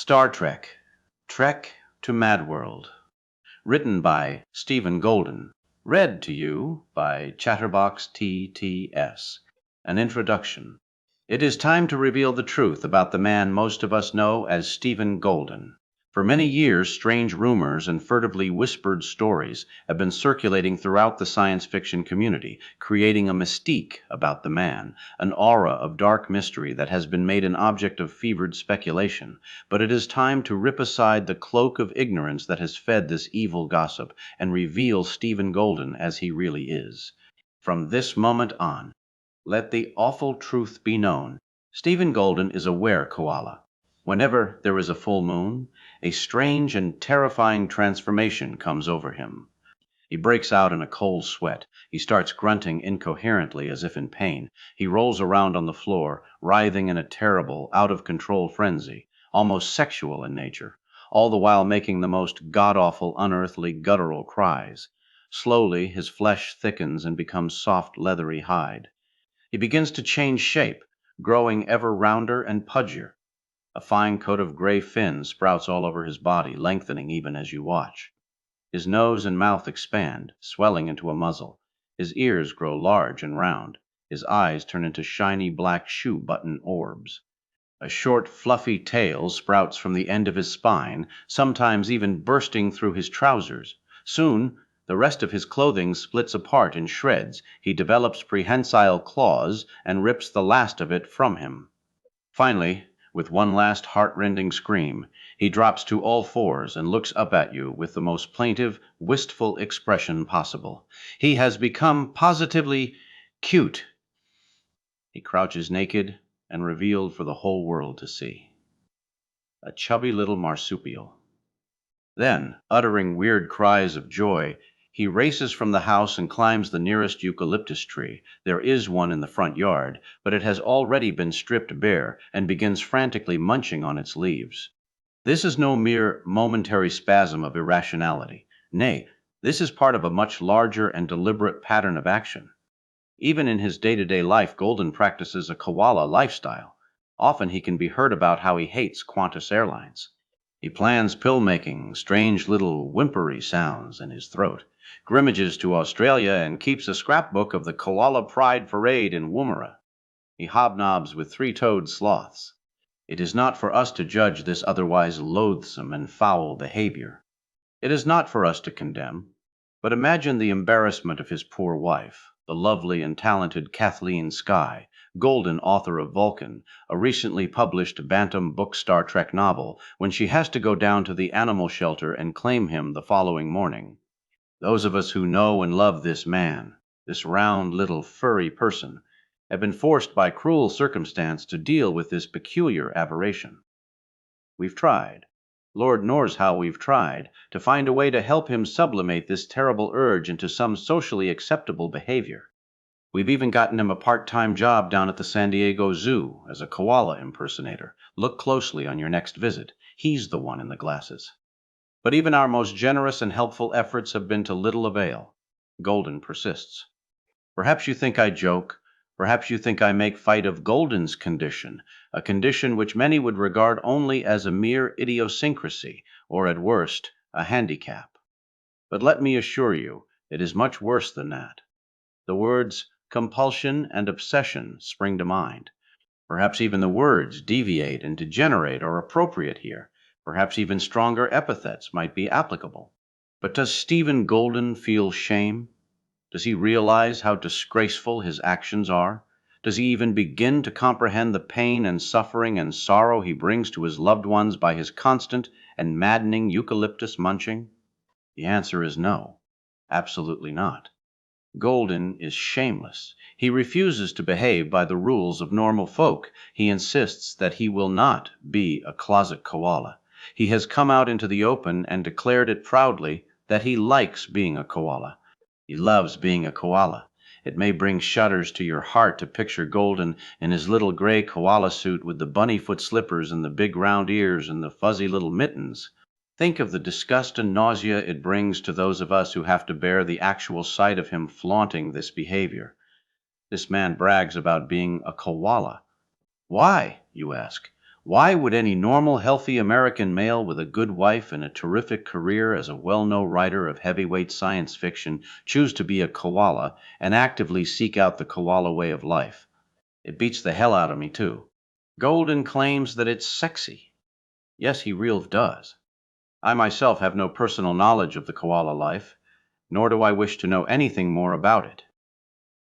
Star Trek, Trek to Madworld. Written by Stephen Goldin. Read to you by Chatterbox TTS. An introduction. It is time to reveal the truth about the man most of us know as Stephen Goldin. For many years, strange rumors and furtively whispered stories have been circulating throughout the science fiction community, creating a mystique about the man, an aura of dark mystery that has been made an object of fevered speculation. But it is time to rip aside the cloak of ignorance that has fed this evil gossip and reveal Stephen Goldin as he really is. From this moment on, let the awful truth be known. Stephen Goldin is a were-koala. Whenever there is a full moon, a strange and terrifying transformation comes over him. He breaks out in a cold sweat. He starts grunting incoherently as if in pain. He rolls around on the floor, writhing in a terrible, out-of-control frenzy, almost sexual in nature, all the while making the most god-awful, unearthly, guttural cries. Slowly, his flesh thickens and becomes soft, leathery hide. He begins to change shape, growing ever rounder and pudgier. A fine coat of gray fin sprouts all over his body, lengthening even as you watch. His nose and mouth expand, swelling into a muzzle. His ears grow large and round. His eyes turn into shiny black shoe-button orbs. A short, fluffy tail sprouts from the end of his spine, sometimes even bursting through his trousers. Soon, the rest of his clothing splits apart in shreds. He develops prehensile claws and rips the last of it from him. Finally, with one last heart-rending scream, he drops to all fours and looks up at you with the most plaintive, wistful expression possible. He has become positively cute. He crouches naked and revealed for the whole world to see. A chubby little marsupial. Then, uttering weird cries of joy, he races from the house and climbs the nearest eucalyptus tree. There is one in the front yard, but it has already been stripped bare and begins frantically munching on its leaves. This is no mere momentary spasm of irrationality. Nay, this is part of a much larger and deliberate pattern of action. Even in his day-to-day life, Goldin practices a koala lifestyle. Often he can be heard about how he hates Qantas Airlines. He plans pill-making, strange little whimpery sounds in his throat, grimmages to Australia, and keeps a scrapbook of the Koala Pride Parade in Woomera. He hobnobs with three-toed sloths. It is not for us to judge this otherwise loathsome and foul behavior. It is not for us to condemn. But imagine the embarrassment of his poor wife, the lovely and talented Kathleen Sky, Goldin, author of Vulcan, a recently published Bantam Book Star Trek novel, when she has to go down to the animal shelter and claim him the following morning. Those of us who know and love this man, this round little furry person, have been forced by cruel circumstance to deal with this peculiar aberration. We've tried, Lord knows how we've tried, to find a way to help him sublimate this terrible urge into some socially acceptable behavior. We've even gotten him a part-time job down at the San Diego Zoo as a koala impersonator. Look closely on your next visit. He's the one in the glasses. But even our most generous and helpful efforts have been to little avail. Goldin persists. Perhaps you think I joke. Perhaps you think I make fight of Goldin's condition, a condition which many would regard only as a mere idiosyncrasy, or at worst, a handicap. But let me assure you, it is much worse than that. The words compulsion and obsession spring to mind. Perhaps even the words deviate and degenerate are appropriate here. Perhaps even stronger epithets might be applicable. But does Stephen Goldin feel shame? Does he realize how disgraceful his actions are? Does he even begin to comprehend the pain and suffering and sorrow he brings to his loved ones by his constant and maddening eucalyptus munching? The answer is no, absolutely not. Goldin is shameless. He refuses to behave by the rules of normal folk. He insists that he will not be a closet koala. He has come out into the open and declared it proudly that he likes being a koala. He loves being a koala. It may bring shudders to your heart to picture Goldin in his little gray koala suit with the bunny foot slippers and the big round ears and the fuzzy little mittens. Think of the disgust and nausea it brings to those of us who have to bear the actual sight of him flaunting this behavior. This man brags about being a koala. Why, you ask? Why would any normal, healthy American male with a good wife and a terrific career as a well-known writer of heavyweight science fiction choose to be a koala and actively seek out the koala way of life? It beats the hell out of me, too. Goldin claims that it's sexy. Yes, he real does. I myself have no personal knowledge of the koala life, nor do I wish to know anything more about it.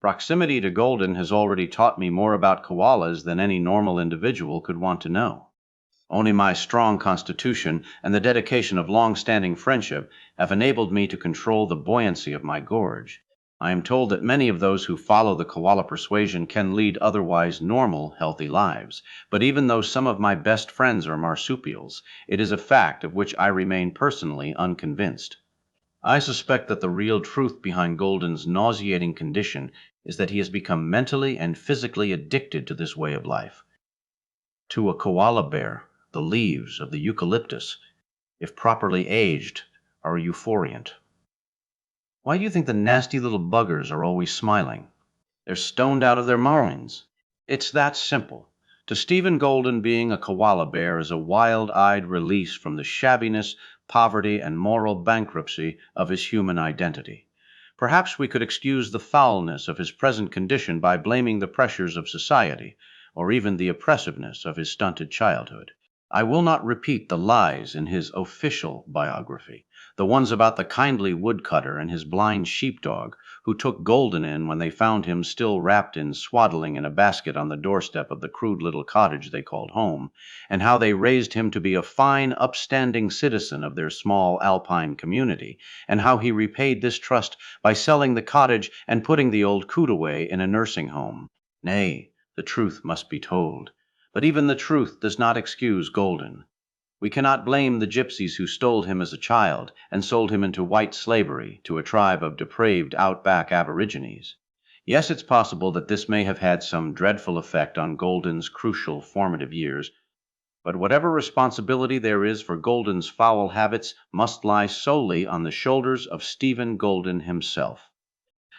Proximity to Goldin has already taught me more about koalas than any normal individual could want to know. Only my strong constitution and the dedication of long-standing friendship have enabled me to control the buoyancy of my gorge. I am told that many of those who follow the koala persuasion can lead otherwise normal, healthy lives. But even though some of my best friends are marsupials, it is a fact of which I remain personally unconvinced. I suspect that the real truth behind Goldin's nauseating condition is that he has become mentally and physically addicted to this way of life. To a koala bear, the leaves of the eucalyptus, if properly aged, are a euphoriant. Why do you think the nasty little buggers are always smiling? They're stoned out of their minds. It's that simple. To Stephen Goldin, being a koala bear is a wild-eyed release from the shabbiness, poverty, and moral bankruptcy of his human identity. Perhaps we could excuse the foulness of his present condition by blaming the pressures of society, or even the oppressiveness of his stunted childhood. I will not repeat the lies in his official biography, the ones about the kindly woodcutter and his blind sheepdog, who took Goldin in when they found him still wrapped in swaddling in a basket on the doorstep of the crude little cottage they called home, and how they raised him to be a fine, upstanding citizen of their small alpine community, and how he repaid this trust by selling the cottage and putting the old coot away in a nursing home. Nay, the truth must be told. But even the truth does not excuse Goldin. We cannot blame the gypsies who stole him as a child and sold him into white slavery to a tribe of depraved outback aborigines. Yes, it's possible that this may have had some dreadful effect on Goldin's crucial formative years, but whatever responsibility there is for Goldin's foul habits must lie solely on the shoulders of Stephen Goldin himself.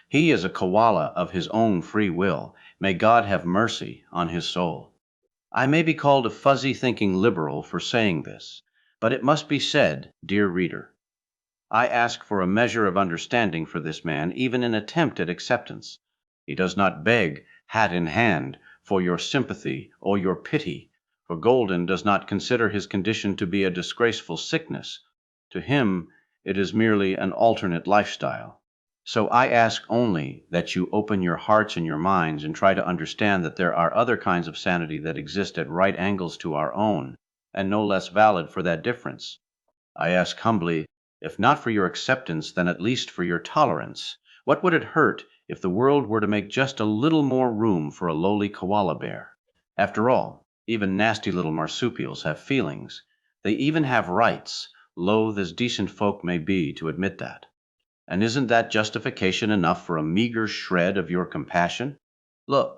He is a koala of his own free will. May God have mercy on his soul. I may be called a fuzzy-thinking liberal for saying this, but it must be said, dear reader. I ask for a measure of understanding for this man, even an attempt at acceptance. He does not beg, hat in hand, for your sympathy or your pity, for Goldin does not consider his condition to be a disgraceful sickness. To him, it is merely an alternate lifestyle. So I ask only that you open your hearts and your minds and try to understand that there are other kinds of sanity that exist at right angles to our own, and no less valid for that difference. I ask humbly, if not for your acceptance, then at least for your tolerance. What would it hurt if the world were to make just a little more room for a lowly koala bear? After all, even nasty little marsupials have feelings. They even have rights, loath as decent folk may be to admit that. And isn't that justification enough for a meager shred of your compassion? Look,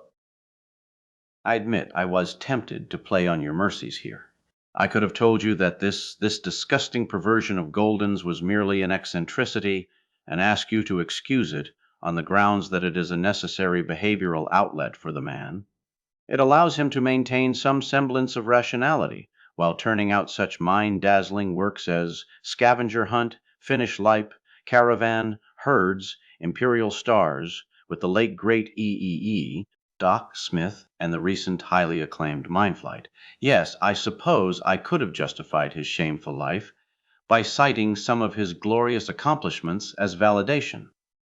I admit I was tempted to play on your mercies here. I could have told you that this disgusting perversion of Goldin's was merely an eccentricity, and ask you to excuse it on the grounds that it is a necessary behavioral outlet for the man. It allows him to maintain some semblance of rationality while turning out such mind-dazzling works as Scavenger Hunt, Finish Lipe, Caravan, Herds, Imperial Stars, with the late great E. Doc Smith, and the recent highly acclaimed Mindflight. Yes, I suppose I could have justified his shameful life by citing some of his glorious accomplishments as validation.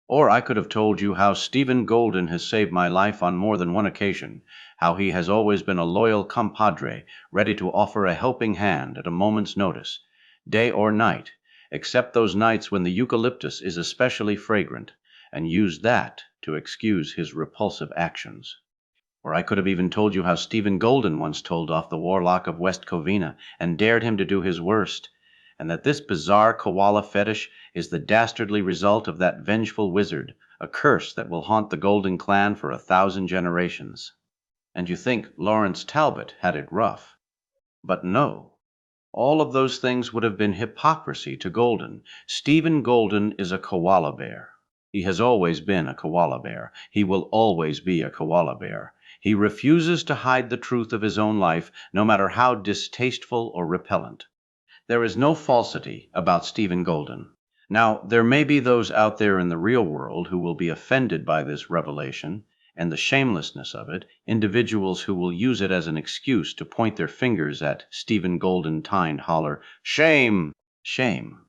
Or I could have told you how Stephen Goldin has saved my life on more than one occasion, how he has always been a loyal compadre, ready to offer a helping hand at a moment's notice, day or night, except those nights when the eucalyptus is especially fragrant, and used that to excuse his repulsive actions. Or I could have even told you how Stephen Goldin once told off the warlock of West Covina and dared him to do his worst, and that this bizarre koala fetish is the dastardly result of that vengeful wizard, a curse that will haunt the Goldin clan for 1,000 generations. And you think Lawrence Talbot had it rough. But no. All of those things would have been hypocrisy to Goldin. Stephen Goldin is a koala bear. He has always been a koala bear. He will always be a koala bear. He refuses to hide the truth of his own life, no matter how distasteful or repellent. There is no falsity about Stephen Goldin. Now, there may be those out there in the real world who will be offended by this revelation and the shamelessness of it, individuals who will use it as an excuse to point their fingers at Stephen Goldin and holler, "Shame! Shame!"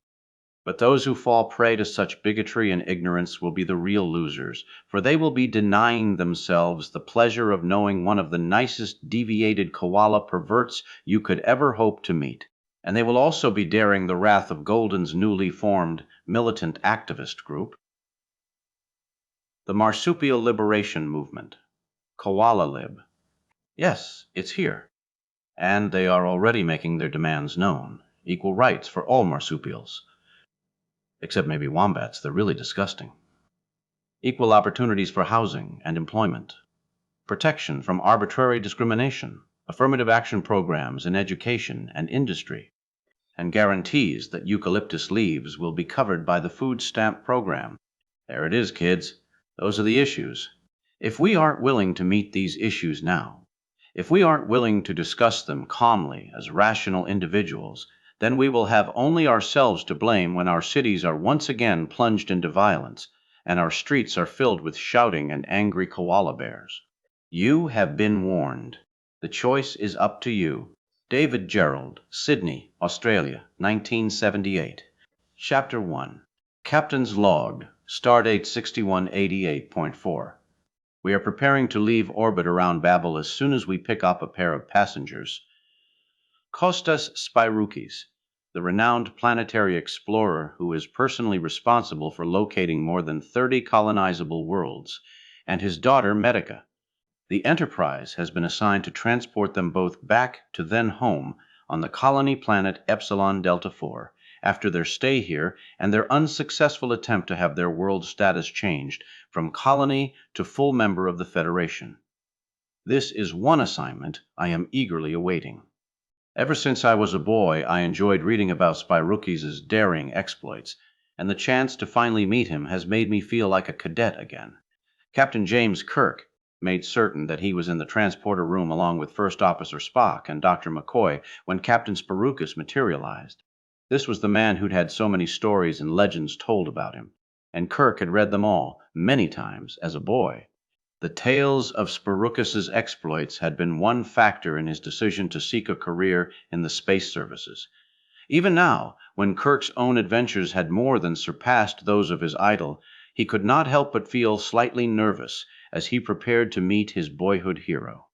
But those who fall prey to such bigotry and ignorance will be the real losers, for they will be denying themselves the pleasure of knowing one of the nicest deviated koala perverts you could ever hope to meet. And they will also be daring the wrath of Goldin's newly formed militant activist group, the Marsupial Liberation Movement, Koala Lib. Yes, it's here. And they are already making their demands known. Equal rights for all marsupials. Except maybe wombats, they're really disgusting. Equal opportunities for housing and employment. Protection from arbitrary discrimination. Affirmative action programs in education and industry. And guarantees that eucalyptus leaves will be covered by the food stamp program. There it is, kids. Those are the issues. If we aren't willing to meet these issues now, if we aren't willing to discuss them calmly as rational individuals, then we will have only ourselves to blame when our cities are once again plunged into violence and our streets are filled with shouting and angry koala bears. You have been warned. The choice is up to you. David Gerald, Sydney, Australia, 1978. Chapter 1. Captain's Log, Stardate 6188.4. We are preparing to leave orbit around Babel as soon as we pick up a pair of passengers. Kostas Spyroukis, the renowned planetary explorer who is personally responsible for locating more than 30 colonizable worlds, and his daughter Medica. The Enterprise has been assigned to transport them both back to then home on the colony planet Epsilon Delta 4 after their stay here and their unsuccessful attempt to have their world status changed from colony to full member of the Federation. This is one assignment I am eagerly awaiting. Ever since I was a boy, I enjoyed reading about Spyroukis' daring exploits, and the chance to finally meet him has made me feel like a cadet again. Captain James Kirk made certain that he was in the transporter room along with First Officer Spock and Dr. McCoy when Captain Spyroukis materialized. This was the man who'd had so many stories and legends told about him, and Kirk had read them all, many times, as a boy. The tales of Spyroukis' exploits had been one factor in his decision to seek a career in the space services. Even now, when Kirk's own adventures had more than surpassed those of his idol, he could not help but feel slightly nervous as he prepared to meet his boyhood hero.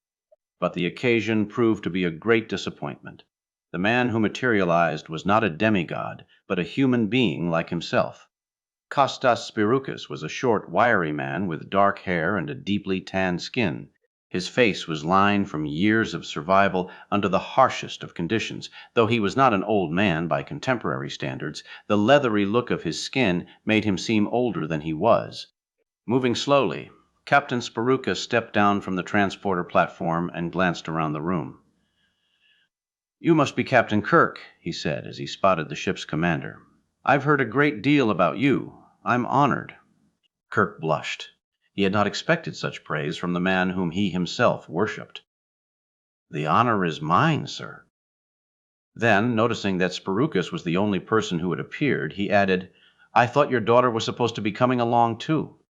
But the occasion proved to be a great disappointment. The man who materialized was not a demigod, but a human being like himself. Kostas Spyroukis was a short, wiry man with dark hair and a deeply tanned skin. His face was lined from years of survival under the harshest of conditions. Though he was not an old man by contemporary standards, the leathery look of his skin made him seem older than he was. Moving slowly, Captain Spyroukis stepped down from the transporter platform and glanced around the room. "You must be Captain Kirk," he said as he spotted the ship's commander. "I've heard a great deal about you. I'm honored." Kirk blushed. He had not expected such praise from the man whom he himself worshipped. "The honor is mine, sir." Then, noticing that Spyroukis was the only person who had appeared, he added, "I thought your daughter was supposed to be coming along too."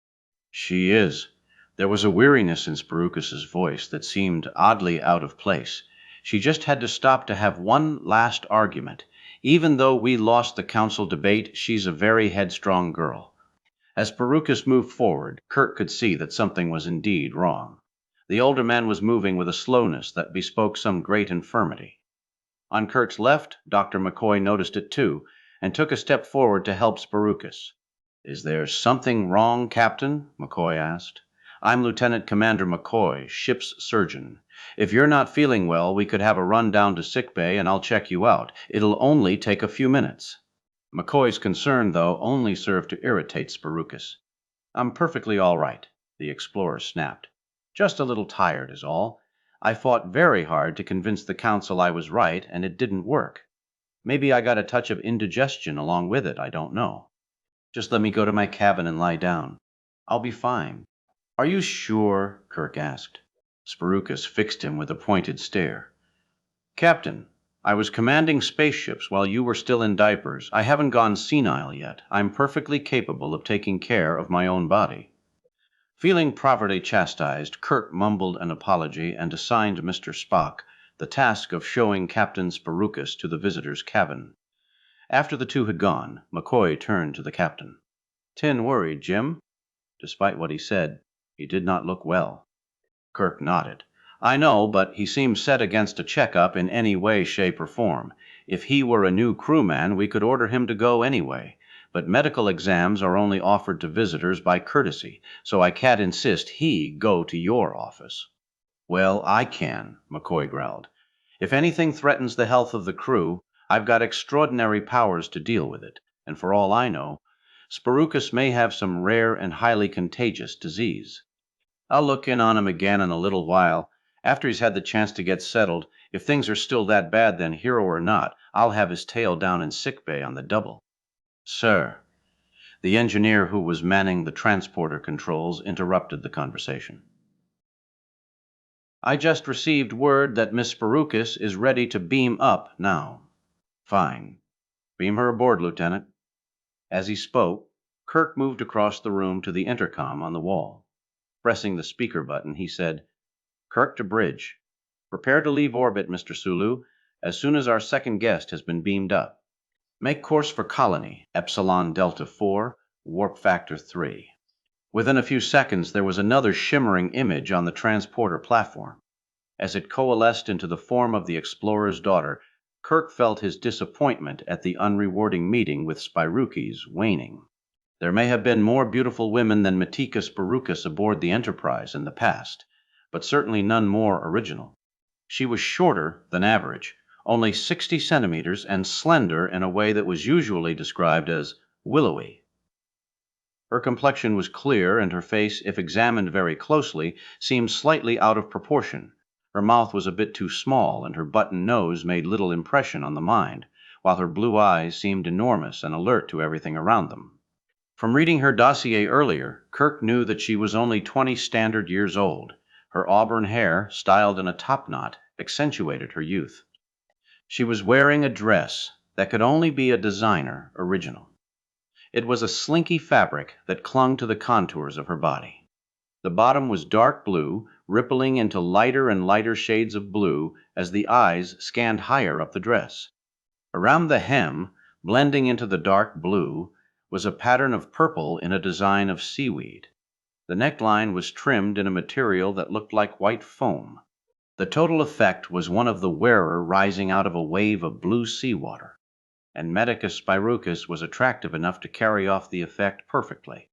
"She is." There was a weariness in Spyroukis' voice that seemed oddly out of place. "She just had to stop to have one last argument. Even though we lost the council debate, she's a very headstrong girl." As Spyroukis moved forward, Kirk could see that something was indeed wrong. The older man was moving with a slowness that bespoke some great infirmity. On Kirk's left, Dr. McCoy noticed it too, and took a step forward to help Spyroukis. "Is there something wrong, Captain?" McCoy asked. "I'm Lieutenant Commander McCoy, ship's surgeon. If you're not feeling well, we could have a run down to sickbay and I'll check you out. It'll only take a few minutes." McCoy's concern, though, only served to irritate Spyroukis. "I'm perfectly all right," the explorer snapped. "Just a little tired is all. I fought very hard to convince the council I was right, and it didn't work. Maybe I got a touch of indigestion along with it, I don't know. Just let me go to my cabin and lie down. I'll be fine." "Are you sure?" Kirk asked. Sparuchus fixed him with a pointed stare. Captain, I was commanding spaceships while you were still in diapers. I haven't gone senile yet. I'm perfectly capable of taking care of my own body. Feeling properly chastised, Kirk mumbled an apology and assigned Mr. Spock the task of showing Captain Sparuchus to the visitor's cabin. After the two had gone, McCoy turned to the captain. "Tin worried, Jim?" Despite what he said, he did not look well. Kirk nodded. "I know, but he seems set against a checkup in any way, shape, or form. If he were a new crewman, we could order him to go anyway. But medical exams are only offered to visitors by courtesy, so I can't insist he go to your office." "Well, I can," McCoy growled. "If anything threatens the health of the crew, I've got extraordinary powers to deal with it, and for all I know, Sparuchus may have some rare and highly contagious disease. I'll look in on him again in a little while, after he's had the chance to get settled. If things are still that bad, then hero or not, I'll have his tail down in sickbay on the double." "Sir," the engineer who was manning the transporter controls interrupted the conversation. "I just received word that Miss Sparuchus is ready to beam up now." "Fine. Beam her aboard, Lieutenant." As he spoke, Kirk moved across the room to the intercom on the wall. Pressing the speaker button, he said, "Kirk to bridge. Prepare to leave orbit, Mr. Sulu, as soon as our second guest has been beamed up. Make course for Colony, Epsilon Delta 4, warp factor 3. Within a few seconds, there was another shimmering image on the transporter platform. As it coalesced into the form of the explorer's daughter, Kirk felt his disappointment at the unrewarding meeting with Sparuchus waning. There may have been more beautiful women than Matika Sparuchus aboard the Enterprise in the past, but certainly none more original. She was shorter than average, only 60 centimeters, and slender in a way that was usually described as willowy. Her complexion was clear, and her face, if examined very closely, seemed slightly out of proportion. Her mouth was a bit too small, and her button nose made little impression on the mind, while her blue eyes seemed enormous and alert to everything around them. From reading her dossier earlier, Kirk knew that she was only 20 standard years old. Her auburn hair, styled in a topknot, accentuated her youth. She was wearing a dress that could only be a designer original. It was a slinky fabric that clung to the contours of her body. The bottom was dark blue, rippling into lighter and lighter shades of blue as the eyes scanned higher up the dress. Around the hem, blending into the dark blue, was a pattern of purple in a design of seaweed. The neckline was trimmed in a material that looked like white foam. The total effect was one of the wearer rising out of a wave of blue seawater, and Matika Sparuchus was attractive enough to carry off the effect perfectly.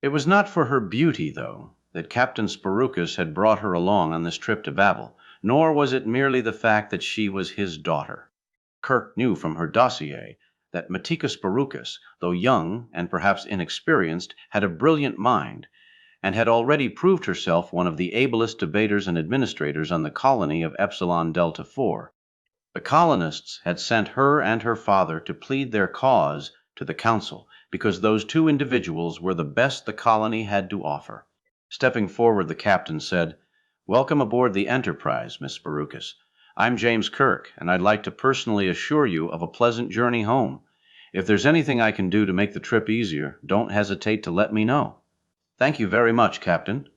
It was not for her beauty, though, that Captain Sparuchus had brought her along on this trip to Babel, nor was it merely the fact that she was his daughter. Kirk knew from her dossier that Matika Sparuchus, though young and perhaps inexperienced, had a brilliant mind, and had already proved herself one of the ablest debaters and administrators on the colony of Epsilon Delta 4. The colonists had sent her and her father to plead their cause to the council, because those two individuals were the best the colony had to offer. Stepping forward, the captain said, "Welcome aboard the Enterprise, Miss Sparuchus. I'm James Kirk, and I'd like to personally assure you of a pleasant journey home. If there's anything I can do to make the trip easier, don't hesitate to let me know." "Thank you very much, Captain."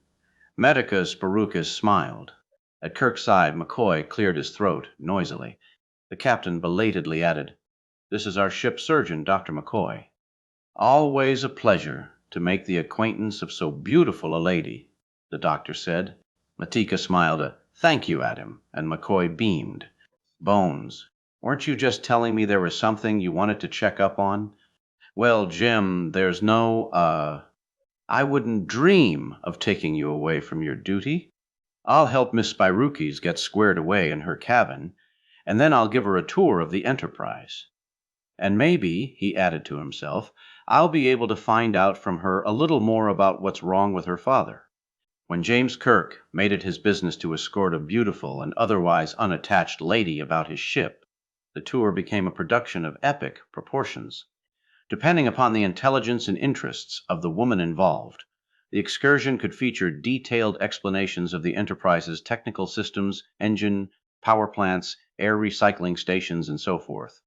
Matika Sparuchus smiled. At Kirk's side, McCoy cleared his throat noisily. The captain belatedly added, "This is our ship's surgeon, Dr. McCoy." "Always a pleasure to make the acquaintance of so beautiful a lady," the doctor said. Matika smiled a thank you at him, and McCoy beamed. "Bones, weren't you just telling me there was something you wanted to check up on?" "Well, Jim, there's I wouldn't dream of taking you away from your duty. I'll help Miss Sparuchus get squared away in her cabin, and then I'll give her a tour of the Enterprise. And maybe," he added to himself, "I'll be able to find out from her a little more about what's wrong with her father." When James Kirk made it his business to escort a beautiful and otherwise unattached lady about his ship, the tour became a production of epic proportions. Depending upon the intelligence and interests of the woman involved, The excursion could feature detailed explanations of the Enterprise's technical systems, engine, power plants, air recycling stations, and so forth.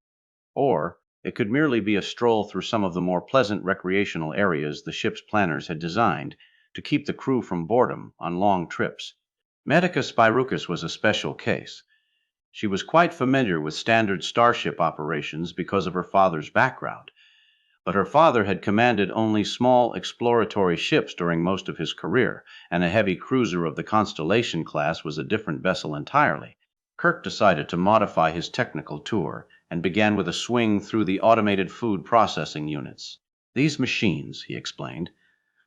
Or it could merely be a stroll through some of the more pleasant recreational areas the ship's planners had designed to keep the crew from boredom on long trips. Medica Spyroukas was a special case. She was quite familiar with standard starship operations because of her father's background, but her father had commanded only small exploratory ships during most of his career, and a heavy cruiser of the Constellation class was a different vessel entirely. Kirk decided to modify his technical tour and began with a swing through the automated food processing units. These machines, he explained,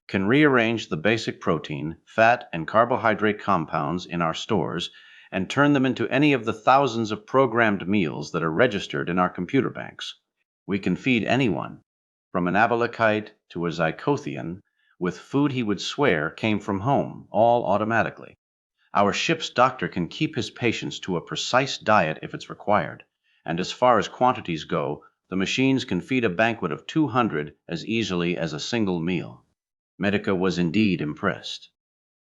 can rearrange the basic protein, fat, and carbohydrate compounds in our stores and turn them into any of the thousands of programmed meals that are registered in our computer banks. We can feed anyone, from an Avalokite to a Zycothian, with food he would swear came from home, all automatically. Our ship's doctor can keep his patients to a precise diet if it's required, and as far as quantities go, the machines can feed a banquet of 200 as easily as a single meal. Medica was indeed impressed.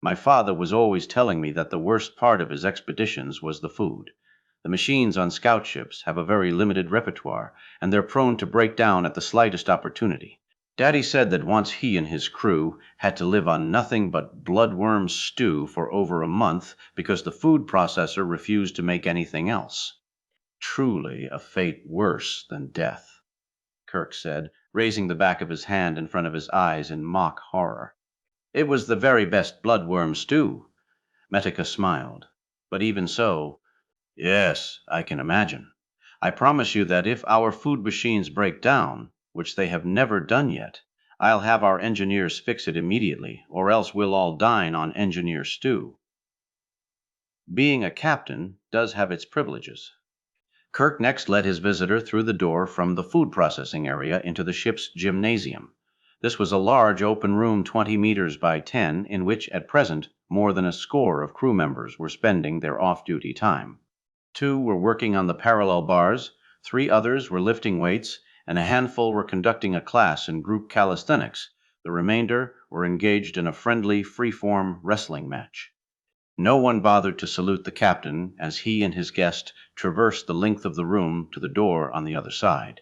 My father was always telling me that the worst part of his expeditions was the food. The machines on scout ships have a very limited repertoire, and they're prone to break down at the slightest opportunity. Daddy said that once he and his crew had to live on nothing but bloodworm stew for over a month because the food processor refused to make anything else. Truly a fate worse than death, Kirk said, raising the back of his hand in front of his eyes in mock horror. It was the very best bloodworm stew. Metica smiled. But even so, yes, I can imagine. I promise you that if our food machines break down, which they have never done yet, I'll have our engineers fix it immediately, or else we'll all dine on engineer stew. Being a captain does have its privileges. Kirk next led his visitor through the door from the food processing area into the ship's gymnasium. This was a large open room 20 meters by 10, in which at present more than a score of crew members were spending their off-duty time. 2 were working on the parallel bars, 3 others were lifting weights, and a handful were conducting a class in group calisthenics. The remainder were engaged in a friendly, free-form wrestling match. No one bothered to salute the captain as he and his guest traversed the length of the room to the door on the other side.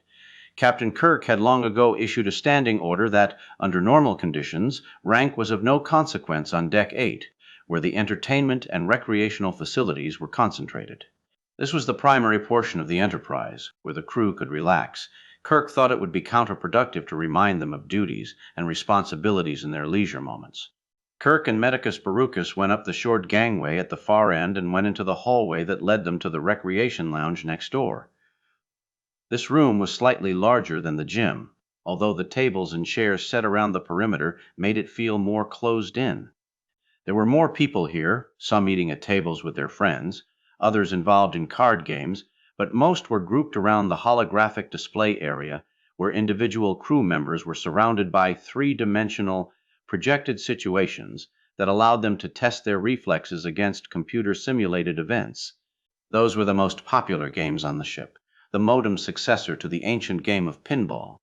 Captain Kirk had long ago issued a standing order that, under normal conditions, rank was of no consequence on Deck 8, where the entertainment and recreational facilities were concentrated. This was the primary portion of the Enterprise, where the crew could relax. Kirk thought it would be counterproductive to remind them of duties and responsibilities in their leisure moments. Kirk and Medica Spyroukas went up the short gangway at the far end and went into the hallway that led them to the recreation lounge next door. This room was slightly larger than the gym, although the tables and chairs set around the perimeter made it feel more closed in. There were more people here, some eating at tables with their friends, others involved in card games, but most were grouped around the holographic display area where individual crew members were surrounded by three-dimensional projected situations that allowed them to test their reflexes against computer-simulated events. Those were the most popular games on the ship, the modem successor to the ancient game of pinball.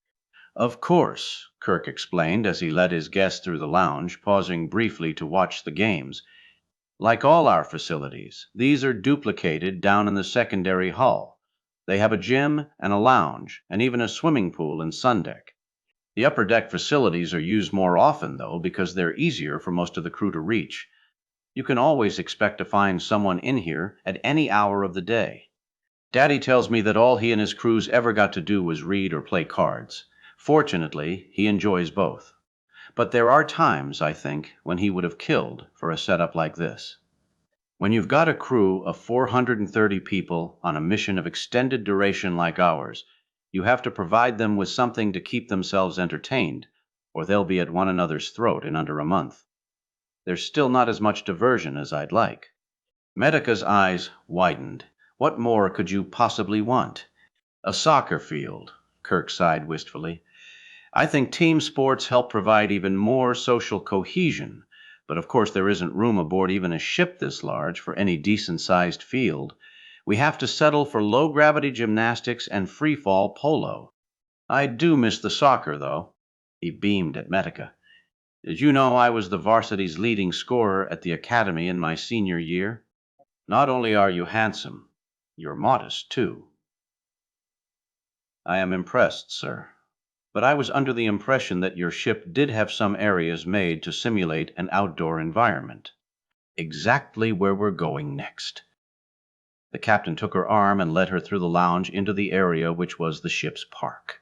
Of course, Kirk explained as he led his guest through the lounge, pausing briefly to watch the games. Like all our facilities, these are duplicated down in the secondary hull. They have a gym and a lounge, and even a swimming pool and sun deck. The upper deck facilities are used more often, though, because they're easier for most of the crew to reach. You can always expect to find someone in here at any hour of the day. Daddy tells me that all he and his crews ever got to do was read or play cards. Fortunately, he enjoys both. But there are times, I think, when he would have killed for a setup like this. When you've got a crew of 430 people on a mission of extended duration like ours, you have to provide them with something to keep themselves entertained, or they'll be at one another's throat in under a month. There's still not as much diversion as I'd like. Medica's eyes widened. What more could you possibly want? A soccer field, Kirk sighed wistfully. I think team sports help provide even more social cohesion, but of course there isn't room aboard even a ship this large for any decent-sized field. We have to settle for low-gravity gymnastics and free-fall polo. I do miss the soccer, though. He beamed at Medica. Did you know I was the varsity's leading scorer at the academy in my senior year? Not only are you handsome, you're modest, too. I am impressed, sir. But I was under the impression that your ship did have some areas made to simulate an outdoor environment. Exactly where we're going next. The captain took her arm and led her through the lounge into the area which was the ship's park.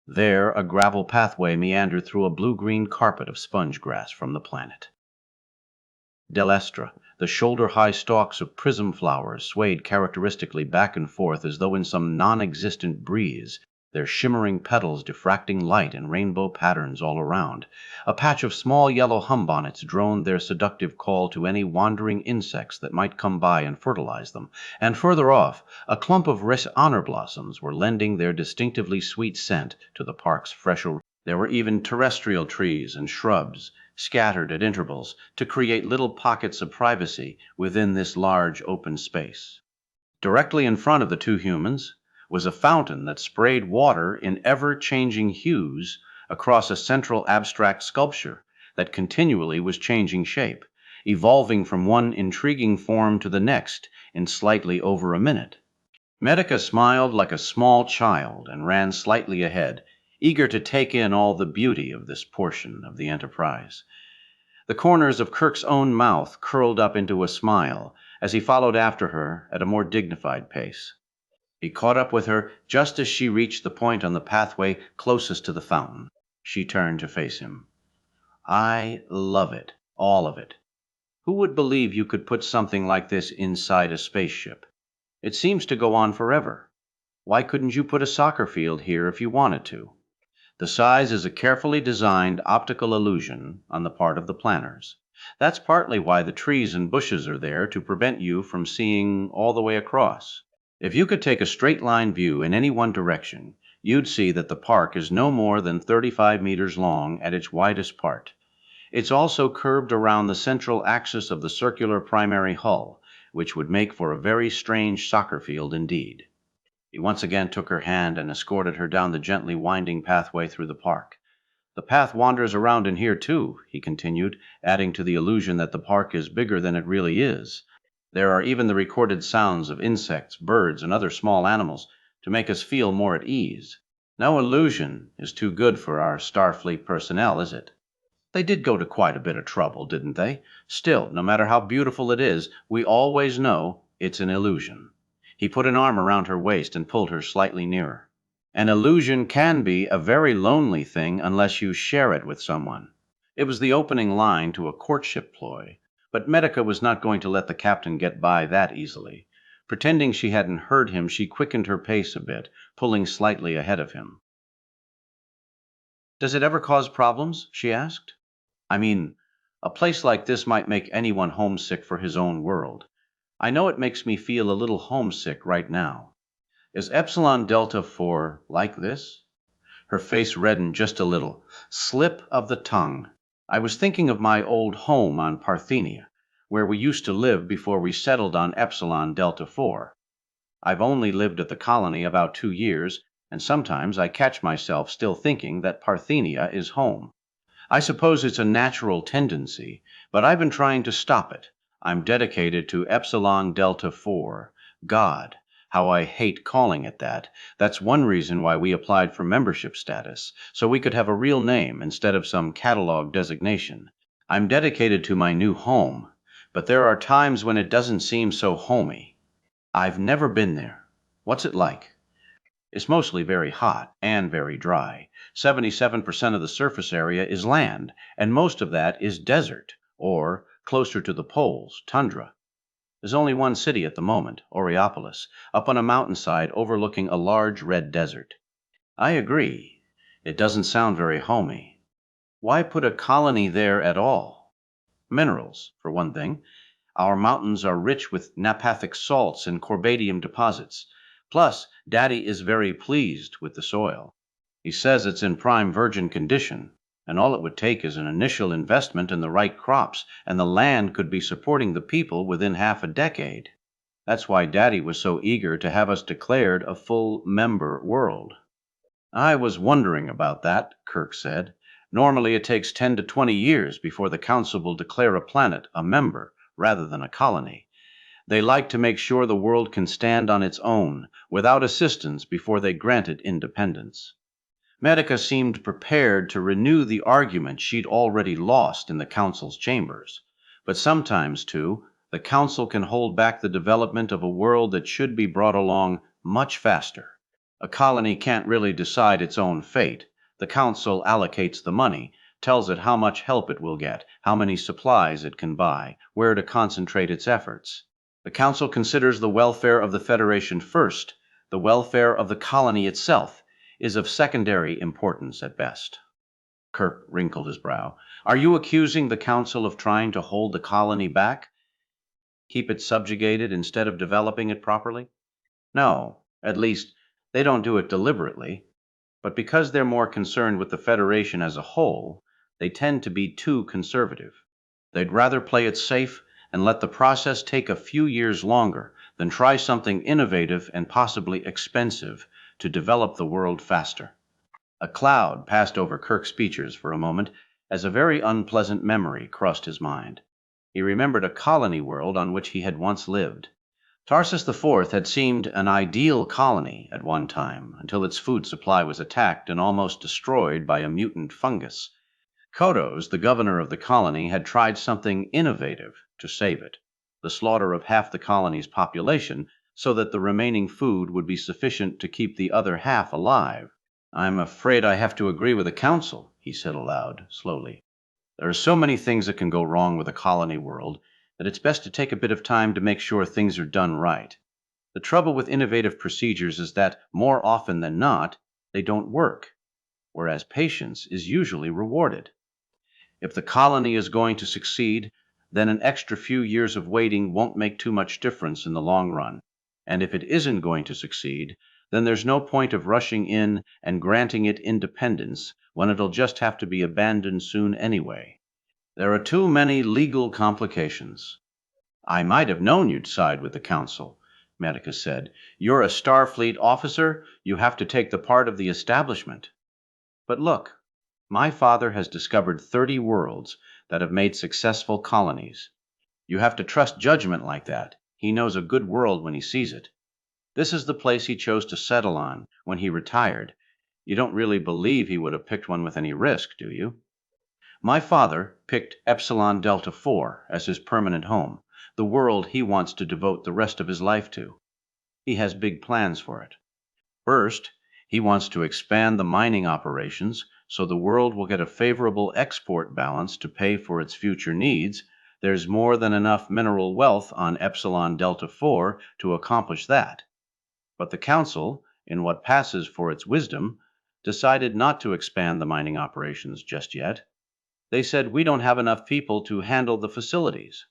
There, a gravel pathway meandered through a blue-green carpet of sponge grass from the planet. Delestra, the shoulder-high stalks of prism flowers, swayed characteristically back and forth as though in some non-existent breeze, their shimmering petals diffracting light in rainbow patterns all around. A patch of small yellow humbonnets droned their seductive call to any wandering insects that might come by and fertilize them, and further off, a clump of honor blossoms were lending their distinctively sweet scent to the park's fresher. There were even terrestrial trees and shrubs, scattered at intervals to create little pockets of privacy within this large open space. Directly in front of the two humans was a fountain that sprayed water in ever-changing hues across a central abstract sculpture that continually was changing shape, evolving from one intriguing form to the next in slightly over a minute. Medica smiled like a small child and ran slightly ahead, eager to take in all the beauty of this portion of the enterprise. The corners of Kirk's own mouth curled up into a smile as he followed after her at a more dignified pace. He caught up with her just as she reached the point on the pathway closest to the fountain. She turned to face him. I love it, all of it. Who would believe you could put something like this inside a spaceship? It seems to go on forever. Why couldn't you put a soccer field here if you wanted to? The size is a carefully designed optical illusion on the part of the planners. That's partly why the trees and bushes are there, to prevent you from seeing all the way across. If you could take a straight-line view in any one direction, you'd see that the park is no more than 35 meters long at its widest part. It's also curved around the central axis of the circular primary hull, which would make for a very strange soccer field indeed. He once again took her hand and escorted her down the gently winding pathway through the park. The path wanders around in here too, he continued, adding to the illusion that the park is bigger than it really is. There are even the recorded sounds of insects, birds, and other small animals to make us feel more at ease. No illusion is too good for our Starfleet personnel, is it? They did go to quite a bit of trouble, didn't they? Still, no matter how beautiful it is, we always know it's an illusion. He put an arm around her waist and pulled her slightly nearer. An illusion can be a very lonely thing unless you share it with someone. It was the opening line to a courtship ploy, but Medica was not going to let the captain get by that easily. Pretending she hadn't heard him, she quickened her pace a bit, pulling slightly ahead of him. Does it ever cause problems? She asked. I mean, a place like this might make anyone homesick for his own world. I know it makes me feel a little homesick right now. Is Epsilon Delta 4 like this? Her face reddened just a little. Slip of the tongue. I was thinking of my old home on Parthenia, where we used to live before we settled on Epsilon Delta 4. I've only lived at the colony about 2 years, and sometimes I catch myself still thinking that Parthenia is home. I suppose it's a natural tendency, but I've been trying to stop it. I'm dedicated to Epsilon Delta 4, God. How I hate calling it that. That's one reason why we applied for membership status, so we could have a real name instead of some catalog designation. I'm dedicated to my new home, but there are times when it doesn't seem so homey. I've never been there. What's it like? It's mostly very hot and very dry. 77% of the surface area is land, and most of that is desert, or, closer to the poles, tundra. There's only one city at the moment, Oreopolis, up on a mountainside overlooking a large red desert. I agree. It doesn't sound very homey. Why put a colony there at all? Minerals, for one thing. Our mountains are rich with napathic salts and corbadium deposits. Plus, Daddy is very pleased with the soil. He says it's in prime virgin condition, and all it would take is an initial investment in the right crops, and the land could be supporting the people within half a decade. That's why Daddy was so eager to have us declared a full member world. I was wondering about that, Kirk said. Normally, it takes 10 to 20 years before the Council will declare a planet a member rather than a colony. They like to make sure the world can stand on its own, without assistance, before they grant it independence. Medica seemed prepared to renew the argument she'd already lost in the Council's chambers. But sometimes, too, the Council can hold back the development of a world that should be brought along much faster. A colony can't really decide its own fate. The Council allocates the money, tells it how much help it will get, how many supplies it can buy, where to concentrate its efforts. The Council considers the welfare of the Federation first. The welfare of the colony itself is of secondary importance at best. Kirk wrinkled his brow. Are you accusing the Council of trying to hold the colony back? Keep it subjugated instead of developing it properly? No, at least, they don't do it deliberately. But because they're more concerned with the Federation as a whole, they tend to be too conservative. They'd rather play it safe and let the process take a few years longer than try something innovative and possibly expensive to develop the world faster. A cloud passed over Kirk's features for a moment as a very unpleasant memory crossed his mind. He remembered a colony world on which he had once lived. Tarsus IV had seemed an ideal colony at one time, until its food supply was attacked and almost destroyed by a mutant fungus. Kodos, the governor of the colony, had tried something innovative to save it: the slaughter of half the colony's population so that the remaining food would be sufficient to keep the other half alive. I'm afraid I have to agree with the Council, he said aloud, slowly. There are so many things that can go wrong with a colony world that it's best to take a bit of time to make sure things are done right. The trouble with innovative procedures is that, more often than not, they don't work, whereas patience is usually rewarded. If the colony is going to succeed, then an extra few years of waiting won't make too much difference in the long run. And if it isn't going to succeed, then there's no point of rushing in and granting it independence when it'll just have to be abandoned soon anyway. There are too many legal complications. I might have known you'd side with the Council, Medica said. You're a Starfleet officer. You have to take the part of the establishment. But look, my father has discovered 30 worlds that have made successful colonies. You have to trust judgment like that. He knows a good world when he sees it. This is the place he chose to settle on when he retired. You don't really believe he would have picked one with any risk, do you? My father picked Epsilon Delta 4 as his permanent home, the world he wants to devote the rest of his life to. He has big plans for it. First, he wants to expand the mining operations so the world will get a favorable export balance to pay for its future needs. There's more than enough mineral wealth on Epsilon Delta 4 to accomplish that. But the Council, in what passes for its wisdom, decided not to expand the mining operations just yet. They said we don't have enough people to handle the facilities.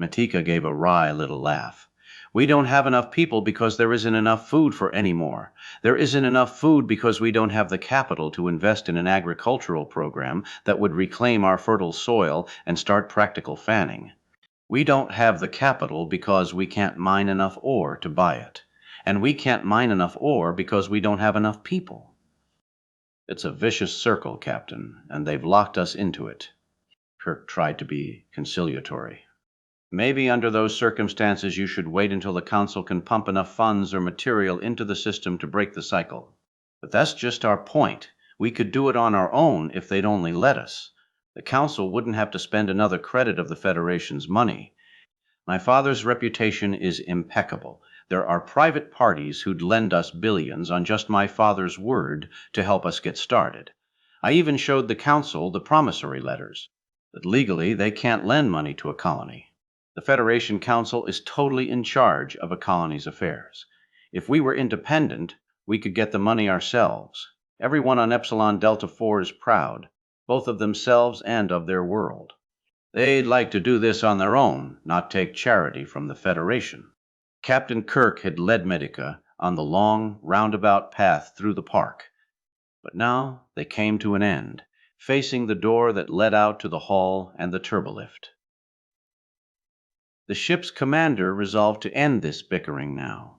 Matika gave a wry little laugh. We don't have enough people because there isn't enough food for any more. There isn't enough food because we don't have the capital to invest in an agricultural program that would reclaim our fertile soil and start practical fanning. We don't have the capital because we can't mine enough ore to buy it. And we can't mine enough ore because we don't have enough people. It's a vicious circle, Captain, and they've locked us into it. Kirk tried to be conciliatory. Maybe under those circumstances you should wait until the Council can pump enough funds or material into the system to break the cycle. But that's just our point. We could do it on our own if they'd only let us. The Council wouldn't have to spend another credit of the Federation's money. My father's reputation is impeccable. There are private parties who'd lend us billions on just my father's word to help us get started. I even showed the Council the promissory letters. But legally, they can't lend money to a colony. The Federation Council is totally in charge of a colony's affairs. If we were independent, we could get the money ourselves. Everyone on Epsilon Delta 4 is proud, both of themselves and of their world. They'd like to do this on their own, not take charity from the Federation. Captain Kirk had led Medica on the long, roundabout path through the park. But now they came to an end, facing the door that led out to the hall and the turbolift. The ship's commander resolved to end this bickering now.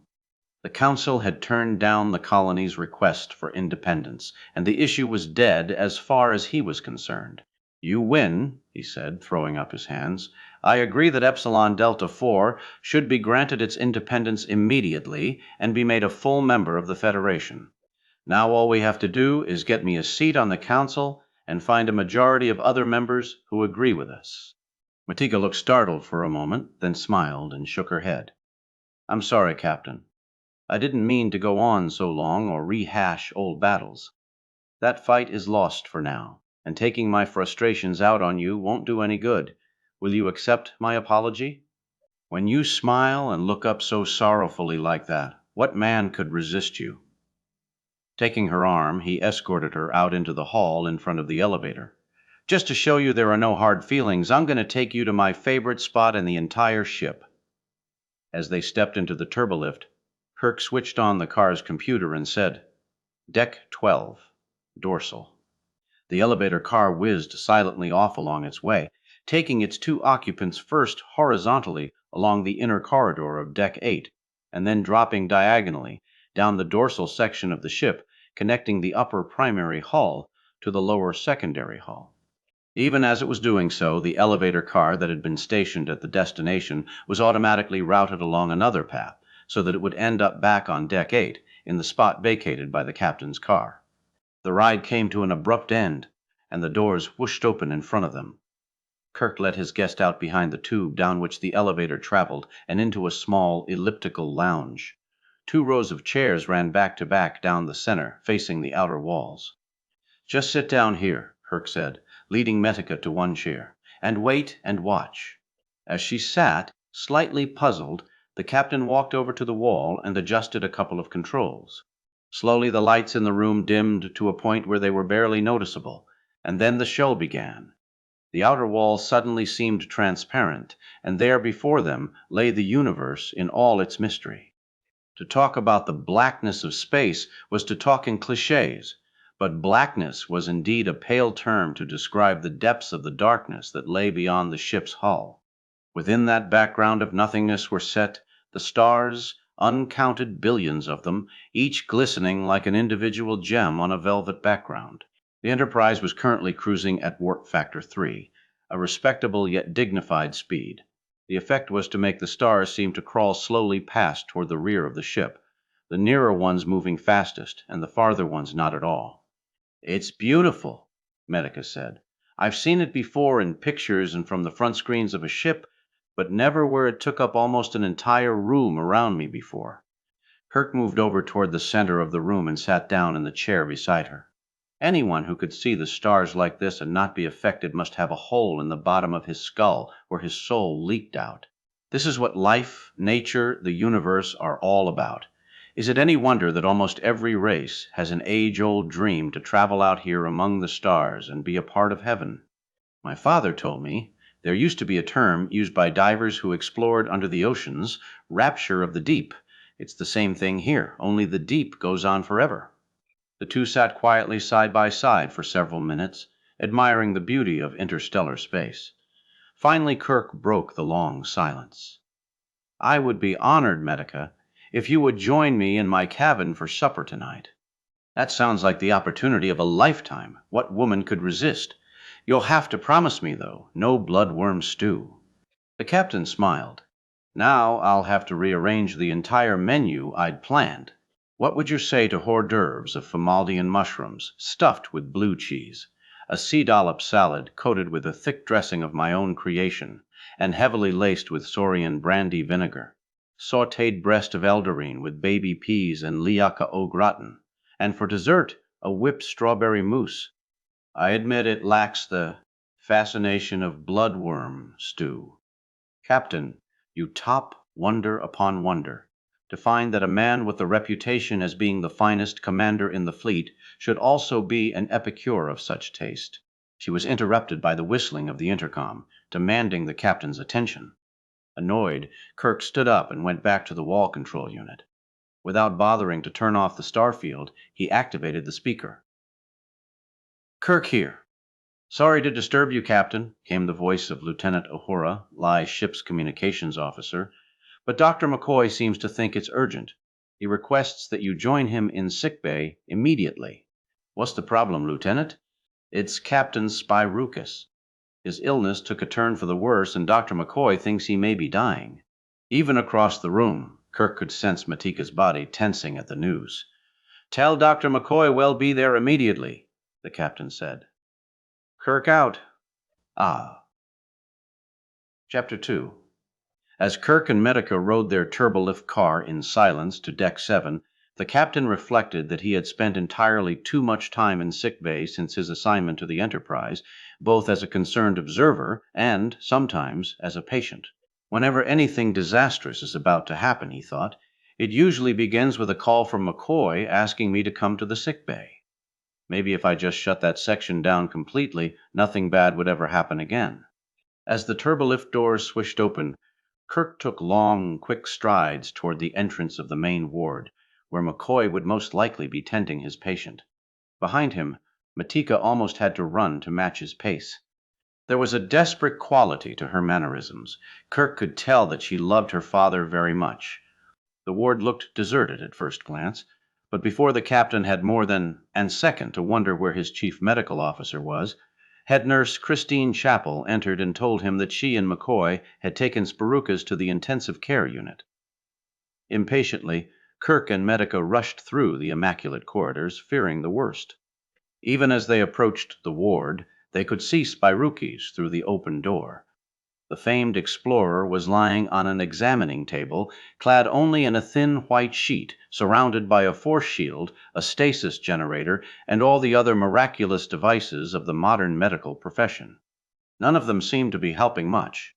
The council had turned down the colony's request for independence, and the issue was dead as far as he was concerned. "You win," he said, throwing up his hands. "I agree that Epsilon Delta 4 should be granted its independence immediately and be made a full member of the Federation. Now all we have to do is get me a seat on the council and find a majority of other members who agree with us." Matika looked startled for a moment, then smiled and shook her head. "I'm sorry, Captain. I didn't mean to go on so long or rehash old battles. That fight is lost for now, and taking my frustrations out on you won't do any good. Will you accept my apology?" "When you smile and look up so sorrowfully like that, what man could resist you?" Taking her arm, he escorted her out into the hall in front of the elevator. "Just to show you there are no hard feelings, I'm going to take you to my favorite spot in the entire ship." As they stepped into the turbolift, Kirk switched on the car's computer and said, "Deck 12, dorsal." The elevator car whizzed silently off along its way, taking its two occupants first horizontally along the inner corridor of Deck 8, and then dropping diagonally down the dorsal section of the ship, connecting the upper primary hull to the lower secondary hull. Even as it was doing so, the elevator car that had been stationed at the destination was automatically routed along another path, so that it would end up back on Deck 8, in the spot vacated by the captain's car. The ride came to an abrupt end, and the doors whooshed open in front of them. Kirk let his guest out behind the tube down which the elevator traveled and into a small elliptical lounge. Two rows of chairs ran back to back down the center, facing the outer walls. "Just sit down here," Kirk said, leading Metica to one chair, "and wait and watch." As she sat, slightly puzzled, the captain walked over to the wall and adjusted a couple of controls. Slowly the lights in the room dimmed to a point where they were barely noticeable, and then the show began. The outer wall suddenly seemed transparent, and there before them lay the universe in all its mystery. To talk about the blackness of space was to talk in cliches, but blackness was indeed a pale term to describe the depths of the darkness that lay beyond the ship's hull. Within that background of nothingness were set the stars, uncounted billions of them, each glistening like an individual gem on a velvet background. The Enterprise was currently cruising at warp factor 3, a respectable yet dignified speed. The effect was to make the stars seem to crawl slowly past toward the rear of the ship, the nearer ones moving fastest and the farther ones not at all. "It's beautiful," Medica said. "I've seen it before in pictures and from the front screens of a ship, but never where it took up almost an entire room around me before." Kirk moved over toward the center of the room and sat down in the chair beside her. Anyone who could see the stars like this and not be affected must have a hole in the bottom of his skull where his soul leaked out. This is what life, nature, the universe are all about. Is it any wonder that almost every race has an age-old dream to travel out here among the stars and be a part of heaven? My father told me there used to be a term used by divers who explored under the oceans, rapture of the deep. It's the same thing here, only the deep goes on forever. The two sat quietly side by side for several minutes, admiring the beauty of interstellar space. Finally, Kirk broke the long silence. "I would be honored, Medica, if you would join me in my cabin for supper tonight." "That sounds like the opportunity of a lifetime. What woman could resist? You'll have to promise me, though, no bloodworm stew." The captain smiled. "Now I'll have to rearrange the entire menu I'd planned. What would you say to hors d'oeuvres of Fomaldian mushrooms, stuffed with blue cheese, a sea dollop salad coated with a thick dressing of my own creation, and heavily laced with Saurian brandy vinegar, sautéed breast of elderine with baby peas and liaca au gratin, and for dessert, a whipped strawberry mousse? I admit it lacks the fascination of bloodworm stew. Captain, you top wonder upon wonder. To find that a man with a reputation as being the finest commander in the fleet should also be an epicure of such taste." She was interrupted by the whistling of the intercom, demanding the captain's attention. Annoyed, Kirk stood up and went back to the wall control unit. Without bothering to turn off the starfield, he activated the speaker. "Kirk here. Sorry to disturb you, Captain," came the voice of Lieutenant Uhura, Lai's ship's communications officer, "but Dr. McCoy seems to think it's urgent. He requests that you join him in sickbay immediately." "What's the problem, Lieutenant?" "It's Captain Spyrucus. His illness took a turn for the worse, and Dr. McCoy thinks he may be dying." Even across the room, Kirk could sense Matika's body tensing at the news. "Tell Dr. McCoy we'll be there immediately," the captain said. "Kirk out." Ah. Chapter 2. As Kirk and Medica rode their turbolift car in silence to Deck 7, the captain reflected that he had spent entirely too much time in sickbay since his assignment to the Enterprise, both as a concerned observer and, sometimes, as a patient. Whenever anything disastrous is about to happen, he thought, it usually begins with a call from McCoy asking me to come to the sickbay. Maybe if I just shut that section down completely, nothing bad would ever happen again. As the turbolift doors swished open, Kirk took long, quick strides toward the entrance of the main ward, where McCoy would most likely be tending his patient. Behind him, Matika almost had to run to match his pace. There was a desperate quality to her mannerisms. Kirk could tell that she loved her father very much. The ward looked deserted at first glance, but before the captain had more than an second to wonder where his chief medical officer was, head nurse Christine Chappell entered and told him that she and McCoy had taken Spyrucus to the intensive care unit. Impatiently, Kirk and Medica rushed through the immaculate corridors, fearing the worst. Even as they approached the ward, they could see Spyrucus through the open door. The famed explorer was lying on an examining table, clad only in a thin white sheet, surrounded by a force shield, a stasis generator, and all the other miraculous devices of the modern medical profession. None of them seemed to be helping much.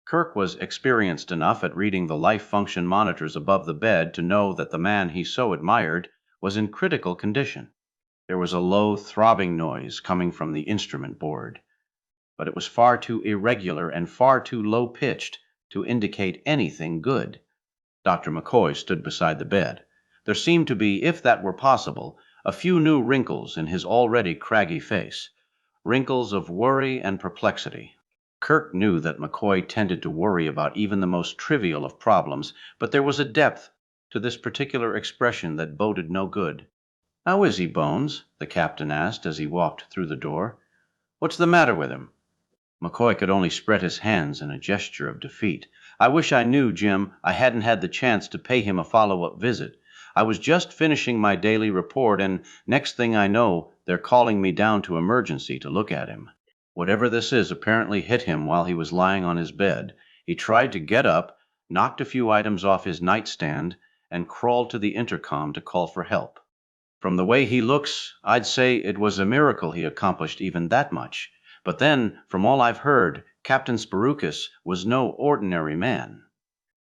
Kirk was experienced enough at reading the life function monitors above the bed to know that the man he so admired was in critical condition. There was a low, throbbing noise coming from the instrument board, but it was far too irregular and far too low-pitched to indicate anything good. Dr. McCoy stood beside the bed. There seemed to be, if that were possible, a few new wrinkles in his already craggy face, wrinkles of worry and perplexity. Kirk knew that McCoy tended to worry about even the most trivial of problems, but there was a depth to this particular expression that boded no good. "How is he, Bones?" the captain asked as he walked through the door. "What's the matter with him?" McCoy could only spread his hands in a gesture of defeat. "I wish I knew, Jim. I hadn't had the chance to pay him a follow-up visit. I was just finishing my daily report, and next thing I know, they're calling me down to emergency to look at him." Whatever this is apparently hit him while he was lying on his bed. He tried to get up, knocked a few items off his nightstand, and crawled to the intercom to call for help. From the way he looks, I'd say it was a miracle he accomplished even that much. But then, from all I've heard, Captain Spyrucus was no ordinary man.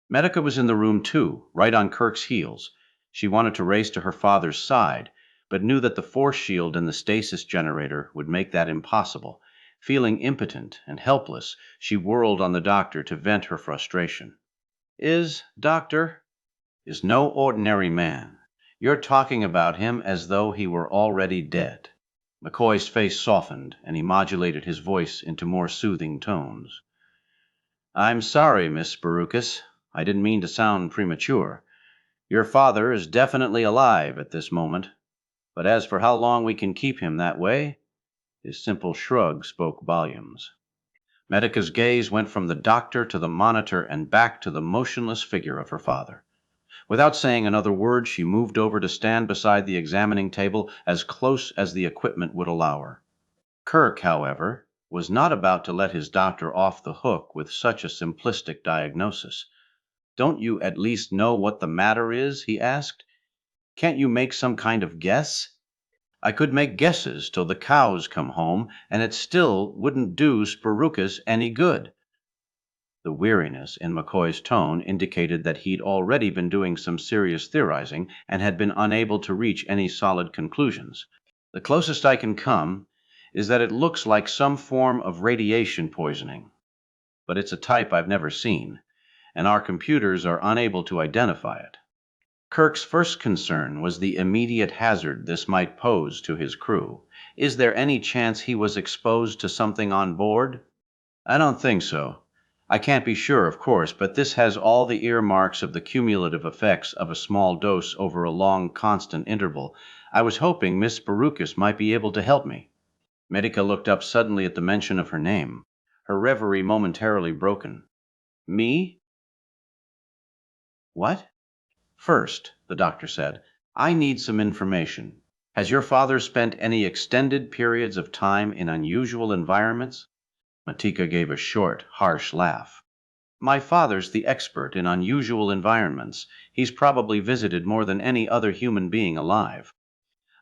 Medica was in the room too, right on Kirk's heels. She wanted to race to her father's side, but knew that the force shield and the stasis generator would make that impossible. Feeling impotent and helpless, she whirled on the doctor to vent her frustration. Doctor, is no ordinary man. You're talking about him as though he were already dead." McCoy's face softened, and he modulated his voice into more soothing tones. "I'm sorry, Miss Spyrucus. I didn't mean to sound premature. Your father is definitely alive at this moment. But as for how long we can keep him that way," his simple shrug spoke volumes. Medica's gaze went from the doctor to the monitor and back to the motionless figure of her father. Without saying another word, she moved over to stand beside the examining table as close as the equipment would allow her. Kirk, however, was not about to let his doctor off the hook with such a simplistic diagnosis. "Don't you at least know what the matter is?" he asked. "Can't you make some kind of guess?" "I could make guesses till the cows come home, and it still wouldn't do Spyrucus any good." The weariness in McCoy's tone indicated that he'd already been doing some serious theorizing and had been unable to reach any solid conclusions. "The closest I can come is that it looks like some form of radiation poisoning, but it's a type I've never seen, and our computers are unable to identify it." Kirk's first concern was the immediate hazard this might pose to his crew. "Is there any chance he was exposed to something on board?" "I don't think so. I can't be sure, of course, but this has all the earmarks of the cumulative effects of a small dose over a long, constant interval. I was hoping Miss Baruchis might be able to help me." Medica looked up suddenly at the mention of her name, her reverie momentarily broken. "Me? What?" "First," the doctor said, "I need some information. Has your father spent any extended periods of time in unusual environments?" Matika gave a short, harsh laugh. "My father's the expert in unusual environments. He's probably visited more than any other human being alive.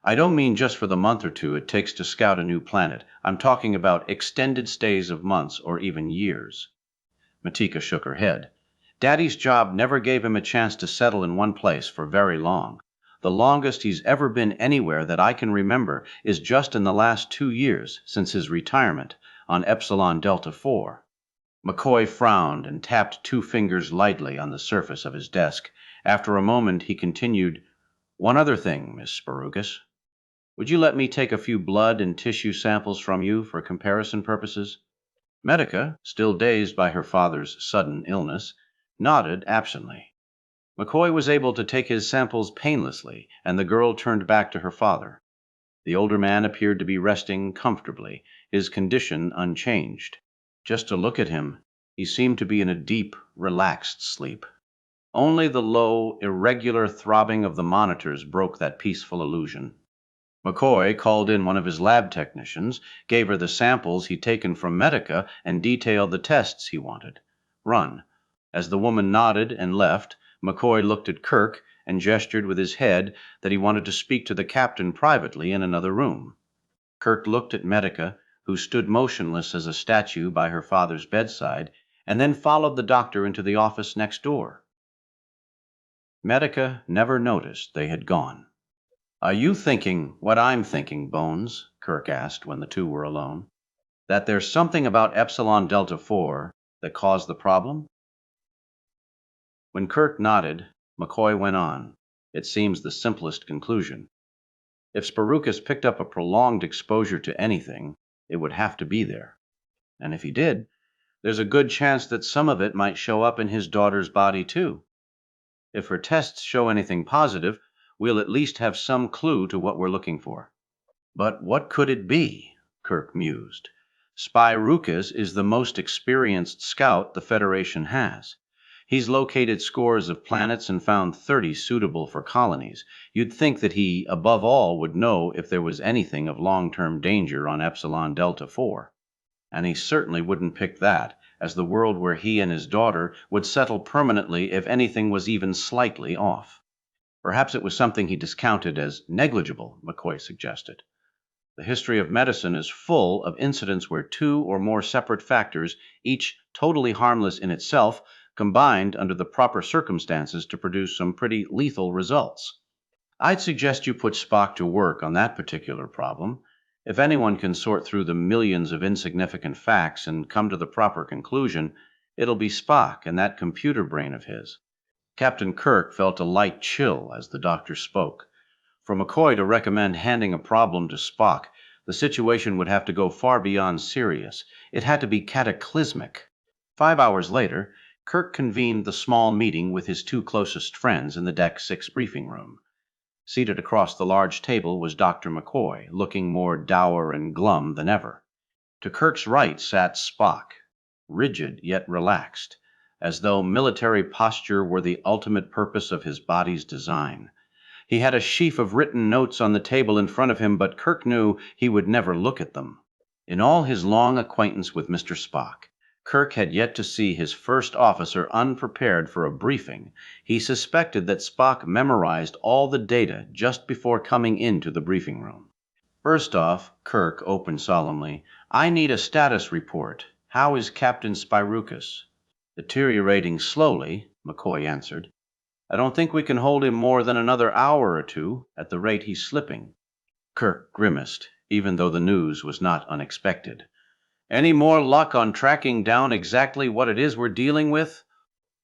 I don't mean just for the month or two it takes to scout a new planet. I'm talking about extended stays of months or even years." Matika shook her head. "Daddy's job never gave him a chance to settle in one place for very long. The longest he's ever been anywhere that I can remember is just in the last 2 years, since his retirement, on Epsilon Delta 4. McCoy frowned and tapped 2 fingers lightly on the surface of his desk. After a moment, he continued, "One other thing, Miss Baruchis. Would you let me take a few blood and tissue samples from you for comparison purposes?" Medica, still dazed by her father's sudden illness, nodded absently. McCoy was able to take his samples painlessly, and the girl turned back to her father. The older man appeared to be resting comfortably, his condition unchanged. Just to look at him, he seemed to be in a deep, relaxed sleep. Only the low, irregular throbbing of the monitors broke that peaceful illusion. McCoy called in one of his lab technicians, gave her the samples he'd taken from Medica, and detailed the tests he wanted run. As the woman nodded and left, McCoy looked at Kirk and gestured with his head that he wanted to speak to the captain privately in another room. Kirk looked at Medica, who stood motionless as a statue by her father's bedside, and then followed the doctor into the office next door. Medica never noticed they had gone. "Are you thinking what I'm thinking, Bones?" Kirk asked when the two were alone. "That there's something about Epsilon Delta 4 that caused the problem?" When Kirk nodded, McCoy went on. "It seems the simplest conclusion. If Sparukas picked up a prolonged exposure to anything, it would have to be there. And if he did, there's a good chance that some of it might show up in his daughter's body too. If her tests show anything positive, we'll at least have some clue to what we're looking for." "But what could it be?" Kirk mused. "Spyrukas is the most experienced scout the Federation has. He's located scores of planets and found 30 suitable for colonies. You'd think that he, above all, would know if there was anything of long-term danger on Epsilon Delta 4. And he certainly wouldn't pick that as the world where he and his daughter would settle permanently if anything was even slightly off. Perhaps it was something he discounted as negligible," McCoy suggested. "The history of medicine is full of incidents where 2 or more separate factors, each totally harmless in itself, combined under the proper circumstances to produce some pretty lethal results. I'd suggest you put Spock to work on that particular problem. If anyone can sort through the millions of insignificant facts and come to the proper conclusion, it'll be Spock and that computer brain of his." Captain Kirk felt a light chill as the doctor spoke. For McCoy to recommend handing a problem to Spock, the situation would have to go far beyond serious. It had to be cataclysmic. 5 hours later, Kirk convened the small meeting with his 2 closest friends in the Deck 6 briefing room. Seated across the large table was Dr. McCoy, looking more dour and glum than ever. To Kirk's right sat Spock, rigid yet relaxed, as though military posture were the ultimate purpose of his body's design. He had a sheaf of written notes on the table in front of him, but Kirk knew he would never look at them. In all his long acquaintance with Mr. Spock, Kirk had yet to see his first officer unprepared for a briefing. He suspected that Spock memorized all the data just before coming into the briefing room. "First off," Kirk opened solemnly, "I need a status report. How is Captain Spyrukas?" "Deteriorating slowly," McCoy answered. "I don't think we can hold him more than another hour or two, at the rate he's slipping." Kirk grimaced, even though the news was not unexpected. "Any more luck on tracking down exactly what it is we're dealing with?"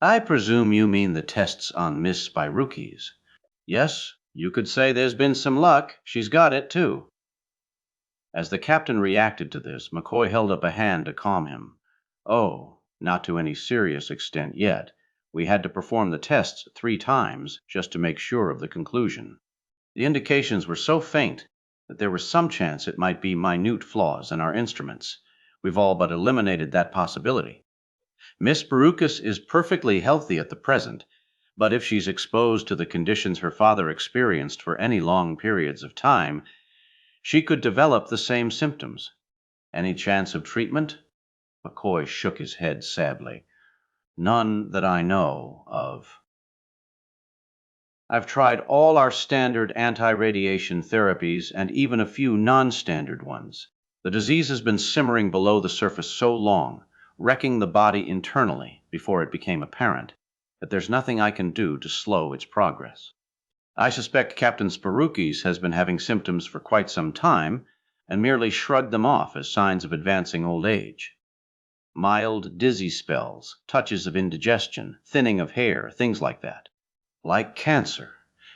"I presume you mean the tests on Miss Spyrukes." "Yes, you could say there's been some luck. She's got it, too." As the captain reacted to this, McCoy held up a hand to calm him. "Oh, Not to any serious extent yet. We had to perform the tests 3 times just to make sure of the conclusion. The indications were so faint that there was some chance it might be minute flaws in our instruments. We've all but eliminated that possibility. Miss Barukas is perfectly healthy at the present, but if she's exposed to the conditions her father experienced for any long periods of time, she could develop the same symptoms. Any chance of treatment? McCoy shook his head sadly. None that I know of. I've tried all our standard anti-radiation therapies and even a few non-standard ones. The disease has been simmering below the surface so long, wrecking the body internally before it became apparent, that there's nothing I can do to slow its progress. I suspect Captain Sparukes has been having symptoms for quite some time and merely shrugged them off as signs of advancing old age. Mild dizzy spells, touches of indigestion, thinning of hair, things like that. Like cancer.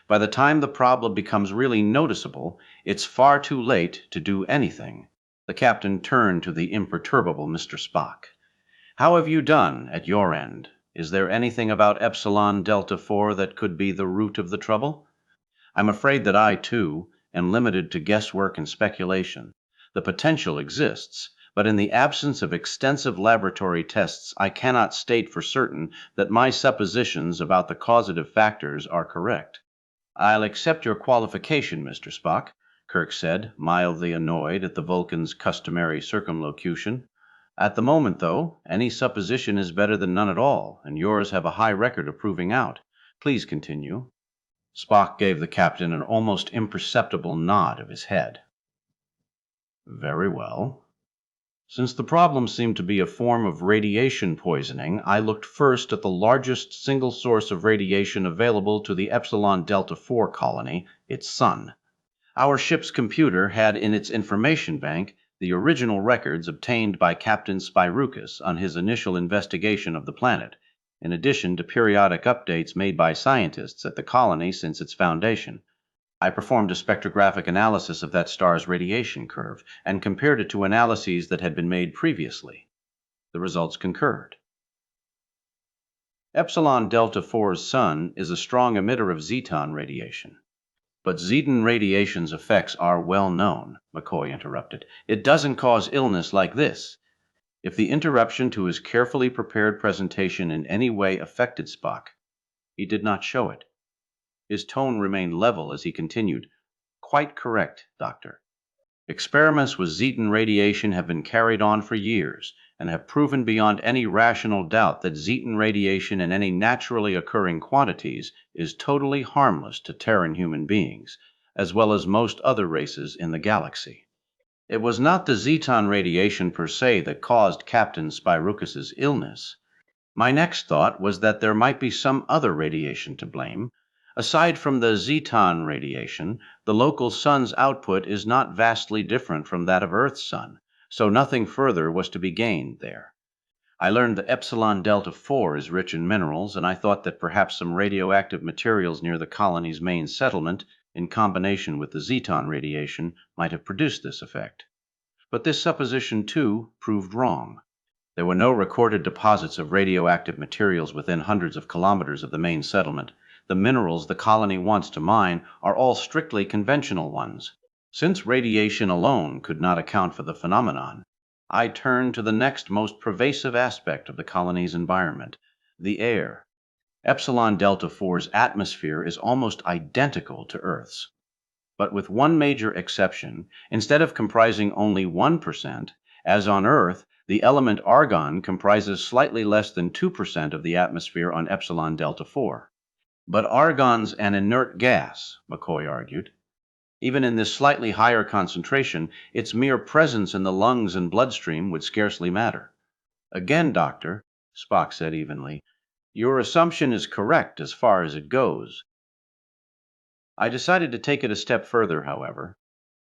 By the time the problem becomes really noticeable, it's far too late to do anything. The captain turned to the imperturbable Mr. Spock. How have you done at your end? Is there anything about Epsilon Delta 4 that could be the root of the trouble? I'm afraid that I, too, am limited to guesswork and speculation. The potential exists, but in the absence of extensive laboratory tests, I cannot state for certain that my suppositions about the causative factors are correct. I'll accept your qualification, Mr. Spock, Kirk said, mildly annoyed at the Vulcan's customary circumlocution. At the moment, though, any supposition is better than none at all, and yours have a high record of proving out. Please continue. Spock gave the captain an almost imperceptible nod of his head. Very well. Since the problem seemed to be a form of radiation poisoning, I looked first at the largest single source of radiation available to the Epsilon Delta 4 colony, its sun. Our ship's computer had in its information bank the original records obtained by Captain Spyrukas on his initial investigation of the planet, in addition to periodic updates made by scientists at the colony since its foundation. I performed a spectrographic analysis of that star's radiation curve and compared it to analyses that had been made previously. The results concurred. Epsilon Delta 4's sun is a strong emitter of Zeton radiation. But Zeton radiation's effects are well known, McCoy interrupted. It doesn't cause illness like this. If the interruption to his carefully prepared presentation in any way affected Spock, he did not show it. His tone remained level as he continued. Quite correct, Doctor. Experiments with Zeton radiation have been carried on for years and have proven beyond any rational doubt that Zeton radiation in any naturally occurring quantities is totally harmless to Terran human beings, as well as most other races in the galaxy. It was not the Zeton radiation per se that caused Captain Spyrukas' illness. My next thought was that there might be some other radiation to blame. Aside from the Zeton radiation, the local sun's output is not vastly different from that of Earth's sun, so nothing further was to be gained there. I learned that Epsilon Delta 4 is rich in minerals, and I thought that perhaps some radioactive materials near the colony's main settlement, in combination with the Zeton radiation, might have produced this effect. But this supposition, too, proved wrong. There were no recorded deposits of radioactive materials within hundreds of kilometers of the main settlement. The minerals the colony wants to mine are all strictly conventional ones. Since radiation alone could not account for the phenomenon, I turned to the next most pervasive aspect of the colony's environment, the air. Epsilon Delta 4's atmosphere is almost identical to Earth's. But with one major exception, instead of comprising only 1%, as on Earth, the element argon comprises slightly less than 2% of the atmosphere on Epsilon Delta 4. But argon's an inert gas, McCoy argued. Even in this slightly higher concentration, its mere presence in the lungs and bloodstream would scarcely matter. Again, Doctor, Spock said evenly, your assumption is correct as far as it goes. I decided to take it a step further, however.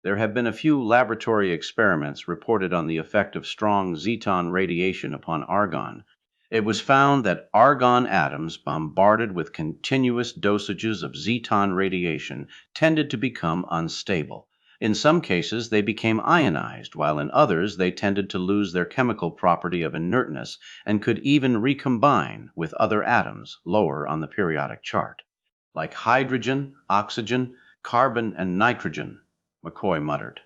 There have been a few laboratory experiments reported on the effect of strong Zeton radiation upon argon. It was found that argon atoms bombarded with continuous dosages of Zeton radiation tended to become unstable, In some cases, they became ionized, while in others they tended to lose their chemical property of inertness and could even recombine with other atoms lower on the periodic chart. Like hydrogen, oxygen, carbon, and nitrogen, McCoy muttered.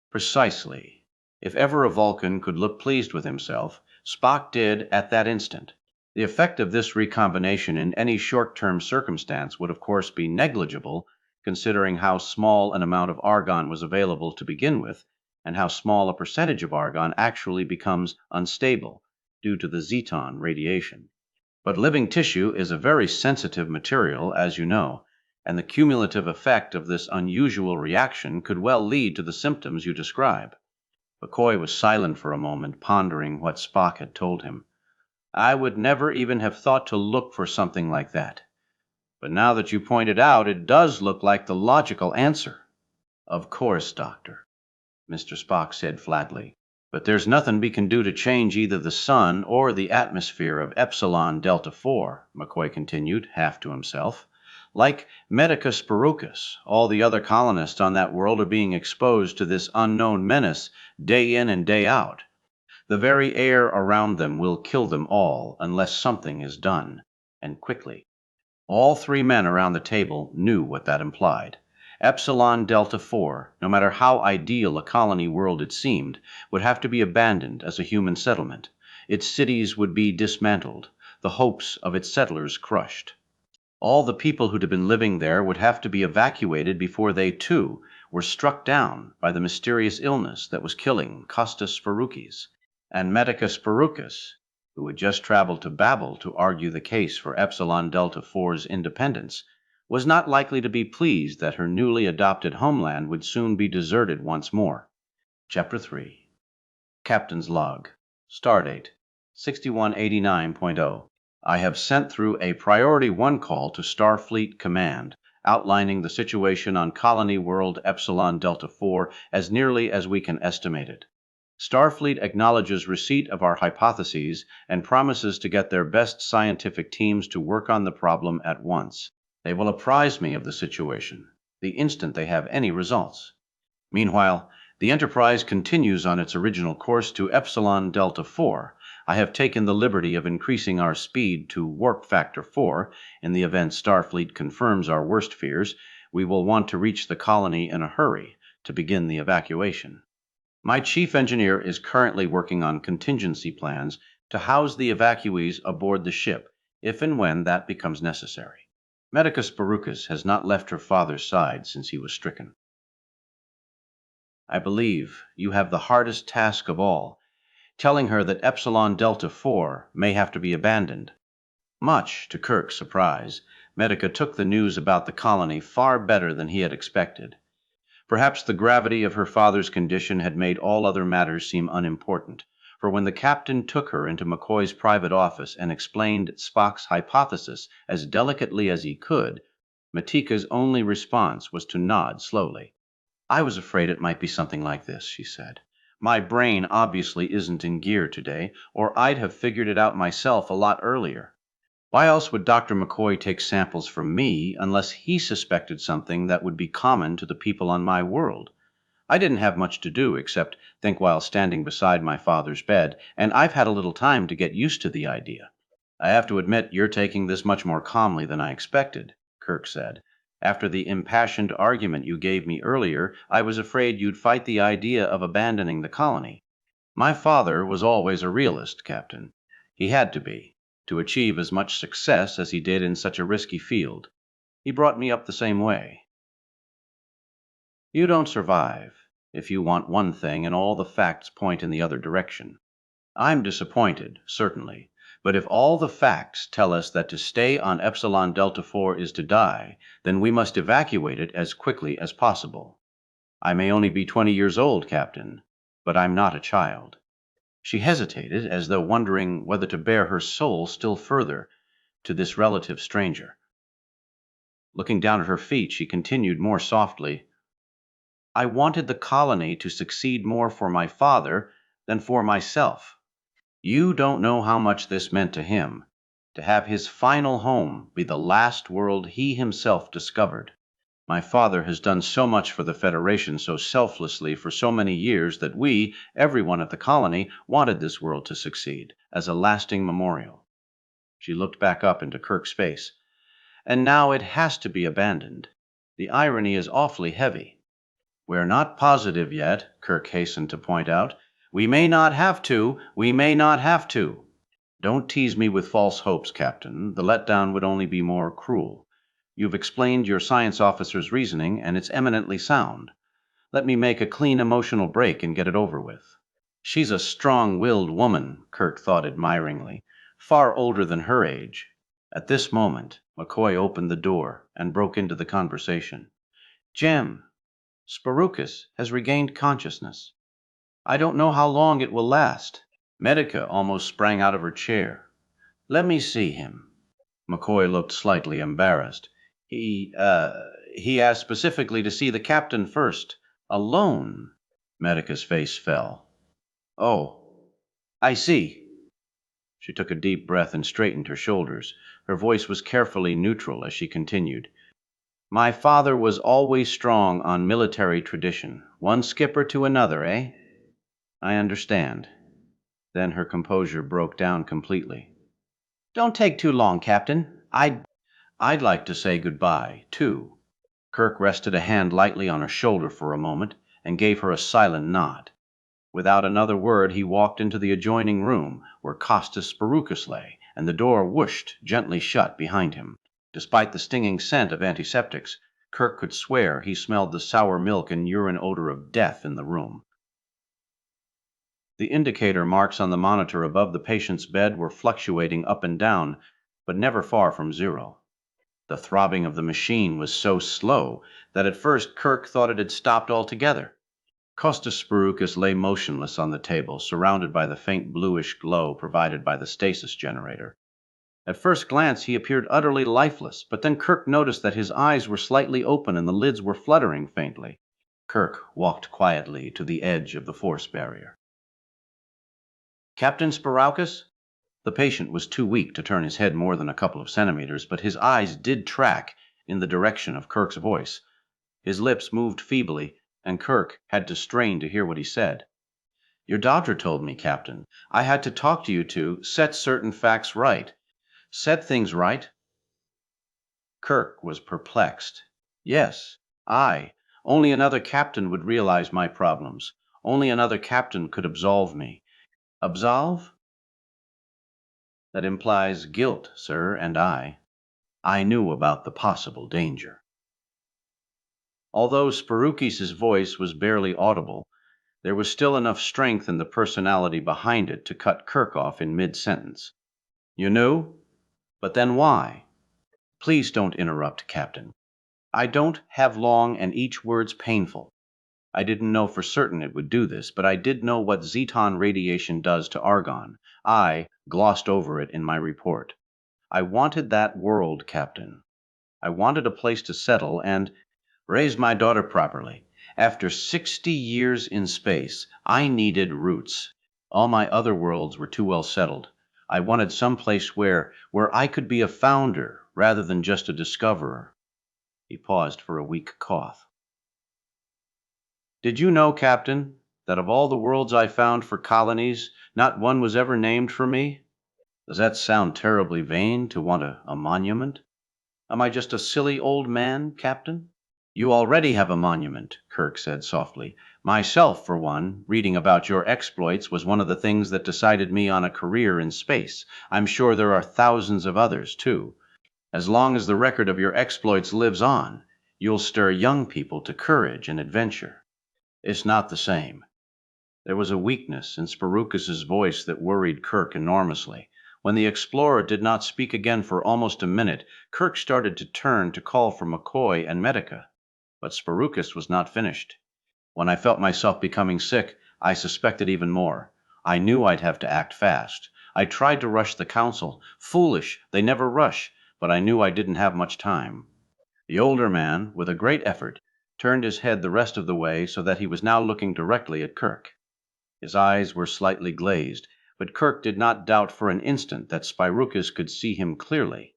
Precisely. If ever a Vulcan could look pleased with himself, Spock did at that instant. The effect of this recombination in any short-term circumstance would of course be negligible, considering how small an amount of argon was available to begin with, and how small a percentage of argon actually becomes unstable due to the Zeton radiation. But living tissue is a very sensitive material, as you know, and the cumulative effect of this unusual reaction could well lead to the symptoms you describe. McCoy was silent for a moment, pondering what Spock had told him. I would never even have thought to look for something like that. But now that you point it out, it does look like the logical answer. Of course, Doctor, Mr. Spock said flatly. But there's nothing we can do to change either the sun or the atmosphere of Epsilon Delta 4, McCoy continued, half to himself. Like Medicus Spirocus, all the other colonists on that world are being exposed to this unknown menace day in and day out. The very air around them will kill them all unless something is done, and quickly. All three men around the table knew what that implied. Epsilon Delta 4, no matter how ideal a colony world it seemed, would have to be abandoned as a human settlement. Its cities would be dismantled, the hopes of its settlers crushed. All the people who'd been living there would have to be evacuated before they, too, were struck down by the mysterious illness that was killing Costas Spirukis. And Medicus Spirocus, who had just traveled to Babel to argue the case for Epsilon Delta 4's independence, was not likely to be pleased that her newly adopted homeland would soon be deserted once more. Chapter 3. Captain's Log. Stardate 6189.0. I have sent through a Priority 1 call to Starfleet Command, outlining the situation on Colony World Epsilon Delta 4 as nearly as we can estimate it. Starfleet acknowledges receipt of our hypotheses and promises to get their best scientific teams to work on the problem at once. They will apprise me of the situation the instant they have any results. Meanwhile, the Enterprise continues on its original course to Epsilon Delta 4. I have taken the liberty of increasing our speed to warp factor 4. In the event Starfleet confirms our worst fears, we will want to reach the colony in a hurry to begin the evacuation. My chief engineer is currently working on contingency plans to house the evacuees aboard the ship, if and when that becomes necessary. Medicus Spirocus has not left her father's side since he was stricken. I believe you have the hardest task of all, telling her that Epsilon Delta 4 may have to be abandoned. Much to Kirk's surprise, Medica took the news about the colony far better than he had expected. Perhaps the gravity of her father's condition had made all other matters seem unimportant, for when the captain took her into McCoy's private office and explained Spock's hypothesis as delicately as he could, Matika's only response was to nod slowly. I was afraid it might be something like this, she said. My brain obviously isn't in gear today, or I'd have figured it out myself a lot earlier. Why else would Dr. McCoy take samples from me unless he suspected something that would be common to the people on my world? I didn't have much to do except think while standing beside my father's bed, and I've had a little time to get used to the idea. I have to admit you're taking this much more calmly than I expected, Kirk said. After the impassioned argument you gave me earlier, I was afraid you'd fight the idea of abandoning the colony. My father was always a realist, Captain. He had to be, to achieve as much success as he did in such a risky field. He brought me up the same way. You don't survive if you want one thing and all the facts point in the other direction. I'm disappointed, certainly, but if all the facts tell us that to stay on Epsilon Delta 4 is to die, then we must evacuate it as quickly as possible. I may only be 20 years old, Captain, but I'm not a child. She hesitated, as though wondering whether to bare her soul still further to this relative stranger. Looking down at her feet, she continued more softly, I wanted the colony to succeed more for my father than for myself. You don't know how much this meant to him, to have his final home be the last world he himself discovered. My father has done so much for the Federation so selflessly for so many years that we, everyone at the colony, wanted this world to succeed, as a lasting memorial." She looked back up into Kirk's face. "And now it has to be abandoned. The irony is awfully heavy." "We're not positive yet," Kirk hastened to point out. "We may not have to. We may not have to." "Don't tease me with false hopes, Captain. The letdown would only be more cruel. You've explained your science officer's reasoning, and it's eminently sound. Let me make a clean emotional break and get it over with." "She's a strong-willed woman," Kirk thought admiringly, "far older than her age." At this moment, McCoy opened the door and broke into the conversation. "Jim, Sparukas has regained consciousness. I don't know how long it will last." Medica almost sprang out of her chair. "Let me see him." McCoy looked slightly embarrassed. He asked specifically to see the captain first. Alone." Medica's face fell. "Oh, I see." She took a deep breath and straightened her shoulders. Her voice was carefully neutral as she continued. "My father was always strong on military tradition. One skipper to another, eh?" "I understand." Then her composure broke down completely. "Don't take too long, Captain. I'd like to say goodbye, too." Kirk rested a hand lightly on her shoulder for a moment and gave her a silent nod. Without another word, he walked into the adjoining room where Costas Sparukas lay, and the door whooshed gently shut behind him. Despite the stinging scent of antiseptics, Kirk could swear he smelled the sour milk and urine odor of death in the room. The indicator marks on the monitor above the patient's bed were fluctuating up and down, but never far from zero. The throbbing of the machine was so slow that at first Kirk thought it had stopped altogether. Costas Sparukas lay motionless on the table, surrounded by the faint bluish glow provided by the stasis generator. At first glance, he appeared utterly lifeless, but then Kirk noticed that his eyes were slightly open and the lids were fluttering faintly. Kirk walked quietly to the edge of the force barrier. "Captain Sparukas?" The patient was too weak to turn his head more than a couple of centimeters, but his eyes did track in the direction of Kirk's voice. His lips moved feebly, and Kirk had to strain to hear what he said. "Your doctor told me, Captain. I had to talk to you to set certain facts right. Set things right." Kirk was perplexed. "Yes, I. Only another captain would realize my problems. Only another captain could absolve me." "Absolve?" "That implies guilt, sir, and I knew about the possible danger." Although Sparukis' voice was barely audible, there was still enough strength in the personality behind it to cut Kirk off in mid-sentence. "You knew? But then why?" "Please don't interrupt, Captain. I don't have long and each word's painful. I didn't know for certain it would do this, but I did know what Zeton radiation does to argon. I glossed over it in my report. I wanted that world, Captain. I wanted a place to settle and raise my daughter properly. After 60 years in space, I needed roots. All my other worlds were too well settled. I wanted some place where I could be a founder rather than just a discoverer." He paused for a weak cough. "Did you know, Captain, that of all the worlds I found for colonies, not one was ever named for me? Does that sound terribly vain to want a monument? Am I just a silly old man, Captain?" "You already have a monument," Kirk said softly. "Myself, for one, reading about your exploits was one of the things that decided me on a career in space. I'm sure there are thousands of others, too. As long as the record of your exploits lives on, you'll stir young people to courage and adventure. It's not the same." There was a weakness in Sparukas' voice that worried Kirk enormously. When the explorer did not speak again for almost a minute, Kirk started to turn to call for McCoy and Medica. But Sparukas was not finished. "When I felt myself becoming sick, I suspected even more. I knew I'd have to act fast. I tried to rush the council. Foolish, they never rush, but I knew I didn't have much time." The older man, with a great effort, turned his head the rest of the way so that he was now looking directly at Kirk. His eyes were slightly glazed, but Kirk did not doubt for an instant that Sparukas could see him clearly.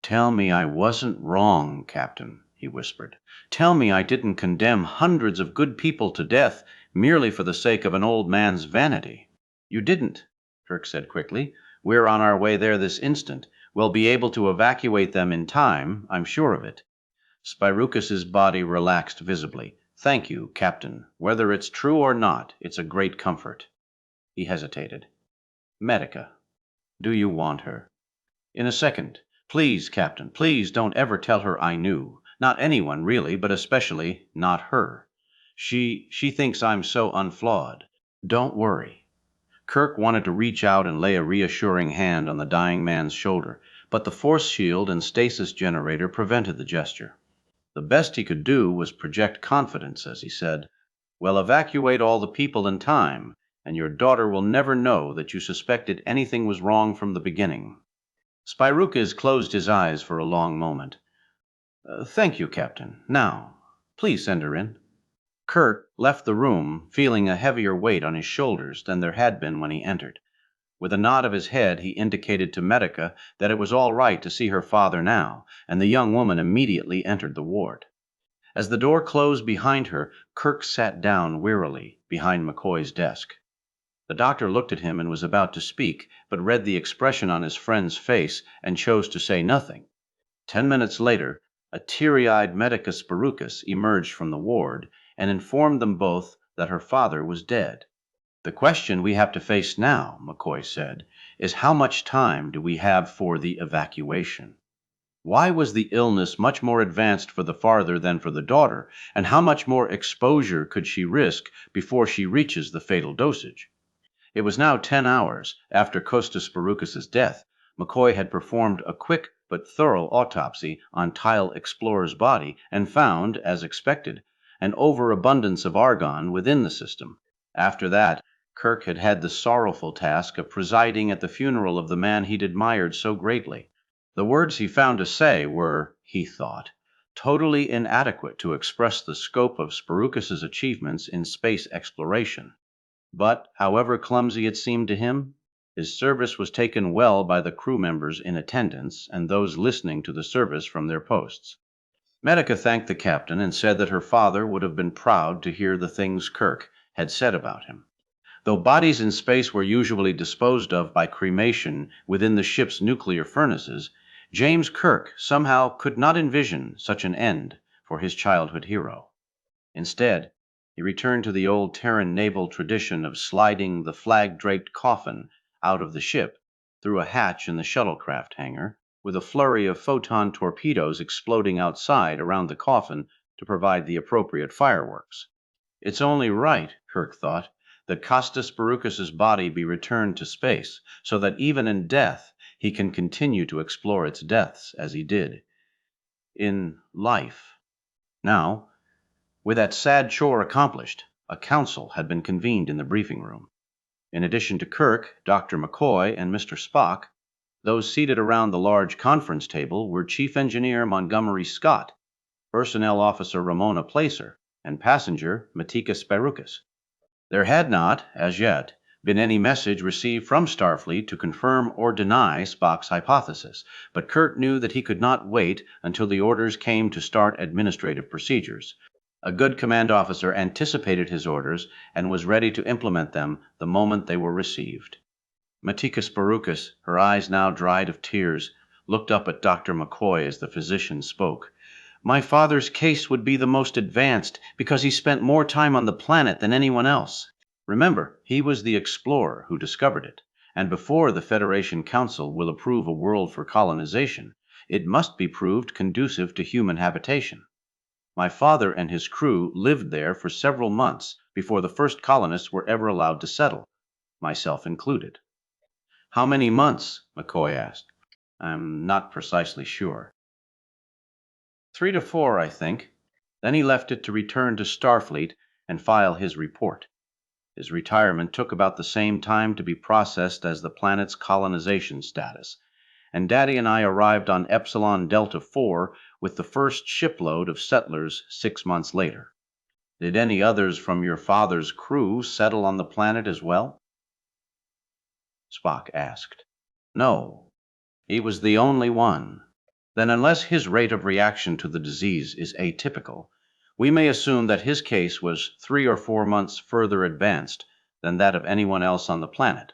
"Tell me I wasn't wrong, Captain," he he whispered. "Tell me I didn't condemn hundreds of good people to death merely for the sake of an old man's vanity." "You didn't," Kirk said quickly. "We're on our way there this instant. We'll be able to evacuate them in time, I'm sure of it." Spiroucus's body relaxed visibly. "Thank you, Captain. Whether it's true or not, it's a great comfort." He hesitated. "Medica, do you want her?" "In a second. Please, Captain, please don't ever tell her I knew. Not anyone, really, but especially not her. She thinks I'm so unflawed. Don't worry." Kirk wanted to reach out and lay a reassuring hand on the dying man's shoulder, but the force shield and stasis generator prevented the gesture. The best he could do was project confidence as he said, "We'll evacuate all the people in time, and your daughter will never know that you suspected anything was wrong from the beginning." Spiroucus closed his eyes for a long moment. "Thank you, Captain. Now, please send her in." Kirk left the room, feeling a heavier weight on his shoulders than there had been when he entered. With a nod of his head, he indicated to Medica that it was all right to see her father now, and the young woman immediately entered the ward. As the door closed behind her, Kirk sat down wearily behind McCoy's desk. The doctor looked at him and was about to speak, but read the expression on his friend's face and chose to say nothing. 10 minutes later, a teary-eyed Medica Spiroucus emerged from the ward and informed them both that her father was dead. "The question we have to face now," McCoy said, "is how much time do we have for the evacuation? Why was the illness much more advanced for the father than for the daughter, and how much more exposure could she risk before she reaches the fatal dosage?" It was now 10 hours after Costas Spiroucus's death. McCoy had performed a quick but thorough autopsy on Tile Explorer's body and found, as expected, an overabundance of argon within the system. After that, Kirk had had the sorrowful task of presiding at the funeral of the man he'd admired so greatly. The words he found to say were, he thought, totally inadequate to express the scope of Spiroucus's achievements in space exploration. But, however clumsy it seemed to him, his service was taken well by the crew members in attendance and those listening to the service from their posts. Medica thanked the captain and said that her father would have been proud to hear the things Kirk had said about him. Though bodies in space were usually disposed of by cremation within the ship's nuclear furnaces, James Kirk somehow could not envision such an end for his childhood hero. Instead, he returned to the old Terran naval tradition of sliding the flag-draped coffin out of the ship through a hatch in the shuttlecraft hangar, with a flurry of photon torpedoes exploding outside around the coffin to provide the appropriate fireworks. It's only right, Kirk thought, that Costas Spiroucus's body be returned to space, so that even in death he can continue to explore its depths as he did in life. Now, with that sad chore accomplished, a council had been convened in the briefing room. In addition to Kirk, Dr. McCoy, and Mr. Spock, those seated around the large conference table were Chief Engineer Montgomery Scott, Personnel Officer Ramona Placer, and passenger Matika Spiroucus. There had not, as yet, been any message received from Starfleet to confirm or deny Spock's hypothesis, but Kirk knew that he could not wait until the orders came to start administrative procedures. A good command officer anticipated his orders and was ready to implement them the moment they were received. Matika Spiroucus, her eyes now dried of tears, looked up at Dr. McCoy as the physician spoke. "My father's case would be the most advanced because he spent more time on the planet than anyone else. Remember, he was the explorer who discovered it, and before the Federation Council will approve a world for colonization, it must be proved conducive to human habitation. My father and his crew lived there for several months before the first colonists were ever allowed to settle, myself included." "How many months?" McCoy asked. "I'm not precisely sure." 3 to 4, I think. Then he left it to return to Starfleet and file his report. His retirement took about the same time to be processed as the planet's colonization status, and Daddy and I arrived on Epsilon Delta 4 with the first shipload of settlers 6 months later. Did any others from your father's crew settle on the planet as well?" Spock asked. "No, he was the only one. then unless his rate of reaction to the disease is atypical, we may assume that his case was 3 or 4 months further advanced than that of anyone else on the planet.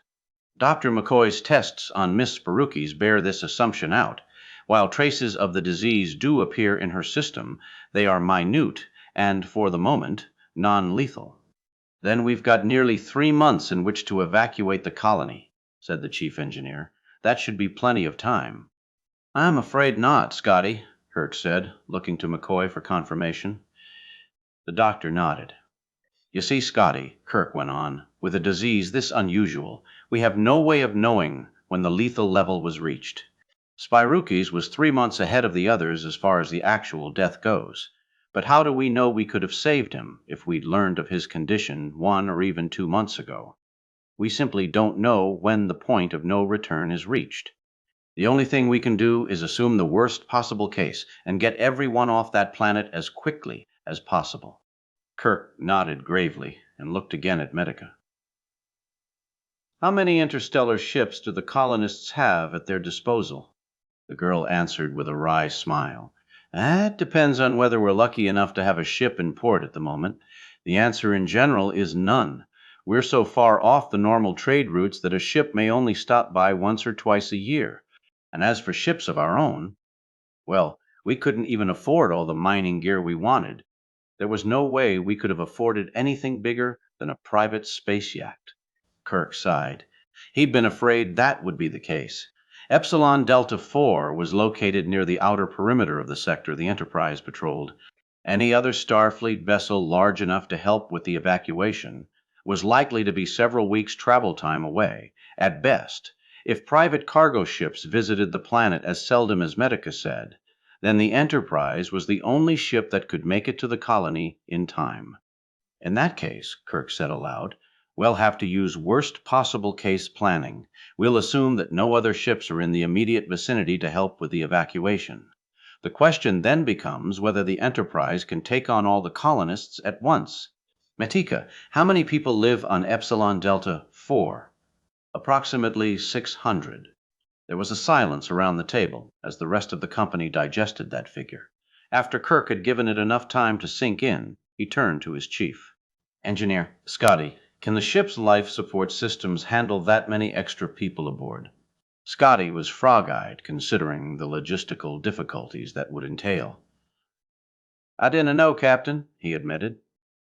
Dr. McCoy's tests on Miss Spirukes bear this assumption out. While traces of the disease do appear in her system, they are minute and, for the moment, non-lethal. Then we've got nearly 3 months in which to evacuate the colony, said the chief engineer. That should be plenty of time. I'm afraid not, Scotty, Kirk said, looking to McCoy for confirmation. The doctor nodded. You see, Scotty, Kirk went on, with a disease this unusual, we have no way of knowing when the lethal level was reached. Spirukes was 3 months ahead of the others as far as the actual death goes. But how do we know we could have saved him if we'd learned of his condition 1 or even 2 months ago? We simply don't know when the point of no return is reached. The only thing we can do is assume the worst possible case and get everyone off that planet as quickly as possible. Kirk nodded gravely and looked again at Medica. How many interstellar ships do the colonists have at their disposal? The girl answered with a wry smile. That depends on whether we're lucky enough to have a ship in port at the moment. The answer in general is none. We're so far off the normal trade routes that a ship may only stop by once or twice a year. And as for ships of our own, well, we couldn't even afford all the mining gear we wanted. There was no way we could have afforded anything bigger than a private space yacht. Kirk sighed. He'd been afraid that would be the case. Epsilon Delta 4 was located near the outer perimeter of the sector the Enterprise patrolled. Any other Starfleet vessel large enough to help with the evacuation was likely to be several weeks' travel time away, at best. If private cargo ships visited the planet as seldom as Medica said, then the Enterprise was the only ship that could make it to the colony in time. In that case, Kirk said aloud, we'll have to use worst possible case planning. We'll assume that no other ships are in the immediate vicinity to help with the evacuation. The question then becomes whether the Enterprise can take on all the colonists at once. Metika, how many people live on Epsilon Delta 4? Approximately 600. There was a silence around the table as the rest of the company digested that figure. After Kirk had given it enough time to sink in, he turned to his chief. Engineer, Scotty, can the ship's life support systems handle that many extra people aboard? Scotty was frog-eyed, considering the logistical difficulties that would entail. I didn't know, Captain, he admitted.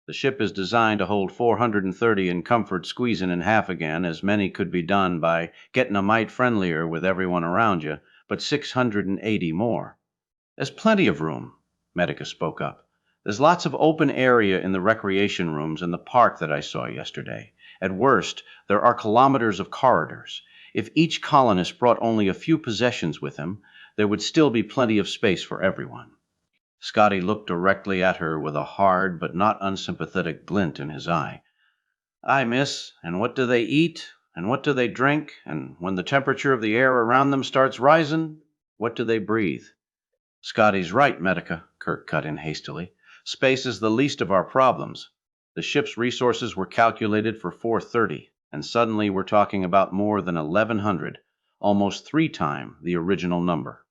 The ship is designed to hold 430 in comfort, squeezing in half again, as many could be done by getting a mite friendlier with everyone around you, but 680 more. There's plenty of room, Medica spoke up. There's lots of open area in the recreation rooms in the park that I saw yesterday. At worst, there are kilometers of corridors. If each colonist brought only a few possessions with him, there would still be plenty of space for everyone. Scotty looked directly at her with a hard but not unsympathetic glint in his eye. Aye, miss, and what do they eat, and what do they drink, and when the temperature of the air around them starts rising, what do they breathe? Scotty's right, Medica, Kirk cut in hastily. Space is the least of our problems. The ship's resources were calculated for 430, and suddenly we're talking about more than 1,100, almost 3 times the original number.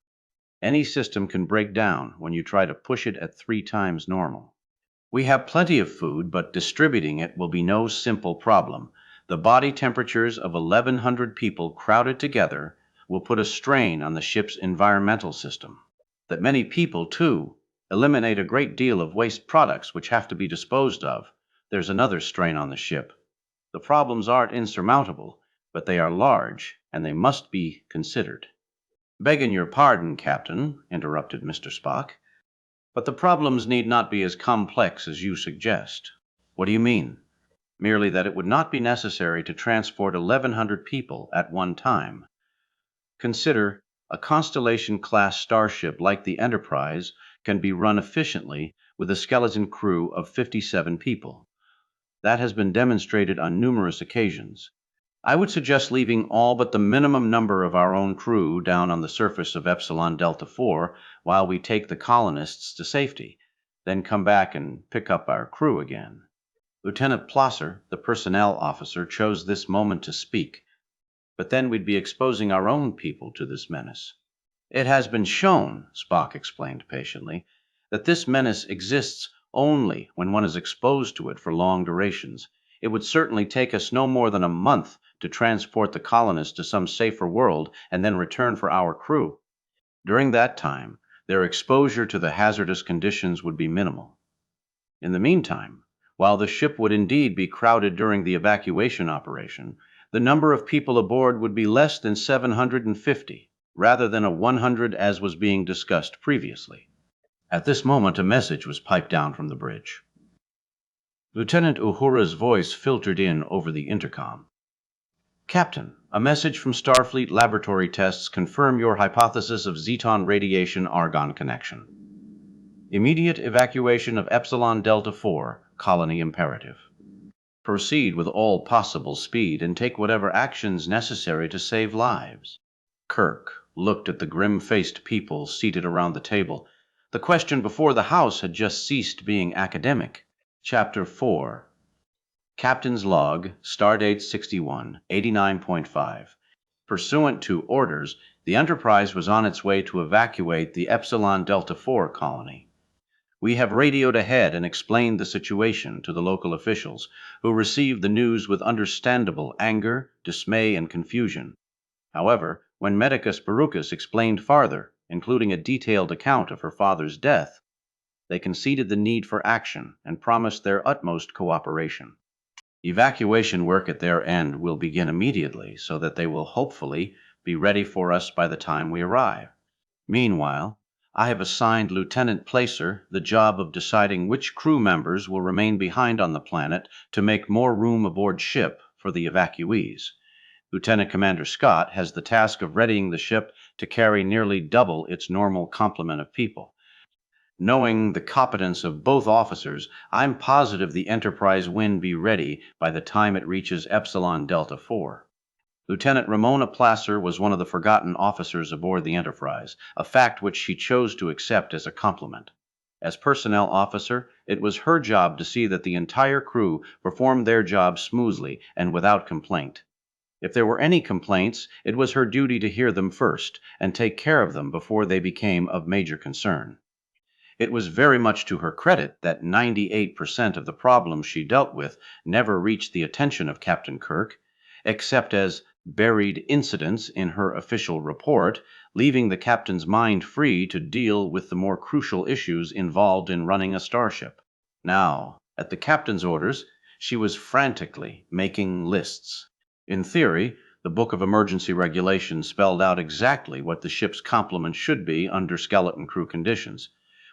Any system can break down when you try to push it at 3 times normal. We have plenty of food, but distributing it will be no simple problem. The body temperatures of 1,100 people crowded together will put a strain on the ship's environmental system. That many people, too, eliminate a great deal of waste products which have to be disposed of. There's another strain on the ship. The problems aren't insurmountable, but they are large, and they must be considered. Begging your pardon, Captain, interrupted Mr. Spock, but the problems need not be as complex as you suggest. What do you mean? Merely that it would not be necessary to transport 1,100 people at one time. Consider, a Constellation-class starship like the Enterprise can be run efficiently with a skeleton crew of 57 people. That has been demonstrated on numerous occasions. I would suggest leaving all but the minimum number of our own crew down on the surface of Epsilon Delta 4 while we take the colonists to safety, then come back and pick up our crew again. Lieutenant Plosser, the personnel officer, chose this moment to speak, but then we'd be exposing our own people to this menace. It has been shown, Spock explained patiently, that this menace exists only when one is exposed to it for long durations. It would certainly take us no more than a month to transport the colonists to some safer world and then return for our crew. During that time, their exposure to the hazardous conditions would be minimal. In the meantime, while the ship would indeed be crowded during the evacuation operation, the number of people aboard would be less than 750, rather than a 100 as was being discussed previously. At this moment, a message was piped down from the bridge. Lieutenant Uhura's voice filtered in over the intercom. Captain, a message from Starfleet laboratory tests confirm your hypothesis of Zeton radiation argon connection. Immediate evacuation of Epsilon Delta 4, colony imperative. Proceed with all possible speed and take whatever actions necessary to save lives. Kirk looked at the grim-faced people seated around the table. The question before the House had just ceased being academic. Chapter 4. Captain's Log, Stardate 61, 89.5. Pursuant to orders, the Enterprise was on its way to evacuate the Epsilon Delta 4 colony. We have radioed ahead and explained the situation to the local officials, who received the news with understandable anger, dismay, and confusion. However, when Medicus Baruchus explained farther, including a detailed account of her father's death, they conceded the need for action and promised their utmost cooperation. Evacuation work at their end will begin immediately, so that they will hopefully be ready for us by the time we arrive. Meanwhile, I have assigned Lieutenant Placer the job of deciding which crew members will remain behind on the planet to make more room aboard ship for the evacuees. Lieutenant Commander Scott has the task of readying the ship to carry nearly double its normal complement of people. Knowing the competence of both officers, I'm positive the Enterprise will be ready by the time it reaches Epsilon Delta 4. Lieutenant Ramona Placer was one of the forgotten officers aboard the Enterprise, a fact which she chose to accept as a compliment. As personnel officer, it was her job to see that the entire crew performed their job smoothly and without complaint. If there were any complaints, it was her duty to hear them first and take care of them before they became of major concern. It was very much to her credit that 98% of the problems she dealt with never reached the attention of Captain Kirk, except as buried incidents in her official report, leaving the captain's mind free to deal with the more crucial issues involved in running a starship. Now, at the captain's orders, she was frantically making lists. In theory, the Book of Emergency Regulations spelled out exactly what the ship's complement should be under skeleton crew conditions.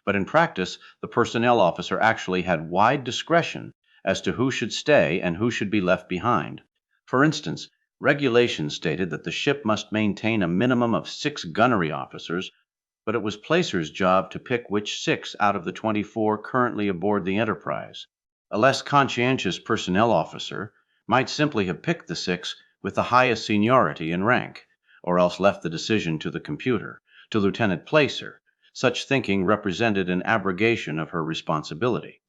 But in practice, the personnel officer actually had wide discretion as to who should stay and who should be left behind. For instance, regulations stated that the ship must maintain a minimum of 6 gunnery officers, but it was Placer's job to pick which 6 out of the 24 currently aboard the Enterprise. A less conscientious personnel officer might simply have picked the 6 with the highest seniority and rank, or else left the decision to the computer, to Lieutenant Placer. Such thinking represented an abrogation of her responsibility.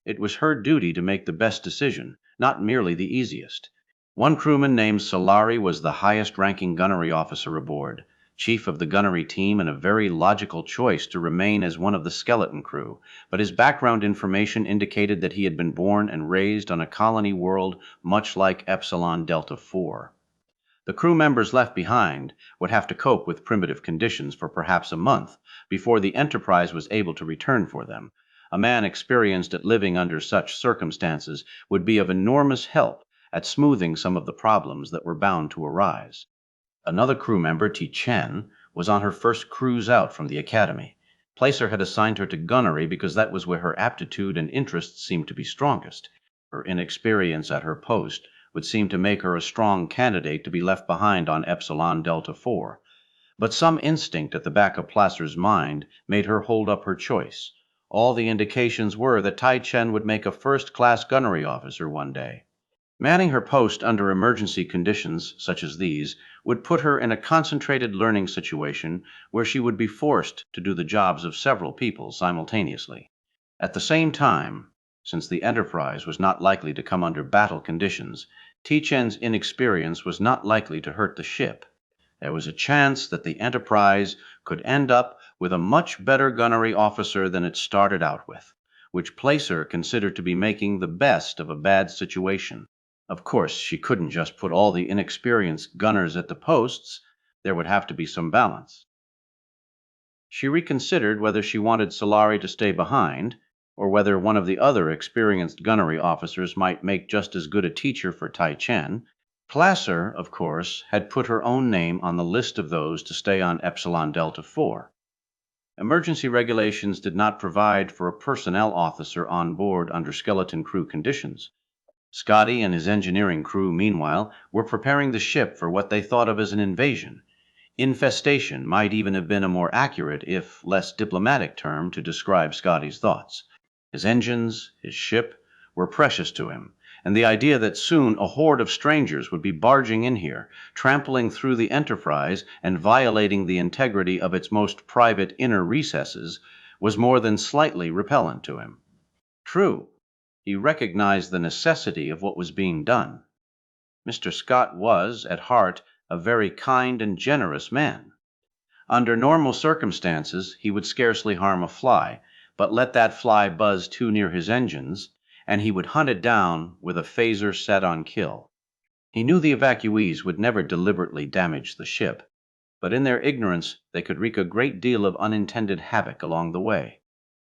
It was her duty to make the best decision, not merely the easiest. One crewman named Solari was the highest-ranking gunnery officer aboard, chief of the gunnery team, and a very logical choice to remain as one of the skeleton crew, but his background information indicated that he had been born and raised on a colony world much like Epsilon Delta 4. The crew members left behind would have to cope with primitive conditions for perhaps a month before the Enterprise was able to return for them. A man experienced at living under such circumstances would be of enormous help at smoothing some of the problems that were bound to arise. Another crew member, Ti Chen, was on her first cruise out from the Academy. Placer had assigned her to gunnery because that was where her aptitude and interests seemed to be strongest. Her inexperience at her post would seem to make her a strong candidate to be left behind on Epsilon Delta 4. But some instinct at the back of Placer's mind made her hold up her choice. All the indications were that Tai Chen would make a first-class gunnery officer one day. Manning her post under emergency conditions such as these would put her in a concentrated learning situation where she would be forced to do the jobs of several people simultaneously. At the same time, since the Enterprise was not likely to come under battle conditions, Ti Chen's inexperience was not likely to hurt the ship. There was a chance that the Enterprise could end up with a much better gunnery officer than it started out with, which Placer considered to be making the best of a bad situation. Of course, she couldn't just put all the inexperienced gunners at the posts. There would have to be some balance. She reconsidered whether she wanted Solari to stay behind, or whether one of the other experienced gunnery officers might make just as good a teacher for Tai Chen. Placer, of course, had put her own name on the list of those to stay on Epsilon Delta 4. Emergency regulations did not provide for a personnel officer on board under skeleton crew conditions. Scotty and his engineering crew, meanwhile, were preparing the ship for what they thought of as an invasion. Infestation might even have been a more accurate, if less diplomatic term to describe Scotty's thoughts. His engines, his ship, were precious to him, and the idea that soon a horde of strangers would be barging in here, trampling through the Enterprise and violating the integrity of its most private inner recesses was more than slightly repellent to him. True, he recognized the necessity of what was being done. Mr. Scott was, at heart, a very kind and generous man. Under normal circumstances, he would scarcely harm a fly, but let that fly buzz too near his engines, and he would hunt it down with a phaser set on kill. He knew the evacuees would never deliberately damage the ship, but in their ignorance they could wreak a great deal of unintended havoc along the way,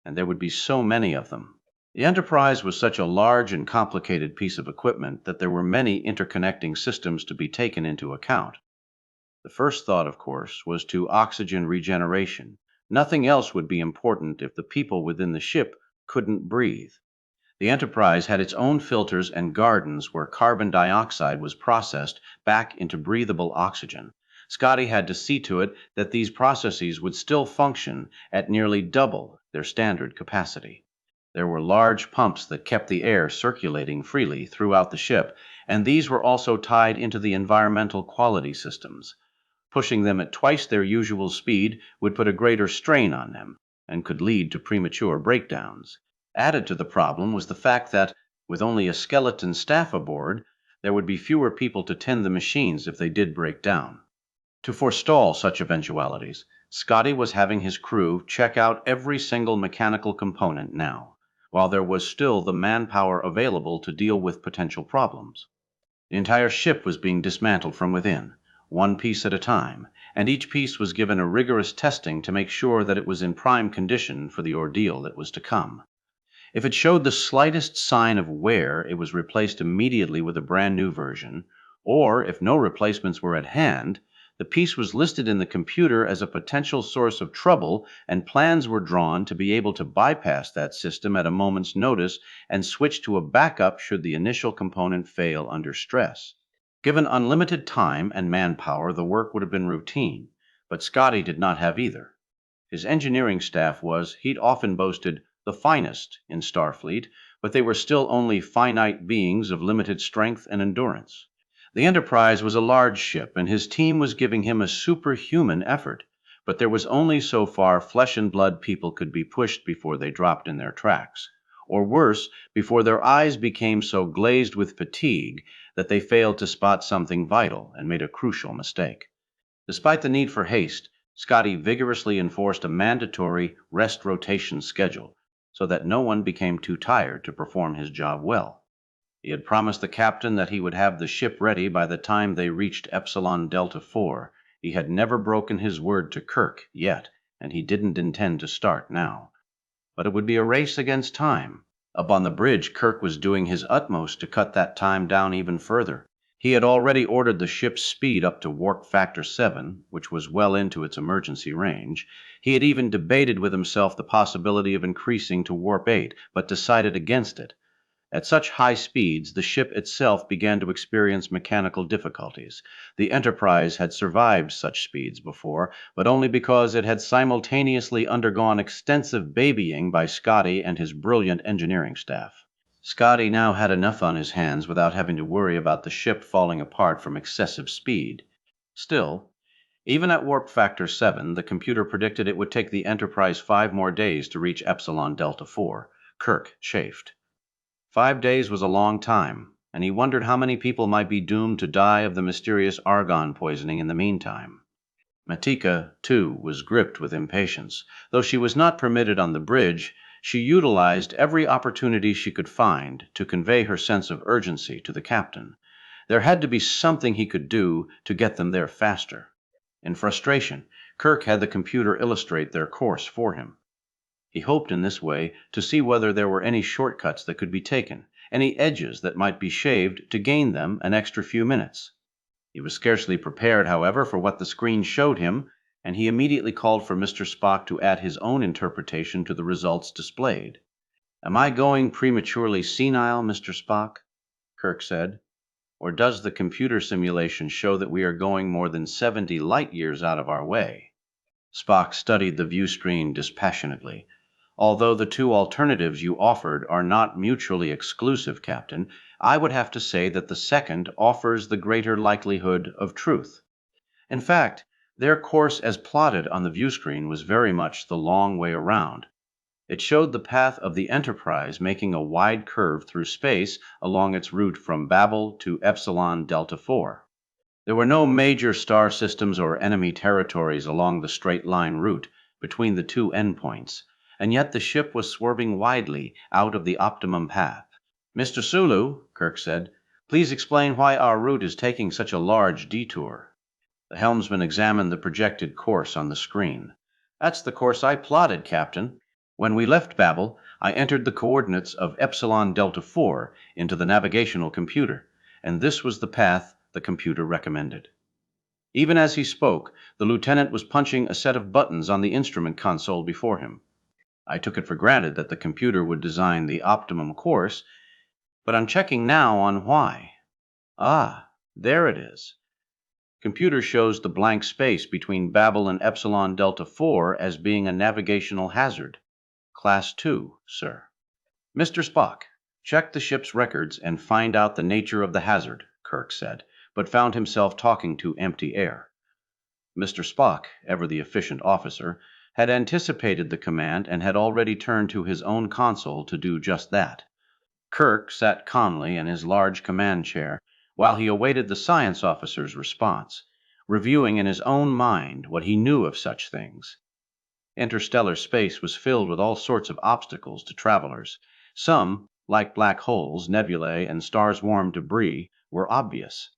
and there would be so many of them. The Enterprise was such a large and complicated piece of equipment that there were many interconnecting systems to be taken into account. The first thought, of course, was to oxygen regeneration. Nothing else would be important if the people within the ship couldn't breathe. The Enterprise had its own filters and gardens where carbon dioxide was processed back into breathable oxygen. Scotty had to see to it that these processes would still function at nearly double their standard capacity. There were large pumps that kept the air circulating freely throughout the ship, and these were also tied into the environmental quality systems. Pushing them at twice their usual speed would put a greater strain on them and could lead to premature breakdowns. Added to the problem was the fact that, with only a skeleton staff aboard, there would be fewer people to tend the machines if they did break down. To forestall such eventualities, Scotty was having his crew check out every single mechanical component now, while there was still the manpower available to deal with potential problems. The entire ship was being dismantled from within, one piece at a time, and each piece was given a rigorous testing to make sure that it was in prime condition for the ordeal that was to come. If it showed the slightest sign of wear, it was replaced immediately with a brand new version, or if no replacements were at hand, the piece was listed in the computer as a potential source of trouble, and plans were drawn to be able to bypass that system at a moment's notice and switch to a backup should the initial component fail under stress. Given unlimited time and manpower, the work would have been routine, but Scotty did not have either. His engineering staff was, he'd often boasted, the finest in Starfleet, but they were still only finite beings of limited strength and endurance. The Enterprise was a large ship, and his team was giving him a superhuman effort, but there was only so far flesh and blood people could be pushed before they dropped in their tracks, or worse, before their eyes became so glazed with fatigue that they failed to spot something vital and made a crucial mistake. Despite the need for haste, Scotty vigorously enforced a mandatory rest rotation schedule so that no one became too tired to perform his job well. He had promised the captain that he would have the ship ready by the time they reached Epsilon Delta 4. He had never broken his word to Kirk yet, and he didn't intend to start now. But it would be a race against time. Up on the bridge, Kirk was doing his utmost to cut that time down even further. He had already ordered the ship's speed up to warp factor 7, which was well into its emergency range. He had even debated with himself the possibility of increasing to warp 8, but decided against it. At such high speeds, the ship itself began to experience mechanical difficulties. The Enterprise had survived such speeds before, but only because it had simultaneously undergone extensive babying by Scotty and his brilliant engineering staff. Scotty now had enough on his hands without having to worry about the ship falling apart from excessive speed. Still, even at warp factor 7, the computer predicted it would take the Enterprise 5 more days to reach Epsilon Delta 4. Kirk chafed. 5 days was a long time, and he wondered how many people might be doomed to die of the mysterious argon poisoning in the meantime. Matika, too, was gripped with impatience. Though she was not permitted on the bridge, she utilized every opportunity she could find to convey her sense of urgency to the captain. There had to be something he could do to get them there faster. In frustration, Kirk had the computer illustrate their course for him. He hoped in this way to see whether there were any shortcuts that could be taken, any edges that might be shaved to gain them an extra few minutes. He was scarcely prepared, however, for what the screen showed him, and he immediately called for Mr. Spock to add his own interpretation to the results displayed. "Am I going prematurely senile, Mr. Spock?" Kirk said. "Or does the computer simulation show that we are going more than 70 light years out of our way?" Spock studied the view screen dispassionately. "Although the two alternatives you offered are not mutually exclusive, Captain, I would have to say that the second offers the greater likelihood of truth. In fact, their course as plotted on the view screen was very much the long way around. It showed the path of the Enterprise making a wide curve through space along its route from Babel to Epsilon Delta IV. There were no major star systems or enemy territories along the straight line route between the two endpoints, and yet the ship was swerving widely out of the optimum path. "Mr. Sulu," Kirk said, "please explain why our route is taking such a large detour." The helmsman examined the projected course on the screen. "That's the course I plotted, Captain. When we left Babel, I entered the coordinates of Epsilon Delta IV into the navigational computer, and this was the path the computer recommended." Even as he spoke, the lieutenant was punching a set of buttons on the instrument console before him. I took it for granted that the computer would design the optimum course, but I'm checking now on why. Ah, there it is. Computer shows the blank space between Babel and Epsilon Delta IV as being a navigational hazard. Class 2, sir. "Mr. Spock, check the ship's records and find out the nature of the hazard," Kirk said, but found himself talking to empty air. Mr. Spock, ever the efficient officer, had anticipated the command and had already turned to his own console to do just that. Kirk sat calmly in his large command chair while he awaited the science officer's response, reviewing in his own mind what he knew of such things. Interstellar space was filled with all sorts of obstacles to travelers. Some, like black holes, nebulae, and star-swarmed debris, were obvious.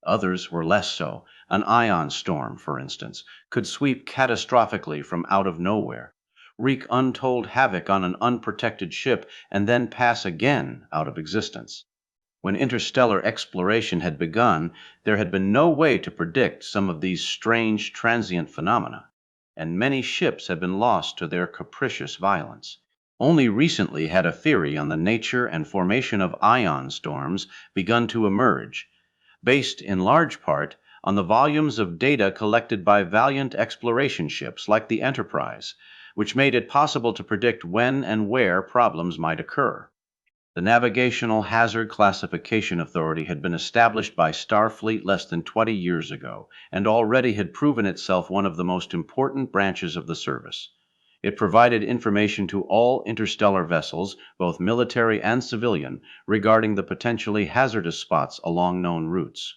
Others were less so. An ion storm, for instance, could sweep catastrophically from out of nowhere, wreak untold havoc on an unprotected ship, and then pass again out of existence. When interstellar exploration had begun, there had been no way to predict some of these strange transient phenomena, and many ships had been lost to their capricious violence. Only recently had a theory on the nature and formation of ion storms begun to emerge, based in large part on the volumes of data collected by valiant exploration ships like the Enterprise, which made it possible to predict when and where problems might occur. The Navigational Hazard Classification Authority had been established by Starfleet less than 20 years ago, and already had proven itself one of the most important branches of the service. It provided information to all interstellar vessels, both military and civilian, regarding the potentially hazardous spots along known routes.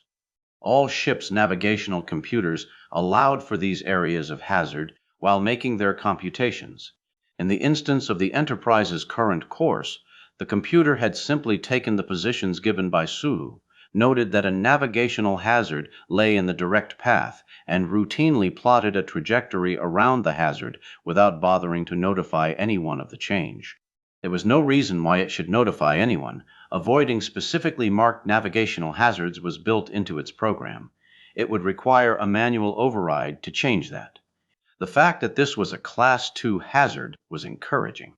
All ships' navigational computers allowed for these areas of hazard while making their computations. In the instance of the Enterprise's current course, the computer had simply taken the positions given by Sulu, noted that a navigational hazard lay in the direct path, and routinely plotted a trajectory around the hazard without bothering to notify anyone of the change. There was no reason why it should notify anyone. Avoiding specifically marked navigational hazards was built into its program. It would require a manual override to change that. The fact that this was a Class 2 hazard was encouraging.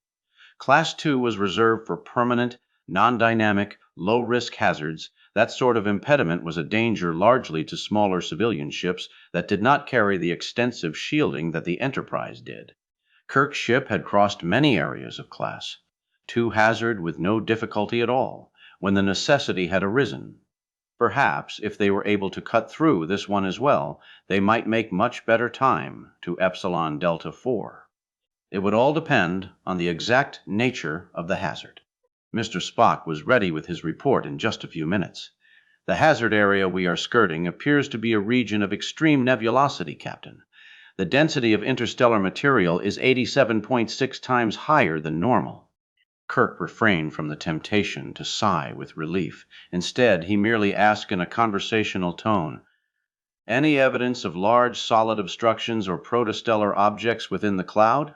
Class 2 was reserved for permanent, non-dynamic, low-risk hazards. That sort of impediment was a danger largely to smaller civilian ships that did not carry the extensive shielding that the Enterprise did. Kirk's ship had crossed many areas of Class 2 hazard with no difficulty at all, when the necessity had arisen. Perhaps, if they were able to cut through this one as well, they might make much better time to Epsilon Delta IV. It would all depend on the exact nature of the hazard. Mr. Spock was ready with his report in just a few minutes. "The hazard area we are skirting appears to be a region of extreme nebulosity, Captain. The density of interstellar material is 87.6 times higher than normal. Kirk refrained from the temptation to sigh with relief. Instead, he merely asked in a conversational tone, "Any evidence of large solid obstructions or protostellar objects within the cloud?"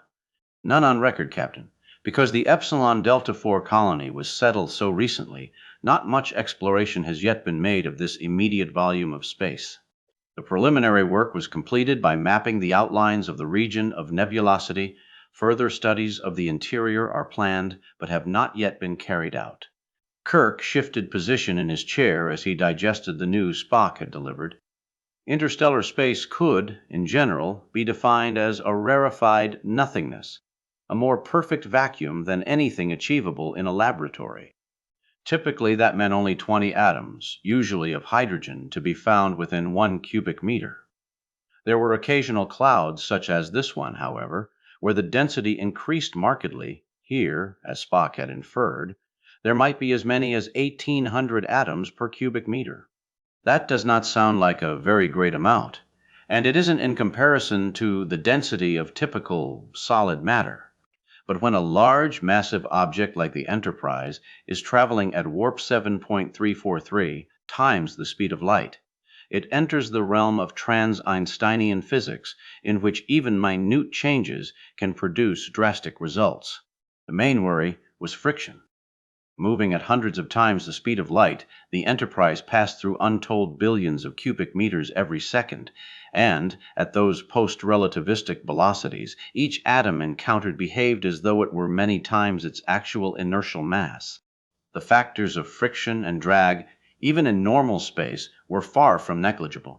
"None on record, Captain. Because the Epsilon Delta IV colony was settled so recently, not much exploration has yet been made of this immediate volume of space. The preliminary work was completed by mapping the outlines of the region of nebulosity. Further studies of the interior are planned, but have not yet been carried out." Kirk shifted position in his chair as he digested the news Spock had delivered. Interstellar space could, in general, be defined as a rarefied nothingness, a more perfect vacuum than anything achievable in a laboratory. Typically, that meant only 20 atoms, usually of hydrogen, to be found within 1 cubic meter. There were occasional clouds, such as this one, however, where the density increased markedly. Here, as Spock had inferred, there might be as many as 1,800 atoms per cubic meter. That does not sound like a very great amount, and it isn't in comparison to the density of typical solid matter. But when a large, massive object like the Enterprise is traveling at warp 7.343 times the speed of light, it enters the realm of trans-Einsteinian physics, in which even minute changes can produce drastic results. The main worry was friction. Moving at hundreds of times the speed of light, the Enterprise passed through untold billions of cubic meters every second, and, at those post-relativistic velocities, each atom encountered behaved as though it were many times its actual inertial mass. The factors of friction and drag, even in normal space, were far from negligible,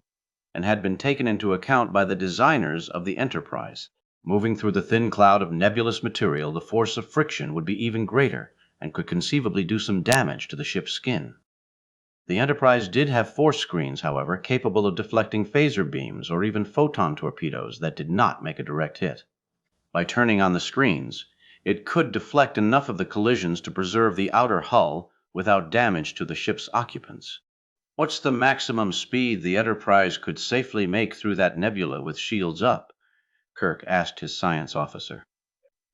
and had been taken into account by the designers of the Enterprise. Moving through the thin cloud of nebulous material, the force of friction would be even greater, and could conceivably do some damage to the ship's skin. The Enterprise did have force screens, however, capable of deflecting phaser beams or even photon torpedoes that did not make a direct hit. By turning on the screens, it could deflect enough of the collisions to preserve the outer hull without damage to the ship's occupants. "What's the maximum speed the Enterprise could safely make through that nebula with shields up?" Kirk asked his science officer.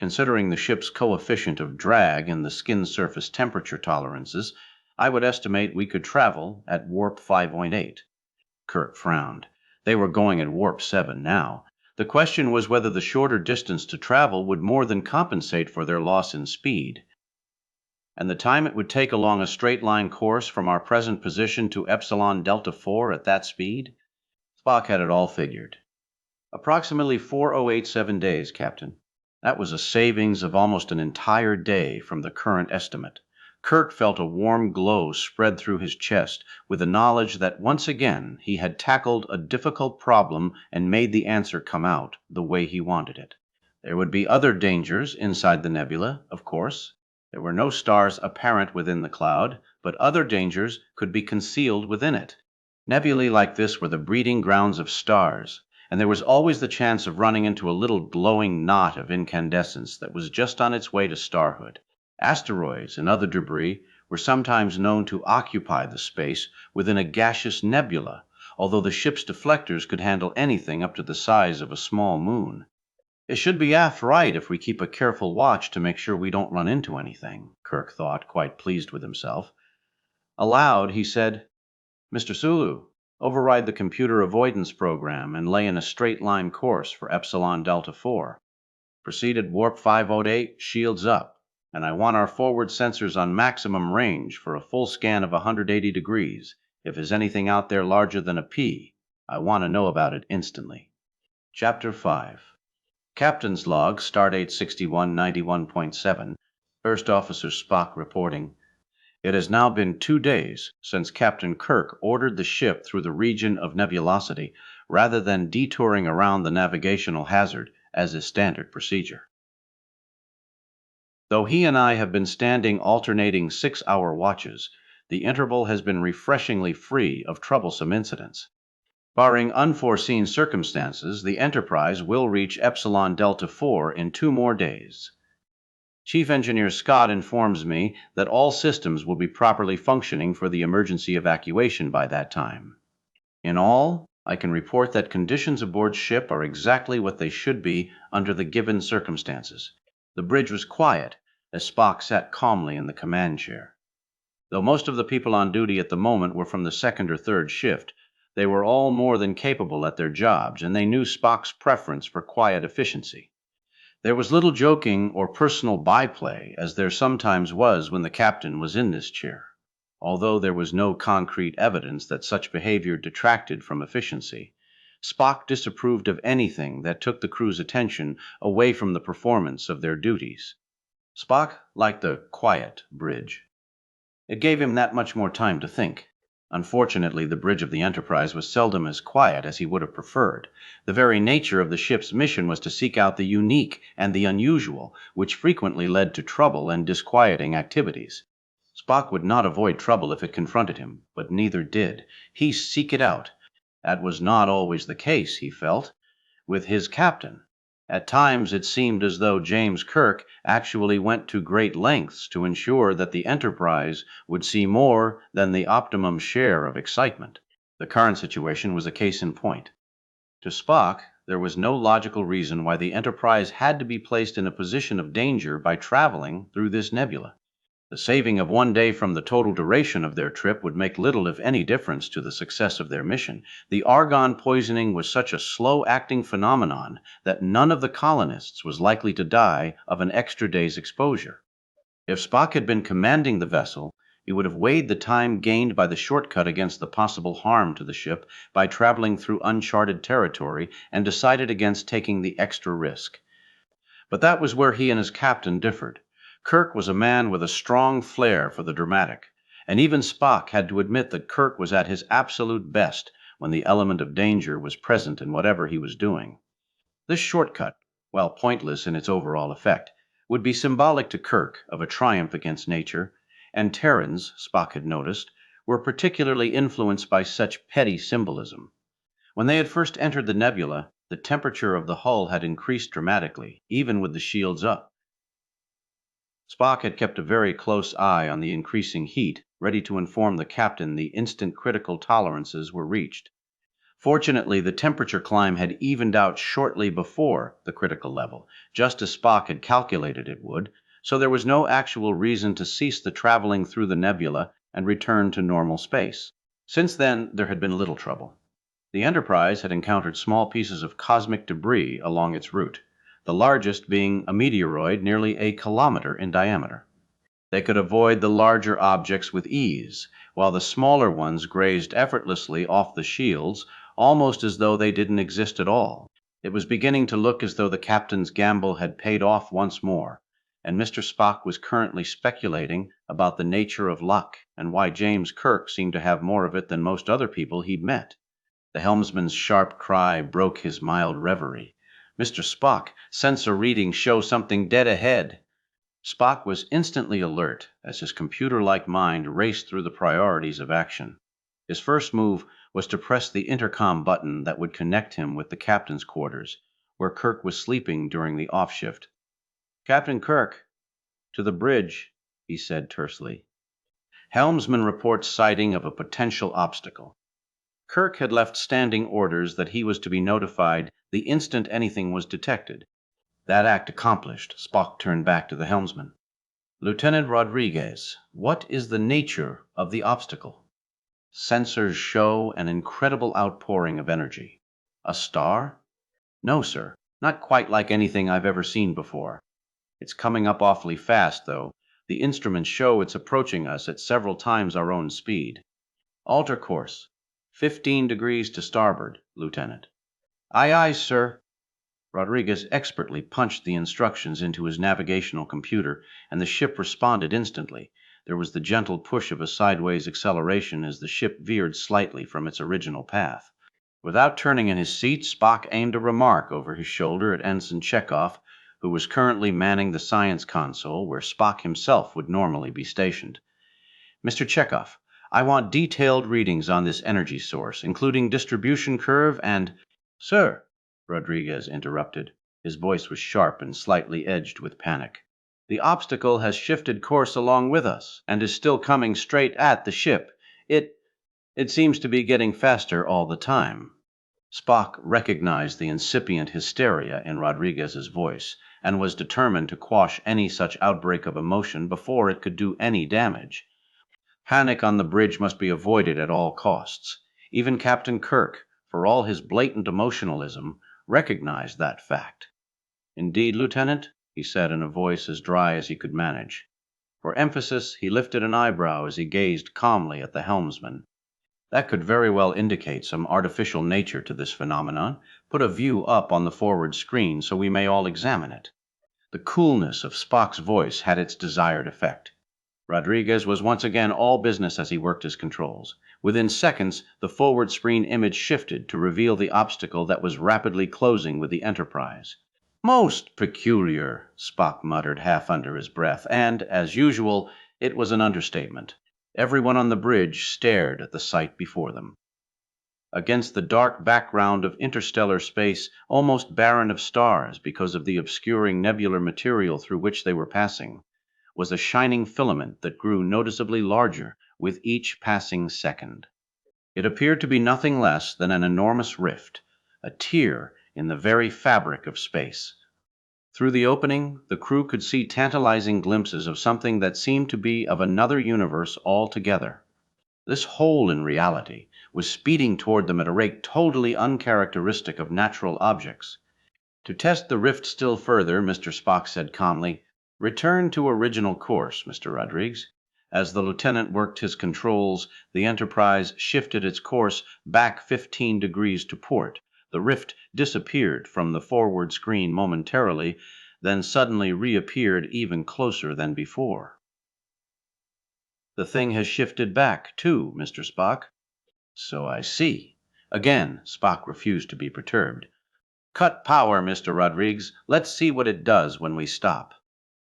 "Considering the ship's coefficient of drag and the skin surface temperature tolerances, I would estimate we could travel at warp 5.8. Kirk frowned. They were going at warp 7 now. The question was whether the shorter distance to travel would more than compensate for their loss in speed. "And the time it would take along a straight-line course from our present position to Epsilon Delta IV at that speed?" Spock had it all figured. "Approximately 4087 days, Captain." That was a savings of almost an entire day from the current estimate. Kirk felt a warm glow spread through his chest with the knowledge that once again he had tackled a difficult problem and made the answer come out the way he wanted it. There would be other dangers inside the nebula, of course. There were no stars apparent within the cloud, but other dangers could be concealed within it. Nebulae like this were the breeding grounds of stars, and there was always the chance of running into a little glowing knot of incandescence that was just on its way to starhood. Asteroids and other debris were sometimes known to occupy the space within a gaseous nebula, although the ship's deflectors could handle anything up to the size of a small moon. "It should be aft right if we keep a careful watch to make sure we don't run into anything," Kirk thought, quite pleased with himself. Aloud, he said, "Mr. Sulu, override the computer avoidance program and lay in a straight-line course for Epsilon Delta IV. Proceed at warp 508, shields up, and I want our forward sensors on maximum range for a full scan of 180 degrees. If there's anything out there larger than a pea, I want to know about it instantly." Chapter 5. Captain's Log, Stardate 6191.7, First Officer Spock reporting. "It has now been 2 days since Captain Kirk ordered the ship through the region of nebulosity rather than detouring around the navigational hazard as is standard procedure. Though he and I have been standing alternating 6-hour watches, the interval has been refreshingly free of troublesome incidents. Barring unforeseen circumstances, the Enterprise will reach Epsilon Delta IV in 2 more days. Chief Engineer Scott informs me that all systems will be properly functioning for the emergency evacuation by that time. In all, I can report that conditions aboard ship are exactly what they should be under the given circumstances. The bridge was quiet as Spock sat calmly in the command chair. Though most of the people on duty at the moment were from the second or third shift, they were all more than capable at their jobs, and they knew Spock's preference for quiet efficiency. There was little joking or personal byplay, as there sometimes was when the captain was in this chair, although there was no concrete evidence that such behavior detracted from efficiency. Spock disapproved of anything that took the crew's attention away from the performance of their duties. Spock liked the quiet bridge. It gave him that much more time to think. Unfortunately, the bridge of the Enterprise was seldom as quiet as he would have preferred. The very nature of the ship's mission was to seek out the unique and the unusual, which frequently led to trouble and disquieting activities. Spock would not avoid trouble if it confronted him, but neither did he seek it out. That was not always the case, he felt, with his captain. At times it seemed as though James Kirk actually went to great lengths to ensure that the Enterprise would see more than the optimum share of excitement. The current situation was a case in point. To Spock, there was no logical reason why the Enterprise had to be placed in a position of danger by traveling through this nebula. The saving of 1 day from the total duration of their trip would make little if any difference to the success of their mission. The argon poisoning was such a slow-acting phenomenon that none of the colonists was likely to die of an extra day's exposure. If Spock had been commanding the vessel, he would have weighed the time gained by the shortcut against the possible harm to the ship by traveling through uncharted territory and decided against taking the extra risk. But that was where he and his captain differed. Kirk was a man with a strong flair for the dramatic, and even Spock had to admit that Kirk was at his absolute best when the element of danger was present in whatever he was doing. This shortcut, while pointless in its overall effect, would be symbolic to Kirk of a triumph against nature, and Terrans, Spock had noticed, were particularly influenced by such petty symbolism. When they had first entered the nebula, the temperature of the hull had increased dramatically, even with the shields up. Spock had kept a very close eye on the increasing heat, ready to inform the captain the instant critical tolerances were reached. Fortunately, the temperature climb had evened out shortly before the critical level, just as Spock had calculated it would, so there was no actual reason to cease the traveling through the nebula and return to normal space. Since then, there had been little trouble. The Enterprise had encountered small pieces of cosmic debris along its route, the largest being a meteoroid nearly a kilometer in diameter. They could avoid the larger objects with ease, while the smaller ones grazed effortlessly off the shields, almost as though they didn't exist at all. It was beginning to look as though the captain's gamble had paid off once more, and Mr. Spock was currently speculating about the nature of luck and why James Kirk seemed to have more of it than most other people he'd met. The helmsman's sharp cry broke his mild reverie. "Mr. Spock, sensor readings show something dead ahead." Spock was instantly alert as his computer-like mind raced through the priorities of action. His first move was to press the intercom button that would connect him with the captain's quarters, where Kirk was sleeping during the off-shift. "Captain Kirk, to the bridge," he said tersely. Helmsman reports sighting of a potential obstacle. Kirk had left standing orders that he was to be notified the instant anything was detected. That act accomplished, Spock turned back to the helmsman. "Lieutenant Rodriguez, what is the nature of the obstacle?" Sensors show an incredible outpouring of energy. "A star?" "No, sir. Not quite like anything I've ever seen before. It's coming up awfully fast, though. The instruments show it's approaching us at several times our own speed." "Alter course. 15 degrees to starboard, Lieutenant." "Aye, aye, sir." Rodriguez expertly punched the instructions into his navigational computer, and the ship responded instantly. There was the gentle push of a sideways acceleration as the ship veered slightly from its original path. Without turning in his seat, Spock aimed a remark over his shoulder at Ensign Chekhov, who was currently manning the science console where Spock himself would normally be stationed. "Mr. Chekhov, I want detailed readings on this energy source, including distribution curve and—" "Sir," Rodriguez interrupted. His voice was sharp and slightly edged with panic. "The obstacle has shifted course along with us, and is still coming straight at the ship. It seems to be getting faster all the time." Spock recognized the incipient hysteria in Rodriguez's voice and was determined to quash any such outbreak of emotion before it could do any damage. Panic on the bridge must be avoided at all costs. Even Captain Kirk, for all his blatant emotionalism, recognized that fact. "Indeed, Lieutenant?" he said in a voice as dry as he could manage. For emphasis, he lifted an eyebrow as he gazed calmly at the helmsman. That could very well indicate some artificial nature to this phenomenon. Put a view up on the forward screen so we may all examine it. The coolness of Spock's voice had its desired effect. Rodriguez was once again all business as he worked his controls. Within seconds, the forward screen image shifted to reveal the obstacle that was rapidly closing with the Enterprise. "Most peculiar," Spock muttered half under his breath, and, as usual, it was an understatement. Everyone on the bridge stared at the sight before them. Against the dark background of interstellar space, almost barren of stars because of the obscuring nebular material through which they were passing, was a shining filament that grew noticeably larger with each passing second. It appeared to be nothing less than an enormous rift, a tear in the very fabric of space. Through the opening, the crew could see tantalizing glimpses of something that seemed to be of another universe altogether. This hole in reality was speeding toward them at a rate totally uncharacteristic of natural objects. To test the rift still further, Mr. Spock said calmly, "Return to original course, Mr. Rodrigues." As the lieutenant worked his controls, the Enterprise shifted its course back 15 degrees to port. The rift disappeared from the forward screen momentarily, then suddenly reappeared even closer than before. "The thing has shifted back, too, Mr. Spock." "So I see." Again, Spock refused to be perturbed. "Cut power, Mr. Rodrigues. Let's see what it does when we stop."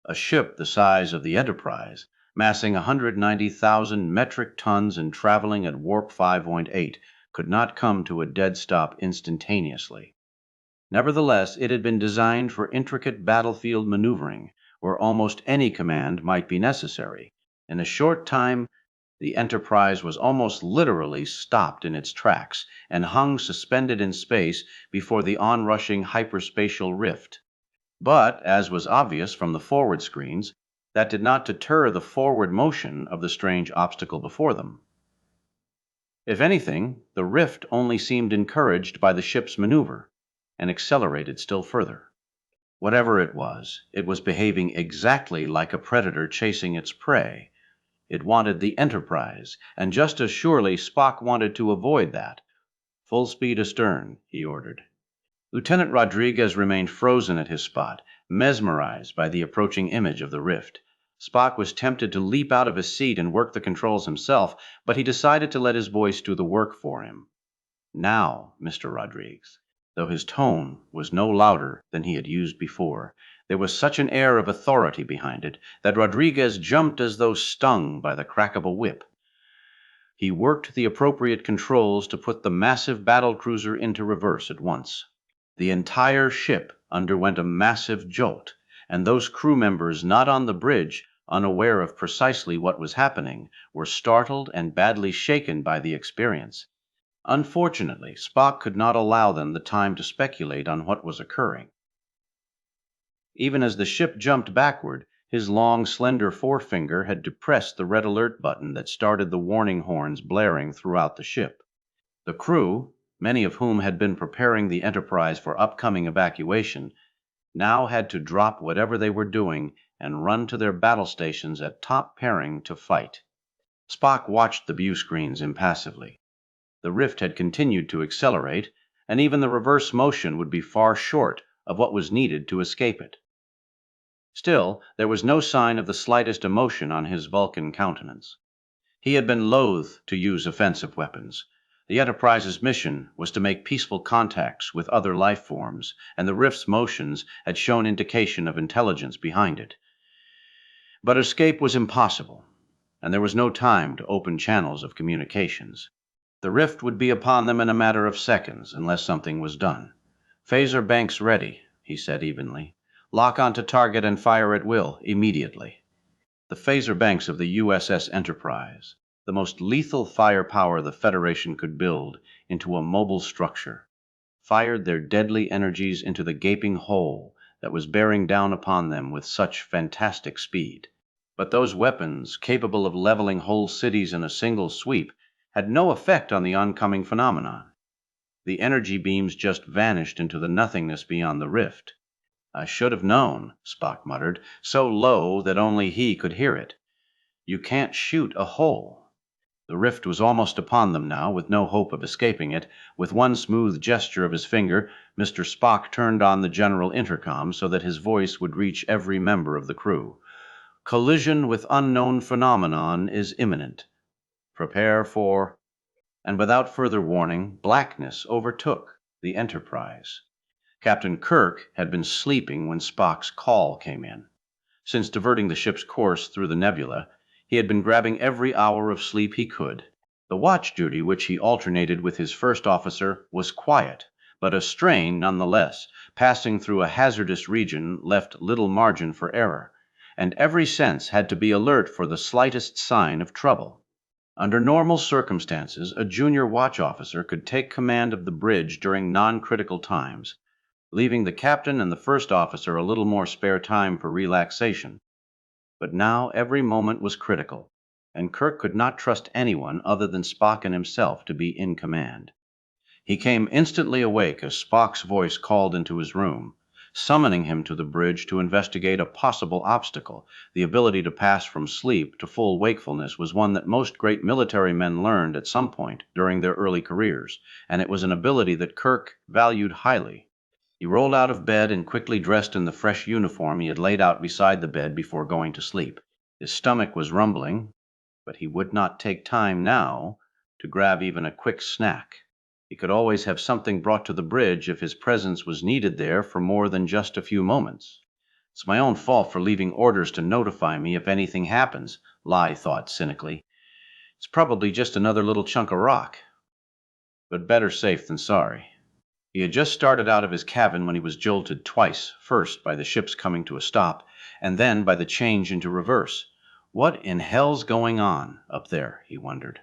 A ship the size of the Enterprise, massing 190,000 metric tons and traveling at warp 5.8, could not come to a dead stop instantaneously. Nevertheless, it had been designed for intricate battlefield maneuvering, where almost any command might be necessary. In a short time, the Enterprise was almost literally stopped in its tracks and hung suspended in space before the onrushing hyperspatial rift. But, as was obvious from the forward screens, that did not deter the forward motion of the strange obstacle before them. If anything, the rift only seemed encouraged by the ship's maneuver and accelerated still further. Whatever it was behaving exactly like a predator chasing its prey. It wanted the Enterprise, and just as surely Spock wanted to avoid that. "Full speed astern," he ordered. Lieutenant Rodriguez remained frozen at his spot, mesmerized by the approaching image of the rift. Spock was tempted to leap out of his seat and work the controls himself, but he decided to let his voice do the work for him. "Now, Mr. Rodriguez." Though his tone was no louder than he had used before, there was such an air of authority behind it that Rodriguez jumped as though stung by the crack of a whip. He worked the appropriate controls to put the massive battlecruiser into reverse at once. The entire ship underwent a massive jolt, and those crew members not on the bridge, unaware of precisely what was happening, were startled and badly shaken by the experience. Unfortunately, Spock could not allow them the time to speculate on what was occurring. Even as the ship jumped backward, his long, slender forefinger had depressed the red alert button that started the warning horns blaring throughout the ship. The crew, many of whom had been preparing the Enterprise for upcoming evacuation, now had to drop whatever they were doing and run to their battle stations at top pairing to fight. Spock watched the view screens impassively. The rift had continued to accelerate, and even the reverse motion would be far short of what was needed to escape it. Still, there was no sign of the slightest emotion on his Vulcan countenance. He had been loath to use offensive weapons. The Enterprise's mission was to make peaceful contacts with other life forms, and the rift's motions had shown indication of intelligence behind it. But escape was impossible, and there was no time to open channels of communications. The rift would be upon them in a matter of seconds unless something was done. "Phaser banks ready," he said evenly. "Lock onto target and fire at will, immediately." The phaser banks of the USS Enterprise, the most lethal firepower the Federation could build into a mobile structure. fired their deadly energies into the gaping hole that was bearing down upon them with such fantastic speed. But those weapons, capable of leveling whole cities in a single sweep, had no effect on the oncoming phenomenon. The energy beams just vanished into the nothingness beyond the rift. "I should have known," Spock muttered, so low that only he could hear it. "You can't shoot a hole." The rift was almost upon them now, with no hope of escaping it. With one smooth gesture of his finger, Mr. Spock turned on the general intercom so that his voice would reach every member of the crew. "Collision with unknown phenomenon is imminent. Prepare for—" And without further warning, blackness overtook the Enterprise. Captain Kirk had been sleeping when Spock's call came in. Since diverting the ship's course through the nebula, he had been grabbing every hour of sleep he could. The watch duty which he alternated with his first officer was quiet, but a strain nonetheless. Passing through a hazardous region left little margin for error, and every sense had to be alert for the slightest sign of trouble. Under normal circumstances, a junior watch officer could take command of the bridge during non-critical times, leaving the captain and the first officer a little more spare time for relaxation. But now every moment was critical, and Kirk could not trust anyone other than Spock and himself to be in command. He came instantly awake as Spock's voice called into his room, summoning him to the bridge to investigate a possible obstacle. The ability to pass from sleep to full wakefulness was one that most great military men learned at some point during their early careers, and it was an ability that Kirk valued highly. He rolled out of bed and quickly dressed in the fresh uniform he had laid out beside the bed before going to sleep. His stomach was rumbling, but he would not take time now to grab even a quick snack. He could always have something brought to the bridge if his presence was needed there for more than just a few moments. "It's my own fault for leaving orders to notify me if anything happens," Lai thought cynically. "It's probably just another little chunk of rock. But better safe than sorry." He had just started out of his cabin when he was jolted twice, first by the ship's coming to a stop, and then by the change into reverse. What in hell's going on up there, he wondered.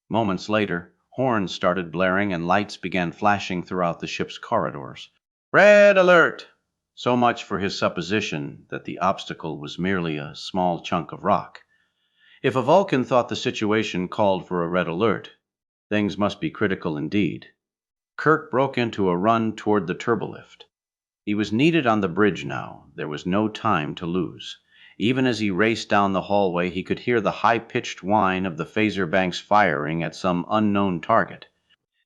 Moments later, horns started blaring and lights began flashing throughout the ship's corridors. "Red alert!" So much for his supposition that the obstacle was merely a small chunk of rock. If a Vulcan thought the situation called for a red alert, things must be critical indeed. Kirk broke into a run toward the turbolift. He was needed on the bridge now. There was no time to lose. Even as he raced down the hallway, he could hear the high-pitched whine of the phaser banks firing at some unknown target.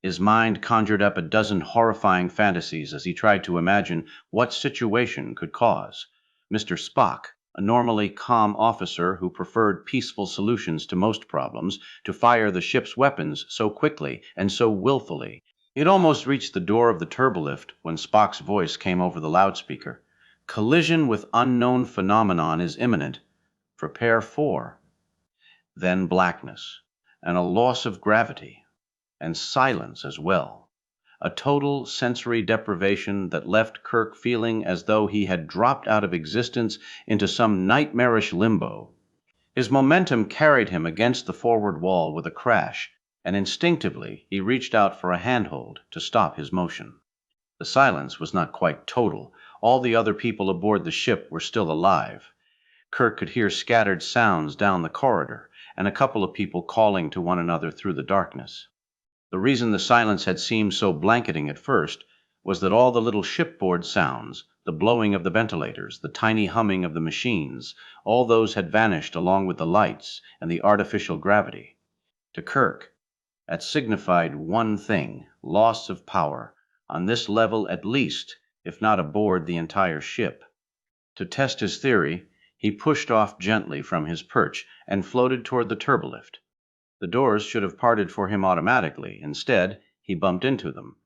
His mind conjured up a dozen horrifying fantasies as he tried to imagine what situation could cause Mr. Spock, a normally calm officer who preferred peaceful solutions to most problems, to fire the ship's weapons so quickly and so willfully. He had almost reached the door of the turbolift when Spock's voice came over the loudspeaker. "Collision with unknown phenomenon is imminent. Prepare for—" Then blackness, and a loss of gravity, and silence as well. A total sensory deprivation that left Kirk feeling as though he had dropped out of existence into some nightmarish limbo. His momentum carried him against the forward wall with a crash, and instinctively he reached out for a handhold to stop his motion. The silence was not quite total. All the other people aboard the ship were still alive. Kirk could hear scattered sounds down the corridor, and a couple of people calling to one another through the darkness. The reason the silence had seemed so blanketing at first was that all the little shipboard sounds, the blowing of the ventilators, the tiny humming of the machines, all those had vanished along with the lights and the artificial gravity. To Kirk, that signified one thing: loss of power, on this level at least, if not aboard the entire ship. To test his theory, he pushed off gently from his perch and floated toward the turbolift. The doors should have parted for him automatically. Instead, he bumped into them.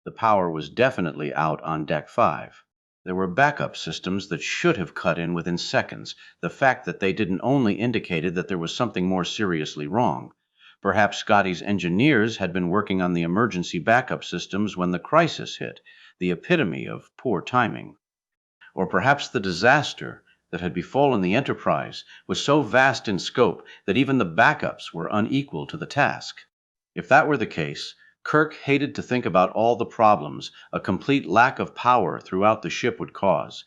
The power was definitely out on Deck 5. There were backup systems that should have cut in within seconds. The fact that they didn't only indicated that there was something more seriously wrong. Perhaps Scotty's engineers had been working on the emergency backup systems when the crisis hit, the epitome of poor timing. Or perhaps the disaster that had befallen the Enterprise was so vast in scope that even the backups were unequal to the task. If that were the case, Kirk hated to think about all the problems a complete lack of power throughout the ship would cause.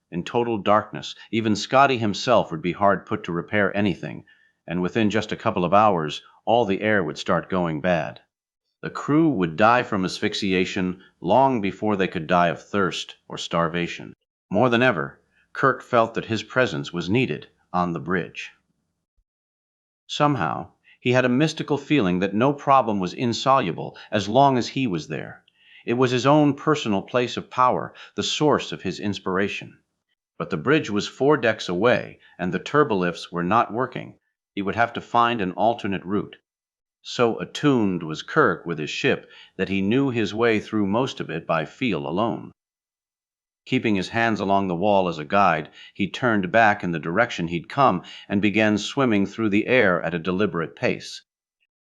In total darkness, even Scotty himself would be hard put to repair anything, and within just a couple of hours, all the air would start going bad. The crew would die from asphyxiation long before they could die of thirst or starvation. More than ever, Kirk felt that his presence was needed on the bridge. Somehow, he had a mystical feeling that no problem was insoluble as long as he was there. It was his own personal place of power, the source of his inspiration. But the bridge was 4 decks away, and the turbolifts were not working. He would have to find an alternate route. So attuned was Kirk with his ship that he knew his way through most of it by feel alone. Keeping his hands along the wall as a guide, he turned back in the direction he'd come and began swimming through the air at a deliberate pace.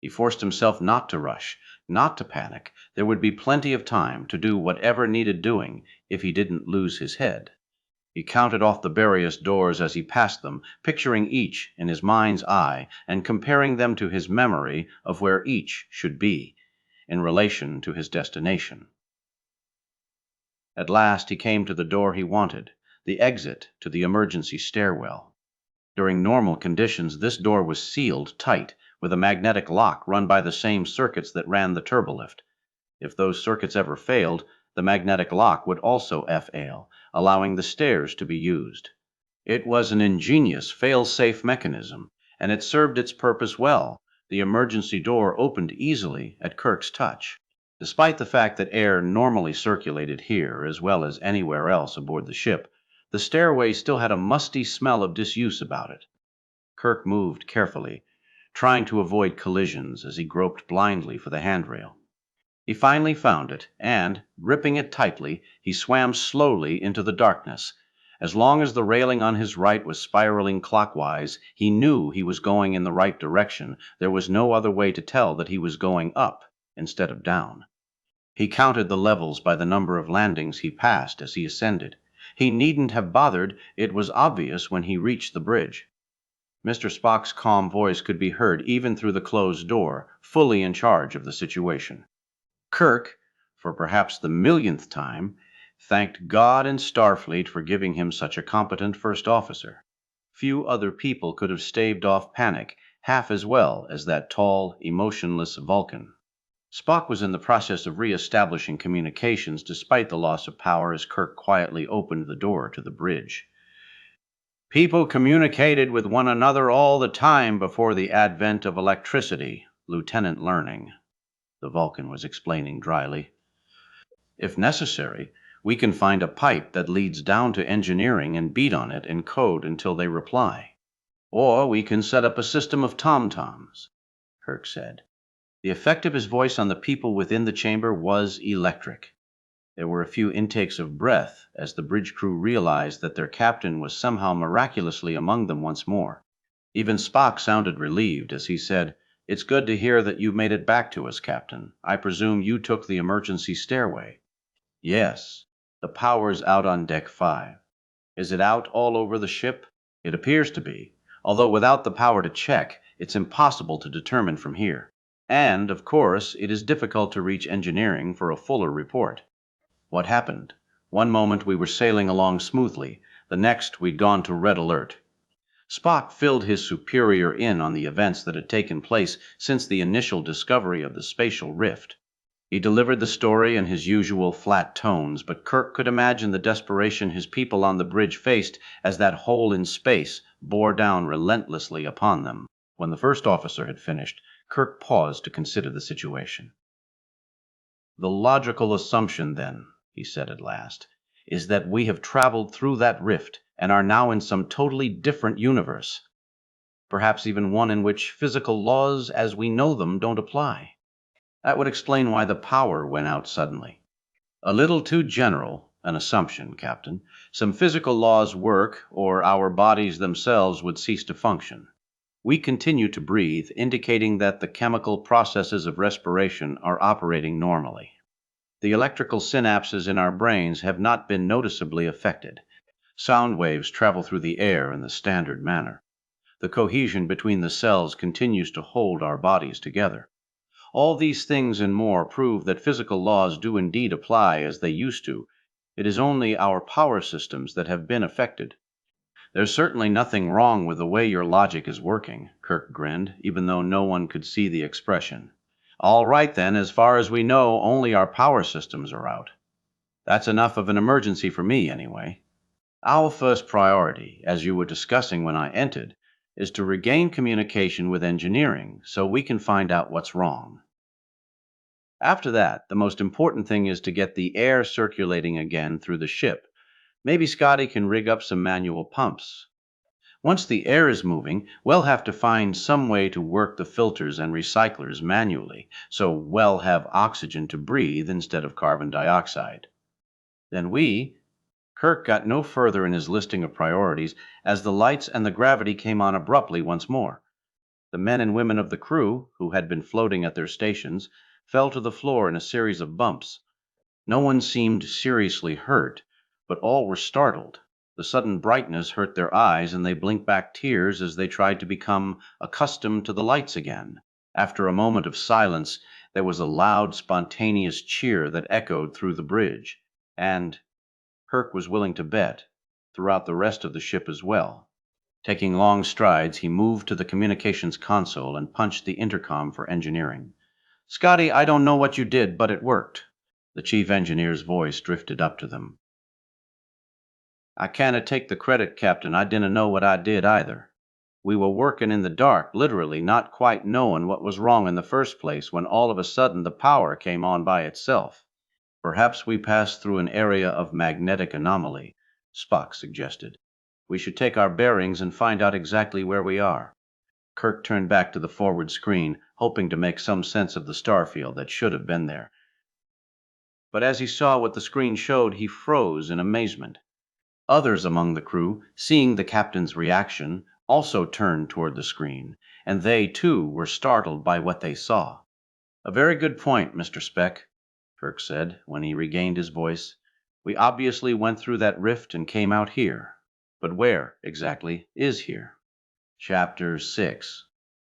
He forced himself not to rush, not to panic. There would be plenty of time to do whatever needed doing if he didn't lose his head. He counted off the various doors as he passed them, picturing each in his mind's eye and comparing them to his memory of where each should be in relation to his destination. At last he came to the door he wanted, the exit to the emergency stairwell. During normal conditions, this door was sealed tight with a magnetic lock run by the same circuits that ran the turbolift. If those circuits ever failed, the magnetic lock would also fail, allowing the stairs to be used. It was an ingenious fail-safe mechanism, and it served its purpose well. The emergency door opened easily at Kirk's touch. Despite the fact that air normally circulated here as well as anywhere else aboard the ship, the stairway still had a musty smell of disuse about it. Kirk moved carefully, trying to avoid collisions as he groped blindly for the handrail. He finally found it, and, gripping it tightly, he swam slowly into the darkness. As long as the railing on his right was spiraling clockwise, he knew he was going in the right direction. There was no other way to tell that he was going up instead of down. He counted the levels by the number of landings he passed as he ascended. He needn't have bothered. It was obvious when he reached the bridge. Mr. Spock's calm voice could be heard even through the closed door, fully in charge of the situation. Kirk, for perhaps the millionth time, thanked God and Starfleet for giving him such a competent first officer. Few other people could have staved off panic half as well as that tall, emotionless Vulcan. Spock was in the process of re-establishing communications despite the loss of power as Kirk quietly opened the door to the bridge. People communicated with one another all the time before the advent of electricity, Lieutenant Learning, the Vulcan was explaining dryly. If necessary, we can find a pipe that leads down to engineering and beat on it in code until they reply. Or we can set up a system of tom-toms, Kirk said. The effect of his voice on the people within the chamber was electric. There were a few intakes of breath as the bridge crew realized that their captain was somehow miraculously among them once more. Even Spock sounded relieved as he said, "It's good to hear that you made it back to us, Captain. I presume you took the emergency stairway." "Yes. The power's out on Deck 5. Is it out all over the ship? It appears to be, although without the power to check, it's impossible to determine from here. And, of course, it is difficult to reach engineering for a fuller report. What happened? One moment we were sailing along smoothly, the next we'd gone to red alert." Spock filled his superior in on the events that had taken place since the initial discovery of the spatial rift. He delivered the story in his usual flat tones, but Kirk could imagine the desperation his people on the bridge faced as that hole in space bore down relentlessly upon them. When the first officer had finished, Kirk paused to consider the situation. "The logical assumption, then," he said at last, "is that we have traveled through that rift and are now in some totally different universe. Perhaps even one in which physical laws as we know them don't apply. That would explain why the power went out suddenly." "A little too general an assumption, Captain. Some physical laws work, or our bodies themselves would cease to function. We continue to breathe, indicating that the chemical processes of respiration are operating normally. The electrical synapses in our brains have not been noticeably affected. Sound waves travel through the air in the standard manner. The cohesion between the cells continues to hold our bodies together. All these things and more prove that physical laws do indeed apply as they used to. It is only our power systems that have been affected. There's certainly nothing wrong with the way your logic is working, Kirk grinned, even though no one could see the expression. All right then, as far as we know, only our power systems are out. That's enough of an emergency for me, anyway. Our first priority, as you were discussing when I entered, is to regain communication with engineering so we can find out what's wrong. After that, the most important thing is to get the air circulating again through the ship. Maybe Scotty can rig up some manual pumps. Once the air is moving, we'll have to find some way to work the filters and recyclers manually, so we'll have oxygen to breathe instead of carbon dioxide. Then Kirk got no further in his listing of priorities as the lights and the gravity came on abruptly once more. The men and women of the crew, who had been floating at their stations, fell to the floor in a series of bumps. No one seemed seriously hurt, but all were startled. The sudden brightness hurt their eyes, and they blinked back tears as they tried to become accustomed to the lights again. After a moment of silence, there was a loud, spontaneous cheer that echoed through the bridge, and Kirk was willing to bet throughout the rest of the ship as well. Taking long strides, he moved to the communications console and punched the intercom for engineering. "Scotty, I don't know what you did, but it worked." The chief engineer's voice drifted up to them. "I can't take the credit, Captain. I didn't know what I did either. We were working in the dark, literally not quite knowing what was wrong in the first place when all of a sudden the power came on by itself." "Perhaps we passed through an area of magnetic anomaly," Spock suggested. "We should take our bearings and find out exactly where we are." Kirk turned back to the forward screen, hoping to make some sense of the star field that should have been there. But as he saw what the screen showed, he froze in amazement. Others among the crew, seeing the captain's reaction, also turned toward the screen, and they, too, were startled by what they saw. "A very good point, Mr. Speck," Kirk said when he regained his voice. "We obviously went through that rift and came out here. But where, exactly, is here?" Chapter 6.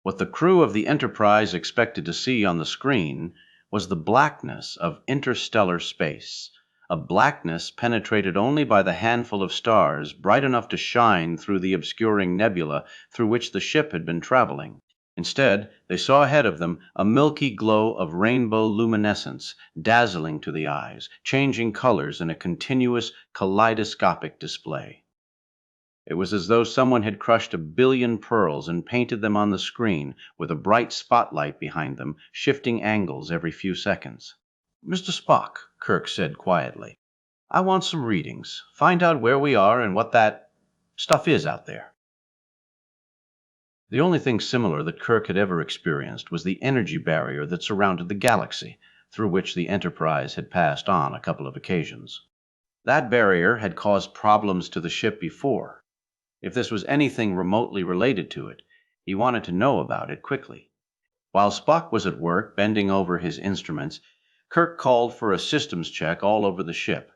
What the crew of the Enterprise expected to see on the screen was the blackness of interstellar space, a blackness penetrated only by the handful of stars bright enough to shine through the obscuring nebula through which the ship had been traveling. Instead, they saw ahead of them a milky glow of rainbow luminescence, dazzling to the eyes, changing colors in a continuous kaleidoscopic display. It was as though someone had crushed 1,000,000,000 pearls and painted them on the screen, with a bright spotlight behind them, shifting angles every few seconds. "Mr. Spock," Kirk said quietly, "I want some readings. Find out where we are and what that stuff is out there." The only thing similar that Kirk had ever experienced was the energy barrier that surrounded the galaxy, through which the Enterprise had passed on a couple of occasions. That barrier had caused problems to the ship before. If this was anything remotely related to it, he wanted to know about it quickly. While Spock was at work bending over his instruments, Kirk called for a systems check all over the ship.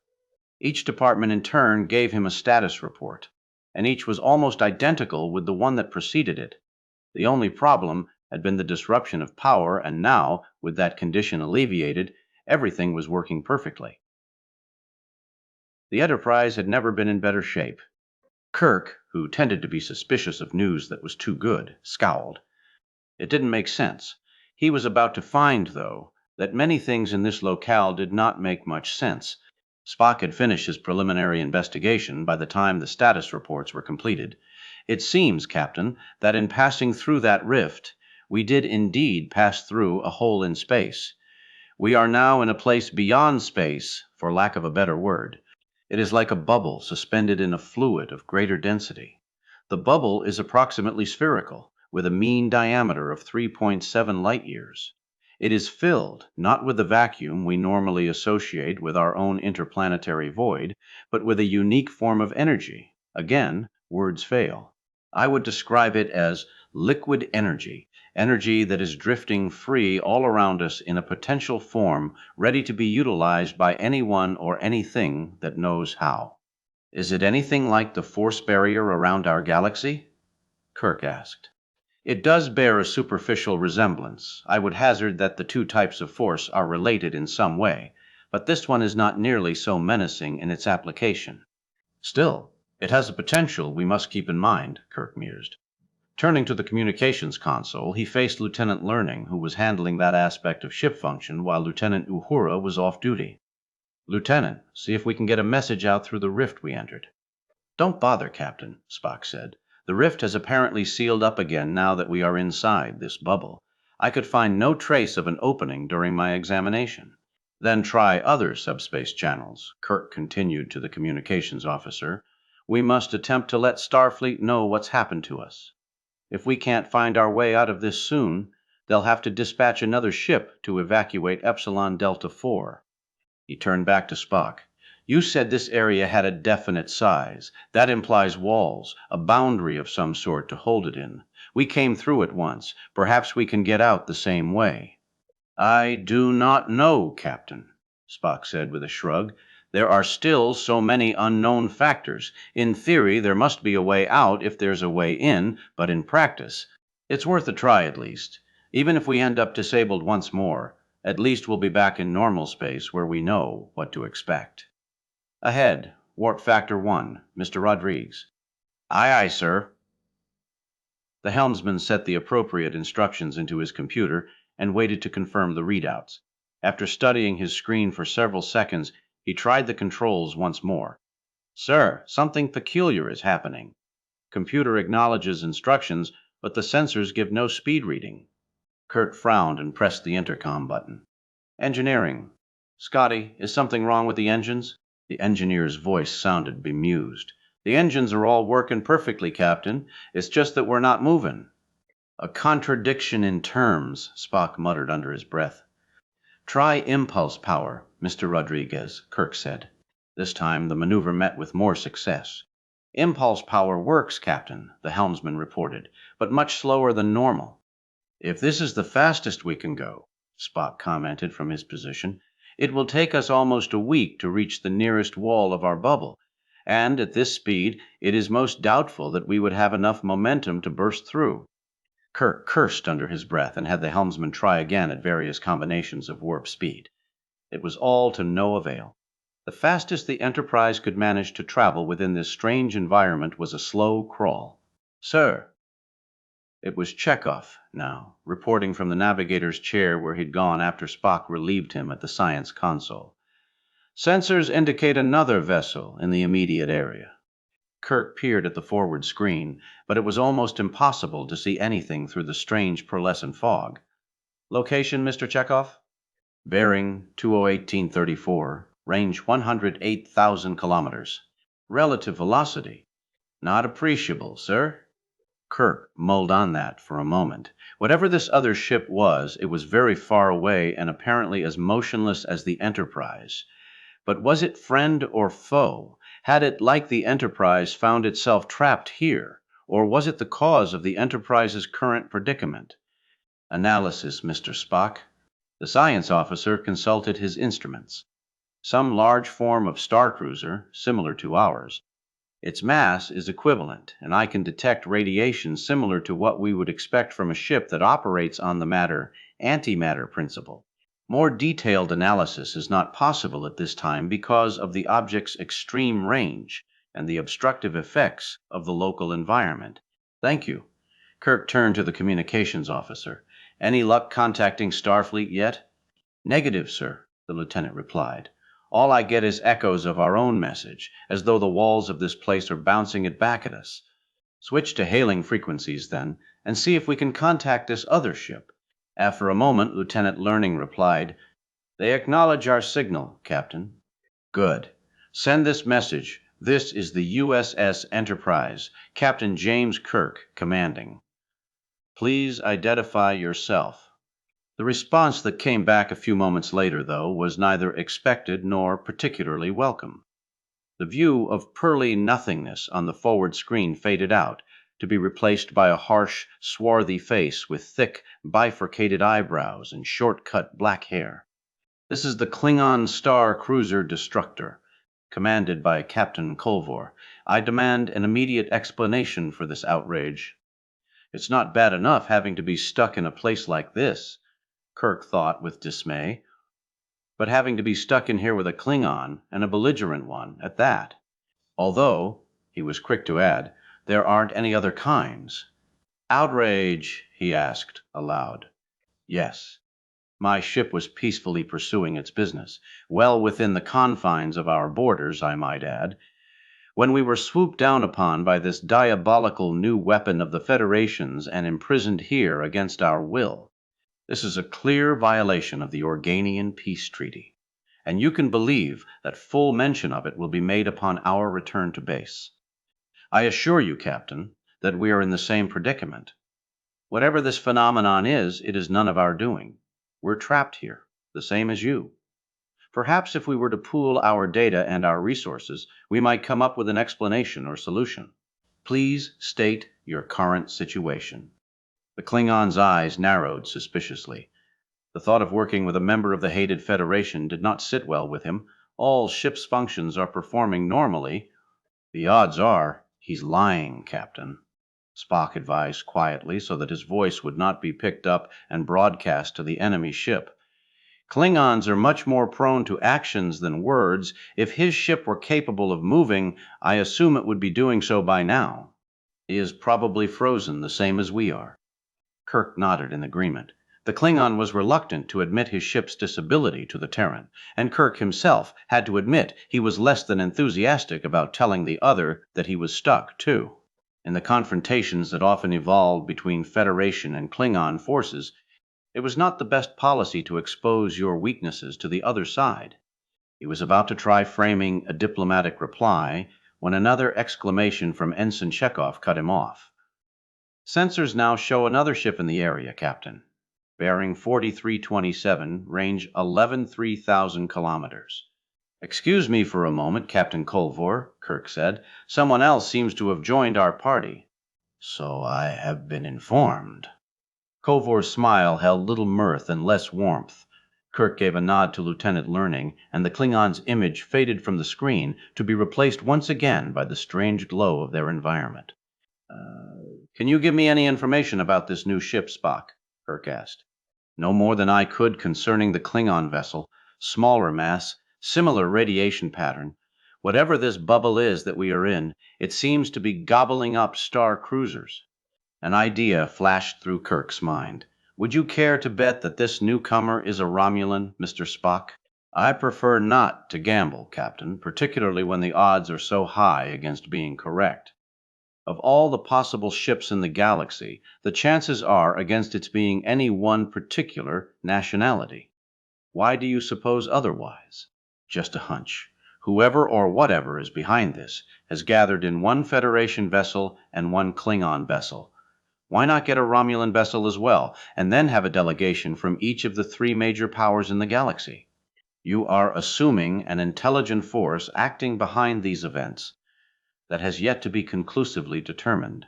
Each department in turn gave him a status report, and each was almost identical with the one that preceded it. The only problem had been the disruption of power, and now, with that condition alleviated, everything was working perfectly. The Enterprise had never been in better shape. Kirk, who tended to be suspicious of news that was too good, scowled. It didn't make sense. He was about to find, though, that many things in this locale did not make much sense. Spock had finished his preliminary investigation by the time the status reports were completed. "It seems, Captain, that in passing through that rift, we did indeed pass through a hole in space. We are now in a place beyond space, for lack of a better word. It is like a bubble suspended in a fluid of greater density. The bubble is approximately spherical, with a mean diameter of 3.7 light-years. It is filled, not with the vacuum we normally associate with our own interplanetary void, but with a unique form of energy. Again, words fail. I would describe it as liquid energy, energy that is drifting free all around us in a potential form ready to be utilized by anyone or anything that knows how." "Is it anything like the force barrier around our galaxy?" Kirk asked. It does bear a superficial resemblance. I would hazard that the two types of force are related in some way, but this one is not nearly so menacing in its application. Still, it has a potential we must keep in mind, Kirk mused. Turning to the communications console, he faced Lieutenant Learning, who was handling that aspect of ship function while Lieutenant Uhura was off duty. Lieutenant, see if we can get a message out through the rift we entered. Don't bother, Captain, Spock said. The rift has apparently sealed up again now that we are inside this bubble. I could find no trace of an opening during my examination. Then try other subspace channels, Kirk continued to the communications officer. We must attempt to let Starfleet know what's happened to us. If we can't find our way out of this soon, they'll have to dispatch another ship to evacuate Epsilon Delta 4. He turned back to Spock. You said this area had a definite size. That implies walls, a boundary of some sort to hold it in. We came through it once. Perhaps we can get out the same way. I do not know, Captain, Spock said with a shrug. There are still so many unknown factors. In theory, there must be a way out if there's a way in, but in practice, it's worth a try at least. Even if we end up disabled once more, at least we'll be back in normal space where we know what to expect. Ahead, warp factor 1, Mr. Rodrigues. Aye, aye, sir. The helmsman set the appropriate instructions into his computer and waited to confirm the readouts. After studying his screen for several seconds, he tried the controls once more. Sir, something peculiar is happening. Computer acknowledges instructions, but the sensors give no speed reading. Kirk frowned and pressed the intercom button. Engineering. Scotty, is something wrong with the engines? The engineer's voice sounded bemused. The engines are all working perfectly, Captain. It's just that we're not moving. A contradiction in terms, Spock muttered under his breath. Try impulse power, Mr. Rodriguez, Kirk said. This time the maneuver met with more success. Impulse power works, Captain, the helmsman reported, but much slower than normal. If this is the fastest we can go, Spock commented from his position, it will take us almost a week to reach the nearest wall of our bubble, and at this speed it is most doubtful that we would have enough momentum to burst through. Kirk cursed under his breath and had the helmsman try again at various combinations of warp speed. It was all to no avail. The fastest the Enterprise could manage to travel within this strange environment was a slow crawl. Sir. It was Chekhov, now, reporting from the navigator's chair where he'd gone after Spock relieved him at the science console. Sensors indicate another vessel in the immediate area. Kirk peered at the forward screen, but it was almost impossible to see anything through the strange pearlescent fog. Location, Mr. Chekhov? Bearing 201834, range 108,000 kilometers. Relative velocity? Not appreciable, sir. Kirk mulled on that for a moment. Whatever this other ship was, it was very far away and apparently as motionless as the Enterprise. But was it friend or foe? Had it, like the Enterprise, found itself trapped here? Or was it the cause of the Enterprise's current predicament? Analysis, Mr. Spock. The science officer consulted his instruments. Some large form of star cruiser, similar to ours. Its mass is equivalent, and I can detect radiation similar to what we would expect from a ship that operates on the matter-antimatter principle. More detailed analysis is not possible at this time because of the object's extreme range and the obstructive effects of the local environment. Thank you. Kirk turned to the communications officer. Any luck contacting Starfleet yet? Negative, sir, the lieutenant replied. All I get is echoes of our own message, as though the walls of this place are bouncing it back at us. Switch to hailing frequencies, then, and see if we can contact this other ship. After a moment, Lieutenant Learning replied, They acknowledge our signal, Captain. Good. Send this message. This is the USS Enterprise, Captain James Kirk, commanding. Please identify yourself. The response that came back a few moments later, though, was neither expected nor particularly welcome. The view of pearly nothingness on the forward screen faded out, to be replaced by a harsh, swarthy face with thick, bifurcated eyebrows and short-cut black hair. This is the Klingon Star Cruiser Destructor, commanded by Captain Kolvor. I demand an immediate explanation for this outrage. It's not bad enough having to be stuck in a place like this, Kirk thought with dismay, but having to be stuck in here with a Klingon, and a belligerent one, at that. Although, he was quick to add, there aren't any other kinds. Outrage, he asked aloud. Yes. My ship was peacefully pursuing its business, well within the confines of our borders, I might add, when we were swooped down upon by this diabolical new weapon of the Federation's and imprisoned here against our will. This is a clear violation of the Organian peace treaty, and you can believe that full mention of it will be made upon our return to base. I assure you, Captain, that we are in the same predicament. Whatever this phenomenon is, it is none of our doing. We're trapped here, the same as you. Perhaps if we were to pool our data and our resources, we might come up with an explanation or solution. Please state your current situation. The Klingon's eyes narrowed suspiciously. The thought of working with a member of the hated Federation did not sit well with him. All ship's functions are performing normally. The odds are he's lying, Captain, Spock advised quietly so that his voice would not be picked up and broadcast to the enemy ship. Klingons are much more prone to actions than words. If his ship were capable of moving, I assume it would be doing so by now. He is probably frozen the same as we are. Kirk nodded in agreement. The Klingon was reluctant to admit his ship's disability to the Terran, and Kirk himself had to admit he was less than enthusiastic about telling the other that he was stuck, too. In the confrontations that often evolved between Federation and Klingon forces, it was not the best policy to expose your weaknesses to the other side. He was about to try framing a diplomatic reply when another exclamation from Ensign Chekhov cut him off. Sensors now show another ship in the area, Captain. Bearing 4327, range 11,300 kilometers. Excuse me for a moment, Captain Colvor, Kirk said. Someone else seems to have joined our party. So I have been informed. Colvor's smile held little mirth and less warmth. Kirk gave a nod to Lieutenant Learning, and the Klingon's image faded from the screen to be replaced once again by the strange glow of their environment. Can you give me any information about this new ship, Spock? Kirk asked. No more than I could concerning the Klingon vessel. Smaller mass, similar radiation pattern. Whatever this bubble is that we are in, it seems to be gobbling up star cruisers. An idea flashed through Kirk's mind. Would you care to bet that this newcomer is a Romulan, Mr. Spock? I prefer not to gamble, Captain, particularly when the odds are so high against being correct. Of all the possible ships in the galaxy, the chances are against its being any one particular nationality. Why do you suppose otherwise? Just a hunch. Whoever or whatever is behind this has gathered in one Federation vessel and one Klingon vessel. Why not get a Romulan vessel as well, and then have a delegation from each of the three major powers in the galaxy? You are assuming an intelligent force acting behind these events that has yet to be conclusively determined.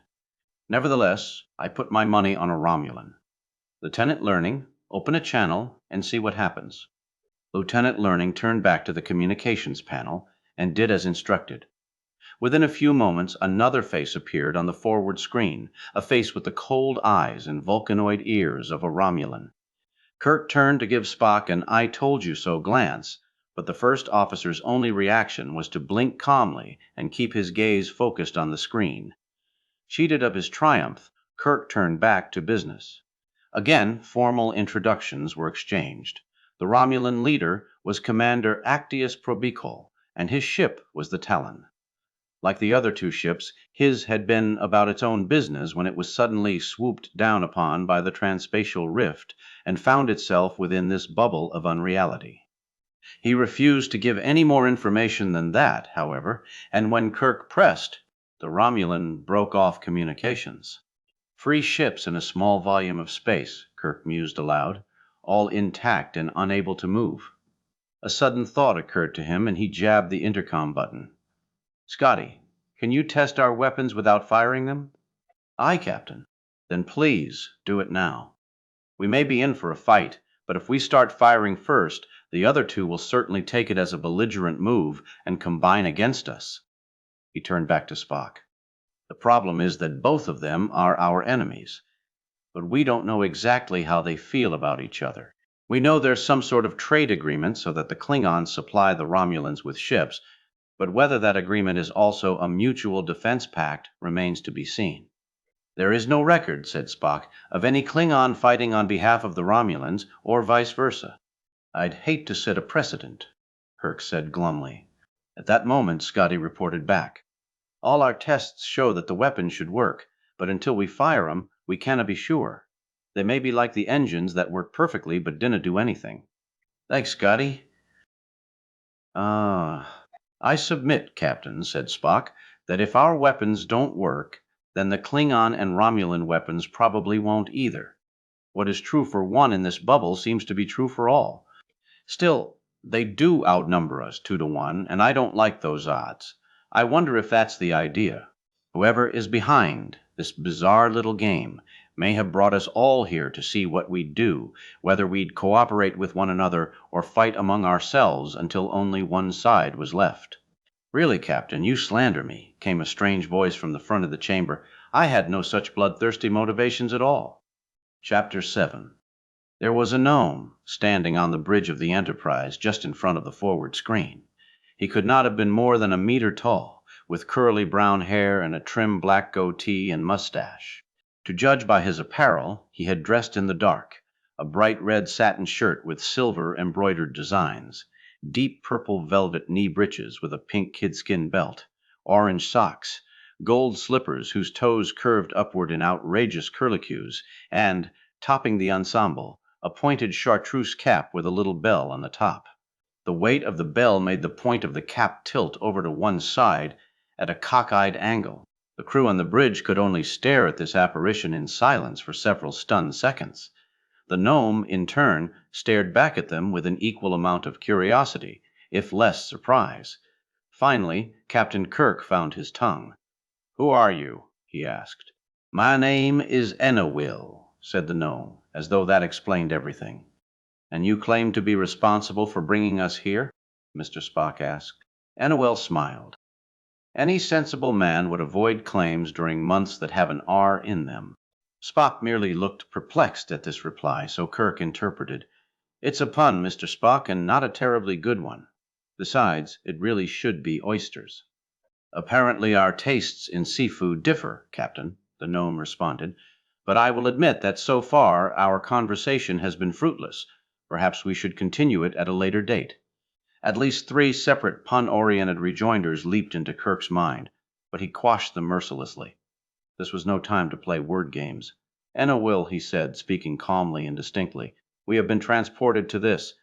Nevertheless, I put my money on a Romulan. Lieutenant Learning, open a channel and see what happens. Lieutenant Learning turned back to the communications panel and did as instructed. Within a few moments, another face appeared on the forward screen, a face with the cold eyes and Vulcanoid ears of a Romulan. Kirk turned to give Spock an "I told you so" glance, but the first officer's only reaction was to blink calmly and keep his gaze focused on the screen. Cheated of his triumph, Kirk turned back to business. Again, formal introductions were exchanged. The Romulan leader was Commander Actius Probicol, and his ship was the Talon. Like the other two ships, his had been about its own business when it was suddenly swooped down upon by the transspatial rift and found itself within this bubble of unreality. He refused to give any more information than that, however, and when Kirk pressed, the Romulan broke off communications. Free ships in a small volume of space, Kirk mused aloud, all intact and unable to move. A sudden thought occurred to him, and he jabbed the intercom button. Scotty, can you test our weapons without firing them? Aye, Captain. Then please do it now. We may be in for a fight, but if we start firing first, the other two will certainly take it as a belligerent move and combine against us. He turned back to Spock. The problem is that both of them are our enemies, but we don't know exactly how they feel about each other. We know there's some sort of trade agreement so that the Klingons supply the Romulans with ships, but whether that agreement is also a mutual defense pact remains to be seen. There is no record, said Spock, of any Klingon fighting on behalf of the Romulans or vice versa. I'd hate to set a precedent, Kirk said glumly. At that moment, Scotty reported back. All our tests show that the weapons should work, but until we fire 'em, we canna be sure. They may be like the engines that work perfectly but dinna do anything. Thanks, Scotty. I submit, Captain, said Spock, that if our weapons don't work, then the Klingon and Romulan weapons probably won't either. What is true for one in this bubble seems to be true for all. Still, they do outnumber us 2-1, and I don't like those odds. I wonder if that's the idea. Whoever is behind this bizarre little game may have brought us all here to see what we'd do, whether we'd cooperate with one another or fight among ourselves until only one side was left. Really, Captain, you slander me, came a strange voice from the front of the chamber. I had no such bloodthirsty motivations at all. Chapter 7. There was a gnome standing on the bridge of the Enterprise just in front of the forward screen. He could not have been more than a meter tall, with curly brown hair and a trim black goatee and mustache. To judge by his apparel, he had dressed in the dark, a bright red satin shirt with silver embroidered designs, deep purple velvet knee breeches with a pink kidskin belt, orange socks, gold slippers whose toes curved upward in outrageous curlicues, and, topping the ensemble, a pointed chartreuse cap with a little bell on the top. The weight of the bell made the point of the cap tilt over to one side at a cockeyed angle. The crew on the bridge could only stare at this apparition in silence for several stunned seconds. The gnome, in turn, stared back at them with an equal amount of curiosity, if less surprise. Finally, Captain Kirk found his tongue. "Who are you?" he asked. "My name is Enowil," said the gnome, as though that explained everything. "And you claim to be responsible for bringing us here?" Mr. Spock asked. Enowil smiled. Any sensible man would avoid claims during months that have an R in them. Spock merely looked perplexed at this reply, so Kirk interpreted. "It's a pun, Mr. Spock, and not a terribly good one. Besides, it really should be oysters." "Apparently our tastes in seafood differ, Captain," the gnome responded. "But I will admit that so far our conversation has been fruitless. Perhaps we should continue it at a later date." At least 3 separate pun-oriented rejoinders leaped into Kirk's mind, but he quashed them mercilessly. This was no time to play word games. "Enowil," he said, speaking calmly and distinctly, "we have been transported to this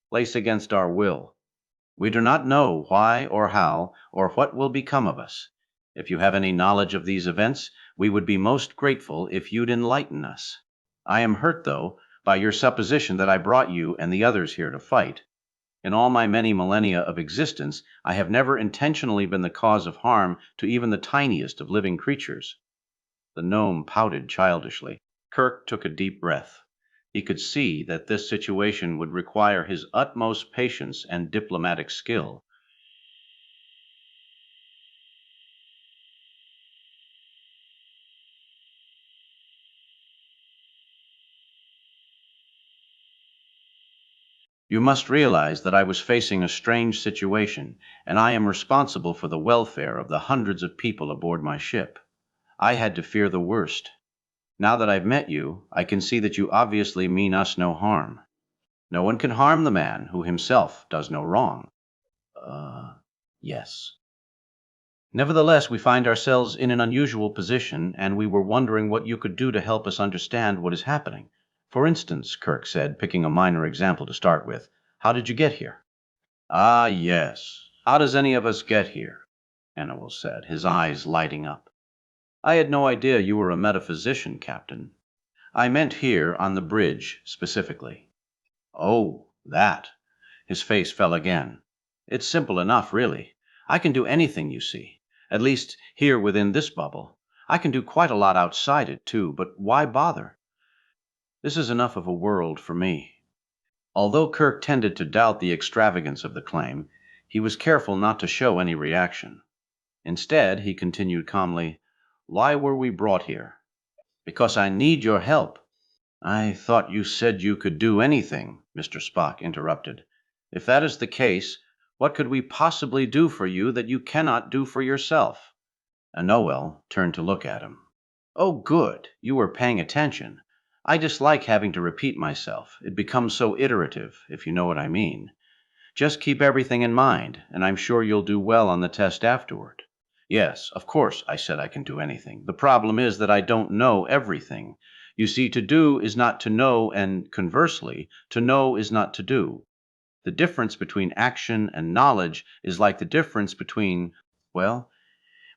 place against our will. We do not know why or how or what will become of us. If you have any knowledge of these events, we would be most grateful if you'd enlighten us. I am hurt, though, by your supposition that I brought you and the others here to fight. In all my many millennia of existence, I have never intentionally been the cause of harm to even the tiniest of living creatures." The gnome pouted childishly. Kirk took a deep breath. He could see that this situation would require his utmost patience and diplomatic skill. "You must realize that I was facing a strange situation, and I am responsible for the welfare of the hundreds of people aboard my ship. I had to fear the worst. Now that I've met you, I can see that you obviously mean us no harm. No one can harm the man who himself does no wrong." Yes. "Nevertheless, we find ourselves in an unusual position, and we were wondering what you could do to help us understand what is happening. For instance," Kirk said, picking a minor example to start with, "how did you get here?" "Ah, yes. How does any of us get here?" Annabel said, his eyes lighting up. "I had no idea you were a metaphysician, Captain. I meant here on the bridge, specifically." "Oh, that." His face fell again. "It's simple enough, really. I can do anything, you see. At least, here within this bubble. I can do quite a lot outside it, too, but why bother? This is enough of a world for me." Although Kirk tended to doubt the extravagance of the claim, he was careful not to show any reaction. Instead, he continued calmly, Why were we brought here?" "Because I need your help." "I thought you said you could do anything," Mr. Spock interrupted. "If that is the case, what could we possibly do for you that you cannot do for yourself?" And Noel turned to look at him. "Oh, good. You were paying attention. I dislike having to repeat myself. It becomes so iterative, if you know what I mean. Just keep everything in mind, and I'm sure you'll do well on the test afterward." "Yes, of course," I said. "I can do anything. The problem is that I don't know everything. You see, to do is not to know, and conversely, to know is not to do. The difference between action and knowledge is like the difference between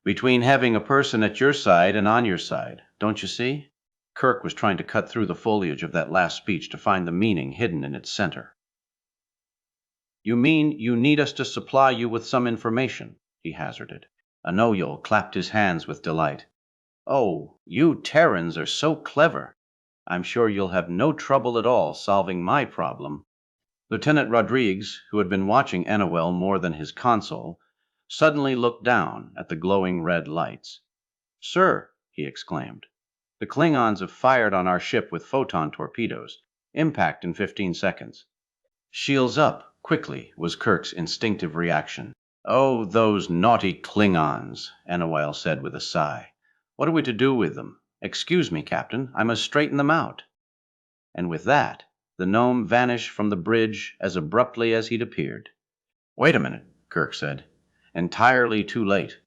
having a person at your side and on your side. Don't you see?" Kirk was trying to cut through the foliage of that last speech to find the meaning hidden in its center. "You mean you need us to supply you with some information?" he hazarded. Anoyel clapped his hands with delight. "Oh, you Terrans are so clever. I'm sure you'll have no trouble at all solving my problem." Lieutenant Rodrigues, who had been watching Anoel more than his console, suddenly looked down at the glowing red lights. "Sir," he exclaimed, "the Klingons have fired on our ship with photon torpedoes. Impact in 15 seconds. "Shields up, quickly," was Kirk's instinctive reaction. "Oh, those naughty Klingons," Anoel said with a sigh. "What are we to do with them? Excuse me, Captain, I must straighten them out." And with that, the gnome vanished from the bridge as abruptly as he'd appeared. "Wait a minute," Kirk said. "Entirely too late.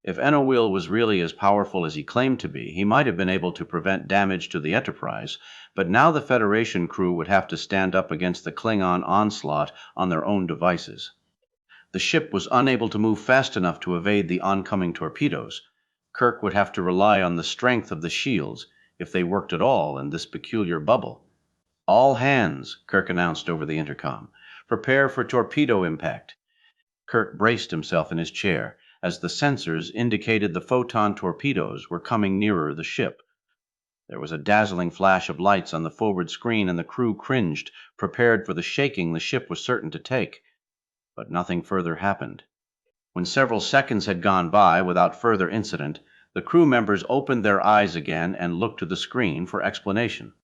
If Anoel was really as powerful as he claimed to be, he might have been able to prevent damage to the Enterprise, but now the Federation crew would have to stand up against the Klingon onslaught on their own devices. The ship was unable to move fast enough to evade the oncoming torpedoes. Kirk would have to rely on the strength of the shields, if they worked at all in this peculiar bubble. "All hands," Kirk announced over the intercom. "Prepare for torpedo impact." Kirk braced himself in his chair as the sensors indicated the photon torpedoes were coming nearer the ship. There was a dazzling flash of lights on the forward screen, and the crew cringed, prepared for the shaking the ship was certain to take. But nothing further happened. When several seconds had gone by without further incident, the crew members opened their eyes again and looked to the screen for explanation.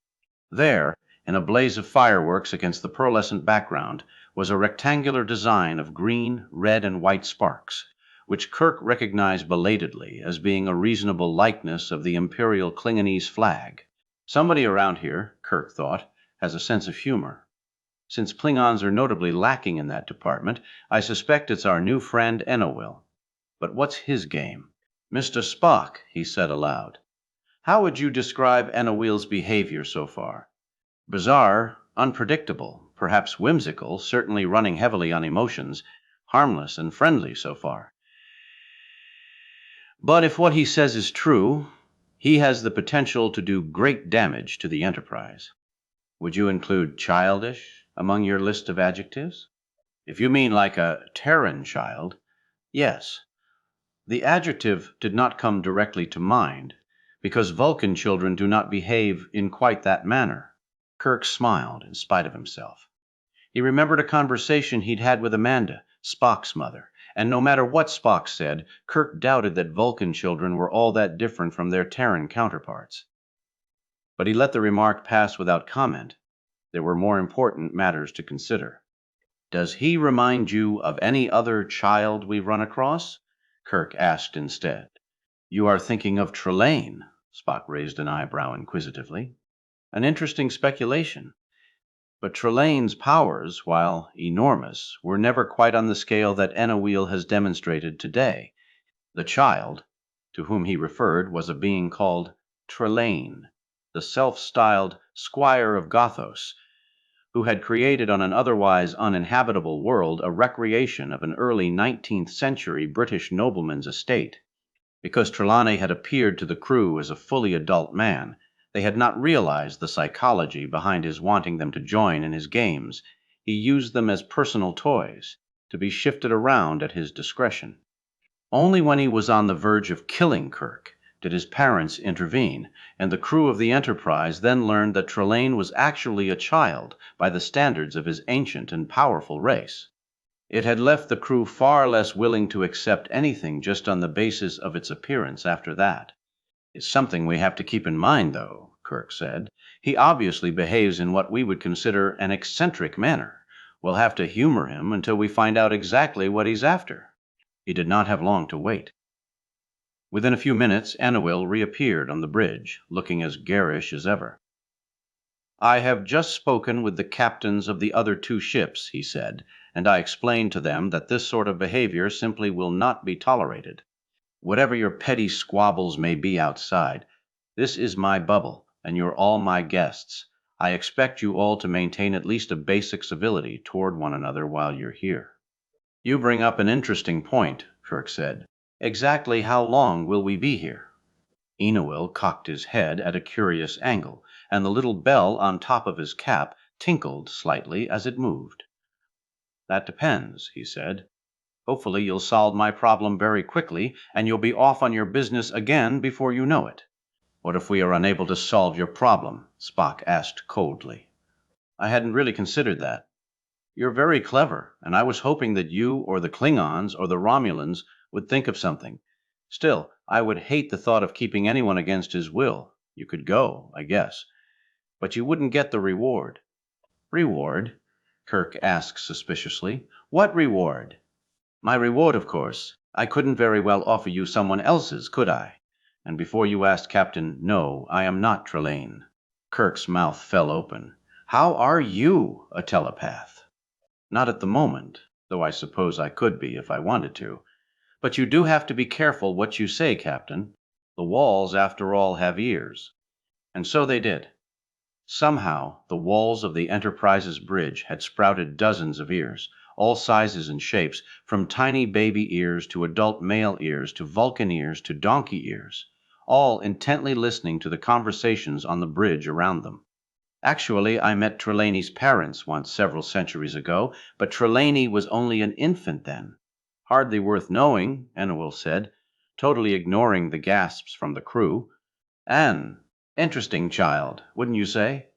There, in a blaze of fireworks against the pearlescent background, was a rectangular design of green, red, and white sparks, which Kirk recognized belatedly as being a reasonable likeness of the Imperial Klingonese flag. Somebody around here, Kirk thought, has a sense of humor. Since Klingons are notably lacking in that department, I suspect it's our new friend Anoel. But what's his game? "Mr. Spock," he said aloud, "how would you describe Anoel's behavior so far?" "Bizarre, unpredictable, perhaps whimsical, certainly running heavily on emotions, harmless and friendly so far. But if what he says is true, he has the potential to do great damage to the Enterprise." "Would you include childish among your list of adjectives?" "If you mean like a Terran child, yes." The adjective did not come directly to mind, because Vulcan children do not behave in quite that manner. Kirk smiled in spite of himself. He remembered a conversation he'd had with Amanda, Spock's mother, and no matter what Spock said, Kirk doubted that Vulcan children were all that different from their Terran counterparts. But he let the remark pass without comment. There were more important matters to consider. "Does he remind you of any other child we've run across?" Kirk asked instead. "You are thinking of Trelane?" Spock raised an eyebrow inquisitively. "An interesting speculation. But Trelane's powers, while enormous, were never quite on the scale that Anoel has demonstrated today. The child to whom he referred was a being called Trelane, the self-styled Squire of Gothos, who had created on an otherwise uninhabitable world a recreation of an early 19th century British nobleman's estate. Because Trelawney had appeared to the crew as a fully adult man, they had not realized the psychology behind his wanting them to join in his games. He used them as personal toys, to be shifted around at his discretion. Only when he was on the verge of killing Kirk did his parents intervene, and the crew of the Enterprise then learned that Trelane was actually a child by the standards of his ancient and powerful race. It had left the crew far less willing to accept anything just on the basis of its appearance after that. It's something we have to keep in mind, though, Kirk said. He obviously behaves in what we would consider an eccentric manner. We'll have to humor him until we find out exactly what he's after. He did not have long to wait. Within a few minutes, Anawil reappeared on the bridge, looking as garish as ever. "I have just spoken with the captains of the other 2 ships," he said, "and I explained to them that this sort of behavior simply will not be tolerated. Whatever your petty squabbles may be outside, this is my bubble, and you're all my guests. I expect you all to maintain at least a basic civility toward one another while you're here." "You bring up an interesting point," Kirk said. "Exactly how long will we be here?" Enawil cocked his head at a curious angle, and the little bell on top of his cap tinkled slightly as it moved. "That depends," he said. "Hopefully you'll solve my problem very quickly, and you'll be off on your business again before you know it." "What if we are unable to solve your problem?" Spock asked coldly. "I hadn't really considered that. You're very clever, and I was hoping that you or the Klingons or the Romulans would think of something. Still, I would hate the thought of keeping anyone against his will. You could go, I guess, but you wouldn't get the reward." "Reward?" Kirk asked suspiciously. "What reward?" "My reward, of course. I couldn't very well offer you someone else's, could I? And before you asked, Captain, no, I am not Trelane." Kirk's mouth fell open. "How are you a telepath?" "Not at the moment, though I suppose I could be if I wanted to. But you do have to be careful what you say, Captain. The walls, after all, have ears." And so they did. Somehow, the walls of the Enterprise's bridge had sprouted dozens of ears, all sizes and shapes, from tiny baby ears to adult male ears to Vulcan ears to donkey ears, all intently listening to the conversations on the bridge around them. Actually, I met Trelawney's parents once several centuries ago, but Trelawney was only an infant then. "Hardly worth knowing," Enawil said, totally ignoring the gasps from the crew. "An interesting child, wouldn't you say?"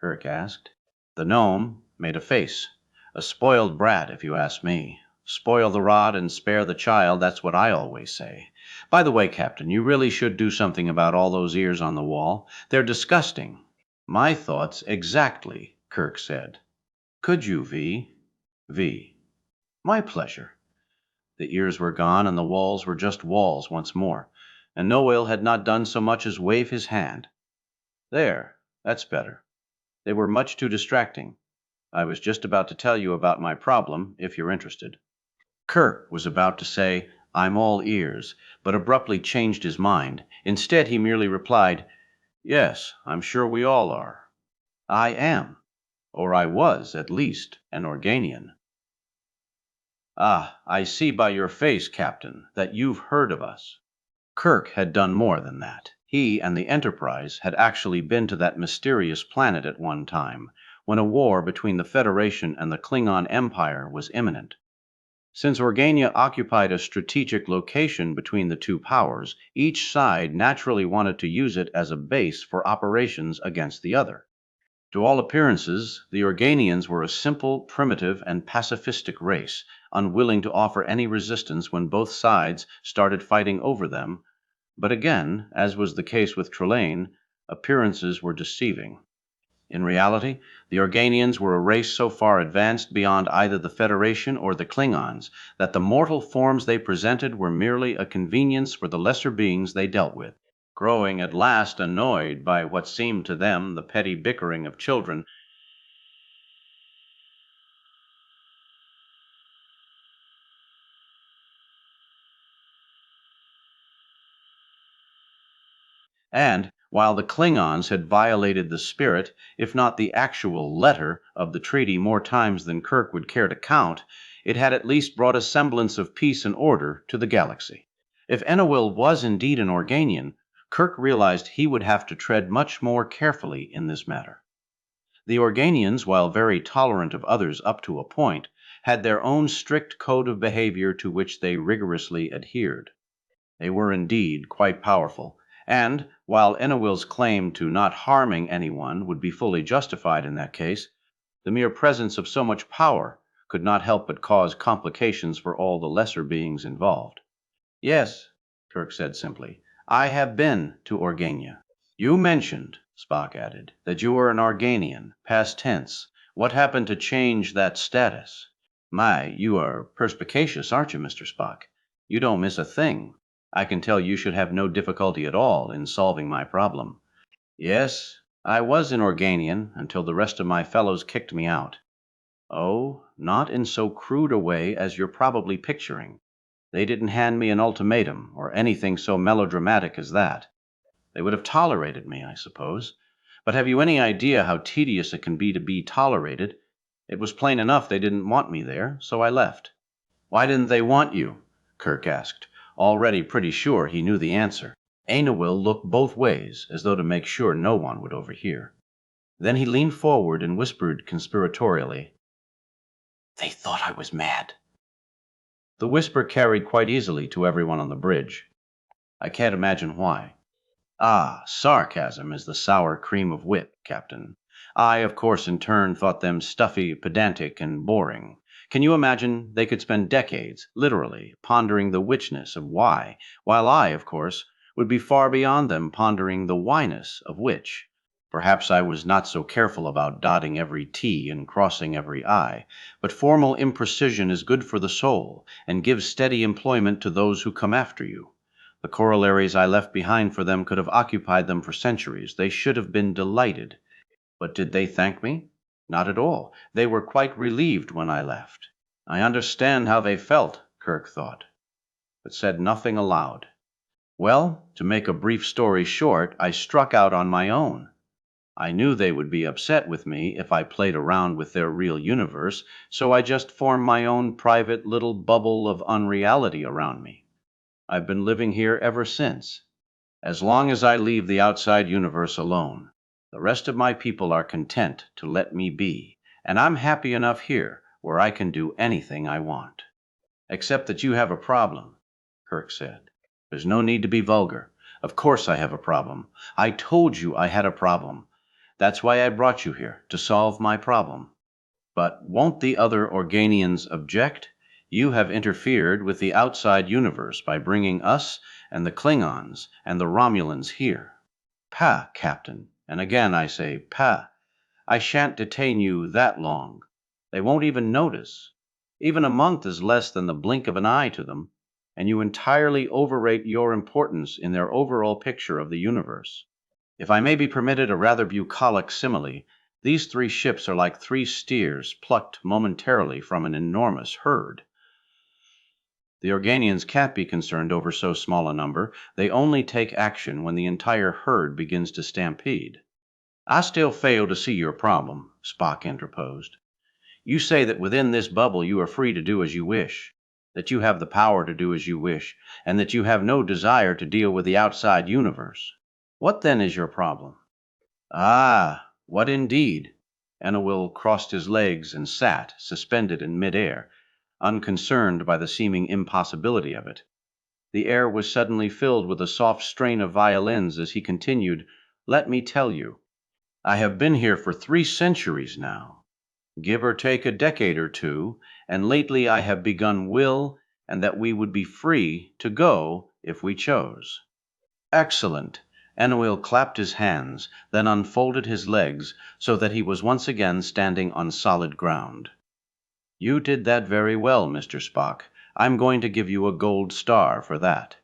Kirk asked. The gnome made a face. "A spoiled brat, if you ask me. Spoil the rod and spare the child, that's what I always say. By the way, Captain, you really should do something about all those ears on the wall. They're disgusting." "My thoughts exactly," Kirk said. "Could you, V?" "V. My pleasure." The ears were gone, and the walls were just walls once more, and Noel had not done so much as wave his hand. "There, that's better. They were much too distracting. I was just about to tell you about my problem, if you're interested." Kirk was about to say, "I'm all ears," but abruptly changed his mind. Instead, he merely replied, "Yes, I'm sure we all are. I am, or I was, at least, an Organian." "Ah, I see by your face, Captain, that you've heard of us." Kirk had done more than that. He and the Enterprise had actually been to that mysterious planet at one time, when a war between the Federation and the Klingon Empire was imminent. Since Organia occupied a strategic location between the 2 powers, each side naturally wanted to use it as a base for operations against the other. To all appearances, the Organians were a simple, primitive, and pacifistic race, unwilling to offer any resistance when both sides started fighting over them. But again, as was the case with Trelane, appearances were deceiving. In reality, the Organians were a race so far advanced beyond either the Federation or the Klingons that the mortal forms they presented were merely a convenience for the lesser beings they dealt with. Growing at last annoyed by what seemed to them the petty bickering of children, and while the Klingons had violated the spirit, if not the actual letter, of the treaty more times than Kirk would care to count, it had at least brought a semblance of peace and order to the galaxy. If Enawil was indeed an Organian, Kirk realized he would have to tread much more carefully in this matter. The Organians, while very tolerant of others up to a point, had their own strict code of behavior to which they rigorously adhered. They were indeed quite powerful, and, while Enawil's claim to not harming anyone would be fully justified in that case, the mere presence of so much power could not help but cause complications for all the lesser beings involved. "Yes," Kirk said simply, I have been to Organia. You mentioned, Spock added, that you were an Organian, past tense. What happened to change that status? My, you are perspicacious, aren't you, Mr. Spock? You don't miss a thing. I can tell you should have no difficulty at all in solving my problem. Yes, I was an Organian until the rest of my fellows kicked me out. Oh, not in so crude a way as you're probably picturing. They didn't hand me an ultimatum or anything so melodramatic as that. They would have tolerated me, I suppose. But have you any idea how tedious it can be to be tolerated? It was plain enough they didn't want me there, so I left. Why didn't they want you? Kirk asked, already pretty sure he knew the answer. Ainawil looked both ways, as though to make sure no one would overhear. Then he leaned forward and whispered conspiratorially, "They thought I was mad." The whisper carried quite easily to everyone on the bridge. I can't imagine why. Ah, sarcasm is the sour cream of wit, Captain. I, of course, in turn thought them stuffy, pedantic, and boring. Can you imagine they could spend decades, literally, pondering the whichness of why, while I, of course, would be far beyond them pondering the whyness of which? Perhaps I was not so careful about dotting every T and crossing every I, but formal imprecision is good for the soul, and gives steady employment to those who come after you. The corollaries I left behind for them could have occupied them for centuries. They should have been delighted. But did they thank me? Not at all. They were quite relieved when I left. I understand how they felt, Kirk thought, but said nothing aloud. Well, to make a brief story short, I struck out on my own. I knew they would be upset with me if I played around with their real universe, so I just formed my own private little bubble of unreality around me. I've been living here ever since. As long as I leave the outside universe alone, the rest of my people are content to let me be, and I'm happy enough here where I can do anything I want. Except that you have a problem, Kirk said. There's no need to be vulgar. Of course I have a problem. I told you I had a problem. That's why I brought you here, to solve my problem. But won't the other Organians object? You have interfered with the outside universe by bringing us and the Klingons and the Romulans here. Pa, Captain, and again I say pa. I shan't detain you that long. They won't even notice. Even a month is less than the blink of an eye to them, and you entirely overrate your importance in their overall picture of the universe. If I may be permitted a rather bucolic simile, these 3 ships are like 3 steers plucked momentarily from an enormous herd. The Organians can't be concerned over so small a number. They only take action when the entire herd begins to stampede. I still fail to see your problem, Spock interposed. You say that within this bubble you are free to do as you wish, that you have the power to do as you wish, and that you have no desire to deal with the outside universe. What then is your problem? Ah, what indeed? Ainawil crossed his legs and sat, suspended in midair, unconcerned by the seeming impossibility of it. The air was suddenly filled with a soft strain of violins as he continued, "Let me tell you, I have been here for 3 centuries now, give or take a decade or two, and lately I have begun will, and that we would be free to go if we chose." Excellent. Ainawil clapped his hands, then unfolded his legs so that he was once again standing on solid ground. You did that very well, Mr. Spock. I'm going to give you a gold star for that.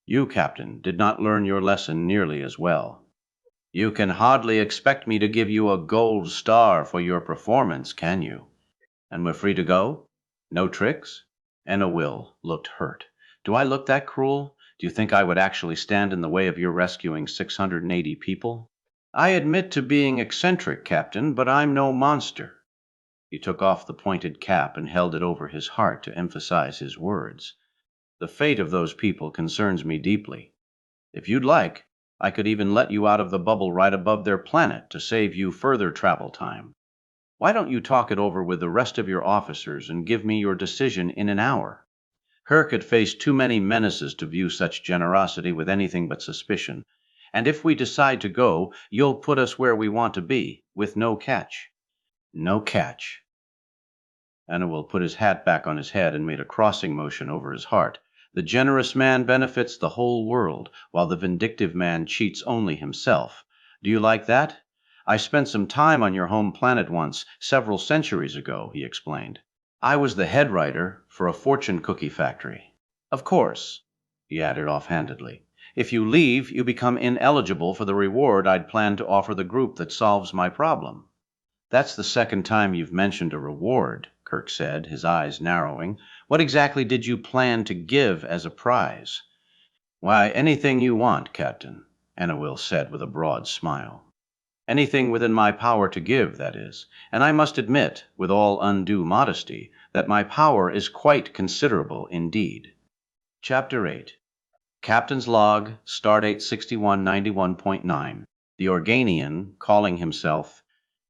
You, Captain, did not learn your lesson nearly as well. You can hardly expect me to give you a gold star for your performance, can you? And we're free to go? No tricks? Ainawil looked hurt. Do I look that cruel? Do you think I would actually stand in the way of your rescuing 680 people? I admit to being eccentric, Captain, but I'm no monster. He took off the pointed cap and held it over his heart to emphasize his words. The fate of those people concerns me deeply. If you'd like, I could even let you out of the bubble right above their planet to save you further travel time. Why don't you talk it over with the rest of your officers and give me your decision in an hour? Kirk had faced too many menaces to view such generosity with anything but suspicion. And if we decide to go, you'll put us where we want to be, with no catch. No catch. Ainawil put his hat back on his head and made a crossing motion over his heart. The generous man benefits the whole world, while the vindictive man cheats only himself. Do you like that? I spent some time on your home planet once, several centuries ago, he explained. I was the head writer for a fortune cookie factory. Of course, he added offhandedly, if you leave, you become ineligible for the reward I'd planned to offer the group that solves my problem. That's the second time you've mentioned a reward, Kirk said, his eyes narrowing. What exactly did you plan to give as a prize? Why, anything you want, Captain, Anawil said with a broad smile. Anything within my power to give, that is. And I must admit, with all undue modesty, that my power is quite considerable indeed. Chapter 8. Captain's Log, Stardate 6191.9. The Organian, calling himself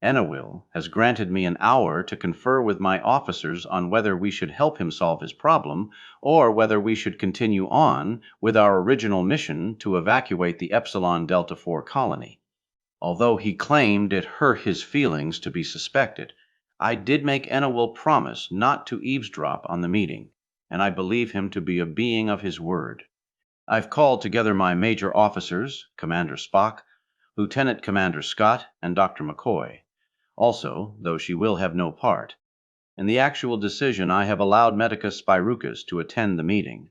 Anawil, has granted me an hour to confer with my officers on whether we should help him solve his problem, or whether we should continue on with our original mission to evacuate the Epsilon Delta IV colony. Although he claimed it hurt his feelings to be suspected, I did make Anawil promise not to eavesdrop on the meeting, and I believe him to be a being of his word. I've called together my major officers, Commander Spock, Lieutenant Commander Scott, and Dr. McCoy. Also, though she will have no part, in the actual decision I have allowed Medicus Spiroucus to attend the meeting.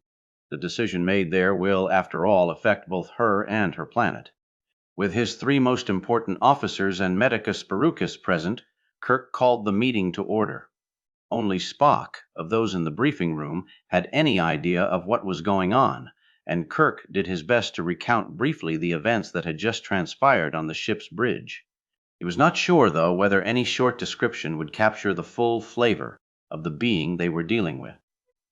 The decision made there will, after all, affect both her and her planet. With his three most important officers and Medicus Spiroucus present, Kirk called the meeting to order. Only Spock, of those in the briefing room, had any idea of what was going on, and Kirk did his best to recount briefly the events that had just transpired on the ship's bridge. He was not sure, though, whether any short description would capture the full flavor of the being they were dealing with.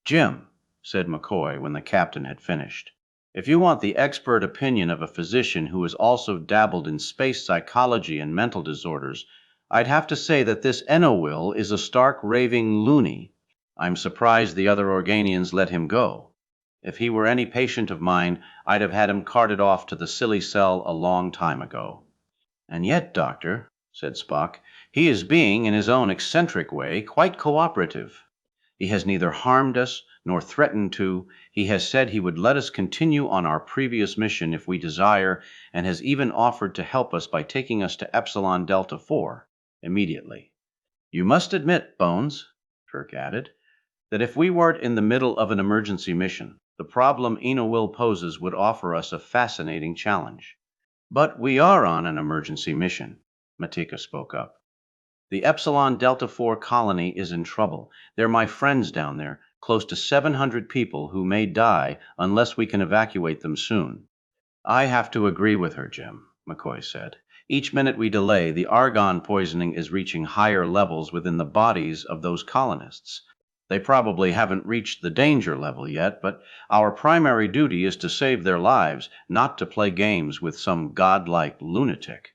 Jim, said McCoy when the captain had finished, if you want the expert opinion of a physician who has also dabbled in space psychology and mental disorders, I'd have to say that this Anawil is a stark raving loony. I'm surprised the other Organians let him go. If he were any patient of mine, I'd have had him carted off to the silly cell a long time ago. And yet, Doctor, said Spock, he is being, in his own eccentric way, quite cooperative. He has neither harmed us nor threatened to. He has said he would let us continue on our previous mission if we desire, and has even offered to help us by taking us to Epsilon Delta IV immediately. You must admit, Bones, Kirk added, that if we weren't in the middle of an emergency mission, the problem Anawil poses would offer us a fascinating challenge. But we are on an emergency mission, Matika spoke up. The Epsilon Delta IV colony is in trouble. They're my friends down there, close to 700 people who may die unless we can evacuate them soon. I have to agree with her, Jim, McCoy said. Each minute we delay, the argon poisoning is reaching higher levels within the bodies of those colonists. They probably haven't reached the danger level yet, but our primary duty is to save their lives, not to play games with some godlike lunatic.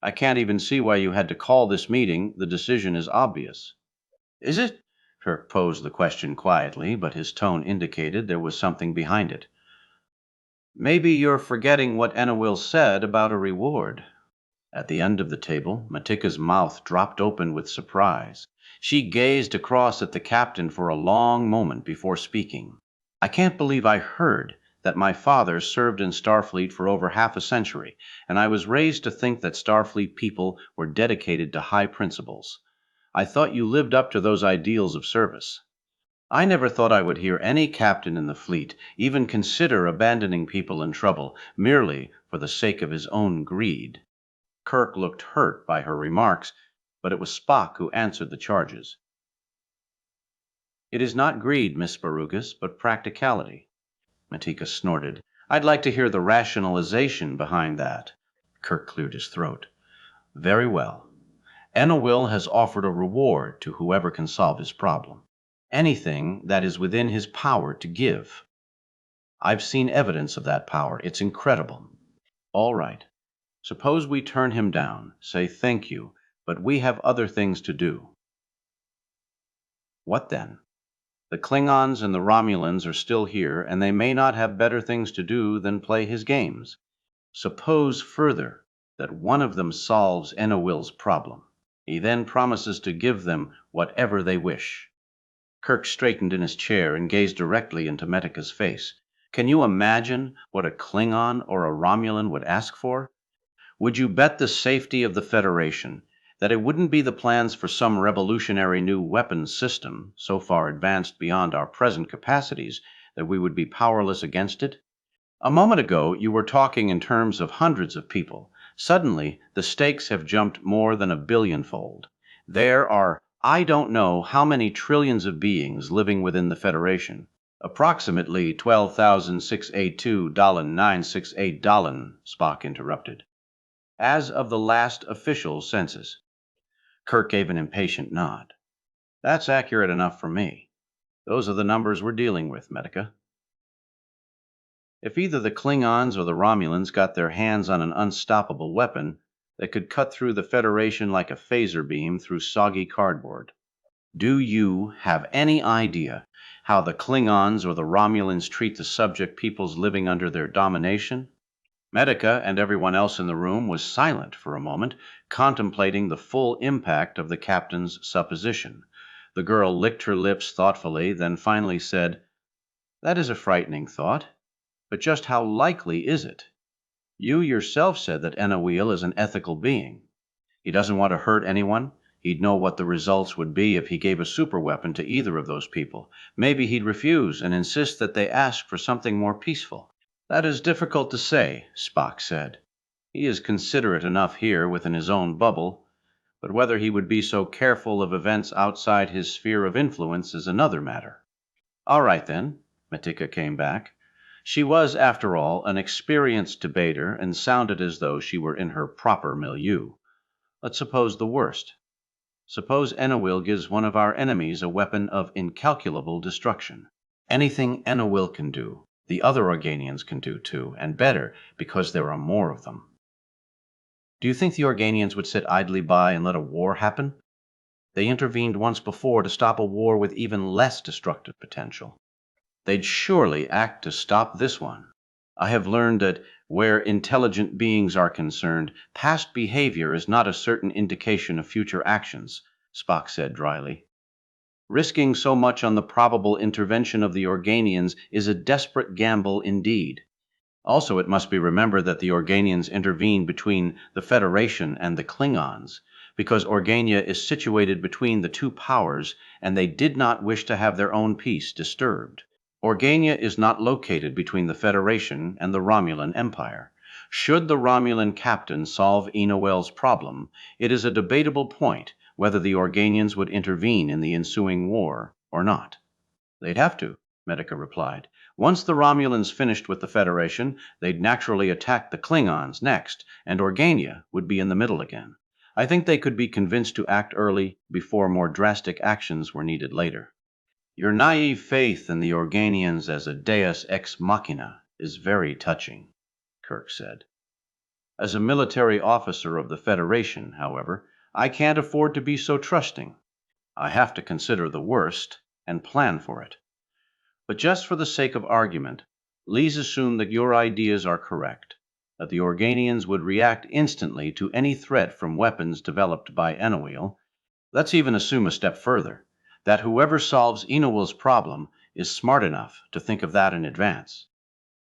I can't even see why you had to call this meeting. The decision is obvious. Is it? Kirk posed the question quietly, but his tone indicated there was something behind it. Maybe you're forgetting what Anawil said about a reward. At the end of the table, Matika's mouth dropped open with surprise. She gazed across at the captain for a long moment before speaking. I can't believe I heard that my father served in Starfleet for over half a century, and I was raised to think that Starfleet people were dedicated to high principles. I thought you lived up to those ideals of service. I never thought I would hear any captain in the fleet even consider abandoning people in trouble merely for the sake of his own greed. Kirk looked hurt by her remarks, but it was Spock who answered the charges. It is not greed, Miss Spiroucus, but practicality. Matika snorted. I'd like to hear the rationalization behind that. Kirk cleared his throat. Very well. Anawil has offered a reward to whoever can solve his problem. Anything that is within his power to give. I've seen evidence of that power. It's incredible. All right. Suppose we turn him down, say thank you, but we have other things to do. What then? The Klingons and the Romulans are still here, and they may not have better things to do than play his games. Suppose further that one of them solves Anawil's problem. He then promises to give them whatever they wish. Kirk straightened in his chair and gazed directly into Medica's face. "Can you imagine what a Klingon or a Romulan would ask for? Would you bet the safety of the Federation that it wouldn't be the plans for some revolutionary new weapons system, so far advanced beyond our present capacities that we would be powerless against it? A moment ago, you were talking in terms of hundreds of people. Suddenly, the stakes have jumped more than a billionfold. There are, I don't know how many trillions of beings living within the Federation. Approximately 12,682,968 Dalin, Spock interrupted. As of the last official census. Kirk gave an impatient nod. That's accurate enough for me. Those are the numbers we're dealing with, Medica. If either the Klingons or the Romulans got their hands on an unstoppable weapon that could cut through the Federation like a phaser beam through soggy cardboard, do you have any idea how the Klingons or the Romulans treat the subject peoples living under their domination? Medica and everyone else in the room was silent for a moment, contemplating the full impact of the captain's supposition. The girl licked her lips thoughtfully, then finally said, "That is a frightening thought. But just how likely is it? You yourself said that Enowil is an ethical being. He doesn't want to hurt anyone. He'd know what the results would be if he gave a superweapon to either of those people. Maybe he'd refuse and insist that they ask for something more peaceful." "That is difficult to say," Spock said. "He is considerate enough here within his own bubble, but whether he would be so careful of events outside his sphere of influence is another matter." "All right, then," Matika came back. She was, after all, an experienced debater and sounded as though she were in her proper milieu. "Let's suppose the worst. Suppose Enowil gives one of our enemies a weapon of incalculable destruction. Anything Enowil can do, the other Organians can do too, and better, because there are more of them. Do you think the Organians would sit idly by and let a war happen? They intervened once before to stop a war with even less destructive potential. They'd surely act to stop this one. I have learned that where intelligent beings are concerned, past behavior is not a certain indication of future actions," Spock said dryly. "Risking so much on the probable intervention of the Organians is a desperate gamble indeed. Also, it must be remembered that the Organians intervened between the Federation and the Klingons, because Organia is situated between the two powers, and they did not wish to have their own peace disturbed. Organia is not located between the Federation and the Romulan Empire. Should the Romulan captain solve Enowel's problem, it is a debatable point whether the Organians would intervene in the ensuing war or not." "They'd have to," Medica replied. "Once the Romulans finished with the Federation, they'd naturally attack the Klingons next, and Organia would be in the middle again. I think they could be convinced to act early before more drastic actions were needed later." "Your naive faith in the Organians as a deus ex machina is very touching," Kirk said. "As a military officer of the Federation, however, I can't afford to be so trusting. I have to consider the worst and plan for it. But just for the sake of argument, please assume that your ideas are correct, that the Organians would react instantly to any threat from weapons developed by Enowil. Let's even assume a step further, that whoever solves Enowil's problem is smart enough to think of that in advance.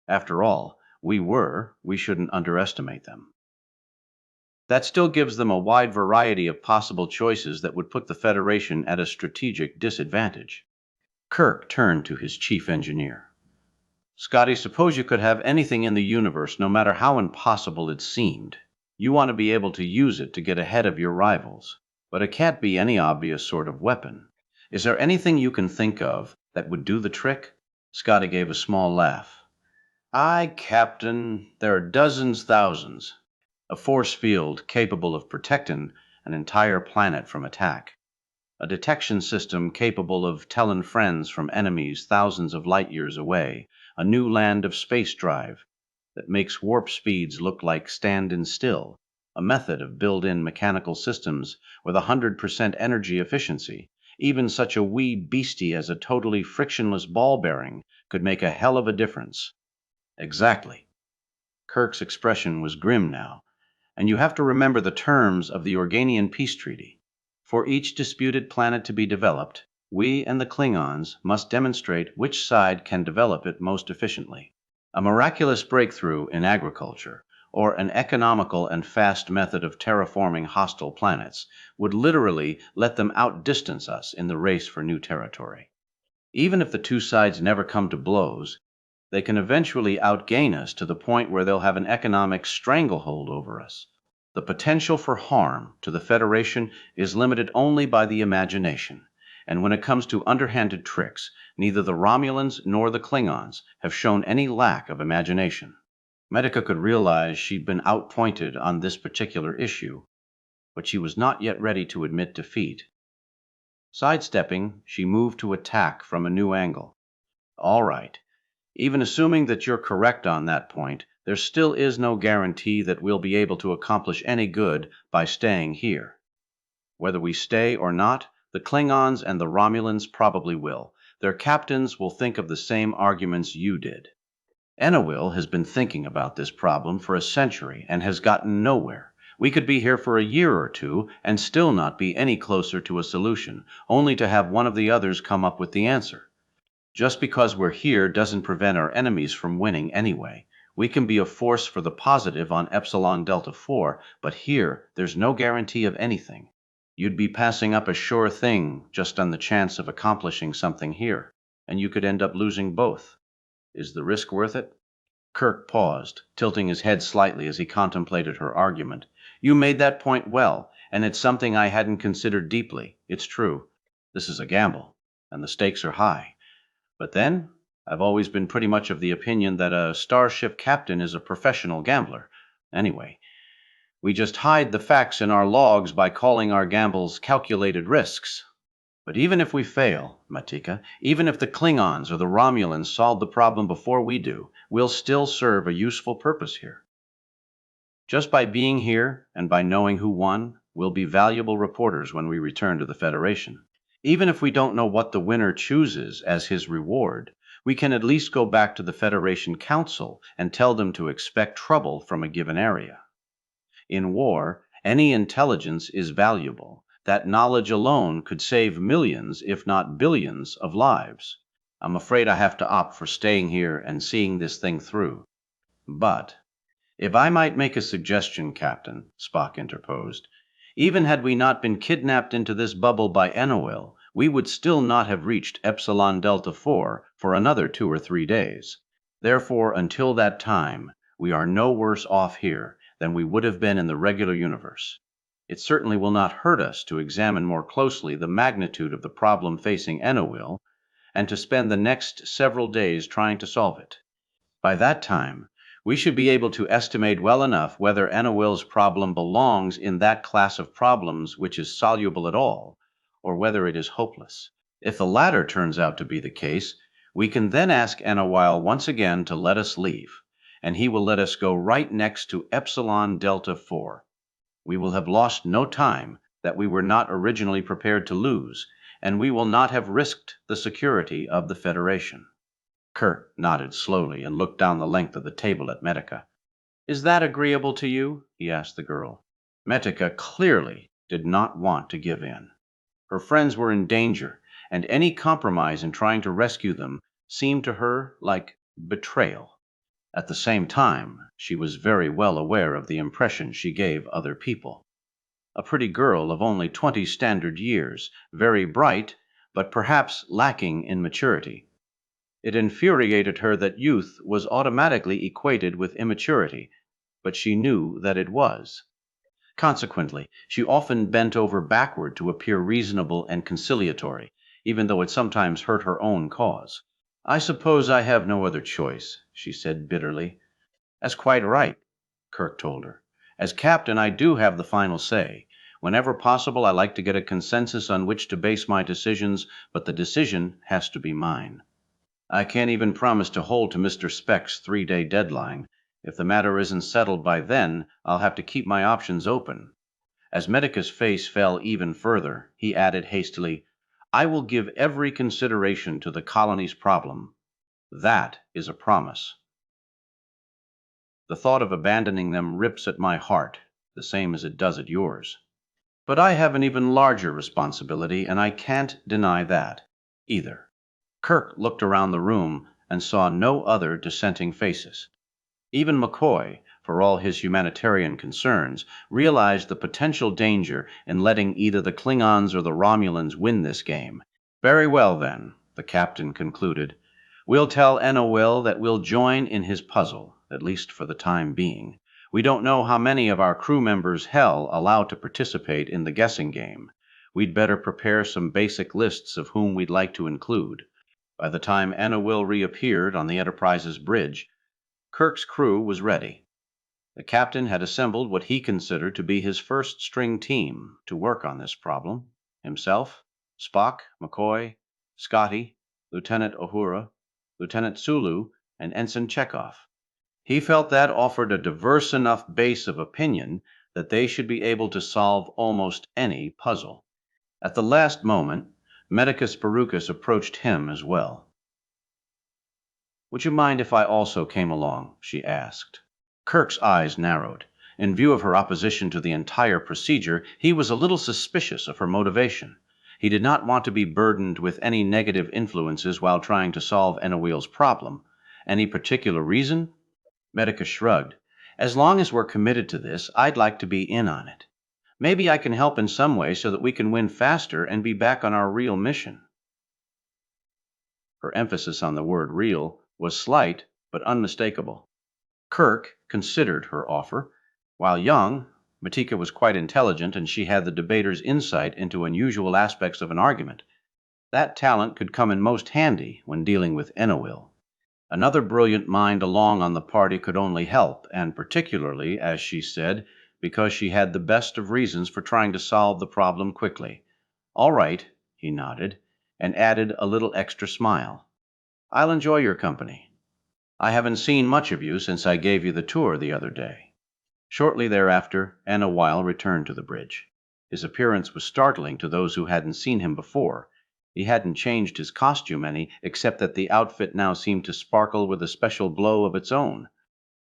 After all, we shouldn't underestimate them. That still gives them a wide variety of possible choices that would put the Federation at a strategic disadvantage." Kirk turned to his chief engineer. "Scotty, suppose you could have anything in the universe, no matter how impossible it seemed. You want to be able to use it to get ahead of your rivals. But it can't be any obvious sort of weapon. Is there anything you can think of that would do the trick?" Scotty gave a small laugh. "Aye, Captain, there are dozens, thousands. A force field capable of protecting an entire planet from attack. A detection system capable of telling friends from enemies thousands of light years away. A new land of space drive that makes warp speeds look like standing still. A method of built-in mechanical systems with 100% energy efficiency. Even such a wee beastie as a totally frictionless ball bearing could make a hell of a difference." "Exactly." Kirk's expression was grim now. "And you have to remember the terms of the Organian peace treaty. For each disputed planet to be developed, We and the Klingons must demonstrate which side can develop it most efficiently. A miraculous breakthrough in agriculture, or an economical and fast method of terraforming hostile planets, would literally let them outdistance us in the race for new territory. Even if the two sides never come to blows, they can eventually outgain us to the point where they'll have an economic stranglehold over us. The potential for harm to the Federation is limited only by the imagination, and when it comes to underhanded tricks, neither the Romulans nor the Klingons have shown any lack of imagination. Medica could realize she'd been outpointed on this particular issue, but she was not yet ready to admit defeat. Sidestepping, she moved to attack from a new angle. All right. Even assuming that you're correct on that point, there still is no guarantee that we'll be able to accomplish any good by staying here. Whether we stay or not, the Klingons and the Romulans probably will. Their captains will think of the same arguments you did. Enowil has been thinking about this problem for a century and has gotten nowhere. We could be here for a year or two and still not be any closer to a solution, only to have one of the others come up with the answer. Just because we're here doesn't prevent our enemies from winning anyway. We can be a force for the positive on Epsilon Delta 4, but here there's no guarantee of anything. You'd be passing up a sure thing just on the chance of accomplishing something here, and you could end up losing both. Is the risk worth it? Kirk paused, tilting his head slightly as he contemplated her argument. You made that point well, and it's something I hadn't considered deeply. It's true. This is a gamble, and the stakes are high. But then, I've always been pretty much of the opinion that a starship captain is a professional gambler. Anyway, we just hide the facts in our logs by calling our gambles calculated risks. But even if we fail, Matika, even if the Klingons or the Romulans solve the problem before we do, we'll still serve a useful purpose here. Just by being here and by knowing who won, we'll be valuable reporters when we return to the Federation. Even if we don't know what the winner chooses as his reward, we can at least go back to the Federation Council and tell them to expect trouble from a given area. In war, any intelligence is valuable. That knowledge alone could save millions, if not billions, of lives. I'm afraid I have to opt for staying here and seeing this thing through. But, if I might make a suggestion, Captain, Spock interposed, even had we not been kidnapped into this bubble by Enowil, we would still not have reached Epsilon Delta 4 for another 2 or 3 days. Therefore, until that time, we are no worse off here than we would have been in the regular universe. It certainly will not hurt us to examine more closely the magnitude of the problem facing Enowil, and to spend the next several days trying to solve it. By that time, we should be able to estimate well enough whether Enowil's problem belongs in that class of problems which is soluble at all, or whether it is hopeless. If the latter turns out to be the case, we can then ask Enowil once again to let us leave, and he will let us go right next to Epsilon Delta 4. We will have lost no time that we were not originally prepared to lose, and we will not have risked the security of the Federation. Kirk nodded slowly and looked down the length of the table at Medica. Is that agreeable to you? He asked the girl. Medica clearly did not want to give in. Her friends were in danger, and any compromise in trying to rescue them seemed to her like betrayal. At the same time, she was very well aware of the impression she gave other people. A pretty girl of only 20 standard years, very bright, but perhaps lacking in maturity. It infuriated her that youth was automatically equated with immaturity, but she knew that it was. Consequently, she often bent over backward to appear reasonable and conciliatory, even though it sometimes hurt her own cause. I suppose I have no other choice, she said bitterly. That's quite right, Kirk told her. As captain, I do have the final say. Whenever possible, I like to get a consensus on which to base my decisions, but the decision has to be mine. I can't even promise to hold to Mr. Speck's 3-day deadline. If the matter isn't settled by then, I'll have to keep my options open. As Medica's face fell even further, he added hastily, I will give every consideration to the colony's problem. That is a promise. The thought of abandoning them rips at my heart, the same as it does at yours. But I have an even larger responsibility, and I can't deny that, either." Kirk looked around the room and saw no other dissenting faces. Even McCoy, for all his humanitarian concerns, realized the potential danger in letting either the Klingons or the Romulans win this game. "Very well, then," the captain concluded. "We'll tell Enowil that we'll join in his puzzle, at least for the time being. We don't know how many of our crew members Hell allow to participate in the guessing game. We'd better prepare some basic lists of whom we'd like to include." By the time Enowil reappeared on the Enterprise's bridge, Kirk's crew was ready. The captain had assembled what he considered to be his first-string team to work on this problem: himself, Spock, McCoy, Scotty, Lieutenant Uhura, Lieutenant Sulu, and Ensign Chekhov. He felt that offered a diverse enough base of opinion that they should be able to solve almost any puzzle. At the last moment, Medicus Baruchus approached him as well. "Would you mind if I also came along?" she asked. Kirk's eyes narrowed. In view of her opposition to the entire procedure, he was a little suspicious of her motivation. He did not want to be burdened with any negative influences while trying to solve Enowil's problem. "Any particular reason?" Medicus shrugged. "As long as we're committed to this, I'd like to be in on it. Maybe I can help in some way so that we can win faster and be back on our real mission." Her emphasis on the word real was slight but unmistakable. Kirk considered her offer. While young, Matika was quite intelligent, and she had the debater's insight into unusual aspects of an argument. That talent could come in most handy when dealing with Enowil. Another brilliant mind along on the party could only help, and particularly, as she said, because she had the best of reasons for trying to solve the problem quickly. "All right," he nodded, and added a little extra smile. "I'll enjoy your company. I haven't seen much of you since I gave you the tour the other day." Shortly thereafter, Enowil returned to the bridge. His appearance was startling to those who hadn't seen him before. He hadn't changed his costume any, except that the outfit now seemed to sparkle with a special glow of its own.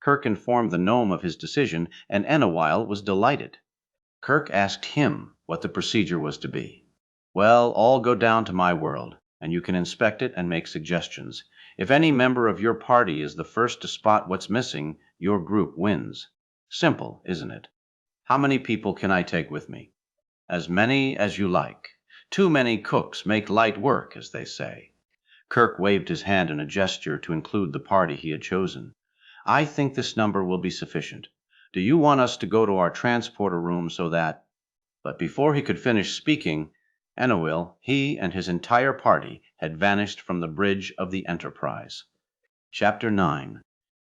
Kirk informed the gnome of his decision, and Enowil was delighted. Kirk asked him what the procedure was to be. "Well, all go down to my world, and you can inspect it and make suggestions. If any member of your party is the first to spot what's missing, your group wins. Simple, isn't it? How many people can I take with me?" "As many as you like. Too many cooks make light work, as they say." Kirk waved his hand in a gesture to include the party he had chosen. "I think this number will be sufficient. Do you want us to go to our transporter room so that—" But before he could finish speaking, Enowil, he and his entire party had vanished from the bridge of the Enterprise. Chapter 9.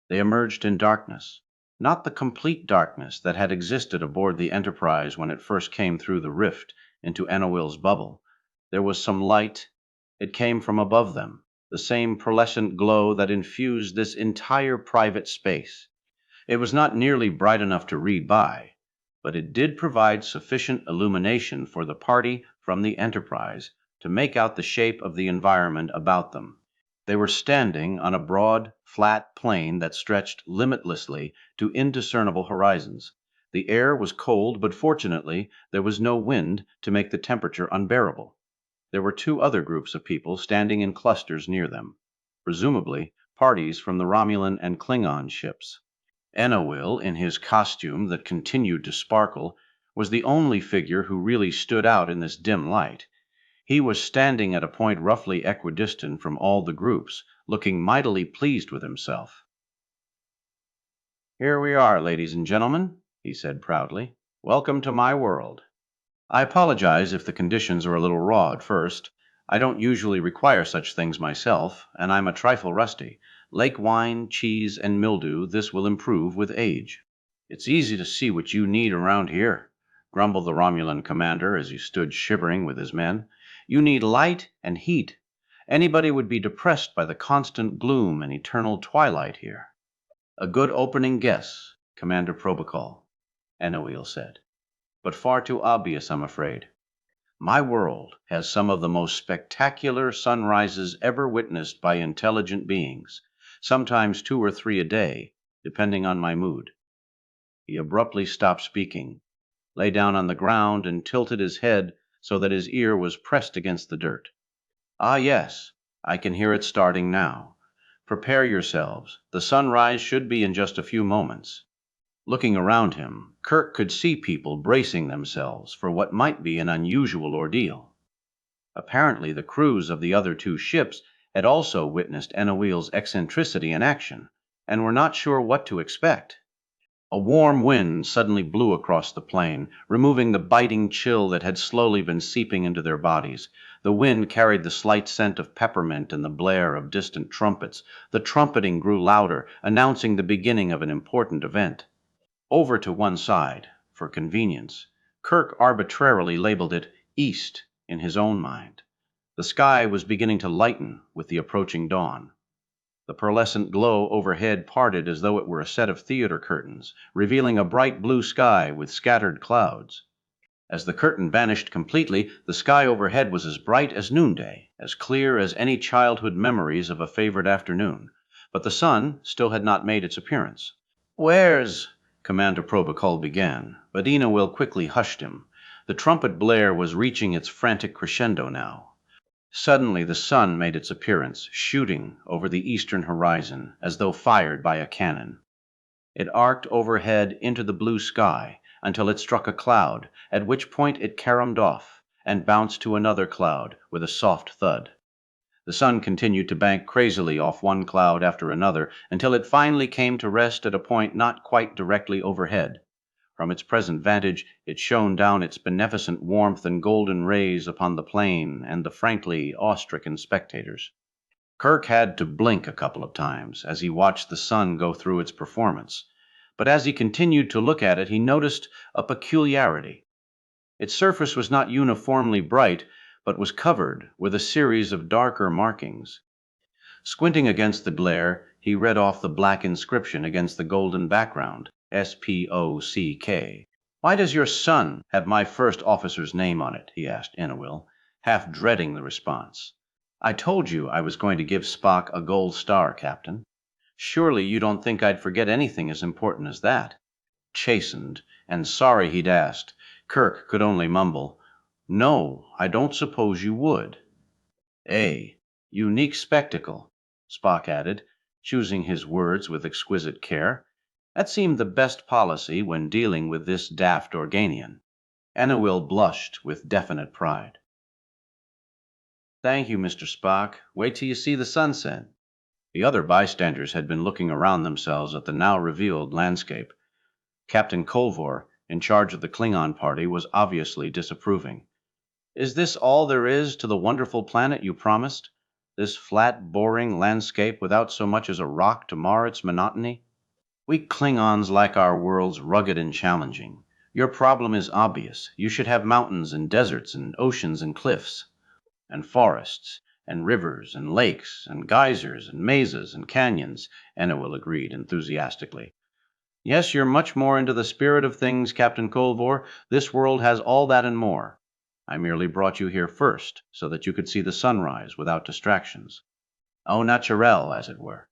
They emerged in darkness. Not the complete darkness that had existed aboard the Enterprise when it first came through the rift into Enowil's bubble. There was some light. It came from above them, the same pearlescent glow that infused this entire private space. It was not nearly bright enough to read by, but it did provide sufficient illumination for the party from the Enterprise to make out the shape of the environment about them. They were standing on a broad, flat plain that stretched limitlessly to indiscernible horizons. The air was cold, but fortunately there was no wind to make the temperature unbearable. There were two other groups of people standing in clusters near them, presumably parties from the Romulan and Klingon ships. Enowil, in his costume that continued to sparkle, was the only figure who really stood out in this dim light. He was standing at a point roughly equidistant from all the groups, looking mightily pleased with himself. "Here we are, ladies and gentlemen," he said proudly. "Welcome to my world. I apologize if the conditions are a little raw at first. I don't usually require such things myself, and I'm a trifle rusty. Lake wine, cheese, and mildew, this will improve with age." "It's easy to see what you need around here," grumbled the Romulan commander as he stood shivering with his men. "You need light and heat. Anybody would be depressed by the constant gloom and eternal twilight here." "A good opening guess, Commander Probacol," Enowil said, "but far too obvious, I'm afraid. My world has some of the most spectacular sunrises ever witnessed by intelligent beings, sometimes 2 or 3 a day, depending on my mood." He abruptly stopped speaking, lay down on the ground, and tilted his head so that his ear was pressed against the dirt. "Ah, yes, I can hear it starting now. Prepare yourselves. The sunrise should be in just a few moments." Looking around him, Kirk could see people bracing themselves for what might be an unusual ordeal. Apparently, the crews of the other two ships had also witnessed Enowil's eccentricity in action, and were not sure what to expect. A warm wind suddenly blew across the plain, removing the biting chill that had slowly been seeping into their bodies. The wind carried the slight scent of peppermint and the blare of distant trumpets. The trumpeting grew louder, announcing the beginning of an important event. Over to one side, for convenience, Kirk arbitrarily labeled it East in his own mind. The sky was beginning to lighten with the approaching dawn. The pearlescent glow overhead parted as though it were a set of theater curtains, revealing a bright blue sky with scattered clouds. As the curtain vanished completely, the sky overhead was as bright as noonday, as clear as any childhood memories of a favorite afternoon. But the sun still had not made its appearance. "Where's—" Commander Probacol began, but Enowil quickly hushed him. The trumpet blare was reaching its frantic crescendo now. Suddenly the sun made its appearance, shooting over the eastern horizon as though fired by a cannon. It arced overhead into the blue sky until it struck a cloud, at which point it caromed off and bounced to another cloud with a soft thud. The sun continued to bank crazily off one cloud after another until it finally came to rest at a point not quite directly overhead. From its present vantage, it shone down its beneficent warmth and golden rays upon the plain and the frankly awe-stricken spectators. Kirk had to blink a couple of times as he watched the sun go through its performance, but as he continued to look at it, he noticed a peculiarity. Its surface was not uniformly bright, but was covered with a series of darker markings. Squinting against the glare, he read off the black inscription against the golden background. SPOCK. "Why does your son have my first officer's name on it?" he asked Enowil, half dreading the response. "I told you I was going to give Spock a gold star, Captain. Surely you don't think I'd forget anything as important as that?" Chastened and sorry he'd asked, Kirk could only mumble, "No, I don't suppose you would." "A unique spectacle," Spock added, choosing his words with exquisite care. That seemed the best policy when dealing with this daft Organian. Enowil blushed with definite pride. "Thank you, Mr. Spock. Wait till you see the sunset." The other bystanders had been looking around themselves at the now revealed landscape. Captain Colvor, in charge of the Klingon party, was obviously disapproving. "Is this all there is to the wonderful planet you promised? This flat, boring landscape without so much as a rock to mar its monotony? We Klingons like our worlds rugged and challenging. Your problem is obvious. You should have mountains and deserts and oceans and cliffs, and forests, and rivers and lakes, and geysers and mazes and canyons," Enowil agreed enthusiastically. "Yes, you're much more into the spirit of things, Captain Colvor. This world has all that and more. I merely brought you here first, so that you could see the sunrise without distractions. Au naturel, as it were.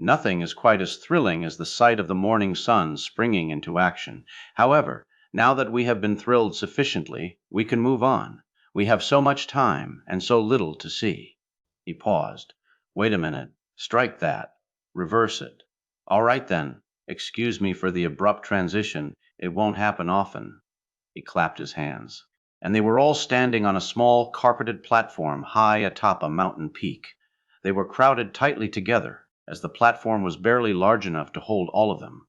Nothing is quite as thrilling as the sight of the morning sun springing into action. However, now that we have been thrilled sufficiently, we can move on. We have so much time and so little to see." He paused. "Wait a minute. Strike that. Reverse it. All right then. Excuse me for the abrupt transition. It won't happen often." He clapped his hands. And they were all standing on a small carpeted platform high atop a mountain peak. They were crowded tightly together, as the platform was barely large enough to hold all of them.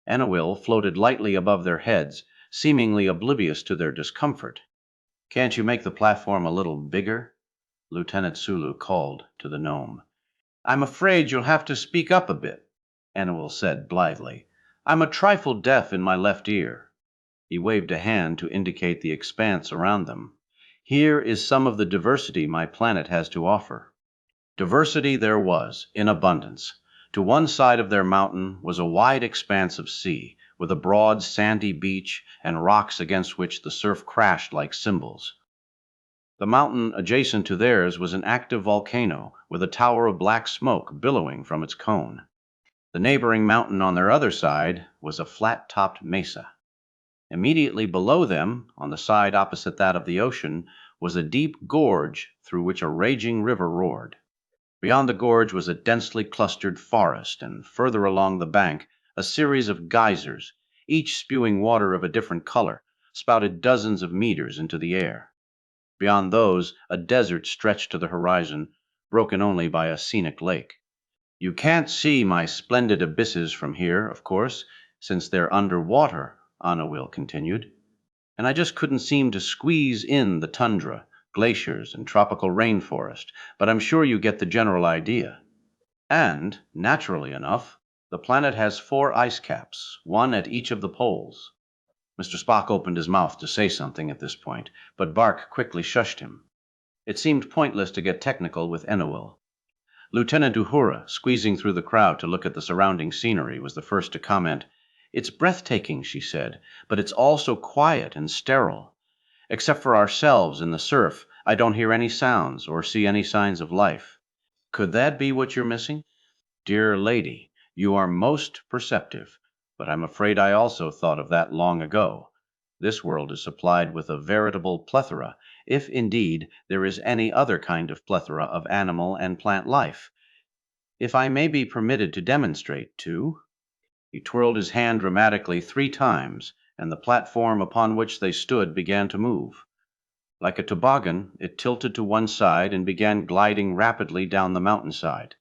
Enowil floated lightly above their heads, seemingly oblivious to their discomfort. "Can't you make the platform a little bigger?" Lieutenant Sulu called to the gnome. "I'm afraid you'll have to speak up a bit," Enowil said blithely. "I'm a trifle deaf in my left ear." He waved a hand to indicate the expanse around them. "Here is some of the diversity my planet has to offer." Diversity there was, in abundance. To one side of their mountain was a wide expanse of sea, with a broad sandy beach and rocks against which the surf crashed like cymbals. The mountain adjacent to theirs was an active volcano, with a tower of black smoke billowing from its cone. The neighboring mountain on their other side was a flat-topped mesa. Immediately below them, on the side opposite that of the ocean, was a deep gorge through which a raging river roared. Beyond the gorge was a densely clustered forest, and further along the bank, a series of geysers, each spewing water of a different color, spouted dozens of meters into the air. Beyond those, a desert stretched to the horizon, broken only by a scenic lake. You can't see my splendid abysses from here, of course, since they're under water, Anawil continued, and I just couldn't seem to squeeze in the tundra, glaciers, and tropical rainforest, but I'm sure you get the general idea. And, naturally enough, the planet has 4 ice caps, one at each of the poles. Mr. Spock opened his mouth to say something at this point, but Bark quickly shushed him. It seemed pointless to get technical with Enowil. Lieutenant Uhura, squeezing through the crowd to look at the surrounding scenery, was the first to comment. "It's breathtaking," she said, "but it's also quiet and sterile. Except for ourselves in the surf, I don't hear any sounds or see any signs of life. Could that be what you're missing?" "Dear lady, you are most perceptive, but I'm afraid I also thought of that long ago. This world is supplied with a veritable plethora, if indeed there is any other kind of plethora of animal and plant life. If I may be permitted to demonstrate, too." He twirled his hand dramatically 3 times, and the platform upon which they stood began to move. Like a toboggan, it tilted to one side and began gliding rapidly down the mountainside.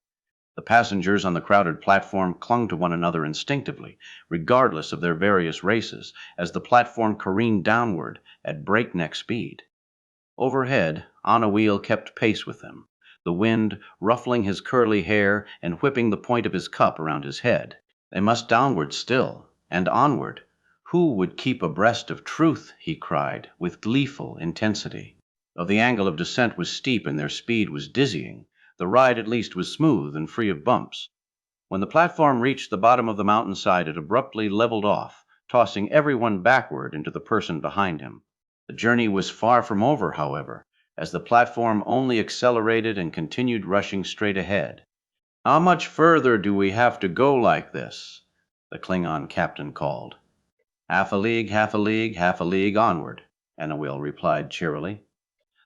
The passengers on the crowded platform clung to one another instinctively, regardless of their various races, as the platform careened downward at breakneck speed. Overhead, Anawil kept pace with them, the wind ruffling his curly hair and whipping the point of his cup around his head. They must downward still, and onward. Who would keep abreast of truth, he cried, with gleeful intensity. Though the angle of descent was steep and their speed was dizzying, the ride at least was smooth and free of bumps. When the platform reached the bottom of the mountainside, it abruptly leveled off, tossing everyone backward into the person behind him. The journey was far from over, however, as the platform only accelerated and continued rushing straight ahead. "How much further do we have to go like this?" the Klingon captain called. "Half a league, half a league, half a league onward," Enowil replied cheerily.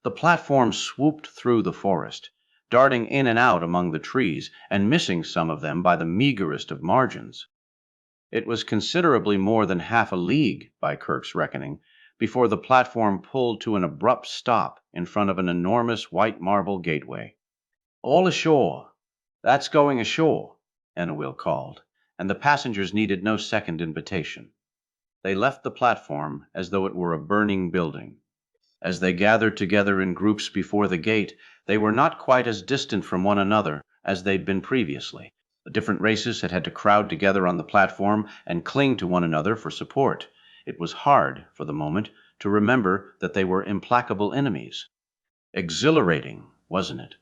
The platform swooped through the forest, darting in and out among the trees, and missing some of them by the meagerest of margins. It was considerably more than half a league, by Kirk's reckoning, before the platform pulled to an abrupt stop in front of an enormous white marble gateway. "All ashore! That's going ashore," Enowil called, and the passengers needed no second invitation. They left the platform as though it were a burning building. As they gathered together in groups before the gate, they were not quite as distant from one another as they'd been previously. The different races had to crowd together on the platform and cling to one another for support. It was hard, for the moment, to remember that they were implacable enemies. "Exhilarating, wasn't it?"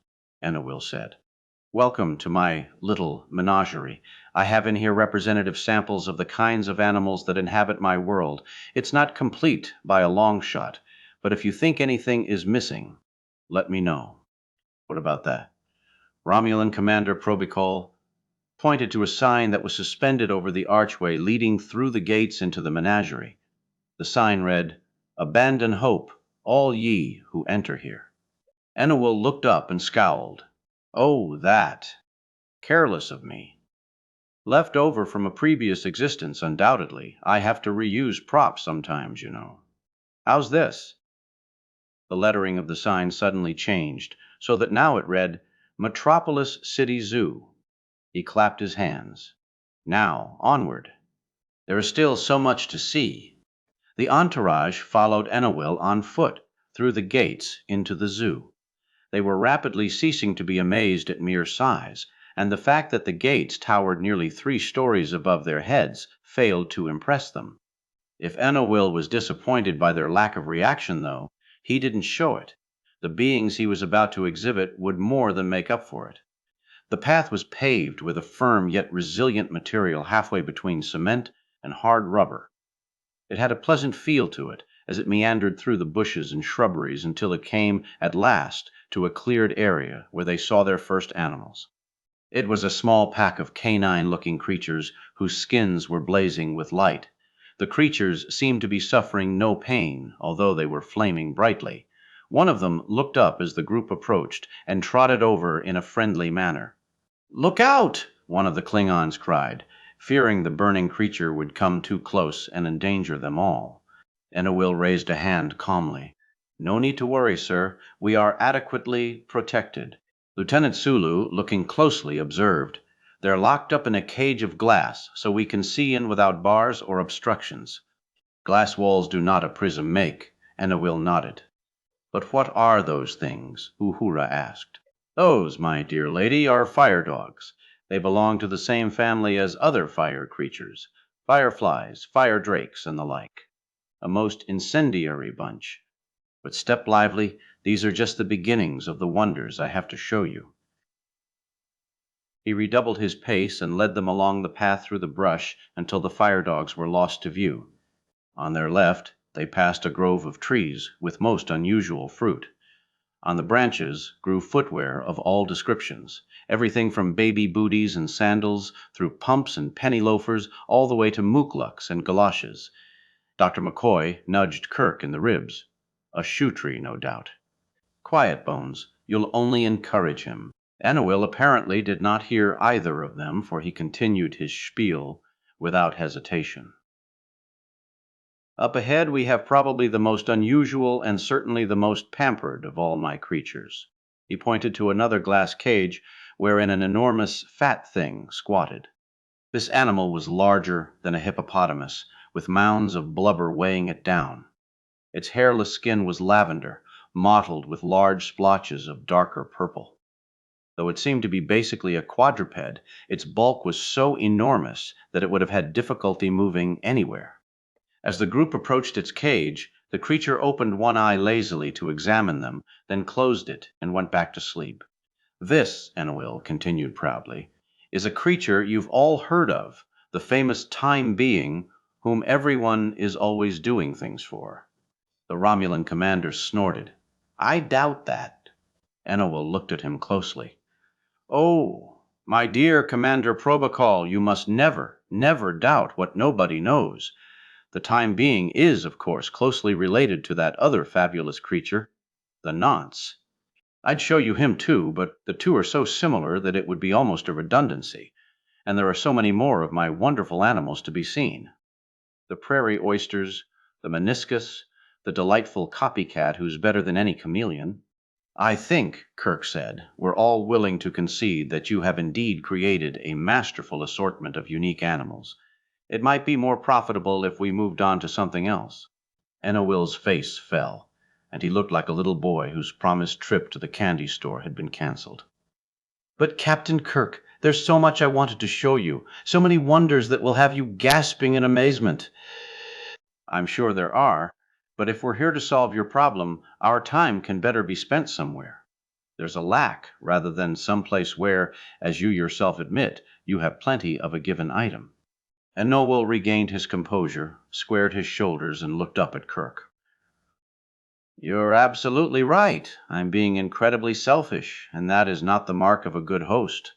Enowil said. "Welcome to my little menagerie. I have in here representative samples of the kinds of animals that inhabit my world. It's not complete by a long shot, but if you think anything is missing, let me know." "What about that?" Romulan Commander Probicol pointed to a sign that was suspended over the archway leading through the gates into the menagerie. The sign read, "Abandon hope, all ye who enter here." Enowil looked up and scowled. "Oh, that. Careless of me. Left over from a previous existence, undoubtedly. I have to reuse props sometimes, you know. How's this?" The lettering of the sign suddenly changed, so that now it read, "Metropolis City Zoo." He clapped his hands. "Now, onward. There is still so much to see." The entourage followed Enowil on foot through the gates into the zoo. They were rapidly ceasing to be amazed at mere size, and the fact that the gates towered nearly 3 stories above their heads failed to impress them. If Enowil was disappointed by their lack of reaction, though, he didn't show it. The beings he was about to exhibit would more than make up for it. The path was paved with a firm yet resilient material halfway between cement and hard rubber. It had a pleasant feel to it as it meandered through the bushes and shrubberies until it came at last to a cleared area where they saw their first animals. It was a small pack of canine-looking creatures whose skins were blazing with light. The creatures seemed to be suffering no pain, although they were flaming brightly. One of them looked up as the group approached and trotted over in a friendly manner. "Look out!" one of the Klingons cried, fearing the burning creature would come too close and endanger them all. Enowil raised a hand calmly. "No need to worry, sir. We are adequately protected." Lieutenant Sulu, looking closely, observed, "They're locked up in a cage of glass, so we can see in without bars or obstructions." "Glass walls do not a prism make," Enowil nodded. "But what are those things?" Uhura asked. "Those, my dear lady, are fire dogs. They belong to the same family as other fire creatures, fireflies, fire drakes, and the like. A most incendiary bunch. But step lively, these are just the beginnings of the wonders I have to show you." He redoubled his pace and led them along the path through the brush until the fire dogs were lost to view. On their left, they passed a grove of trees with most unusual fruit. On the branches grew footwear of all descriptions, everything from baby booties and sandals through pumps and penny loafers all the way to mukluks and galoshes. Dr. McCoy nudged Kirk in the ribs. "A shoe tree, no doubt." "Quiet, Bones. You'll only encourage him." Enowil apparently did not hear either of them, for he continued his spiel without hesitation. "Up ahead we have probably the most unusual and certainly the most pampered of all my creatures." He pointed to another glass cage wherein an enormous fat thing squatted. This animal was larger than a hippopotamus, with mounds of blubber weighing it down. Its hairless skin was lavender, mottled with large splotches of darker purple. Though it seemed to be basically a quadruped, its bulk was so enormous that it would have had difficulty moving anywhere. As the group approached its cage, the creature opened one eye lazily to examine them, then closed it and went back to sleep. "This," Enowil continued proudly, "is a creature you've all heard of, the famous Time Being whom everyone is always doing things for." The Romulan commander snorted. "I doubt that." Enowil looked at him closely. "Oh, my dear Commander Probacol, you must never, never doubt what nobody knows. The Time Being is, of course, closely related to that other fabulous creature, the Nonce. I'd show you him too, but the two are so similar that it would be almost a redundancy, and there are so many more of my wonderful animals to be seen. The prairie oysters, the meniscus, the delightful copycat who's better than any chameleon." "I think," Kirk said, "we're all willing to concede that you have indeed created a masterful assortment of unique animals. It might be more profitable if we moved on to something else." Enowil's face fell, and he looked like a little boy whose promised trip to the candy store had been canceled. "But Captain Kirk, there's so much I wanted to show you, so many wonders that will have you gasping in amazement." "I'm sure there are. But if we're here to solve your problem, our time can better be spent somewhere. There's a lack rather than some place where, as you yourself admit, you have plenty of a given item." And Nowell regained his composure, squared his shoulders, and looked up at Kirk. "You're absolutely right. I'm being incredibly selfish, and that is not the mark of a good host.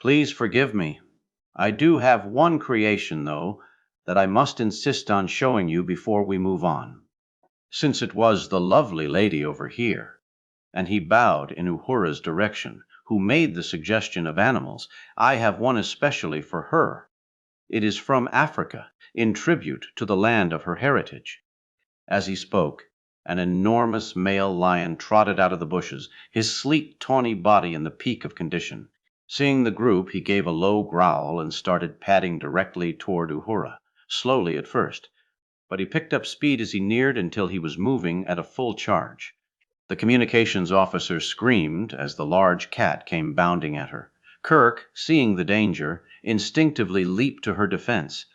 Please forgive me. I do have one creation, though, that I must insist on showing you before we move on. Since it was the lovely lady over here," and he bowed in Uhura's direction, "who made the suggestion of animals, I have one especially for her. It is from Africa, in tribute to the land of her heritage." As he spoke, an enormous male lion trotted out of the bushes, his sleek, tawny body in the peak of condition. Seeing the group, he gave a low growl and started padding directly toward Uhura, slowly at first, but he picked up speed as he neared until he was moving at a full charge. The communications officer screamed as the large cat came bounding at her. Kirk, seeing the danger, instinctively leaped to her defense.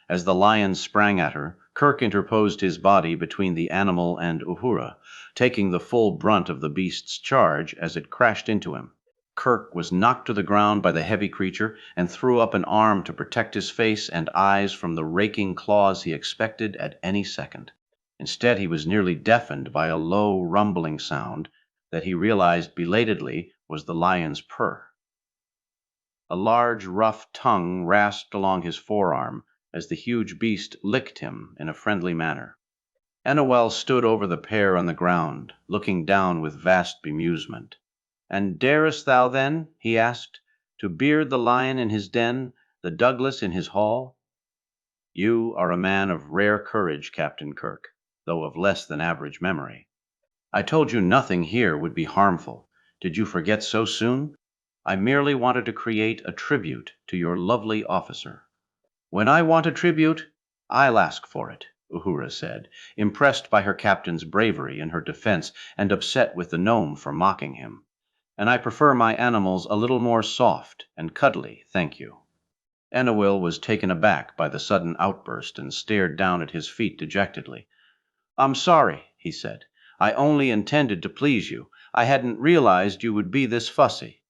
As the lion sprang at her, Kirk interposed his body between the animal and Uhura, taking the full brunt of the beast's charge as it crashed into him. Kirk was knocked to the ground by the heavy creature and threw up an arm to protect his face and eyes from the raking claws he expected at any second. Instead, he was nearly deafened by a low, rumbling sound that he realized belatedly was the lion's purr. A large, rough tongue rasped along his forearm, as the huge beast licked him in a friendly manner. Ennawell stood over the pair on the ground, looking down with vast bemusement. "And darest thou then," he asked, "to beard the lion in his den, the Douglas in his hall?" "You are a man of rare courage, Captain Kirk, though of less than average memory. I told you nothing here would be harmful. Did you forget so soon? I merely wanted to create a tribute to your lovely officer." "When I want a tribute, I'll ask for it," Uhura said, impressed by her captain's bravery in her defense and upset with the gnome for mocking him. "And I prefer my animals a little more soft and cuddly, thank you." Ennawell was taken aback by the sudden outburst and stared down at his feet dejectedly. "I'm sorry," he said. "I only intended to please you. I hadn't realized you would be this fussy."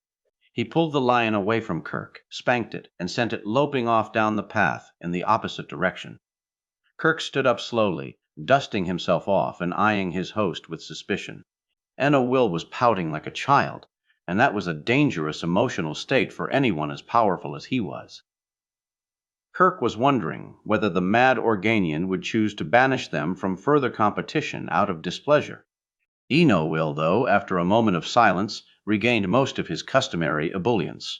He pulled the lion away from Kirk, spanked it, and sent it loping off down the path in the opposite direction. Kirk stood up slowly, dusting himself off and eyeing his host with suspicion. Ennawell was pouting like a child, and that was a dangerous emotional state for anyone as powerful as he was. Kirk was wondering whether the mad Organian would choose to banish them from further competition out of displeasure. Ennawell, though, after a moment of silence, regained most of his customary ebullience.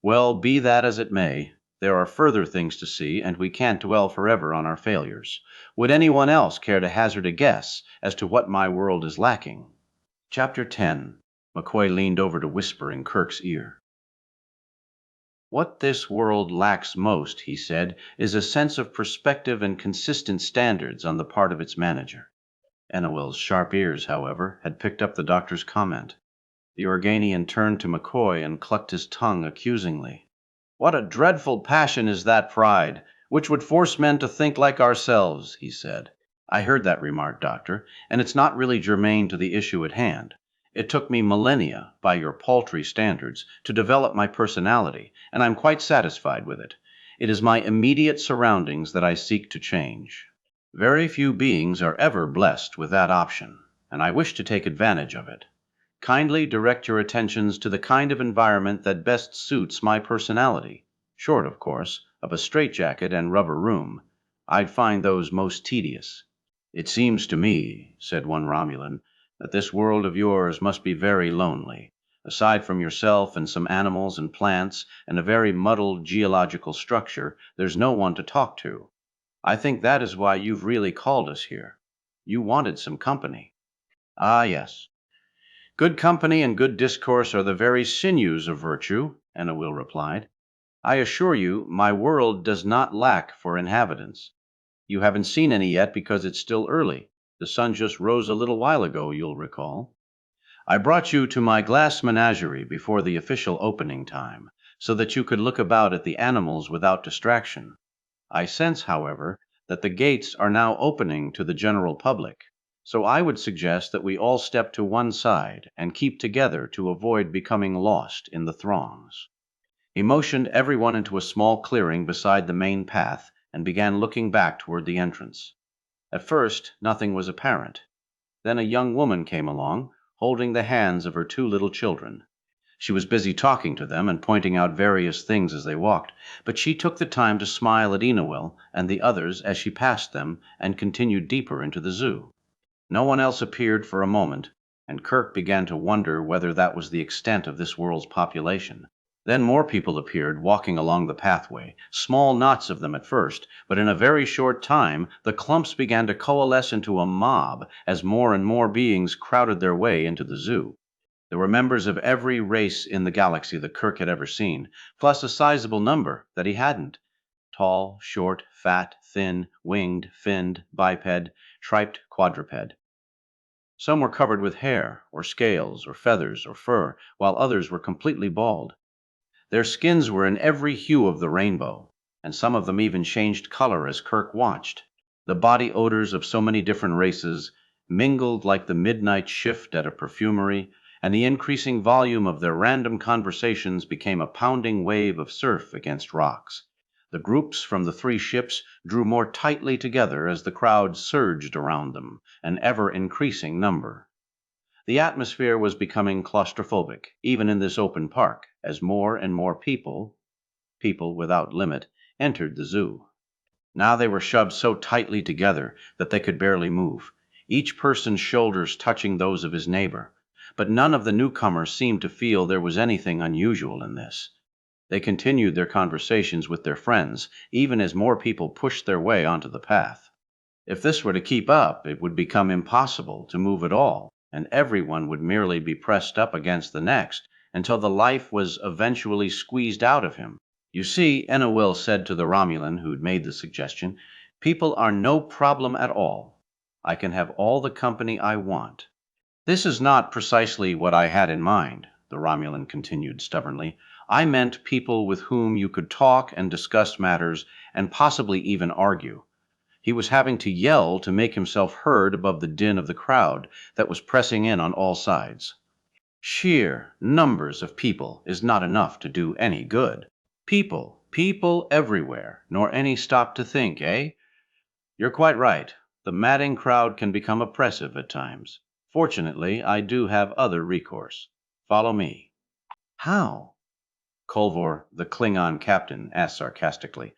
"Well, be that as it may, there are further things to see, and we can't dwell forever on our failures. Would anyone else care to hazard a guess as to what my world is lacking?" Chapter 10. McCoy leaned over to whisper in Kirk's ear. "What this world lacks most," he said, "is a sense of perspective and consistent standards on the part of its manager." Ennawell's sharp ears, however, had picked up the doctor's comment. The Organian turned to McCoy and clucked his tongue accusingly. "What a dreadful passion is that pride, which would force men to think like ourselves," he said. "I heard that remark, Doctor, and it's not really germane to the issue at hand. It took me millennia, by your paltry standards, to develop my personality, and I'm quite satisfied with it. It is my immediate surroundings that I seek to change. Very few beings are ever blessed with that option, and I wish to take advantage of it. Kindly direct your attentions to the kind of environment that best suits my personality, short, of course, of a straitjacket and rubber room. I'd find those most tedious." "It seems to me," said one Romulan, "that this world of yours must be very lonely. Aside from yourself and some animals and plants and a very muddled geological structure, there's no one to talk to. I think that is why you've really called us here. You wanted some company." "Ah, yes. Good company and good discourse are the very sinews of virtue," Ennawell replied. "I assure you, my world does not lack for inhabitants. You haven't seen any yet because it's still early. The sun just rose a little while ago, you'll recall. I brought you to my glass menagerie before the official opening time, so that you could look about at the animals without distraction. I sense, however, that the gates are now opening to the general public, so I would suggest that we all step to one side and keep together to avoid becoming lost in the throngs." He motioned everyone into a small clearing beside the main path and began looking back toward the entrance. At first, nothing was apparent. Then a young woman came along, holding the hands of her two little children. She was busy talking to them and pointing out various things as they walked, but she took the time to smile at Ennawell and the others as she passed them and continued deeper into the zoo. No one else appeared for a moment, and Kirk began to wonder whether that was the extent of this world's population. Then more people appeared walking along the pathway, small knots of them at first, but in a very short time the clumps began to coalesce into a mob as more and more beings crowded their way into the zoo. There were members of every race in the galaxy that Kirk had ever seen, plus a sizable number that he hadn't. Tall, short, fat, thin, winged, finned, biped, striped, quadruped. Some were covered with hair, or scales, or feathers, or fur, while others were completely bald. Their skins were in every hue of the rainbow, and some of them even changed color as Kirk watched. The body odors of so many different races mingled like the midnight shift at a perfumery, and the increasing volume of their random conversations became a pounding wave of surf against rocks. The groups from the three ships drew more tightly together as the crowd surged around them, an ever-increasing number. The atmosphere was becoming claustrophobic, even in this open park, as more and more people without limit, entered the zoo. Now they were shoved so tightly together that they could barely move, each person's shoulders touching those of his neighbor. But none of the newcomers seemed to feel there was anything unusual in this. They continued their conversations with their friends, even as more people pushed their way onto the path. If this were to keep up, it would become impossible to move at all, and everyone would merely be pressed up against the next until the life was eventually squeezed out of him. You see, Enowil said to the Romulan who'd made the suggestion, people are no problem at all. I can have all the company I want. This is not precisely what I had in mind, the Romulan continued stubbornly. I meant people with whom you could talk and discuss matters and possibly even argue. He was having to yell to make himself heard above the din of the crowd that was pressing in on all sides. Sheer numbers of people is not enough to do any good. People everywhere, nor any stop to think, eh? You're quite right. The madding crowd can become oppressive at times. Fortunately, I do have other recourse. Follow me. How? Kolvor, the Klingon captain, asked sarcastically.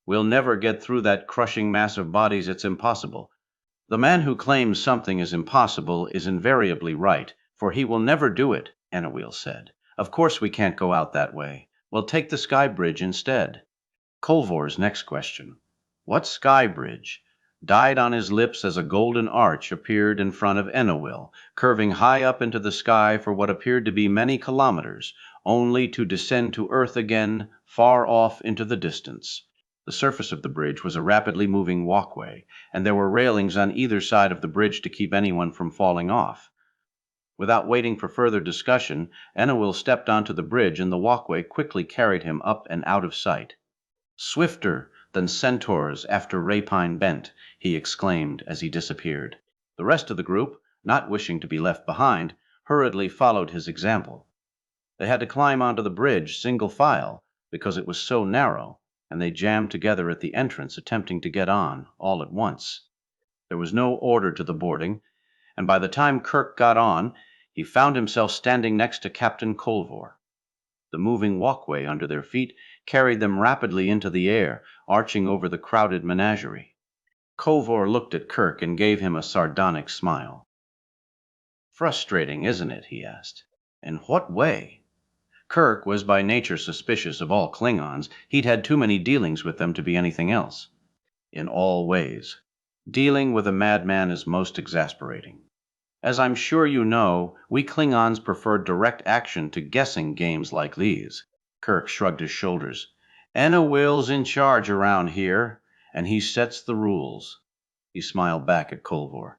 We'll never get through that crushing mass of bodies. It's impossible. The man who claims something is impossible is invariably right, for he will never do it, Enowil said. Of course we can't go out that way. We'll take the sky bridge instead. Kolvor's next question, what sky bridge, died on his lips as a golden arch appeared in front of Enowil, curving high up into the sky for what appeared to be many kilometers, only to descend to earth again, far off into the distance. The surface of the bridge was a rapidly moving walkway, and there were railings on either side of the bridge to keep anyone from falling off. Without waiting for further discussion, Enowil stepped onto the bridge, and the walkway quickly carried him up and out of sight. Swifter than centaurs after rapine bent, he exclaimed as he disappeared. The rest of the group, not wishing to be left behind, hurriedly followed his example. They had to climb onto the bridge single file because it was so narrow, and they jammed together at the entrance, attempting to get on all at once. There was no order to the boarding, and by the time Kirk got on, he found himself standing next to Captain Kolvor. The moving walkway under their feet carried them rapidly into the air, arching over the crowded menagerie. Kolvor looked at Kirk and gave him a sardonic smile. Frustrating, isn't it? He asked. In what way? Kirk was by nature suspicious of all Klingons. He'd had too many dealings with them to be anything else. In all ways. Dealing with a madman is most exasperating. As I'm sure you know, we Klingons prefer direct action to guessing games like these. Kirk shrugged his shoulders. Enowil's in charge around here, and he sets the rules. He smiled back at Kolvor.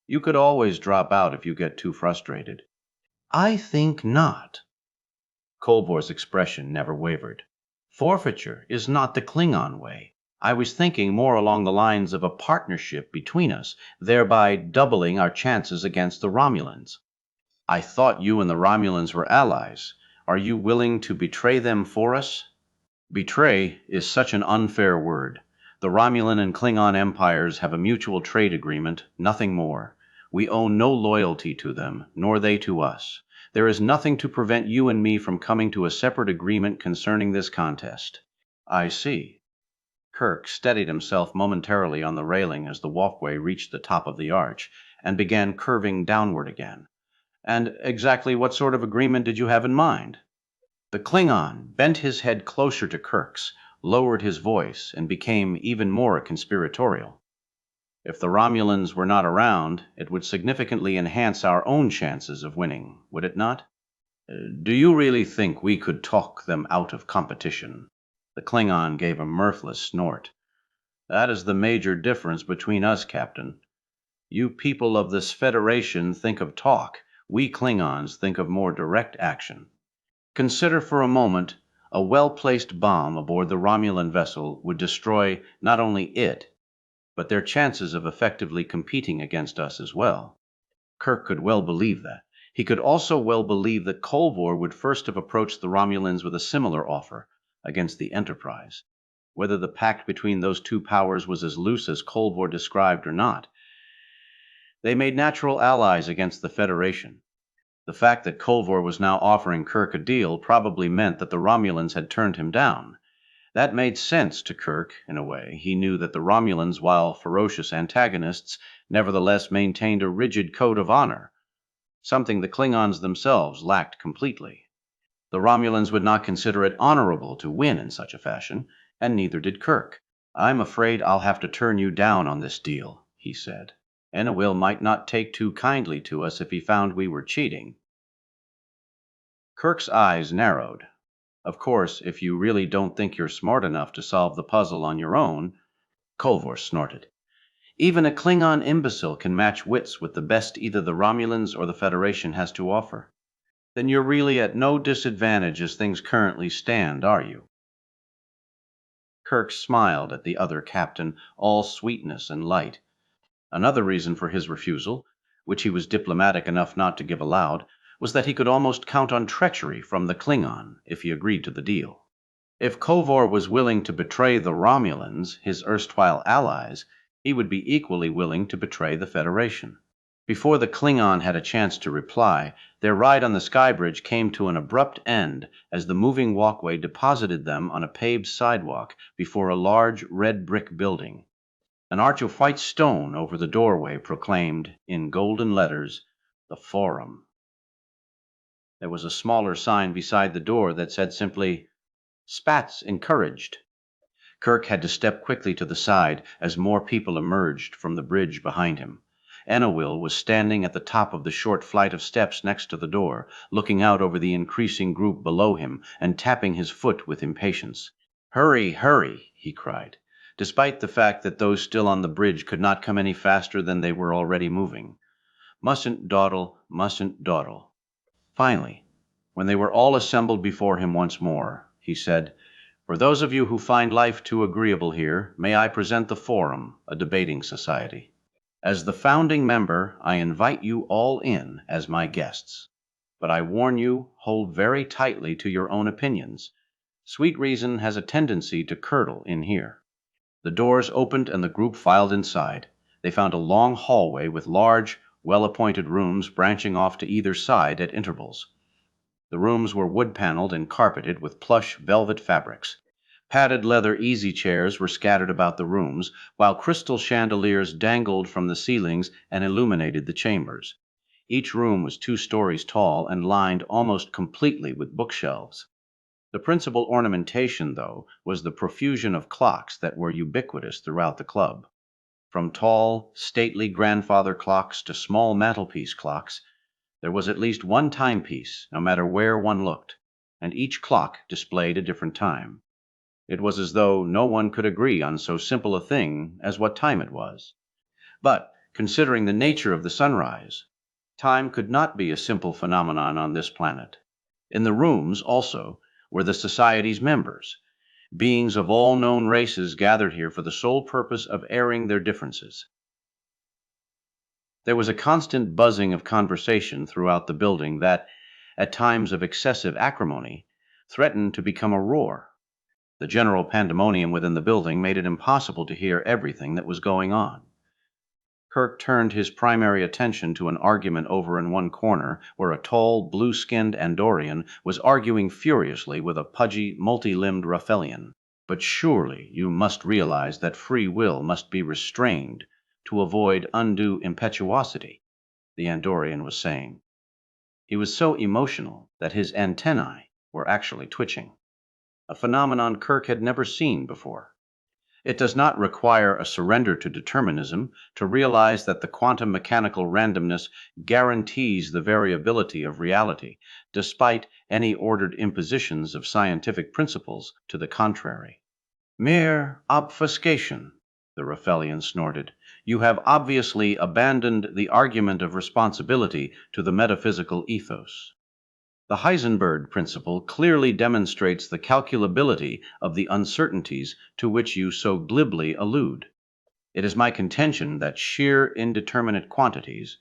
You could always drop out if you get too frustrated. I think not. Kolvor's expression never wavered. Forfeiture is not the Klingon way. I was thinking more along the lines of a partnership between us, thereby doubling our chances against the Romulans. I thought you and the Romulans were allies. Are you willing to betray them for us? Betray is such an unfair word. The Romulan and Klingon empires have a mutual trade agreement, nothing more. We owe no loyalty to them, nor they to us. There is nothing to prevent you and me from coming to a separate agreement concerning this contest. I see. Kirk steadied himself momentarily on the railing as the walkway reached the top of the arch and began curving downward again. And exactly what sort of agreement did you have in mind? The Klingon bent his head closer to Kirk's, lowered his voice, and became even more conspiratorial. If the Romulans were not around, it would significantly enhance our own chances of winning, would it not? Do you really think we could talk them out of competition? The Klingon gave a mirthless snort. That is the major difference between us, Captain. You people of this Federation think of talk. We Klingons think of more direct action. Consider for a moment a well-placed bomb aboard the Romulan vessel would destroy not only it, but their chances of effectively competing against us as well. Kirk could well believe that. He could also well believe that Kolvor would first have approached the Romulans with a similar offer against the Enterprise. Whether the pact between those two powers was as loose as Kolvor described or not, they made natural allies against the Federation. The fact that Kolvor was now offering Kirk a deal probably meant that the Romulans had turned him down. That made sense to Kirk, in a way. He knew that the Romulans, while ferocious antagonists, nevertheless maintained a rigid code of honor, something the Klingons themselves lacked completely. The Romulans would not consider it honorable to win in such a fashion, and neither did Kirk. "I'm afraid I'll have to turn you down on this deal," he said. "Enowil might not take too kindly to us if he found we were cheating." Kirk's eyes narrowed. "Of course, if you really don't think you're smart enough to solve the puzzle on your own," Kolvor snorted. "Even a Klingon imbecile can match wits with the best either the Romulans or the Federation has to offer. Then you're really at no disadvantage as things currently stand, are you?" Kirk smiled at the other captain, all sweetness and light. Another reason for his refusal, which he was diplomatic enough not to give aloud, was that he could almost count on treachery from the Klingon if he agreed to the deal. If Kolvor was willing to betray the Romulans, his erstwhile allies, he would be equally willing to betray the Federation. Before the Klingon had a chance to reply, their ride on the skybridge came to an abrupt end as the moving walkway deposited them on a paved sidewalk before a large red brick building. An arch of white stone over the doorway proclaimed, in golden letters, "The Forum." There was a smaller sign beside the door that said simply, "Spats encouraged." Kirk had to step quickly to the side as more people emerged from the bridge behind him. Enowil was standing at the top of the short flight of steps next to the door, looking out over the increasing group below him and tapping his foot with impatience. "Hurry, hurry," he cried, despite the fact that those still on the bridge could not come any faster than they were already moving. "Mustn't dawdle, mustn't dawdle." Finally, when they were all assembled before him once more, he said, "For those of you who find life too agreeable here, may I present the Forum, a debating society. As the founding member, I invite you all in as my guests. But I warn you, hold very tightly to your own opinions. Sweet reason has a tendency to curdle in here." The doors opened and the group filed inside. They found a long hallway with large, well-appointed rooms branching off to either side at intervals. The rooms were wood-paneled and carpeted with plush velvet fabrics. Padded leather easy chairs were scattered about the rooms, while crystal chandeliers dangled from the ceilings and illuminated the chambers. Each room was 2 stories tall and lined almost completely with bookshelves. The principal ornamentation, though, was the profusion of clocks that were ubiquitous throughout the club. From tall, stately grandfather clocks to small mantelpiece clocks, there was at least one timepiece, no matter where one looked, and each clock displayed a different time. It was as though no one could agree on so simple a thing as what time it was. But, considering the nature of the sunrise, time could not be a simple phenomenon on this planet. In the rooms, also, were the Society's members, beings of all known races gathered here for the sole purpose of airing their differences. There was a constant buzzing of conversation throughout the building that, at times of excessive acrimony, threatened to become a roar. The general pandemonium within the building made it impossible to hear everything that was going on. Kirk turned his primary attention to an argument over in one corner where a tall, blue-skinned Andorian was arguing furiously with a pudgy, multi-limbed Raphelian. "But surely you must realize that free will must be restrained to avoid undue impetuosity," the Andorian was saying. He was so emotional that his antennae were actually twitching, a phenomenon Kirk had never seen before. It does not require a surrender to determinism to realize that the quantum mechanical randomness guarantees the variability of reality, despite any ordered impositions of scientific principles to the contrary. "Mere obfuscation," the Raphelian snorted. "You have obviously abandoned the argument of responsibility to the metaphysical ethos. The Heisenberg principle clearly demonstrates the calculability of the uncertainties to which you so glibly allude. It is my contention that sheer indeterminate quantities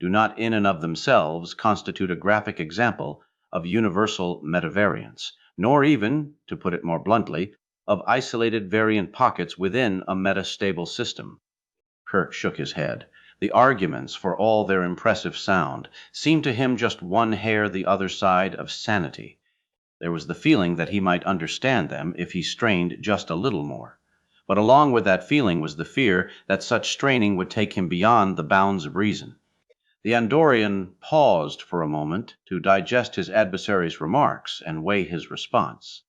do not in and of themselves constitute a graphic example of universal metavariance, nor even, to put it more bluntly, of isolated variant pockets within a metastable system." Kirk shook his head. The arguments, for all their impressive sound, seemed to him just one hair the other side of sanity. There was the feeling that he might understand them if he strained just a little more. But along with that feeling was the fear that such straining would take him beyond the bounds of reason. The Andorian paused for a moment to digest his adversary's remarks and weigh his response.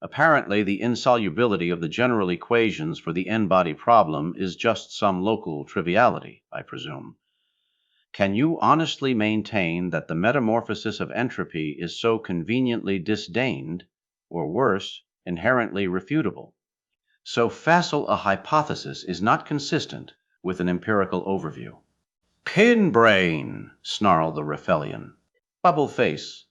Apparently, the insolubility of the general equations for the n-body problem is just some local triviality, I presume. Can you honestly maintain that the metamorphosis of entropy is so conveniently disdained, or worse, inherently refutable? So facile a hypothesis is not consistent with an empirical overview. "Pin-brain!" snarled the Raphelian. "Bubble-face,"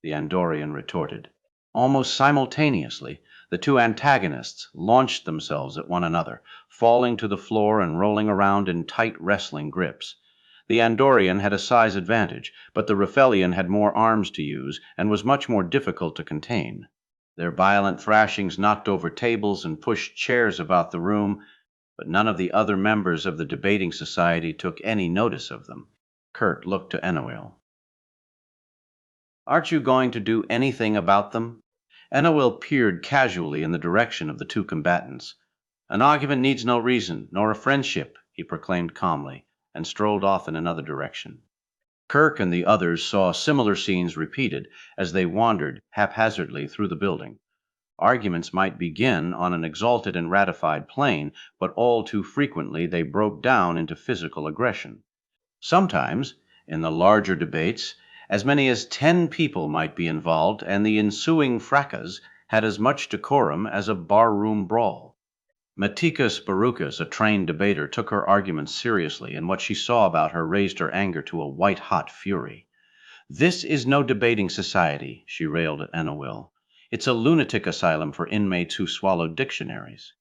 the Andorian retorted. Almost simultaneously, the two antagonists launched themselves at one another, falling to the floor and rolling around in tight wrestling grips. The Andorian had a size advantage, but the Raphelian had more arms to use and was much more difficult to contain. Their violent thrashings knocked over tables and pushed chairs about the room, but none of the other members of the debating society took any notice of them. Kirk looked to Enoil. "Aren't you going to do anything about them?" Enoil peered casually in the direction of the two combatants. "An argument needs no reason, nor a friendship," he proclaimed calmly, and strolled off in another direction. Kirk and the others saw similar scenes repeated as they wandered haphazardly through the building. Arguments might begin on an exalted and ratified plane, but all too frequently they broke down into physical aggression. Sometimes, in the larger debates, as many as 10 people might be involved, and the ensuing fracas had as much decorum as a barroom brawl. Matikas Barukas, a trained debater, took her arguments seriously, and what she saw about her raised her anger to a white-hot fury. "This is no debating society," she railed at Enoil. "It's a lunatic asylum for inmates who swallow dictionaries."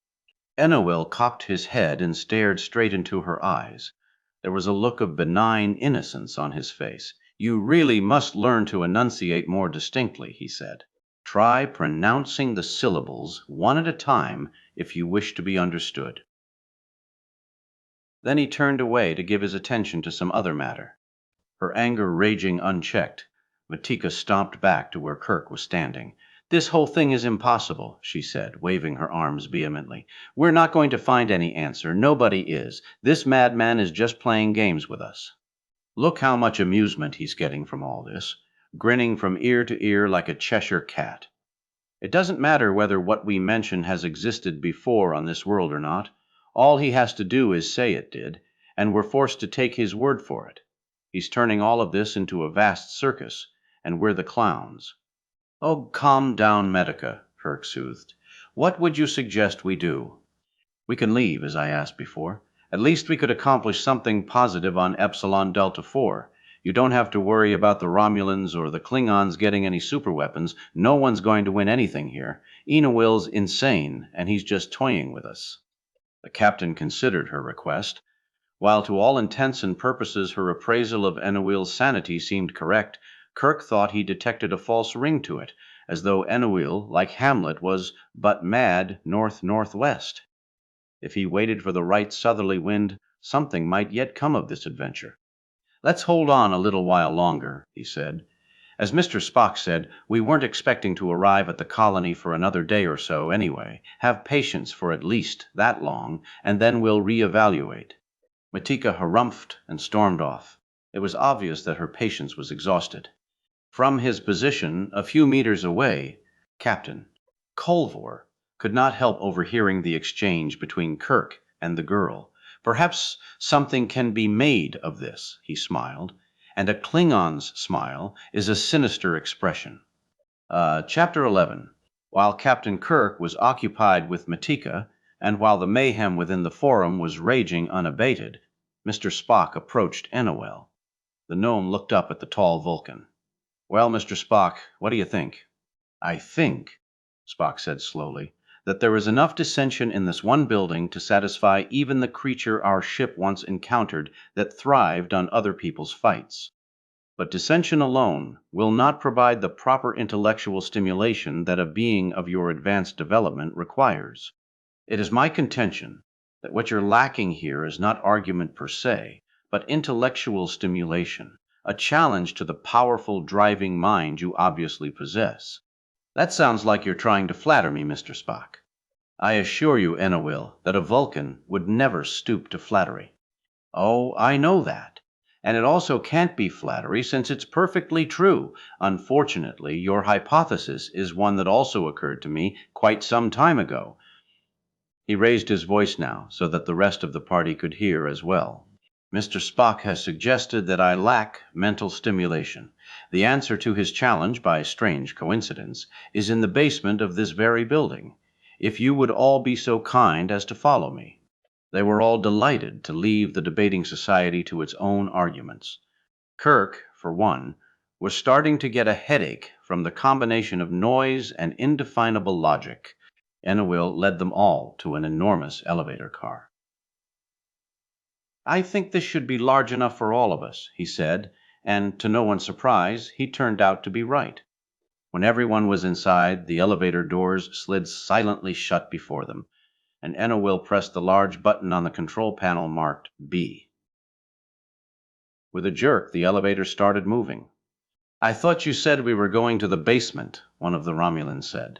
Enoil cocked his head and stared straight into her eyes. There was a look of benign innocence on his face. "You really must learn to enunciate more distinctly," he said. "Try pronouncing the syllables one at a time if you wish to be understood." Then he turned away to give his attention to some other matter. Her anger raging unchecked, Matika stomped back to where Kirk was standing. "This whole thing is impossible," she said, waving her arms vehemently. "We're not going to find any answer. Nobody is. This madman is just playing games with us. Look how much amusement he's getting from all this, grinning from ear to ear like a Cheshire cat. It doesn't matter whether what we mention has existed before on this world or not. All he has to do is say it did, and we're forced to take his word for it. He's turning all of this into a vast circus, and we're the clowns." "Oh, calm down, Medica," Kirk soothed. "What would you suggest we do?" "We can leave, as I asked before. At least we could accomplish something positive on Epsilon Delta 4. You don't have to worry about the Romulans or the Klingons getting any superweapons. No one's going to win anything here. Enoil's insane, and he's just toying with us." The captain considered her request. While to all intents and purposes her appraisal of Enoil's sanity seemed correct, Kirk thought he detected a false ring to it, as though Enoil, like Hamlet, was but mad north-northwest. If he waited for the right southerly wind, something might yet come of this adventure. "Let's hold on a little while longer," he said. "As Mr. Spock said, we weren't expecting to arrive at the colony for another day or so anyway. Have patience for at least that long, and then we'll reevaluate." Matika harumphed and stormed off. It was obvious that her patience was exhausted. From his position, a few meters away, Captain Culvor could not help overhearing the exchange between Kirk and the girl. "Perhaps something can be made of this," he smiled, and a Klingon's smile is a sinister expression. Chapter 11. While Captain Kirk was occupied with Matika, and while the mayhem within the forum was raging unabated, Mr. Spock approached Enoil. The gnome looked up at the tall Vulcan. "Well, Mr. Spock, what do you think?" "I think," Spock said slowly, "that there is enough dissension in this one building to satisfy even the creature our ship once encountered that thrived on other people's fights. But dissension alone will not provide the proper intellectual stimulation that a being of your advanced development requires. It is my contention that what you're lacking here is not argument per se, but intellectual stimulation, a challenge to the powerful driving mind you obviously possess. That sounds like you're trying to flatter me, Mr. Spock. I assure you, Enowil, that a Vulcan would never stoop to flattery. Oh, I know that. And it also can't be flattery since it's perfectly true. Unfortunately, your hypothesis is one that also occurred to me quite some time ago. He raised his voice now so that the rest of the party could hear as well. Mr. Spock has suggested that I lack mental stimulation. The answer to his challenge, by strange coincidence, is in the basement of this very building. If you would all be so kind as to follow me. They were all delighted to leave the debating society to its own arguments. Kirk, for one, was starting to get a headache from the combination of noise and indefinable logic. Enowil led them all to an enormous elevator car. I think this should be large enough for all of us, he said, and to no one's surprise, he turned out to be right. When everyone was inside, the elevator doors slid silently shut before them, and Enowil pressed the large button on the control panel marked B. With a jerk, the elevator started moving. I thought you said we were going to the basement, one of the Romulans said.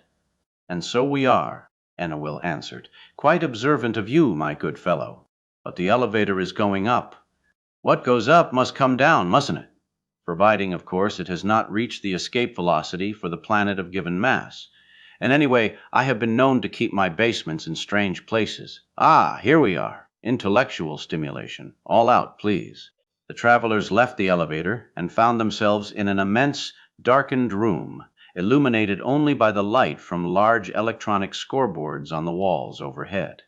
And so we are, Enowil answered. Quite observant of you, my good fellow. But the elevator is going up. What goes up must come down, mustn't it? Providing, of course, it has not reached the escape velocity for the planet of given mass. And anyway, I have been known to keep my basements in strange places. Ah, here we are. Intellectual stimulation. All out, please. The travelers left the elevator and found themselves in an immense, darkened room, illuminated only by the light from large electronic scoreboards on the walls overhead.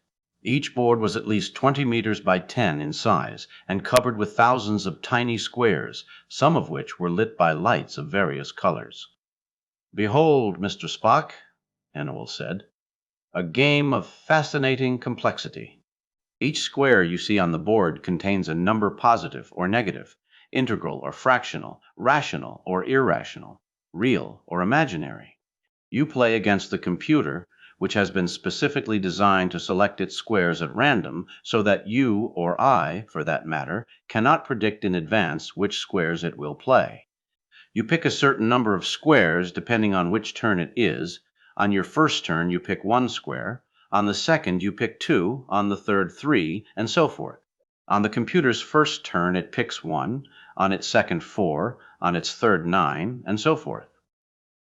Each board was at least 20 meters by 10 in size and covered with thousands of tiny squares, some of which were lit by lights of various colors. Behold, Mr. Spock, Enowil said, a game of fascinating complexity. Each square you see on the board contains a number positive or negative, integral or fractional, rational or irrational, real or imaginary. You play against the computer, which has been specifically designed to select its squares at random so that you, or I, for that matter, cannot predict in advance which squares it will play. You pick a certain number of squares depending on which turn it is. On your first turn, you pick one square. On the second, you pick two. On the third, three, and so forth. On the computer's first turn, it picks one. On its second, four. On its third, nine, and so forth.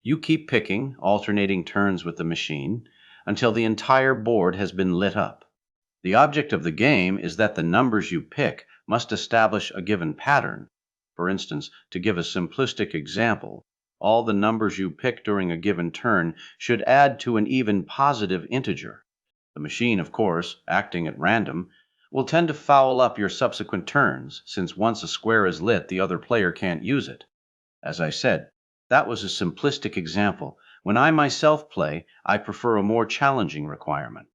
You keep picking, alternating turns with the machine, until the entire board has been lit up. The object of the game is that the numbers you pick must establish a given pattern. For instance, to give a simplistic example, all the numbers you pick during a given turn should add to an even positive integer. The machine, of course, acting at random, will tend to foul up your subsequent turns, since once a square is lit, the other player can't use it. As I said, that was a simplistic example. When I myself play, I prefer a more challenging requirement.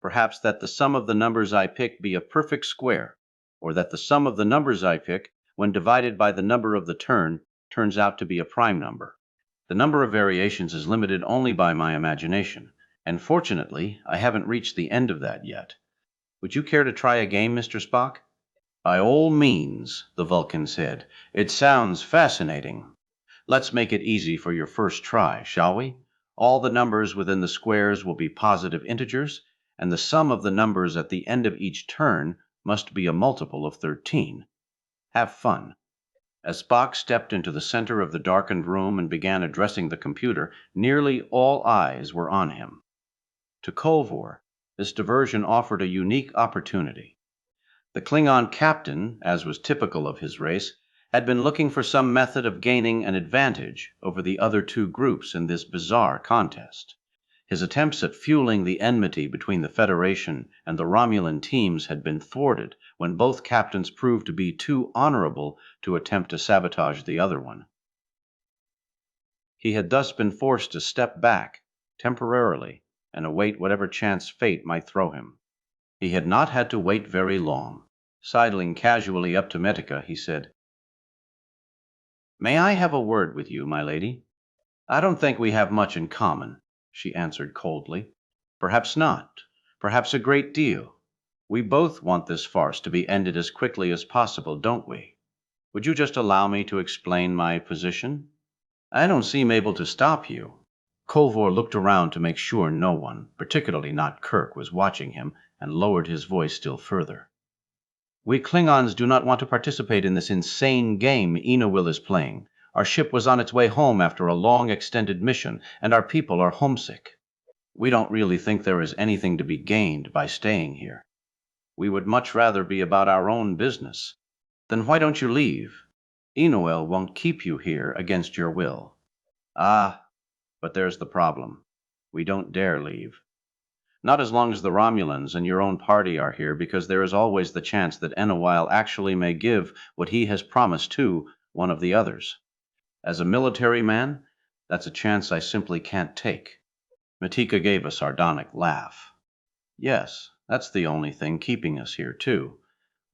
Perhaps that the sum of the numbers I pick be a perfect square, or that the sum of the numbers I pick, when divided by the number of the turn, turns out to be a prime number. The number of variations is limited only by my imagination, and fortunately, I haven't reached the end of that yet. Would you care to try a game, Mr. Spock? By all means, the Vulcan said. It sounds fascinating. Let's make it easy for your first try, shall we? All the numbers within the squares will be positive integers, and the sum of the numbers at the end of each turn must be a multiple of 13. Have fun. As Spock stepped into the center of the darkened room and began addressing the computer, nearly all eyes were on him. To Kolvor, this diversion offered a unique opportunity. The Klingon captain, as was typical of his race, had been looking for some method of gaining an advantage over the other two groups in this bizarre contest. His attempts at fueling the enmity between the Federation and the Romulan teams had been thwarted when both captains proved to be too honorable to attempt to sabotage the other one. He had thus been forced to step back, temporarily, and await whatever chance fate might throw him. He had not had to wait very long. Sidling casually up to Metica, he said, "May I have a word with you, my lady?" "I don't think we have much in common," she answered coldly. "Perhaps not. Perhaps a great deal. We both want this farce to be ended as quickly as possible, don't we? Would you just allow me to explain my position? I don't seem able to stop you." Kolvor looked around to make sure no one, particularly not Kirk, was watching him, and lowered his voice still further. We Klingons do not want to participate in this insane game Enowil is playing. Our ship was on its way home after a long extended mission, and our people are homesick. We don't really think there is anything to be gained by staying here. We would much rather be about our own business. Then why don't you leave? Enowil won't keep you here against your will. Ah, but there's the problem. We don't dare leave. Not as long as the Romulans and your own party are here, because there is always the chance that Enowil actually may give what he has promised to one of the others. As a military man, that's a chance I simply can't take. Matika gave a sardonic laugh. Yes, that's the only thing keeping us here, too.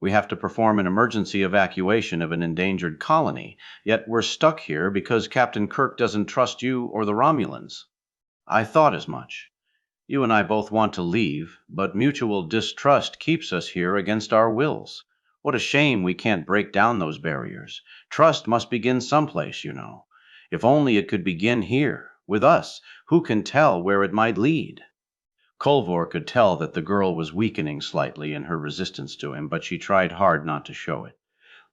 We have to perform an emergency evacuation of an endangered colony, yet we're stuck here because Captain Kirk doesn't trust you or the Romulans. I thought as much. You and I both want to leave, but mutual distrust keeps us here against our wills. What a shame we can't break down those barriers. Trust must begin someplace, you know. If only it could begin here, with us. Who can tell where it might lead? Kolvor could tell that the girl was weakening slightly in her resistance to him, but she tried hard not to show it.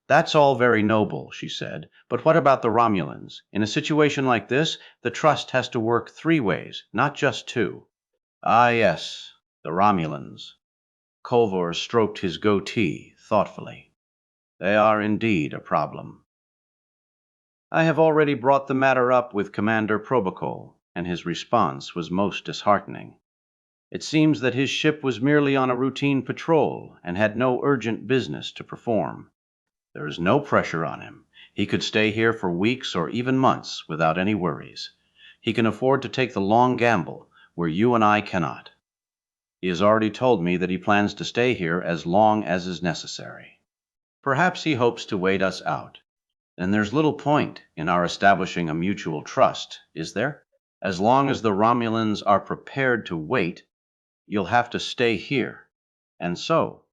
That's all very noble, she said, but what about the Romulans? In a situation like this, the trust has to work 3 ways, not just 2. Ah, yes, the Romulans. Kolvor stroked his goatee thoughtfully. They are indeed a problem. I have already brought the matter up with Commander Probacol, and his response was most disheartening. It seems that his ship was merely on a routine patrol and had no urgent business to perform. There is no pressure on him. He could stay here for weeks or even months without any worries. He can afford to take the long gamble, where you and I cannot. He has already told me that he plans to stay here as long as is necessary. Perhaps he hopes to wait us out. Then there's little point in our establishing a mutual trust, is there? As long as the Romulans are prepared to wait, you'll have to stay here. And so,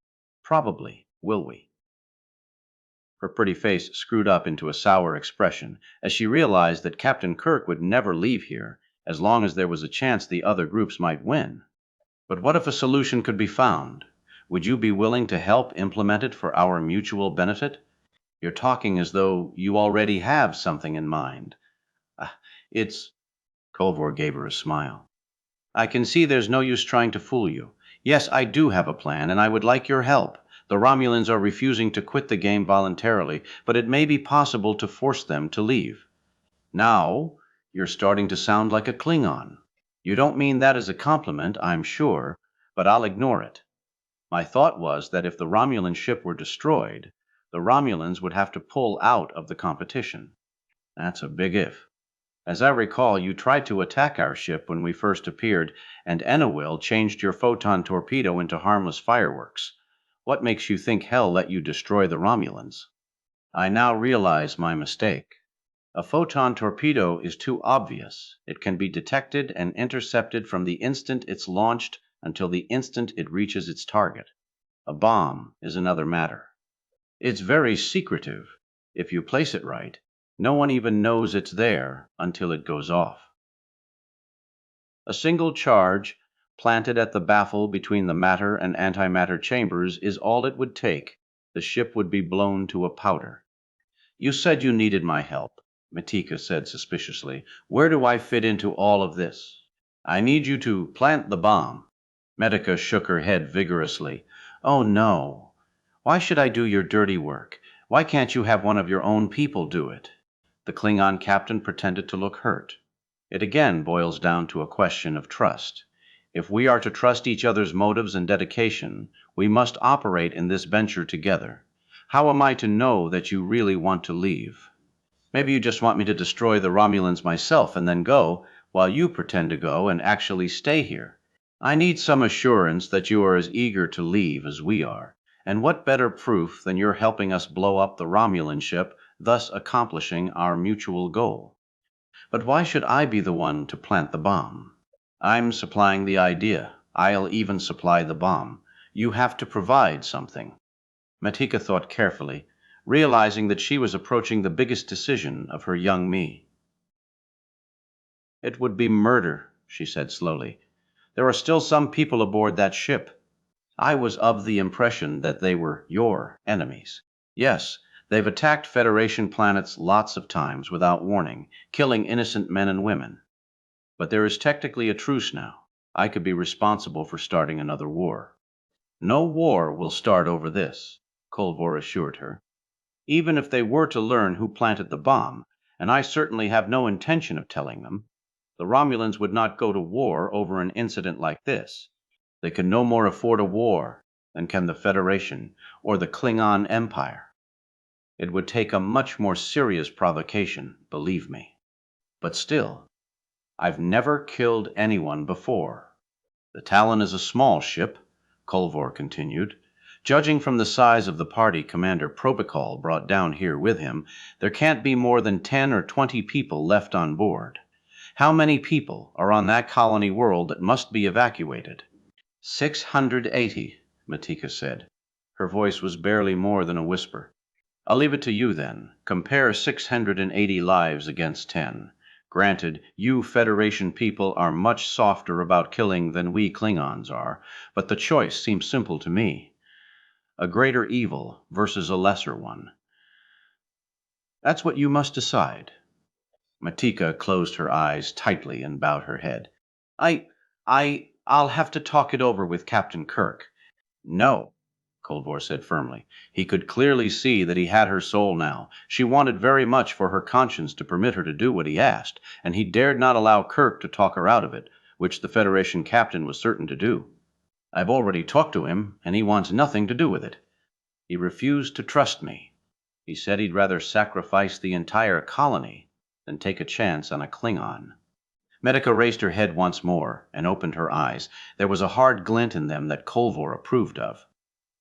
probably, will we. Her pretty face screwed up into a sour expression as she realized that Captain Kirk would never leave here as long as there was a chance the other groups might win. But what if a solution could be found? Would you be willing to help implement it for our mutual benefit? You're talking as though you already have something in mind. It's... Kolvor gave her a smile. I can see there's no use trying to fool you. Yes, I do have a plan, and I would like your help. The Romulans are refusing to quit the game voluntarily, but it may be possible to force them to leave. Now, you're starting to sound like a Klingon. You don't mean that as a compliment, I'm sure, but I'll ignore it. My thought was that if the Romulan ship were destroyed, the Romulans would have to pull out of the competition. That's a big if. As I recall, you tried to attack our ship when we first appeared, and Enowil changed your photon torpedo into harmless fireworks. What makes you think hell let you destroy the Romulans? I now realize my mistake. A photon torpedo is too obvious. It can be detected and intercepted from the instant it's launched until the instant it reaches its target. A bomb is another matter. It's very secretive. If you place it right, no one even knows it's there until it goes off. A single charge planted at the baffle between the matter and antimatter chambers is all it would take. The ship would be blown to a powder. You said you needed my help, Matika said suspiciously. Where do I fit into all of this? I need you to plant the bomb. Medica shook her head vigorously. Oh, no. Why should I do your dirty work? Why can't you have one of your own people do it? The Klingon captain pretended to look hurt. It again boils down to a question of trust. If we are to trust each other's motives and dedication, we must operate in this venture together. How am I to know that you really want to leave? Maybe you just want me to destroy the Romulans myself and then go, while you pretend to go and actually stay here. I need some assurance that you are as eager to leave as we are. And what better proof than you're helping us blow up the Romulan ship, thus accomplishing our mutual goal? But why should I be the one to plant the bomb? I'm supplying the idea. I'll even supply the bomb. You have to provide something. Matika thought carefully, realizing that she was approaching the biggest decision of her young me. It would be murder, she said slowly. There are still some people aboard that ship. I was of the impression that they were your enemies. Yes, they've attacked Federation planets lots of times without warning, killing innocent men and women. But there is technically a truce now. I could be responsible for starting another war. No war will start over this, Kolvor assured her. Even if they were to learn who planted the bomb, and I certainly have no intention of telling them, the Romulans would not go to war over an incident like this. They can no more afford a war than can the Federation or the Klingon Empire. It would take a much more serious provocation, believe me. But still, I've never killed anyone before. The Talon is a small ship, Kolvor continued. Judging from the size of the party Commander Probicol brought down here with him, there can't be more than 10 or 20 people left on board. How many people are on that colony world that must be evacuated? 680, Matika said. Her voice was barely more than a whisper. I'll leave it to you then. Compare 680 lives against 10. Granted, you Federation people are much softer about killing than we Klingons are, but the choice seems simple to me. A greater evil versus a lesser one. That's what you must decide. Matika closed her eyes tightly and bowed her head. I'll have to talk it over with Captain Kirk. No, Kolvor said firmly. He could clearly see that he had her soul now. She wanted very much for her conscience to permit her to do what he asked, and he dared not allow Kirk to talk her out of it, which the Federation captain was certain to do. I've already talked to him, and he wants nothing to do with it. He refused to trust me. He said he'd rather sacrifice the entire colony than take a chance on a Klingon. Medica raised her head once more and opened her eyes. There was a hard glint in them that Kolvor approved of.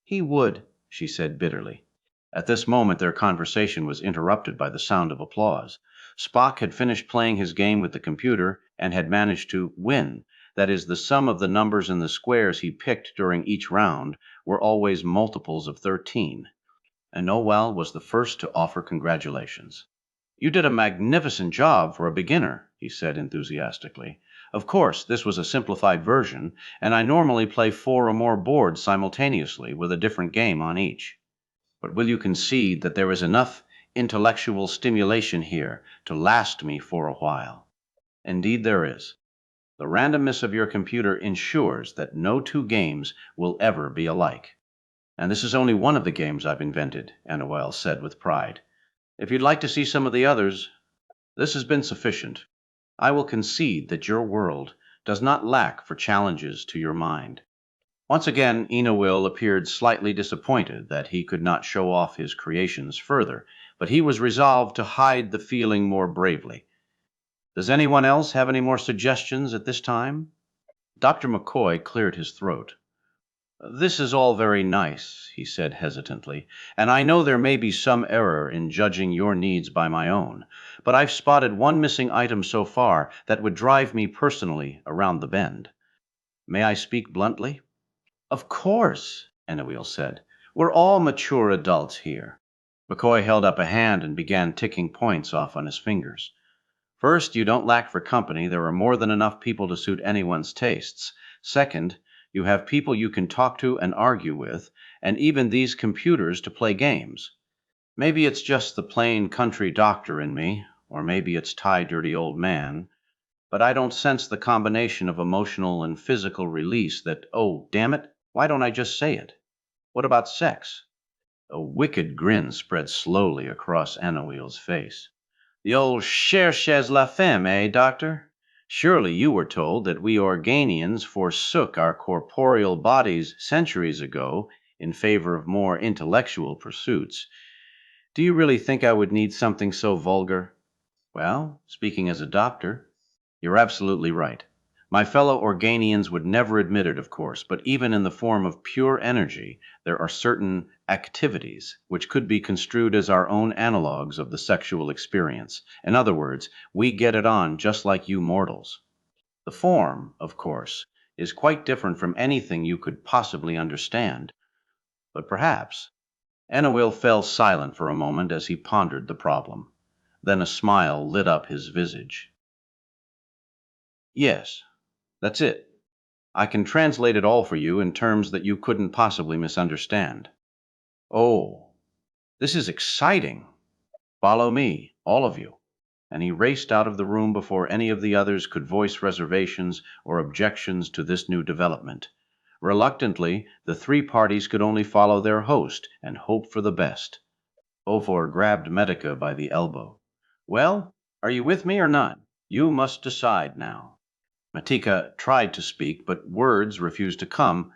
He would, she said bitterly. At this moment their conversation was interrupted by the sound of applause. Spock had finished playing his game with the computer and had managed to win. That is, the sum of the numbers in the squares he picked during each round were always multiples of 13. And Noel was the first to offer congratulations. You did a magnificent job for a beginner, he said enthusiastically. Of course, this was a simplified version, and I normally play 4 or more boards simultaneously with a different game on each. But will you concede that there is enough intellectual stimulation here to last me for a while? Indeed there is. The randomness of your computer ensures that no 2 games will ever be alike. And this is only one of the games I've invented, Noel said with pride. If you'd like to see some of the others, this has been sufficient. I will concede that your world does not lack for challenges to your mind. Once again, Enowil appeared slightly disappointed that he could not show off his creations further, but he was resolved to hide the feeling more bravely. Does anyone else have any more suggestions at this time? Dr. McCoy cleared his throat. This is all very nice, he said hesitantly, and I know there may be some error in judging your needs by my own, but I've spotted one missing item so far that would drive me personally around the bend. May I speak bluntly? Of course, Enowil said. We're all mature adults here. McCoy held up a hand and began ticking points off on his fingers. First, you don't lack for company. There are more than enough people to suit anyone's tastes. Second, you have people you can talk to and argue with, and even these computers to play games. Maybe it's just the plain country doctor in me, or maybe it's tie-dirty old man, but I don't sense the combination of emotional and physical release that, oh, damn it, why don't I just say it? What about sex? A wicked grin spread slowly across Anowil's face. The old cherchez la femme, eh, Doctor? Surely you were told that we Organians forsook our corporeal bodies centuries ago in favor of more intellectual pursuits. Do you really think I would need something so vulgar? Well, speaking as a doctor, you're absolutely right. My fellow Organians would never admit it, of course, but even in the form of pure energy, there are certain activities which could be construed as our own analogues of the sexual experience. In other words, we get it on just like you mortals. The form, of course, is quite different from anything you could possibly understand. But perhaps. Enowil fell silent for a moment as he pondered the problem. Then a smile lit up his visage. Yes, that's it. I can translate it all for you in terms that you couldn't possibly misunderstand. Oh, this is exciting. Follow me, all of you. And he raced out of the room before any of the others could voice reservations or objections to this new development. Reluctantly, the three parties could only follow their host and hope for the best. Ophor grabbed Medica by the elbow. Well, are you with me or not? You must decide now. Matika tried to speak, but words refused to come.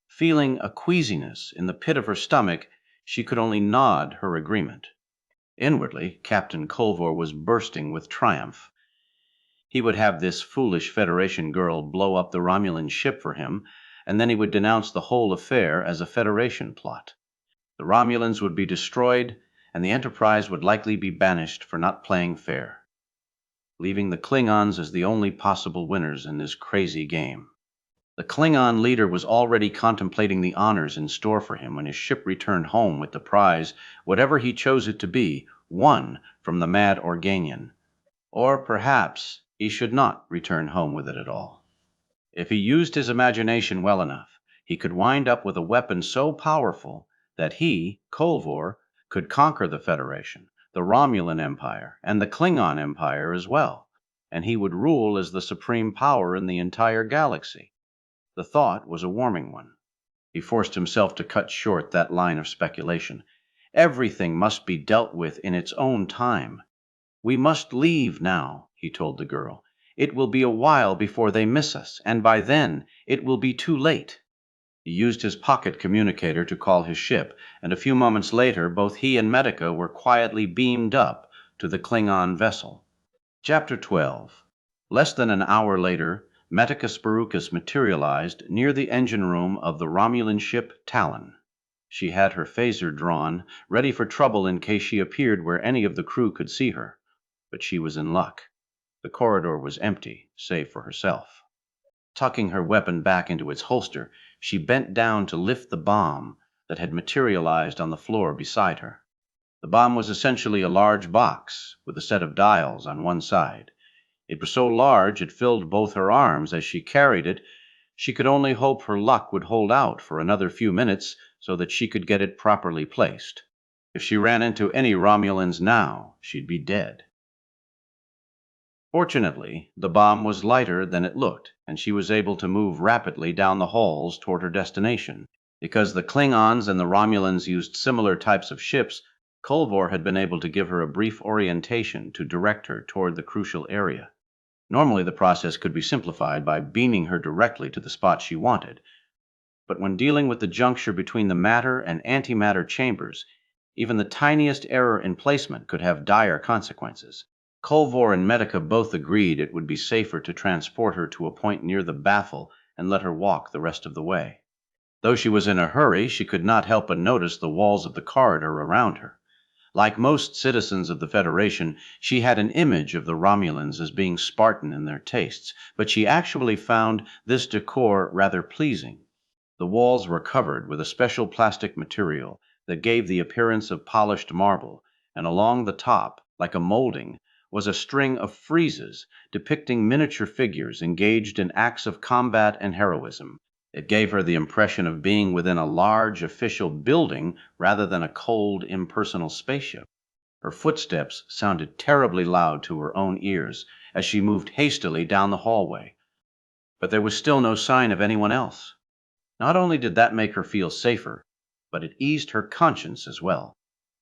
Feeling a queasiness in the pit of her stomach, she could only nod her agreement. Inwardly, Captain Culvor was bursting with triumph. He would have this foolish Federation girl blow up the Romulan ship for him, and then he would denounce the whole affair as a Federation plot. The Romulans would be destroyed, and the Enterprise would likely be banished for not playing fair, leaving the Klingons as the only possible winners in this crazy game. The Klingon leader was already contemplating the honors in store for him when his ship returned home with the prize, whatever he chose it to be, won from the mad Organian. Or perhaps he should not return home with it at all. If he used his imagination well enough, he could wind up with a weapon so powerful that he, Culvor, could conquer the Federation, the Romulan Empire, and the Klingon Empire as well, and he would rule as the supreme power in the entire galaxy. The thought was a warming one. He forced himself to cut short that line of speculation. Everything must be dealt with in its own time. We must leave now, he told the girl. It will be a while before they miss us, and by then it will be too late. He used his pocket communicator to call his ship, and a few moments later both he and Medica were quietly beamed up to the Klingon vessel. Chapter 12. Less than an hour later, Medica Sparukas materialized near the engine room of the Romulan ship Talon. She had her phaser drawn, ready for trouble in case she appeared where any of the crew could see her. But she was in luck. The corridor was empty, save for herself. Tucking her weapon back into its holster, she bent down to lift the bomb that had materialized on the floor beside her. The bomb was essentially a large box with a set of dials on one side. It was so large it filled both her arms as she carried it. She could only hope her luck would hold out for another few minutes so that she could get it properly placed. If she ran into any Romulans now, she'd be dead. Fortunately, the bomb was lighter than it looked, and she was able to move rapidly down the halls toward her destination. Because the Klingons and the Romulans used similar types of ships, Culvor had been able to give her a brief orientation to direct her toward the crucial area. Normally, the process could be simplified by beaming her directly to the spot she wanted. But when dealing with the juncture between the matter and antimatter chambers, even the tiniest error in placement could have dire consequences. Culvor and Medica both agreed it would be safer to transport her to a point near the baffle and let her walk the rest of the way. Though she was in a hurry, she could not help but notice the walls of the corridor around her. Like most citizens of the Federation, she had an image of the Romulans as being Spartan in their tastes, but she actually found this decor rather pleasing. The walls were covered with a special plastic material that gave the appearance of polished marble, and along the top, like a molding, was a string of friezes depicting miniature figures engaged in acts of combat and heroism. It gave her the impression of being within a large official building rather than a cold, impersonal spaceship. Her footsteps sounded terribly loud to her own ears as she moved hastily down the hallway. But there was still no sign of anyone else. Not only did that make her feel safer, but it eased her conscience as well.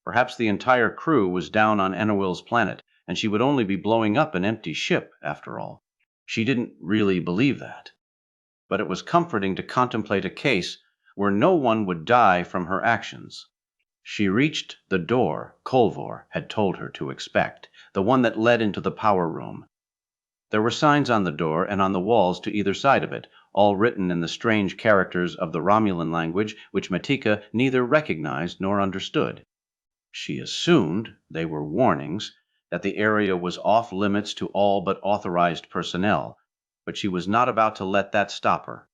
Perhaps the entire crew was down on Enowil's planet, and she would only be blowing up an empty ship, after all. She didn't really believe that. But it was comforting to contemplate a case where no one would die from her actions. She reached the door Culvor had told her to expect, the one that led into the power room. There were signs on the door and on the walls to either side of it, all written in the strange characters of the Romulan language which Matika neither recognized nor understood. She assumed they were warnings that the area was off limits to all but authorized personnel, but she was not about to let that stop her.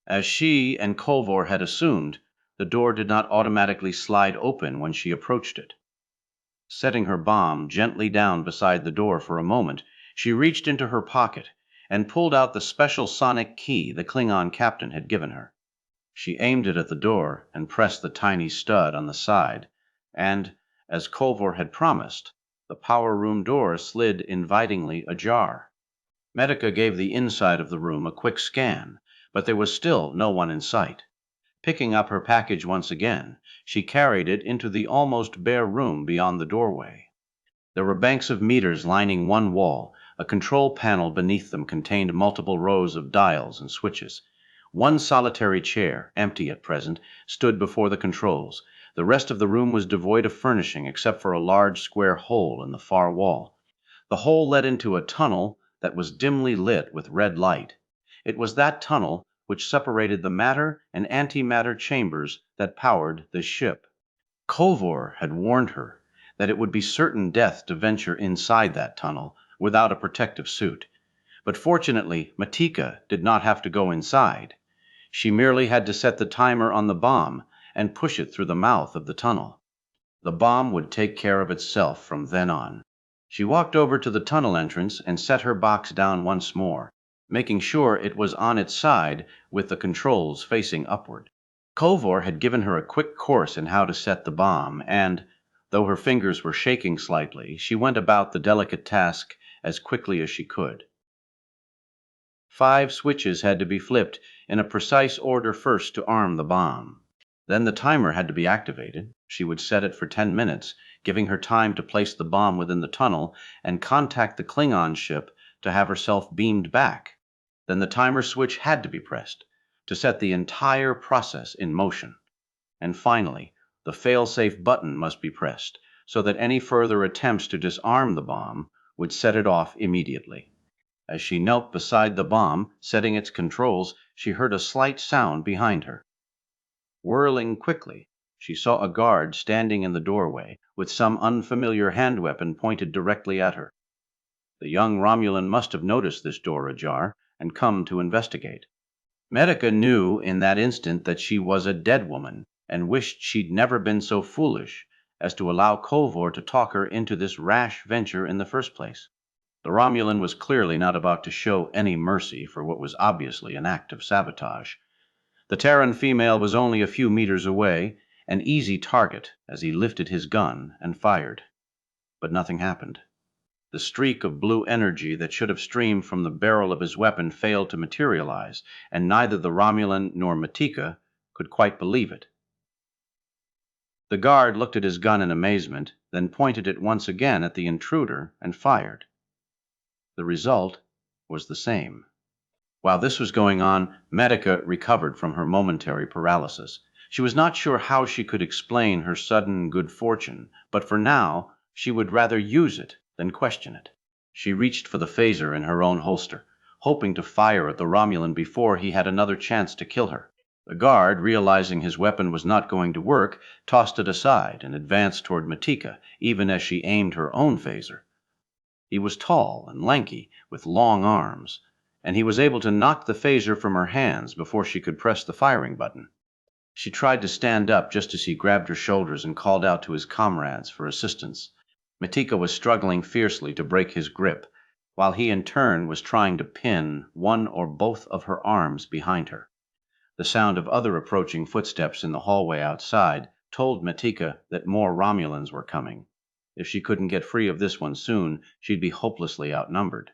As she and Culvor had assumed, the door did not automatically slide open when she approached it. Setting her bomb gently down beside the door for a moment, she reached into her pocket and pulled out the special sonic key the Klingon captain had given her. She aimed it at the door and pressed the tiny stud on the side, and, as Kolvor had promised, the power room door slid invitingly ajar. Medica gave the inside of the room a quick scan, but there was still no one in sight. Picking up her package once again, she carried it into the almost bare room beyond the doorway. There were banks of meters lining one wall. A control panel beneath them contained multiple rows of dials and switches. One solitary chair, empty at present, stood before the controls. The rest of the room was devoid of furnishing except for a large square hole in the far wall. The hole led into a tunnel that was dimly lit with red light. It was that tunnel which separated the matter and antimatter chambers that powered this ship. Kolvor had warned her that it would be certain death to venture inside that tunnel without a protective suit. But fortunately, Matika did not have to go inside. She merely had to set the timer on the bomb and push it through the mouth of the tunnel. The bomb would take care of itself from then on. She walked over to the tunnel entrance and set her box down once more, making sure it was on its side with the controls facing upward. Kolvor had given her a quick course in how to set the bomb, and, though her fingers were shaking slightly, she went about the delicate task as quickly as she could. 5 switches had to be flipped in a precise order first to arm the bomb. Then the timer had to be activated. She would set it for 10 minutes, giving her time to place the bomb within the tunnel and contact the Klingon ship to have herself beamed back. Then the timer switch had to be pressed to set the entire process in motion. And finally, the fail-safe button must be pressed so that any further attempts to disarm the bomb would set it off immediately. As she knelt beside the bomb, setting its controls, she heard a slight sound behind her. Whirling quickly, she saw a guard standing in the doorway with some unfamiliar hand weapon pointed directly at her. The young Romulan must have noticed this door ajar and come to investigate. Medica knew in that instant that she was a dead woman and wished she'd never been so foolish as to allow Kolvor to talk her into this rash venture in the first place. The Romulan was clearly not about to show any mercy for what was obviously an act of sabotage. The Terran female was only a few meters away, an easy target as he lifted his gun and fired. But nothing happened. The streak of blue energy that should have streamed from the barrel of his weapon failed to materialize, and neither the Romulan nor Matika could quite believe it. The guard looked at his gun in amazement, then pointed it once again at the intruder and fired. The result was the same. While this was going on, Medica recovered from her momentary paralysis. She was not sure how she could explain her sudden good fortune, but for now she would rather use it than question it. She reached for the phaser in her own holster, hoping to fire at the Romulan before he had another chance to kill her. The guard, realizing his weapon was not going to work, tossed it aside and advanced toward Matika, even as she aimed her own phaser. He was tall and lanky, with long arms, and he was able to knock the phaser from her hands before she could press the firing button. She tried to stand up just as he grabbed her shoulders and called out to his comrades for assistance. Matika was struggling fiercely to break his grip, while he in turn was trying to pin one or both of her arms behind her. The sound of other approaching footsteps in the hallway outside told Matika that more Romulans were coming. If she couldn't get free of this one soon, she'd be hopelessly outnumbered.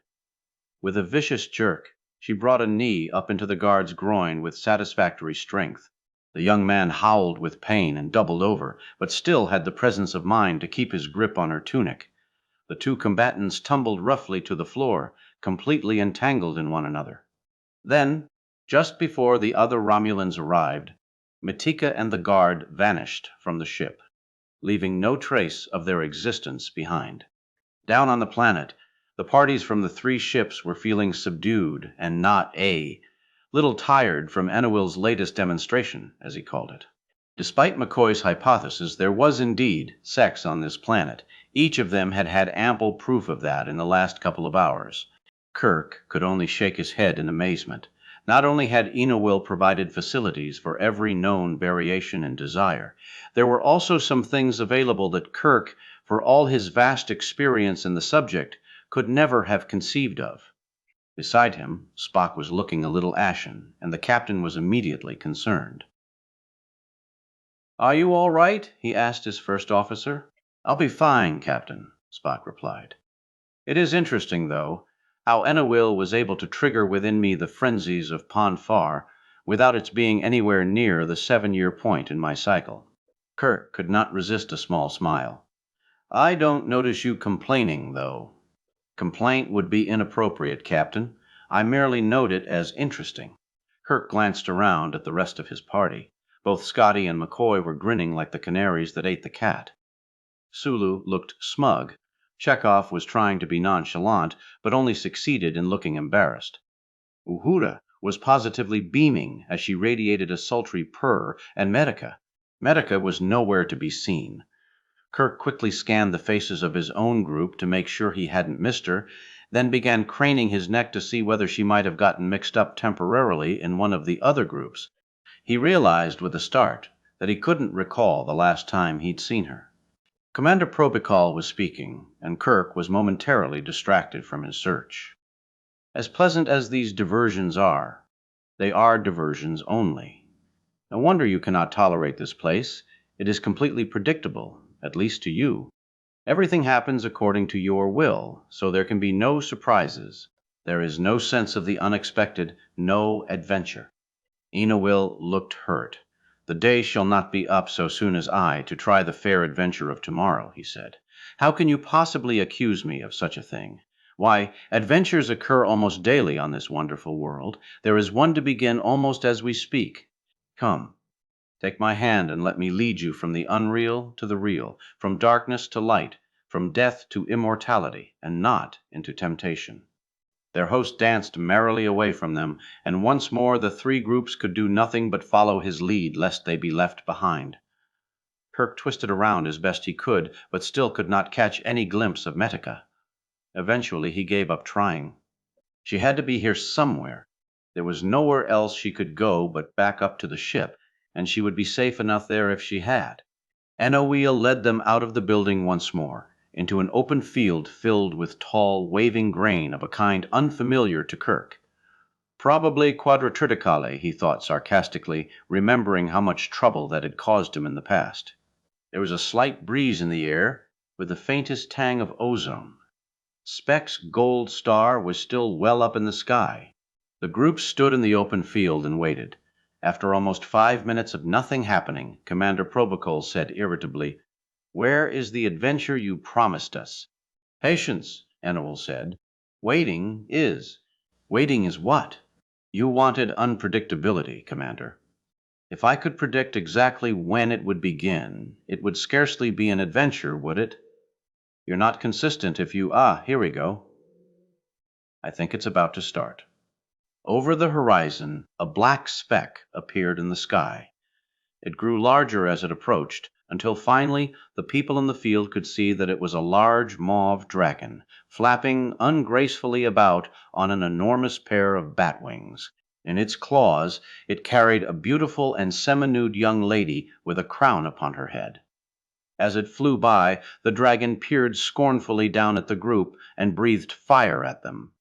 With a vicious jerk, she brought a knee up into the guard's groin with satisfactory strength. The young man howled with pain and doubled over, but still had the presence of mind to keep his grip on her tunic. The two combatants tumbled roughly to the floor, completely entangled in one another. Then, just before the other Romulans arrived, Matika and the guard vanished from the ship, leaving no trace of their existence behind. Down on the planet, the parties from the 3 ships were feeling subdued and not little tired from Enowil's latest demonstration, as he called it. Despite McCoy's hypothesis, there was indeed sex on this planet. Each of them had had ample proof of that in the last couple of hours. Kirk could only shake his head in amazement. Not only had Enowil provided facilities for every known variation and desire, there were also some things available that Kirk, for all his vast experience in the subject, could never have conceived of. Beside him, Spock was looking a little ashen, and the captain was immediately concerned. "Are you all right?" he asked his first officer. "I'll be fine, Captain," Spock replied. "It is interesting, though, how Enowil was able to trigger within me the frenzies of Pon farr without its being anywhere near the 7-year point in my cycle." Kirk could not resist a small smile. "I don't notice you complaining, though." "Complaint would be inappropriate, Captain. I merely note it as interesting." Kirk glanced around at the rest of his party. Both Scotty and McCoy were grinning like the canaries that ate the cat. Sulu looked smug. Chekhov was trying to be nonchalant, but only succeeded in looking embarrassed. Uhura was positively beaming as she radiated a sultry purr, and Medica was nowhere to be seen. Kirk quickly scanned the faces of his own group to make sure he hadn't missed her, then began craning his neck to see whether she might have gotten mixed up temporarily in one of the other groups. He realized with a start that he couldn't recall the last time he'd seen her. Commander Probikal was speaking, and Kirk was momentarily distracted from his search. "As pleasant as these diversions are, they are diversions only. No wonder you cannot tolerate this place. It is completely predictable, at least to you. Everything happens according to your will, so there can be no surprises. There is no sense of the unexpected, no adventure." Enowil looked hurt. "The day shall not be up so soon as I to try the fair adventure of tomorrow," he said. "How can you possibly accuse me of such a thing? Why, adventures occur almost daily on this wonderful world. There is one to begin almost as we speak. Come, take my hand and let me lead you from the unreal to the real, from darkness to light, from death to immortality, and not into temptation." Their host danced merrily away from them, and once more the three groups could do nothing but follow his lead lest they be left behind. Kirk twisted around as best he could, but still could not catch any glimpse of Medica. Eventually he gave up trying. She had to be here somewhere. There was nowhere else she could go but back up to the ship, and she would be safe enough there if she had. Enowil led them out of the building once more, into an open field filled with tall, waving grain of a kind unfamiliar to Kirk. Probably quadratriticale, he thought sarcastically, remembering how much trouble that had caused him in the past. There was a slight breeze in the air, with the faintest tang of ozone. Speck's gold star was still well up in the sky. The group stood in the open field and waited. After almost 5 minutes of nothing happening, Commander Probokol said irritably, "Where is the adventure you promised us?" "Patience," Enowil said. Waiting is." "Waiting is what?" "You wanted unpredictability, Commander. If I could predict exactly when it would begin, it would scarcely be an adventure, would it? You're not consistent if you... here we go. I think it's about to start." Over the horizon, a black speck appeared in the sky. It grew larger as it approached, until finally the people in the field could see that it was a large mauve dragon, flapping ungracefully about on an enormous pair of bat wings. In its claws it carried a beautiful and semi-nude young lady with a crown upon her head. As it flew by, the dragon peered scornfully down at the group and breathed fire at them.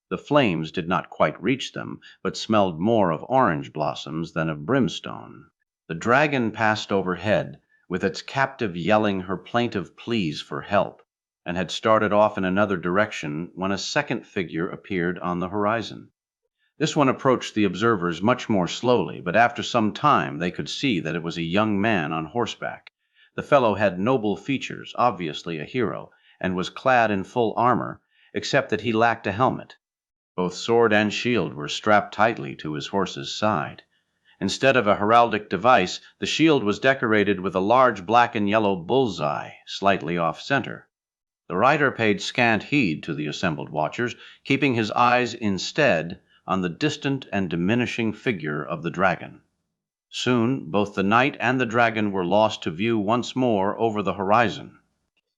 The flames did not quite reach them, but smelled more of orange blossoms than of brimstone. The dragon passed overhead, with its captive yelling her plaintive pleas for help, and had started off in another direction when a second figure appeared on the horizon. This one approached the observers much more slowly, but after some time they could see that it was a young man on horseback. The fellow had noble features, obviously a hero, and was clad in full armor, except that he lacked a helmet. Both sword and shield were strapped tightly to his horse's side. Instead of a heraldic device, the shield was decorated with a large black and yellow bullseye, slightly off-center. The rider paid scant heed to the assembled watchers, keeping his eyes instead on the distant and diminishing figure of the dragon. Soon, both the knight and the dragon were lost to view once more over the horizon.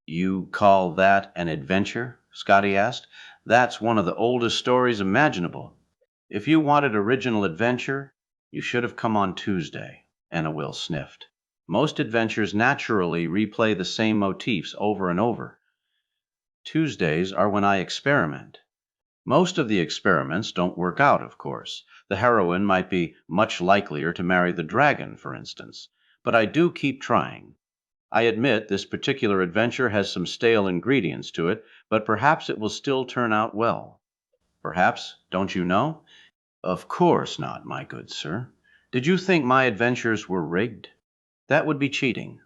"You call that an adventure?" Scotty asked. "That's one of the oldest stories imaginable. If you wanted original adventure, you should have come on Tuesday," Enowil sniffed. "Most adventures naturally replay the same motifs over and over. Tuesdays are when I experiment. Most of the experiments don't work out, of course. The heroine might be much likelier to marry the dragon, for instance. But I do keep trying. I admit this particular adventure has some stale ingredients to it, but perhaps it will still turn out well. Perhaps, don't you know? Of course not, my good sir. Did you think my adventures were rigged? That would be cheating.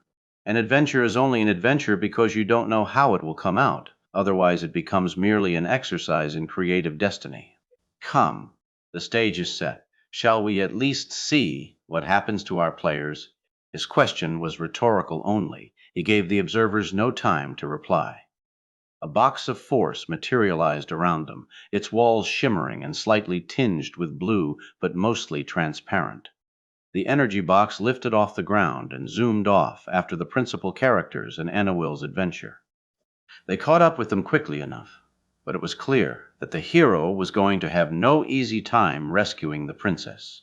An adventure is only an adventure because you don't know how it will come out. Otherwise, it becomes merely an exercise in creative destiny. Come, the stage is set. Shall we at least see what happens to our players? His question was rhetorical only. He gave the observers no time to reply. A box of force materialized around them, its walls shimmering and slightly tinged with blue, but mostly transparent. The energy box lifted off the ground and zoomed off after the principal characters in Anna Will's adventure. They caught up with them quickly enough, but it was clear that the hero was going to have no easy time rescuing the princess.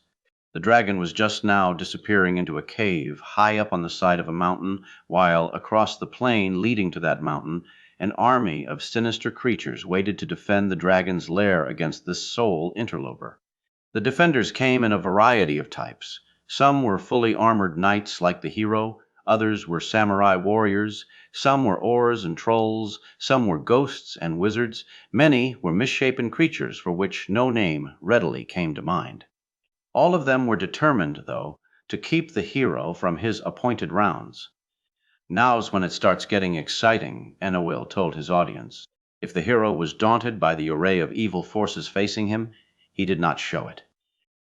The dragon was just now disappearing into a cave high up on the side of a mountain, while across the plain leading to that mountain, an army of sinister creatures waited to defend the dragon's lair against this sole interloper. The defenders came in a variety of types. Some were fully armored knights like the hero, others were samurai warriors, some were orcs and trolls, some were ghosts and wizards, many were misshapen creatures for which no name readily came to mind. All of them were determined, though, to keep the hero from his appointed rounds. Now's when it starts getting exciting, Enowil told his audience. If the hero was daunted by the array of evil forces facing him, he did not show it.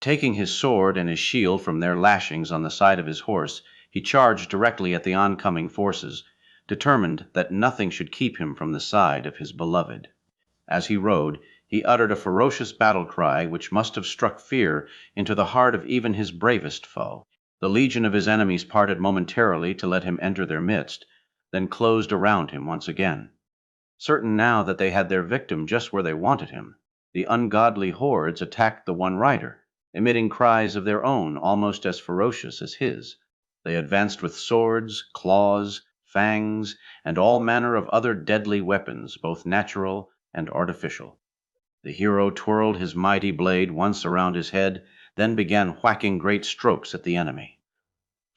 Taking his sword and his shield from their lashings on the side of his horse, he charged directly at the oncoming forces, determined that nothing should keep him from the side of his beloved. As he rode, he uttered a ferocious battle cry which must have struck fear into the heart of even his bravest foe. The legion of his enemies parted momentarily to let him enter their midst, then closed around him once again. Certain now that they had their victim just where they wanted him, the ungodly hordes attacked the one rider, emitting cries of their own almost as ferocious as his. They advanced with swords, claws, fangs, and all manner of other deadly weapons, both natural and artificial. The hero twirled his mighty blade once around his head, then began whacking great strokes at the enemy.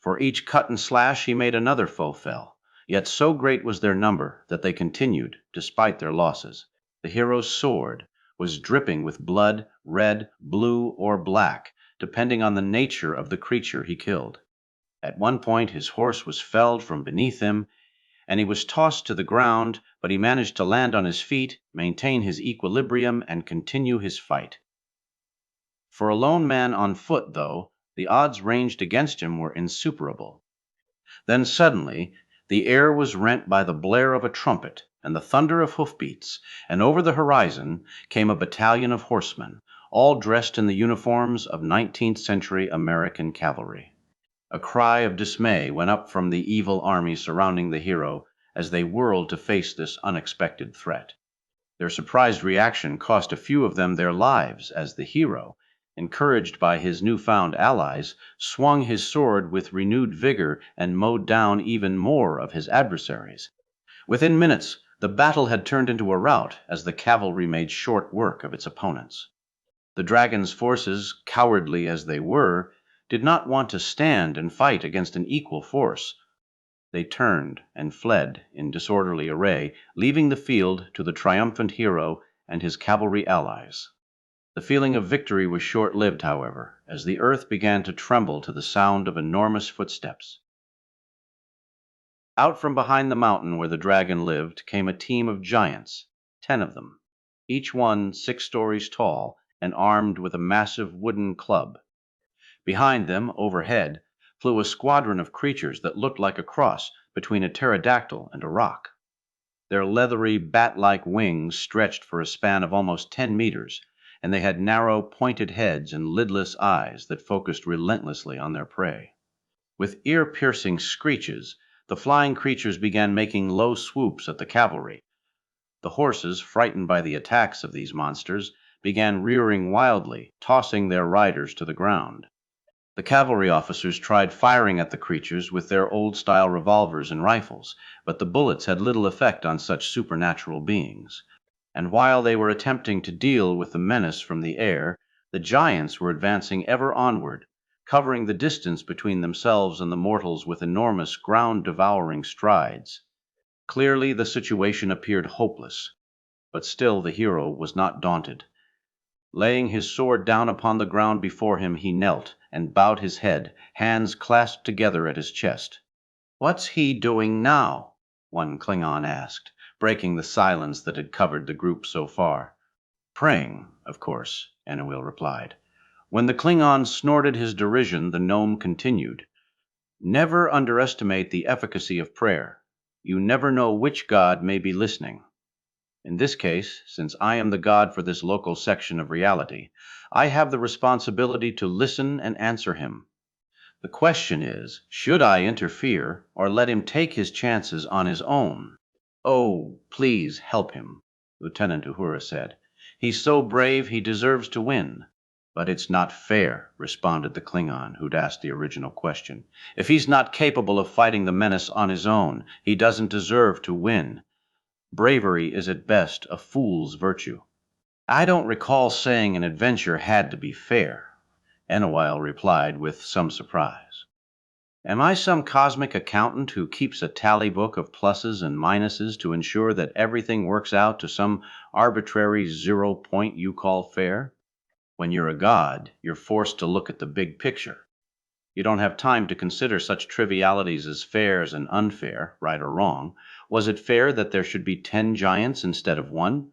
For each cut and slash he made another foe fell, yet so great was their number that they continued, despite their losses. The hero's sword was dripping with blood, red, blue, or black, depending on the nature of the creature he killed. At one point his horse was felled from beneath him, and he was tossed to the ground, but he managed to land on his feet, maintain his equilibrium, and continue his fight. For a lone man on foot, though, the odds ranged against him were insuperable. Then suddenly the air was rent by the blare of a trumpet and the thunder of hoofbeats, and over the horizon came a battalion of horsemen, all dressed in the uniforms of 19th century American cavalry. A cry of dismay went up from the evil army surrounding the hero as they whirled to face this unexpected threat. Their surprised reaction cost a few of them their lives as the hero, encouraged by his newfound allies, swung his sword with renewed vigor and mowed down even more of his adversaries. Within minutes, the battle had turned into a rout as the cavalry made short work of its opponents. The dragon's forces, cowardly as they were, did not want to stand and fight against an equal force. They turned and fled in disorderly array, leaving the field to the triumphant hero and his cavalry allies. The feeling of victory was short-lived, however, as the earth began to tremble to the sound of enormous footsteps. Out from behind the mountain where the dragon lived came a team of giants, 10 of them, each one 6 stories tall and armed with a massive wooden club. Behind them, overhead, flew a squadron of creatures that looked like a cross between a pterodactyl and a rock. Their leathery, bat-like wings stretched for a span of almost 10 meters, and they had narrow, pointed heads and lidless eyes that focused relentlessly on their prey. With ear-piercing screeches, the flying creatures began making low swoops at the cavalry. The horses, frightened by the attacks of these monsters, began rearing wildly, tossing their riders to the ground. The cavalry officers tried firing at the creatures with their old-style revolvers and rifles, but the bullets had little effect on such supernatural beings. and while they were attempting to deal with the menace from the air, the giants were advancing ever onward, covering the distance between themselves and the mortals with enormous ground-devouring strides. Clearly the situation appeared hopeless, but still the hero was not daunted. Laying his sword down upon the ground before him, he knelt and bowed his head, hands clasped together at his chest. "What's he doing now?" one Klingon asked, breaking the silence that had covered the group so far. "Praying, of course," Enowil replied. When the Klingon snorted his derision, the gnome continued, "Never underestimate the efficacy of prayer. You never know which god may be listening. In this case, since I am the god for this local section of reality, I have the responsibility to listen and answer him. The question is, should I interfere or let him take his chances on his own?" "Oh, please help him," Lieutenant Uhura said. "He's so brave he deserves to win." "But it's not fair," responded the Klingon who'd asked the original question. "If he's not capable of fighting the menace on his own, he doesn't deserve to win. Bravery is at best a fool's virtue." "I don't recall saying an adventure had to be fair," Enowil replied with some surprise. "Am I some cosmic accountant who keeps a tally book of pluses and minuses to ensure that everything works out to some arbitrary 0 point you call fair? When you're a god, you're forced to look at the big picture. You don't have time to consider such trivialities as fairs and unfair, right or wrong. Was it fair that there should be 10 giants instead of 1?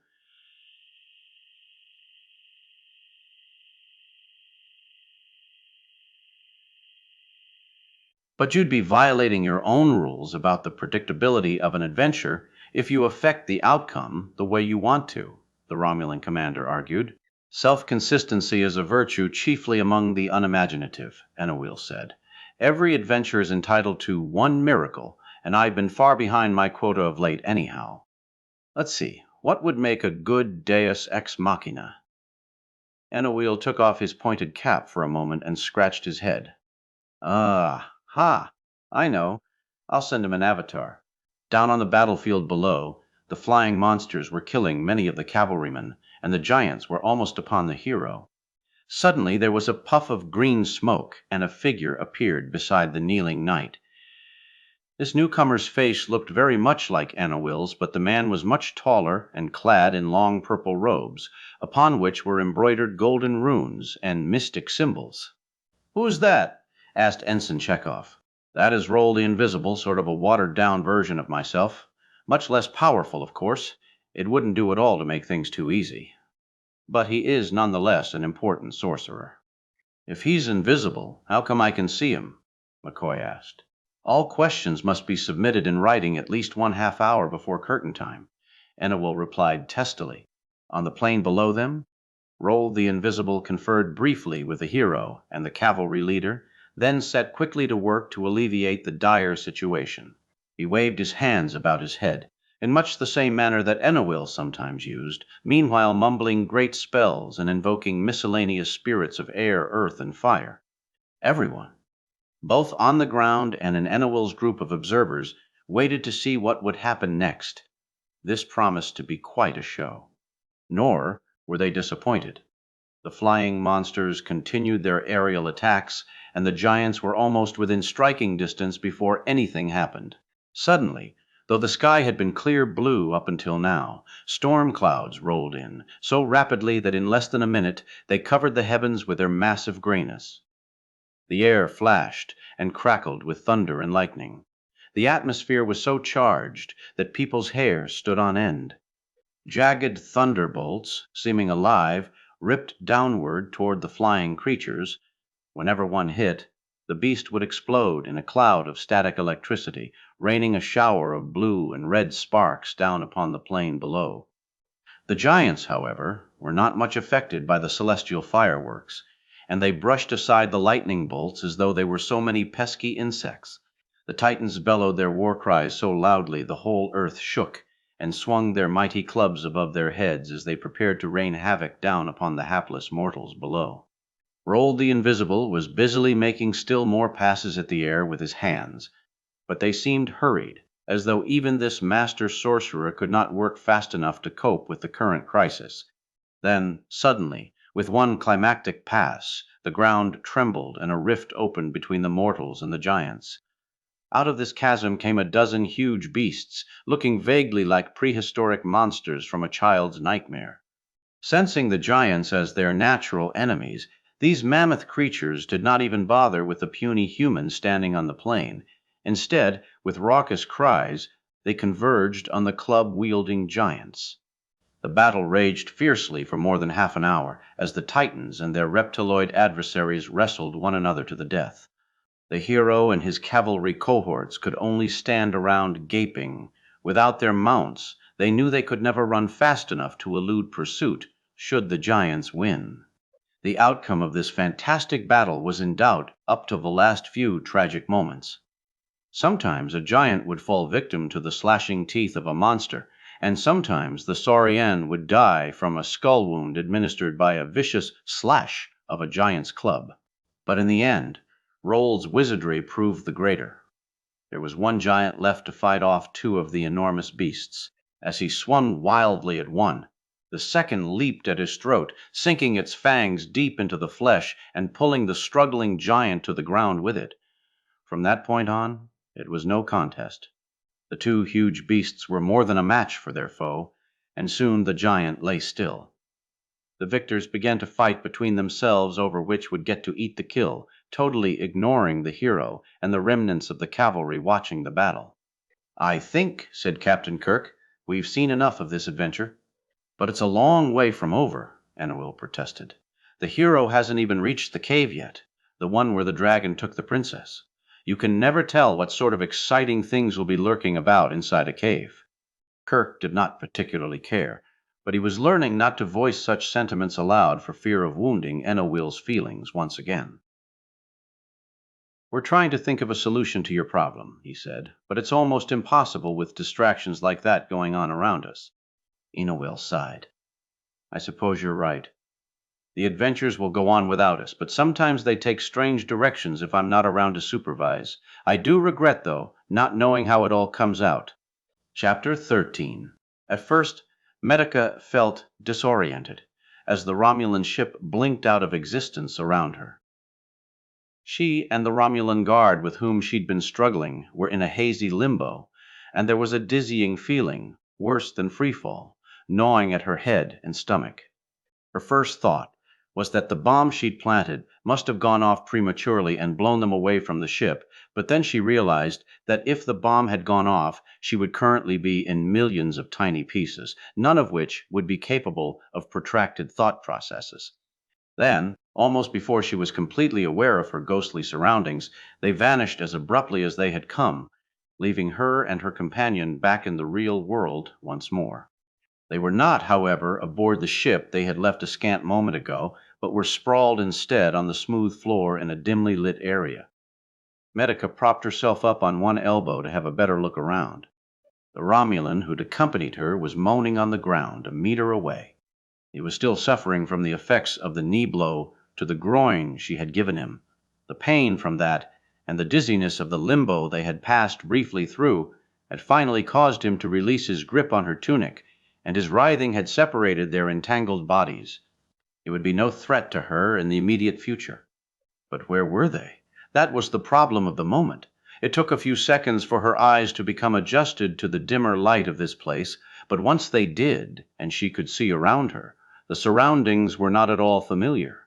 But you'd be violating your own rules about the predictability of an adventure if you affect the outcome the way you want to," the Romulan commander argued. "Self-consistency is a virtue chiefly among the unimaginative," Enowil said. "Every adventure is entitled to 1 miracle, and I've been far behind my quota of late anyhow. Let's see, what would make a good deus ex machina?" Enowil took off his pointed cap for a moment and scratched his head. I know. I'll send him an avatar." Down on the battlefield below, the flying monsters were killing many of the cavalrymen, and the giants were almost upon the hero. Suddenly there was a puff of green smoke, and a figure appeared beside the kneeling knight. This newcomer's face looked very much like Enowil's, but the man was much taller and clad in long purple robes, upon which were embroidered golden runes and mystic symbols. "Who's that?" asked Ensign Chekhov. "That is Roll the Invisible, sort of a watered-down version of myself. Much less powerful, of course. It wouldn't do at all to make things too easy. But he is nonetheless an important sorcerer." "If he's invisible, how come I can see him?" McCoy asked. "All questions must be submitted in writing at least 1/2 hour before curtain time," Enowil replied testily. On the plain below them, Roll the Invisible conferred briefly with the hero and the cavalry leader, then set quickly to work to alleviate the dire situation. He waved his hands about his head, in much the same manner that Enowil sometimes used, meanwhile mumbling great spells and invoking miscellaneous spirits of air, earth, and fire. Everyone, both on the ground and in Enowil's group of observers, waited to see what would happen next. This promised to be quite a show. Nor were they disappointed. The flying monsters continued their aerial attacks, and the giants were almost within striking distance before anything happened. Suddenly, though the sky had been clear blue up until now, storm clouds rolled in, so rapidly that in less than a minute they covered the heavens with their massive grayness. The air flashed and crackled with thunder and lightning. The atmosphere was so charged that people's hair stood on end. Jagged thunderbolts, seeming alive, ripped downward toward the flying creatures. Whenever one hit, the beast would explode in a cloud of static electricity, raining a shower of blue and red sparks down upon the plain below. The giants, however, were not much affected by the celestial fireworks, and they brushed aside the lightning bolts as though they were so many pesky insects. The Titans bellowed their war cries so loudly the whole earth shook, and swung their mighty clubs above their heads as they prepared to rain havoc down upon the hapless mortals below. Roll the Invisible was busily making still more passes at the air with his hands, but they seemed hurried, as though even this master sorcerer could not work fast enough to cope with the current crisis. Then, suddenly, with one climactic pass, the ground trembled and a rift opened between the mortals and the giants. Out of this chasm came a dozen huge beasts, looking vaguely like prehistoric monsters from a child's nightmare. Sensing the giants as their natural enemies, these mammoth creatures did not even bother with the puny humans standing on the plain. Instead, with raucous cries, they converged on the club-wielding giants. The battle raged fiercely for more than half an hour, as the Titans and their reptiloid adversaries wrestled one another to the death. The hero and his cavalry cohorts could only stand around gaping. Without their mounts, they knew they could never run fast enough to elude pursuit, should the giants win. The outcome of this fantastic battle was in doubt up to the last few tragic moments. Sometimes a giant would fall victim to the slashing teeth of a monster, and sometimes the saurian would die from a skull wound administered by a vicious slash of a giant's club. But in the end, Roll's wizardry proved the greater. There was one giant left to fight off two of the enormous beasts. As he swung wildly at one, the second leaped at his throat, sinking its fangs deep into the flesh and pulling the struggling giant to the ground with it. From that point on, it was no contest. The two huge beasts were more than a match for their foe, and soon the giant lay still. The victors began to fight between themselves over which would get to eat the kill, totally ignoring the hero and the remnants of the cavalry watching the battle. "I think," said Captain Kirk, "we've seen enough of this adventure." "But it's a long way from over," Annabel protested. "The hero hasn't even reached the cave yet, the one where the dragon took the princess. You can never tell what sort of exciting things will be lurking about inside a cave." Kirk did not particularly care, but he was learning not to voice such sentiments aloud for fear of wounding Enowil's feelings once again. "We're trying to think of a solution to your problem," he said, "but it's almost impossible with distractions like that going on around us." Enowil sighed. "I suppose you're right. The adventures will go on without us, but sometimes they take strange directions if I'm not around to supervise. I do regret, though, not knowing how it all comes out." Chapter 13. At first, Medica felt disoriented, as the Romulan ship blinked out of existence around her. She and the Romulan guard with whom she'd been struggling were in a hazy limbo, and there was a dizzying feeling, worse than freefall, gnawing at her head and stomach. Her first thought was that the bomb she'd planted must have gone off prematurely and blown them away from the ship, but then she realized that if the bomb had gone off, she would currently be in millions of tiny pieces, none of which would be capable of protracted thought processes. Then, almost before she was completely aware of her ghostly surroundings, they vanished as abruptly as they had come, leaving her and her companion back in the real world once more. They were not, however, aboard the ship they had left a scant moment ago, but were sprawled instead on the smooth floor in a dimly lit area. Medica propped herself up on one elbow to have a better look around. The Romulan who'd accompanied her was moaning on the ground a meter away. He was still suffering from the effects of the knee blow to the groin she had given him. The pain from that, and the dizziness of the limbo they had passed briefly through, had finally caused him to release his grip on her tunic, and his writhing had separated their entangled bodies. It would be no threat to her in the immediate future. But where were they? That was the problem of the moment. It took a few seconds for her eyes to become adjusted to the dimmer light of this place, but once they did, and she could see around her, the surroundings were not at all familiar.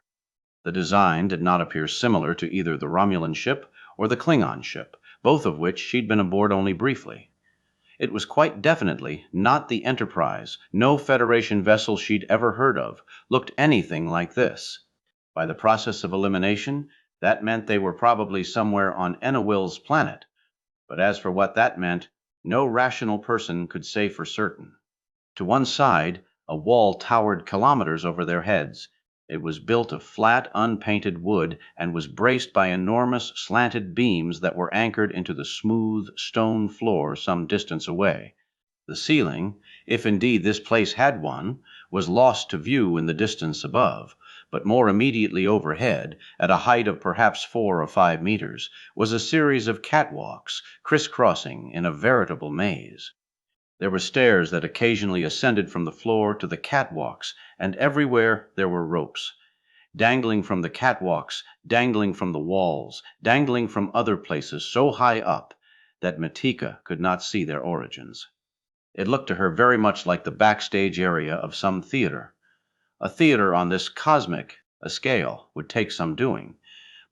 The design did not appear similar to either the Romulan ship or the Klingon ship, both of which she'd been aboard only briefly. It was quite definitely not the Enterprise. No Federation vessel she'd ever heard of looked anything like this. By the process of elimination, that meant they were probably somewhere on Enowil's planet. But as for what that meant, no rational person could say for certain. To one side, a wall towered kilometers over their heads. It was built of flat, unpainted wood and was braced by enormous slanted beams that were anchored into the smooth stone floor some distance away. The ceiling, if indeed this place had one, was lost to view in the distance above, but more immediately overhead, at a height of perhaps 4 or 5 meters, was a series of catwalks, crisscrossing in a veritable maze. There were stairs that occasionally ascended from the floor to the catwalks, and everywhere there were ropes. Dangling from the catwalks, dangling from the walls, dangling from other places so high up that Matika could not see their origins. It looked to her very much like the backstage area of some theater. A theater on this cosmic a scale would take some doing,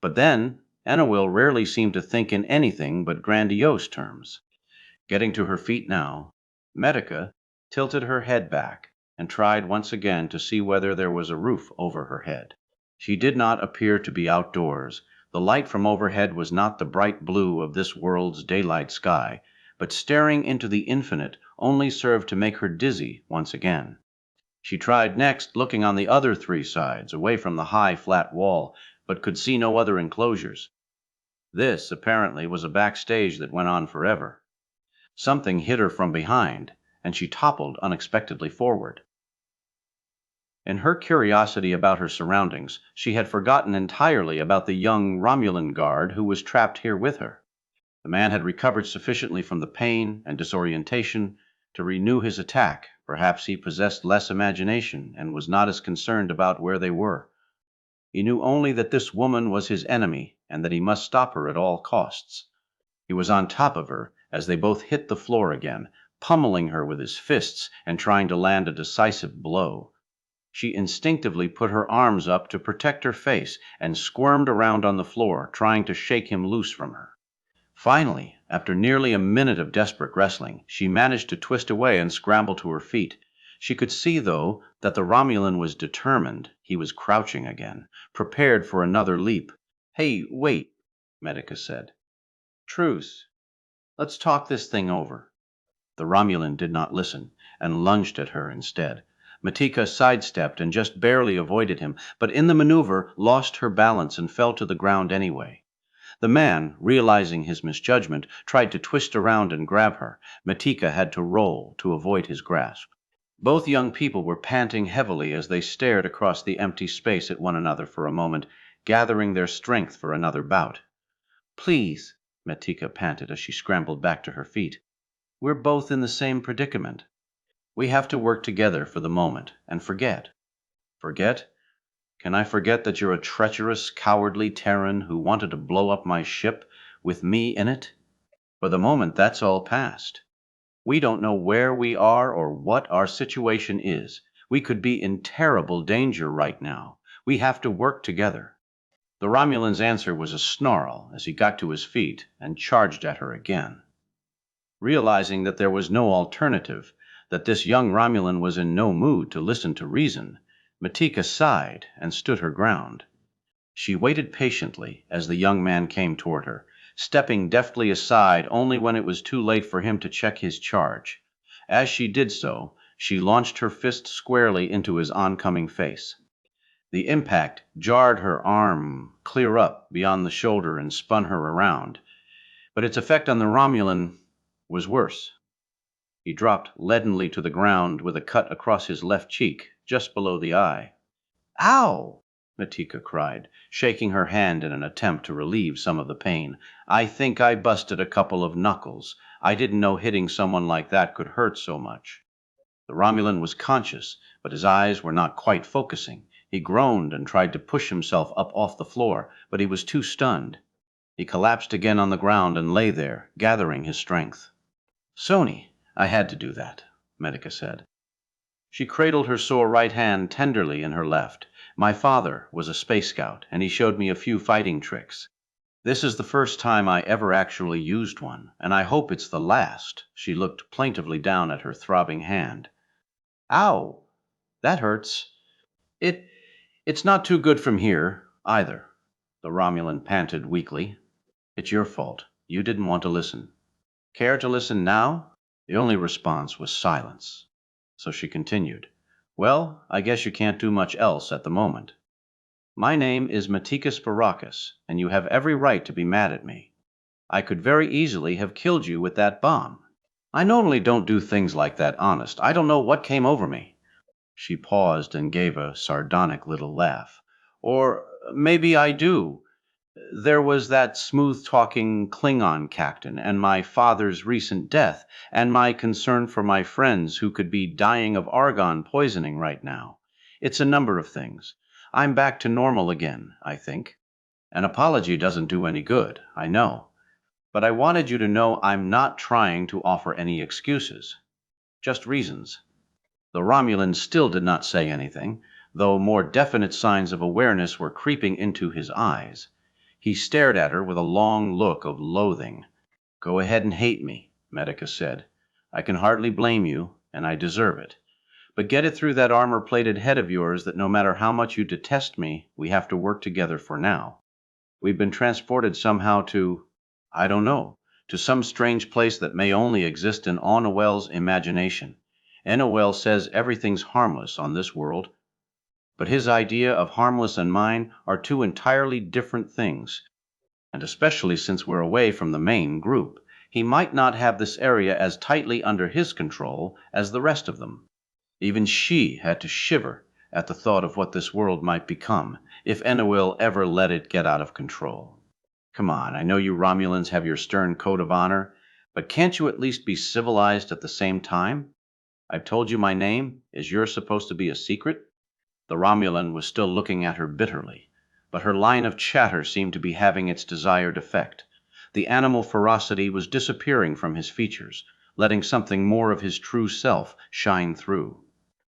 but then Annawil rarely seemed to think in anything but grandiose terms. Getting to her feet now, Medica tilted her head back and tried once again to see whether there was a roof over her head. She did not appear to be outdoors. The light from overhead was not the bright blue of this world's daylight sky, but staring into the infinite only served to make her dizzy once again. She tried next looking on the other 3 sides, away from the high, flat wall, but could see no other enclosures. This, apparently, was a backstage that went on forever. Something hit her from behind, and she toppled unexpectedly forward. In her curiosity about her surroundings, she had forgotten entirely about the young Romulan guard who was trapped here with her. The man had recovered sufficiently from the pain and disorientation to renew his attack. Perhaps he possessed less imagination and was not as concerned about where they were. He knew only that this woman was his enemy and that he must stop her at all costs. He was on top of her as they both hit the floor again, pummeling her with his fists and trying to land a decisive blow. She instinctively put her arms up to protect her face and squirmed around on the floor, trying to shake him loose from her. Finally, after nearly a minute of desperate wrestling, she managed to twist away and scramble to her feet. She could see, though, that the Romulan was determined. He was crouching again, prepared for another leap. "Hey, wait," Medica said. "Truce. Let's talk this thing over." The Romulan did not listen, and lunged at her instead. Matika sidestepped and just barely avoided him, but in the maneuver lost her balance and fell to the ground anyway. The man, realizing his misjudgment, tried to twist around and grab her. Matika had to roll to avoid his grasp. Both young people were panting heavily as they stared across the empty space at one another for a moment, gathering their strength for another bout. "Please," Matika panted as she scrambled back to her feet. "We're both in the same predicament. We have to work together for the moment and forget." "Forget? Can I forget that you're a treacherous, cowardly Terran who wanted to blow up my ship with me in it? For the moment, that's all past. We don't know where we are or what our situation is. We could be in terrible danger right now. We have to work together." The Romulan's answer was a snarl as he got to his feet and charged at her again. Realizing that there was no alternative, that this young Romulan was in no mood to listen to reason, Matika sighed and stood her ground. She waited patiently as the young man came toward her, stepping deftly aside only when it was too late for him to check his charge. As she did so, she launched her fist squarely into his oncoming face. The impact jarred her arm clear up beyond the shoulder and spun her around, but its effect on the Romulan was worse. He dropped leadenly to the ground with a cut across his left cheek, just below the eye. "Ow!" Matika cried, shaking her hand in an attempt to relieve some of the pain. "I think I busted a couple of knuckles. I didn't know hitting someone like that could hurt so much." The Romulan was conscious, but his eyes were not quite focusing. He groaned and tried to push himself up off the floor, but he was too stunned. He collapsed again on the ground and lay there, gathering his strength. "Sony, I had to do that," Medica said. She cradled her sore right hand tenderly in her left. "My father was a space scout, and he showed me a few fighting tricks. This is the first time I ever actually used one, and I hope it's the last." She looked plaintively down at her throbbing hand. "Ow! That hurts. It's not too good from here, either," the Romulan panted weakly. "It's your fault. You didn't want to listen. Care to listen now?" The only response was silence. So she continued, "Well, I guess you can't do much else at the moment. My name is Matika Sparakis, and you have every right to be mad at me. I could very easily have killed you with that bomb. I normally don't do things like that, honest. I don't know what came over me." She paused and gave a sardonic little laugh. Or maybe I do. There was that smooth-talking Klingon captain, and my father's recent death, and my concern for my friends who could be dying of argon poisoning right now. It's a number of things. I'm back to normal again, I think. An apology doesn't do any good, I know. But I wanted you to know I'm not trying to offer any excuses. Just reasons. The Romulan still did not say anything, though more definite signs of awareness were creeping into his eyes. He stared at her with a long look of loathing. "Go ahead and hate me," Medica said. "I can hardly blame you, and I deserve it. But get it through that armor-plated head of yours that no matter how much you detest me, we have to work together for now. We've been transported somehow I don't know, to some strange place that may only exist in Onawell's imagination. Onawell says everything's harmless on this world, but his idea of harmless and mine are two entirely different things, and especially since we're away from the main group, he might not have this area as tightly under his control as the rest of them." Even she had to shiver at the thought of what this world might become if Onawell ever let it get out of control. Come on, I know you Romulans have your stern code of honor, but can't you at least be civilized at the same time? I've told you my name. Is yours supposed to be a secret? The Romulan was still looking at her bitterly, but her line of chatter seemed to be having its desired effect. The animal ferocity was disappearing from his features, letting something more of his true self shine through.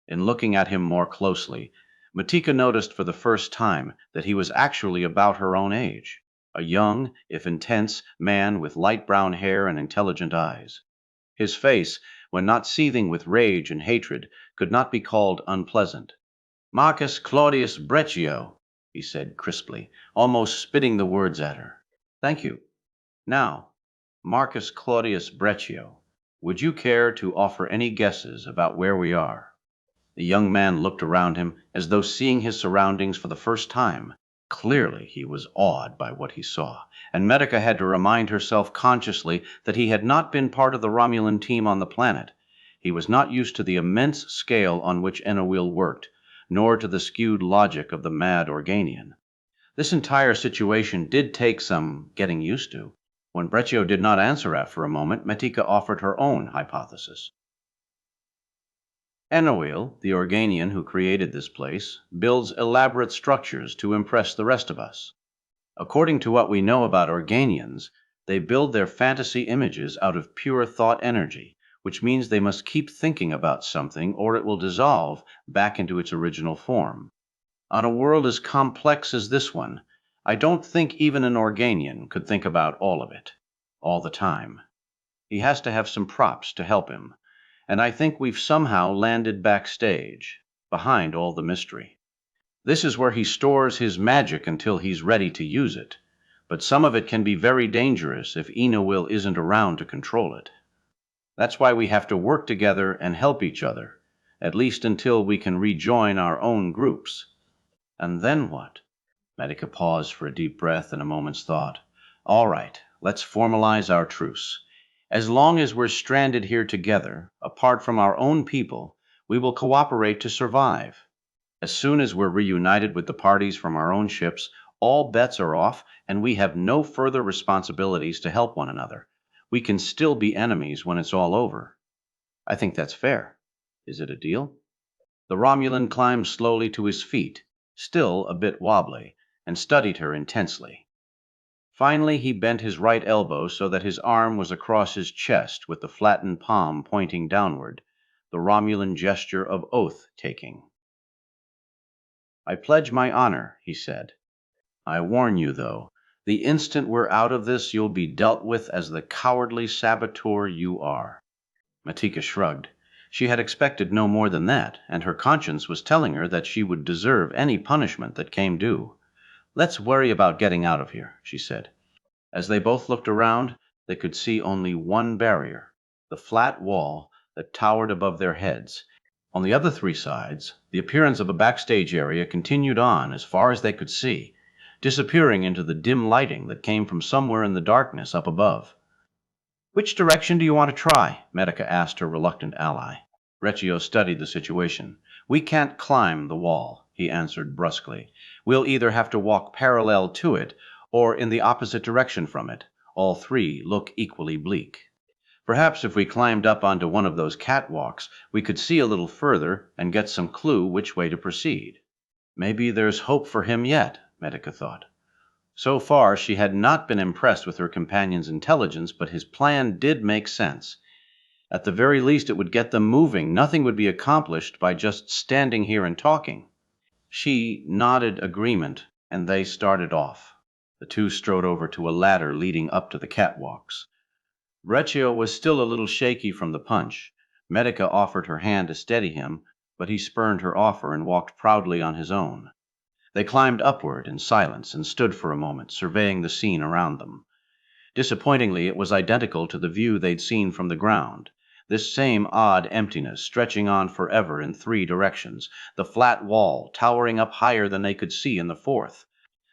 In looking at him more closely, Matika noticed for the first time that he was actually about her own age, a young, if intense, man with light brown hair and intelligent eyes. His face, when not seething with rage and hatred, could not be called unpleasant. "Marcus Claudius Breccio," he said crisply, almost spitting the words at her. "Thank you. Now, Marcus Claudius Breccio, would you care to offer any guesses about where we are?" The young man looked around him as though seeing his surroundings for the first time. Clearly he was awed by what he saw, and Medica had to remind herself consciously that he had not been part of the Romulan team on the planet. He was not used to the immense scale on which Onawell worked, nor to the skewed logic of the mad Organian. This entire situation did take some getting used to. When Breccio did not answer after a moment, Matika offered her own hypothesis. Onawell, the Organian who created this place, builds elaborate structures to impress the rest of us. According to what we know about Organians, they build their fantasy images out of pure thought energy, which means they must keep thinking about something or it will dissolve back into its original form. On a world as complex as this one, I don't think even an Organian could think about all of it, all the time. He has to have some props to help him, and I think we've somehow landed backstage, behind all the mystery. This is where he stores his magic until he's ready to use it, but some of it can be very dangerous if Onawell isn't around to control it. That's why we have to work together and help each other, at least until we can rejoin our own groups. And then what? Medica paused for a deep breath and a moment's thought. All right, let's formalize our truce. As long as we're stranded here together, apart from our own people, we will cooperate to survive. As soon as we're reunited with the parties from our own ships, all bets are off and we have no further responsibilities to help one another. We can still be enemies when it's all over. I think that's fair. Is it a deal? The Romulan climbed slowly to his feet, still a bit wobbly, and studied her intensely. Finally, he bent his right elbow so that his arm was across his chest with the flattened palm pointing downward, the Romulan gesture of oath-taking. "I pledge my honor," he said. "I warn you, though, the instant we're out of this, you'll be dealt with as the cowardly saboteur you are." Matika shrugged. She had expected no more than that, and her conscience was telling her that she would deserve any punishment that came due. "Let's worry about getting out of here," she said. As they both looked around, they could see only one barrier, the flat wall that towered above their heads. On the other three sides, the appearance of a backstage area continued on as far as they could see, disappearing into the dim lighting that came from somewhere in the darkness up above. "Which direction do you want to try?" Medica asked her reluctant ally. Breccio studied the situation. "We can't climb the wall," he answered brusquely. "We'll either have to walk parallel to it or in the opposite direction from it. All three look equally bleak. Perhaps if we climbed up onto one of those catwalks, we could see a little further and get some clue which way to proceed." Maybe there's hope for him yet, Medica thought. So far, she had not been impressed with her companion's intelligence, but his plan did make sense. At the very least, it would get them moving. Nothing would be accomplished by just standing here and talking. She nodded agreement, and they started off. The two strode over to a ladder leading up to the catwalks. Breccio was still a little shaky from the punch. Medica offered her hand to steady him, but he spurned her offer and walked proudly on his own. They climbed upward in silence and stood for a moment, surveying the scene around them. Disappointingly, it was identical to the view they'd seen from the ground. This same odd emptiness, stretching on forever in three directions, the flat wall towering up higher than they could see in the fourth.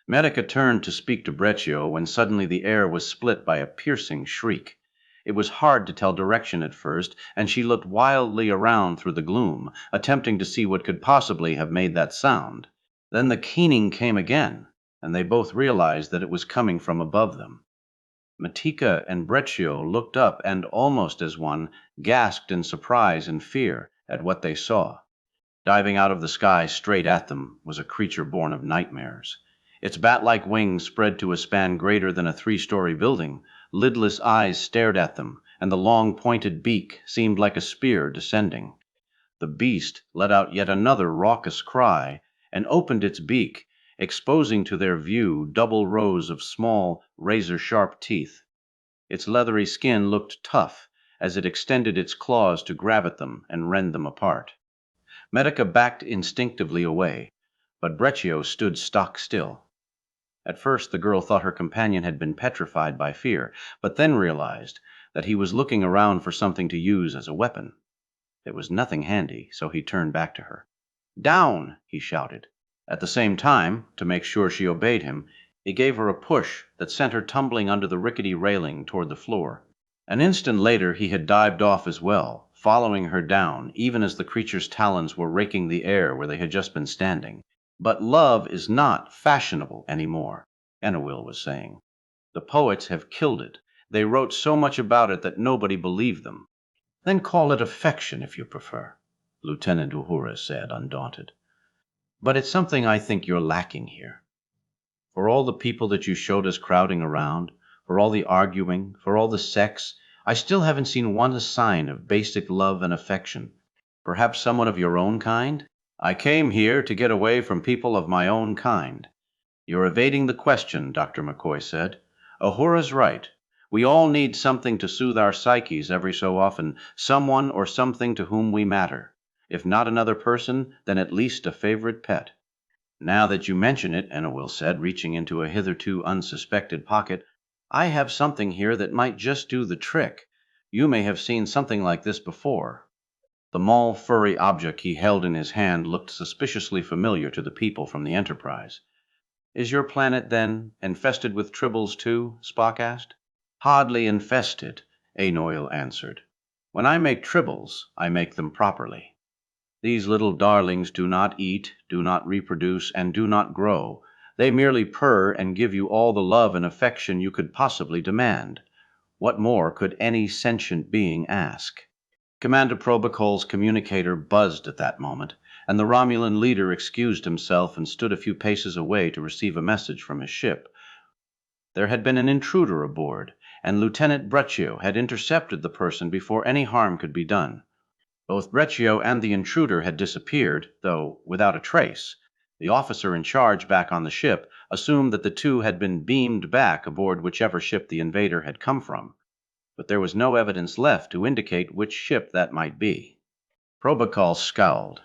Medica turned to speak to Breccio when suddenly the air was split by a piercing shriek. It was hard to tell direction at first, and she looked wildly around through the gloom, attempting to see what could possibly have made that sound. Then the keening came again, and they both realized that it was coming from above them. Matika and Breccio looked up and, almost as one, gasped in surprise and fear at what they saw. Diving out of the sky straight at them was a creature born of nightmares. Its bat-like wings spread to a span greater than a three-story building. Lidless eyes stared at them, and the long pointed beak seemed like a spear descending. The beast let out yet another raucous cry and opened its beak, exposing to their view double rows of small, razor-sharp teeth. Its leathery skin looked tough as it extended its claws to grab at them and rend them apart. Medica backed instinctively away, but Breccio stood stock still. At first the girl thought her companion had been petrified by fear, but then realized that he was looking around for something to use as a weapon. There was nothing handy, so he turned back to her. "Down!" he shouted. At the same time, to make sure she obeyed him, he gave her a push that sent her tumbling under the rickety railing toward the floor. An instant later he had dived off as well, following her down, even as the creature's talons were raking the air where they had just been standing. "But love is not fashionable anymore," Enowil was saying. "The poets have killed it. They wrote so much about it that nobody believed them." "Then call it affection, if you prefer," Lieutenant Uhura said, undaunted. "But it's something I think you're lacking here. For all the people that you showed us crowding around, for all the arguing, for all the sex, I still haven't seen one sign of basic love and affection. Perhaps someone of your own kind?" "I came here to get away from people of my own kind." "You're evading the question," Dr. McCoy said. "Uhura's right. We all need something to soothe our psyches every so often, someone or something to whom we matter. If not another person, then at least a favorite pet." "Now that you mention it," Enowil said, reaching into a hitherto unsuspected pocket, "I have something here that might just do the trick. You may have seen something like this before." The mall furry object he held in his hand looked suspiciously familiar to the people from the Enterprise. "Is your planet, then, infested with tribbles too?" Spock asked. "Hardly infested," Enowil answered. "When I make tribbles, I make them properly. These little darlings do not eat, do not reproduce, and do not grow. They merely purr and give you all the love and affection you could possibly demand. What more could any sentient being ask?" Commander Probacol's communicator buzzed at that moment, and the Romulan leader excused himself and stood a few paces away to receive a message from his ship. There had been an intruder aboard, and Lieutenant Breccio had intercepted the person before any harm could be done. Both Breccio and the intruder had disappeared, though without a trace. The officer in charge back on the ship assumed that the two had been beamed back aboard whichever ship the invader had come from, but there was no evidence left to indicate which ship that might be. Probacol scowled.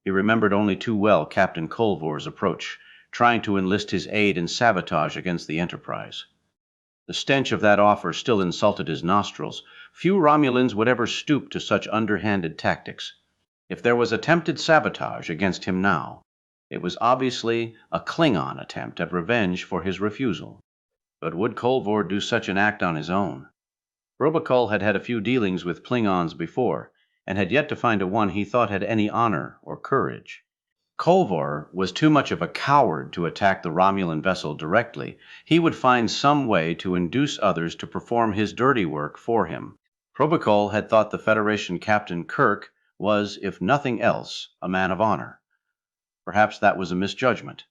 He remembered only too well Captain Colvor's approach, trying to enlist his aid in sabotage against the Enterprise. The stench of that offer still insulted his nostrils. Few Romulans would ever stoop to such underhanded tactics. If there was attempted sabotage against him now, it was obviously a Klingon attempt at revenge for his refusal. But would Colvor do such an act on his own? Robocol had had a few dealings with Klingons before, and had yet to find one he thought had any honor or courage. Kolvor was too much of a coward to attack the Romulan vessel directly. He would find some way to induce others to perform his dirty work for him. Probacol had thought the Federation Captain Kirk was, if nothing else, a man of honor. Perhaps that was a misjudgment.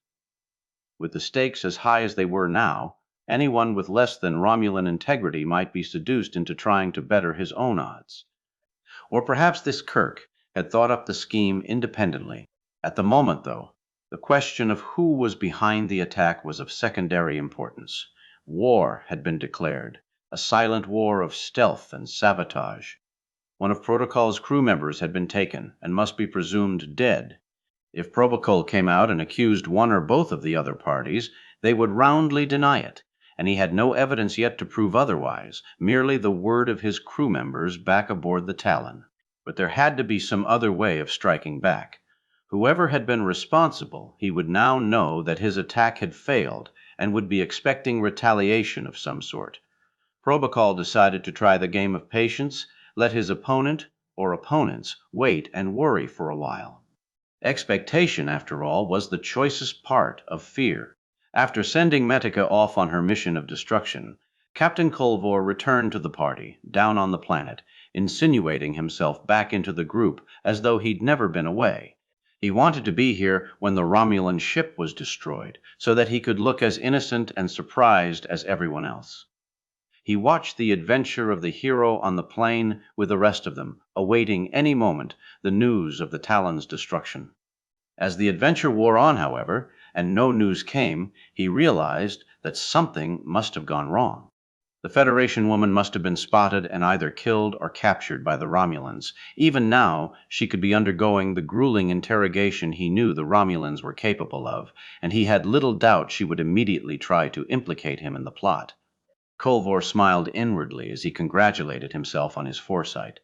With the stakes as high as they were now, anyone with less than Romulan integrity might be seduced into trying to better his own odds. Or perhaps this Kirk had thought up the scheme independently. At the moment, though, the question of who was behind the attack was of secondary importance. War had been declared, a silent war of stealth and sabotage. One of Protocol's crew members had been taken and must be presumed dead. If Probacol came out and accused one or both of the other parties, they would roundly deny it, and he had no evidence yet to prove otherwise, merely the word of his crew members back aboard the Talon. But there had to be some other way of striking back. Whoever had been responsible, he would now know that his attack had failed and would be expecting retaliation of some sort. Probacol decided to try the game of patience, let his opponent or opponents wait and worry for a while. Expectation, after all, was the choicest part of fear. After sending Metica off on her mission of destruction, Captain Kolvor returned to the party, down on the planet, insinuating himself back into the group as though he'd never been away. He wanted to be here when the Romulan ship was destroyed, so that he could look as innocent and surprised as everyone else. He watched the adventure of the hero on the plain with the rest of them, awaiting any moment the news of the Talon's destruction. As the adventure wore on, however, and no news came, he realized that something must have gone wrong. The Federation woman must have been spotted and either killed or captured by the Romulans. Even now, she could be undergoing the grueling interrogation he knew the Romulans were capable of, and he had little doubt she would immediately try to implicate him in the plot. Kolvor smiled inwardly as he congratulated himself on his foresight.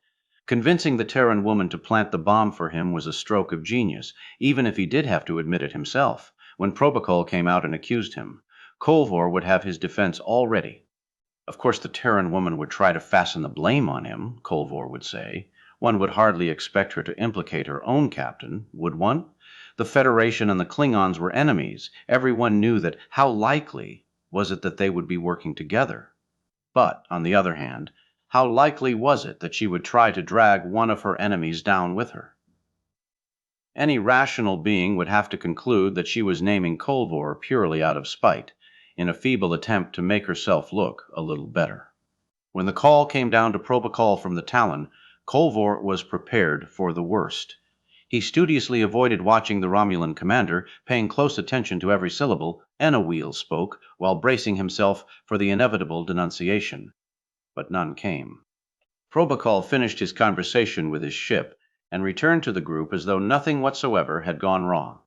Convincing the Terran woman to plant the bomb for him was a stroke of genius, even if he did have to admit it himself. When Probacol came out and accused him, Kolvor would have his defense all ready. Of course, the Terran woman would try to fasten the blame on him, Kolvor would say. One would hardly expect her to implicate her own captain, would one? The Federation and the Klingons were enemies. Everyone knew that. How likely was it that they would be working together? But, on the other hand, how likely was it that she would try to drag one of her enemies down with her? Any rational being would have to conclude that she was naming Kolvor purely out of spite, in a feeble attempt to make herself look a little better. When the call came down to Probacol from the Talon, Kolvor was prepared for the worst. He studiously avoided watching the Romulan commander, paying close attention to every syllable Enowheel spoke, while bracing himself for the inevitable denunciation. But none came. Probacol finished his conversation with his ship and returned to the group as though nothing whatsoever had gone wrong.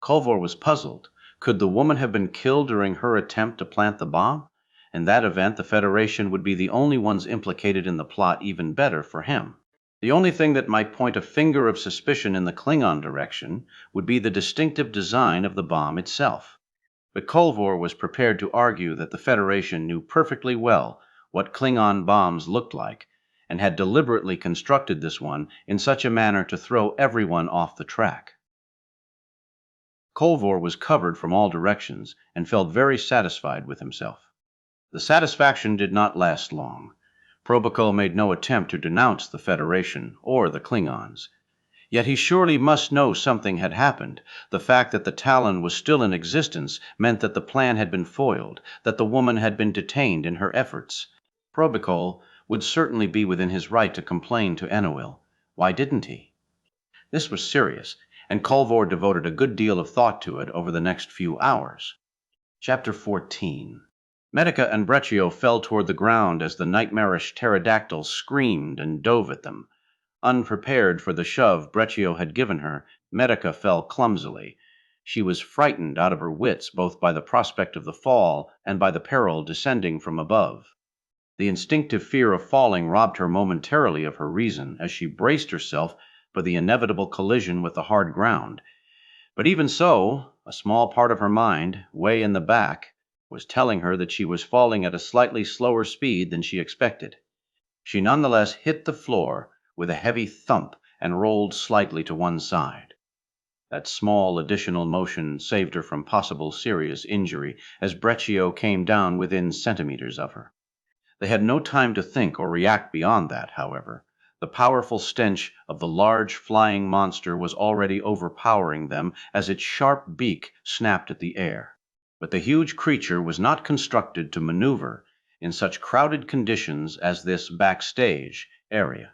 Kolvor was puzzled. Could the woman have been killed during her attempt to plant the bomb? In that event, the Federation would be the only ones implicated in the plot, even better for him. The only thing that might point a finger of suspicion in the Klingon direction would be the distinctive design of the bomb itself. But Kolvor was prepared to argue that the Federation knew perfectly well what Klingon bombs looked like, and had deliberately constructed this one in such a manner to throw everyone off the track. Kolvor was covered from all directions and felt very satisfied with himself. The satisfaction did not last long. Probacol made no attempt to denounce the Federation or the Klingons. Yet he surely must know something had happened. The fact that the Talon was still in existence meant that the plan had been foiled, that the woman had been detained in her efforts. Probacol would certainly be within his right to complain to Enowheel. Why didn't he? This was serious, and Kolvor devoted a good deal of thought to it over the next few hours. Chapter 14. Metica and Breccio fell toward the ground as the nightmarish pterodactyl screamed and dove at them. Unprepared for the shove Breccio had given her, Metica fell clumsily. She was frightened out of her wits both by the prospect of the fall and by the peril descending from above. The instinctive fear of falling robbed her momentarily of her reason as she braced herself for the inevitable collision with the hard ground. But even so, a small part of her mind, way in the back, was telling her that she was falling at a slightly slower speed than she expected. She nonetheless hit the floor with a heavy thump and rolled slightly to one side. That small additional motion saved her from possible serious injury as Breccio came down within centimeters of her. They had no time to think or react beyond that, however. The powerful stench of the large flying monster was already overpowering them as its sharp beak snapped at the air. But the huge creature was not constructed to maneuver in such crowded conditions as this backstage area.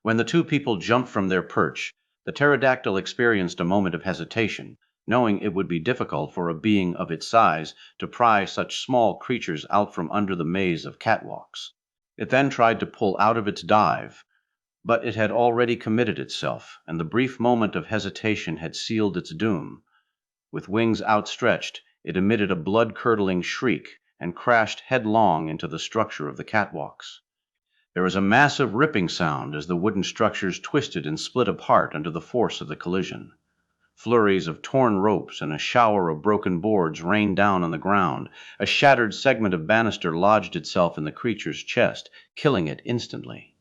When the two people jumped from their perch, the pterodactyl experienced a moment of hesitation, knowing it would be difficult for a being of its size to pry such small creatures out from under the maze of catwalks. It then tried to pull out of its dive, but it had already committed itself, and the brief moment of hesitation had sealed its doom. With wings outstretched, it emitted a blood-curdling shriek and crashed headlong into the structure of the catwalks. There was a massive ripping sound as the wooden structures twisted and split apart under the force of the collision. Flurries of torn ropes and a shower of broken boards rained down on the ground. A shattered segment of banister lodged itself in the creature's chest, killing it instantly.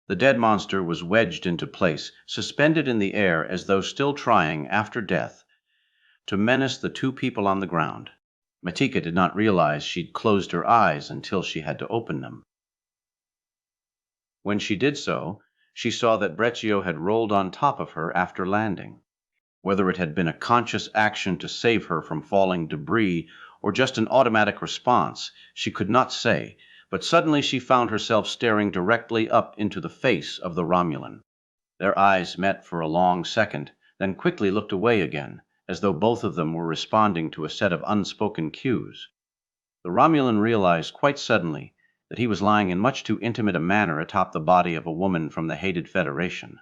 The dead monster was wedged into place, suspended in the air as though still trying, after death, to menace the two people on the ground. Matika did not realize she'd closed her eyes until she had to open them. When she did so, she saw that Breccio had rolled on top of her after landing. Whether it had been a conscious action to save her from falling debris or just an automatic response, she could not say, but suddenly she found herself staring directly up into the face of the Romulan. Their eyes met for a long second, then quickly looked away again, as though both of them were responding to a set of unspoken cues. The Romulan realized quite suddenly that he was lying in much too intimate a manner atop the body of a woman from the hated Federation.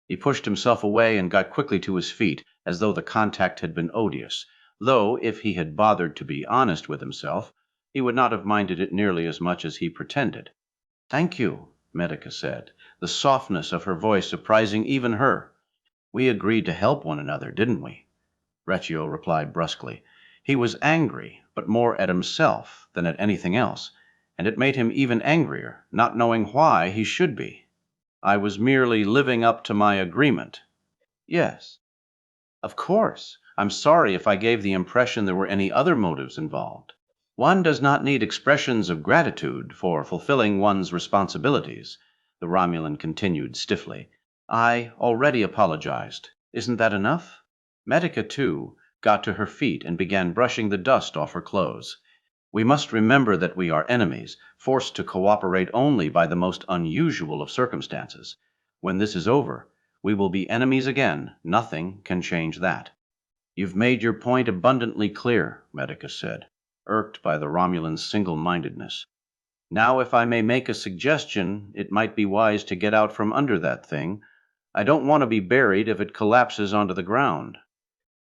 He pushed himself away and got quickly to his feet, as though the contact had been odious, though if he had bothered to be honest with himself, he would not have minded it nearly as much as he pretended. "Thank you," Medica said, the softness of her voice surprising even her. "We agreed to help one another, didn't we?" Breccio replied brusquely. He was angry, but more at himself than at anything else, and it made him even angrier, not knowing why he should be. "I was merely living up to my agreement." "Yes." "Of course. I'm sorry if I gave the impression there were any other motives involved. One does not need expressions of gratitude for fulfilling one's responsibilities," the Romulan continued stiffly. "I already apologized. Isn't that enough?" Medica, too, got to her feet and began brushing the dust off her clothes. "We must remember that we are enemies, forced to cooperate only by the most unusual of circumstances. When this is over, we will be enemies again. Nothing can change that." "You've made your point abundantly clear," Medica said, irked by the Romulan's single-mindedness. "Now, if I may make a suggestion, it might be wise to get out from under that thing. I don't want to be buried if it collapses onto the ground."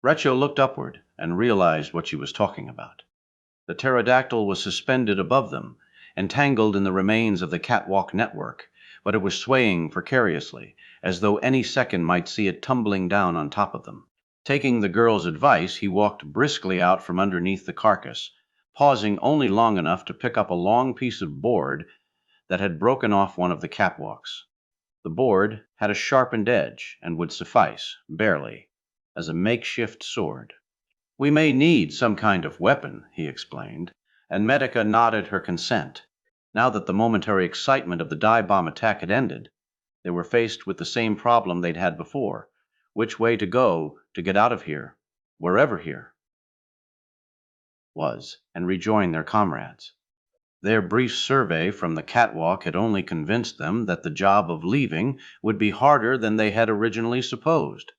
Breccio looked upward and realized what she was talking about. The pterodactyl was suspended above them, entangled in the remains of the catwalk network, but it was swaying precariously, as though any second might see it tumbling down on top of them. Taking the girl's advice, he walked briskly out from underneath the carcass, pausing only long enough to pick up a long piece of board that had broken off one of the catwalks. The board had a sharpened edge and would suffice, barely, as a makeshift sword. "We may need some kind of weapon," he explained, and Medica nodded her consent. Now that the momentary excitement of the dive bomb attack had ended, they were faced with the same problem they'd had before. Which way to go to get out of here, wherever here was, and rejoin their comrades. Their brief survey from the catwalk had only convinced them that the job of leaving would be harder than they had originally supposed.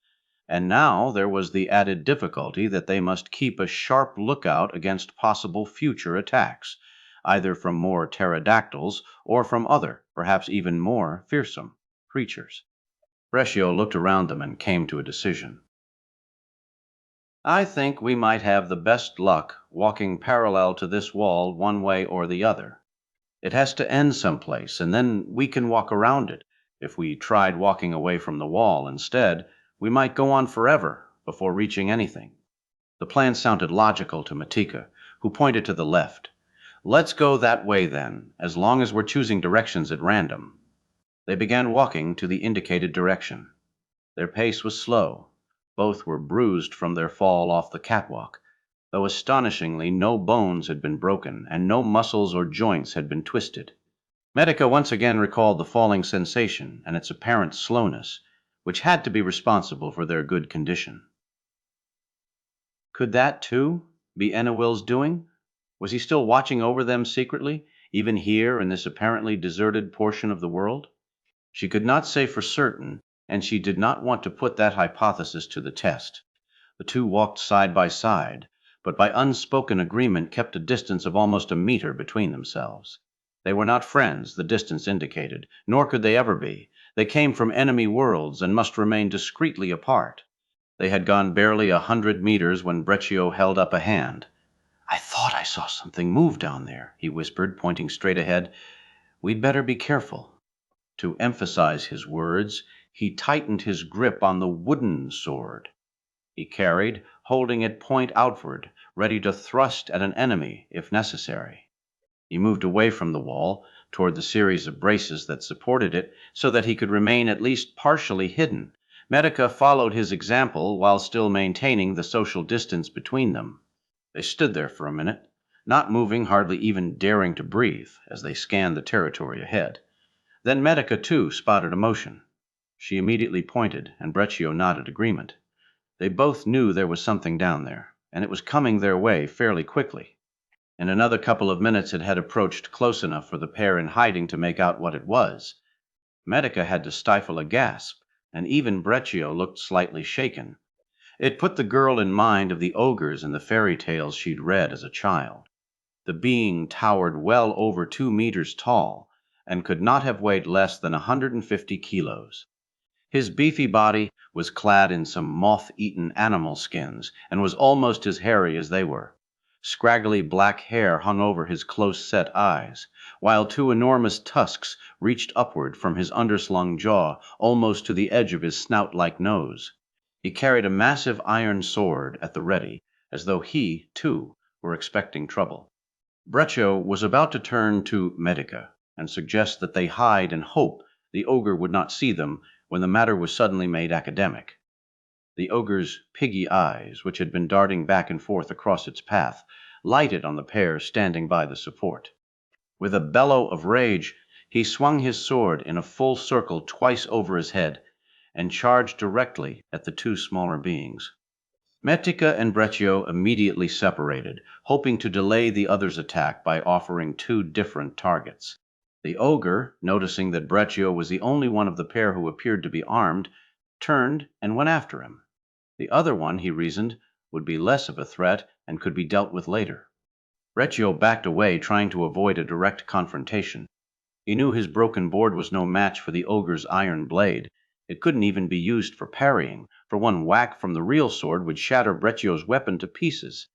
And now there was the added difficulty that they must keep a sharp lookout against possible future attacks, either from more pterodactyls or from other, perhaps even more fearsome, creatures. Breccio looked around them and came to a decision. "I think we might have the best luck walking parallel to this wall one way or the other. It has to end someplace, and then we can walk around it. If we tried walking away from the wall instead, we might go on forever before reaching anything." The plan sounded logical to Matika, who pointed to the left. "Let's go that way then, as long as we're choosing directions at random." They began walking to the indicated direction. Their pace was slow. Both were bruised from their fall off the catwalk, though astonishingly no bones had been broken and no muscles or joints had been twisted. Medica once again recalled the falling sensation and its apparent slowness, which had to be responsible for their good condition. Could that, too, be Enawil's doing? Was he still watching over them secretly, even here in this apparently deserted portion of the world? She could not say for certain, and she did not want to put that hypothesis to the test. The two walked side by side, but by unspoken agreement kept a distance of almost a meter between themselves. They were not friends, the distance indicated, nor could they ever be. They came from enemy worlds and must remain discreetly apart. They had gone barely 100 meters when Breccio held up a hand. "I thought I saw something move down there," he whispered, pointing straight ahead. "We'd better be careful." To emphasize his words, he tightened his grip on the wooden sword he carried, holding it point outward, ready to thrust at an enemy if necessary. He moved away from the wall, toward the series of braces that supported it, so that he could remain at least partially hidden. Medica followed his example while still maintaining the social distance between them. They stood there for a minute, not moving, hardly even daring to breathe, as they scanned the territory ahead. Then Medica, too, spotted a motion. She immediately pointed, and Breccio nodded agreement. They both knew there was something down there, and it was coming their way fairly quickly. In another couple of minutes it had approached close enough for the pair in hiding to make out what it was. Medica had to stifle a gasp, and even Breccio looked slightly shaken. It put the girl in mind of the ogres in the fairy tales she'd read as a child. The being towered well over 2 meters tall, and could not have weighed less than 150 kilos. His beefy body was clad in some moth-eaten animal skins, and was almost as hairy as they were. Scraggly black hair hung over his close-set eyes, while 2 enormous tusks reached upward from his underslung jaw almost to the edge of his snout-like nose. He carried a massive iron sword at the ready, as though he, too, were expecting trouble. Breccio was about to turn to Medica and suggest that they hide and hope the ogre would not see them when the matter was suddenly made academic. The ogre's piggy eyes, which had been darting back and forth across its path, lighted on the pair standing by the support. With a bellow of rage, he swung his sword in a full circle twice over his head and charged directly at the 2 smaller beings. Medica and Breccio immediately separated, hoping to delay the other's attack by offering 2 different targets. The ogre, noticing that Breccio was the only one of the pair who appeared to be armed, turned and went after him. The other one, he reasoned, would be less of a threat and could be dealt with later. Breccio backed away, trying to avoid a direct confrontation. He knew his broken board was no match for the ogre's iron blade. It couldn't even be used for parrying, for one whack from the real sword would shatter Breccio's weapon to pieces.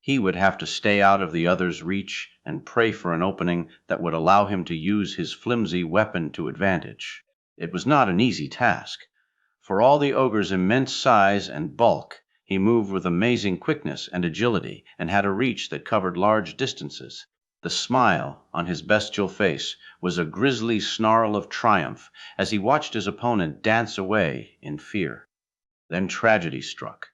He would have to stay out of the other's reach and pray for an opening that would allow him to use his flimsy weapon to advantage. It was not an easy task. For all the ogre's immense size and bulk, he moved with amazing quickness and agility and had a reach that covered large distances. The smile on his bestial face was a grisly snarl of triumph as he watched his opponent dance away in fear. Then tragedy struck.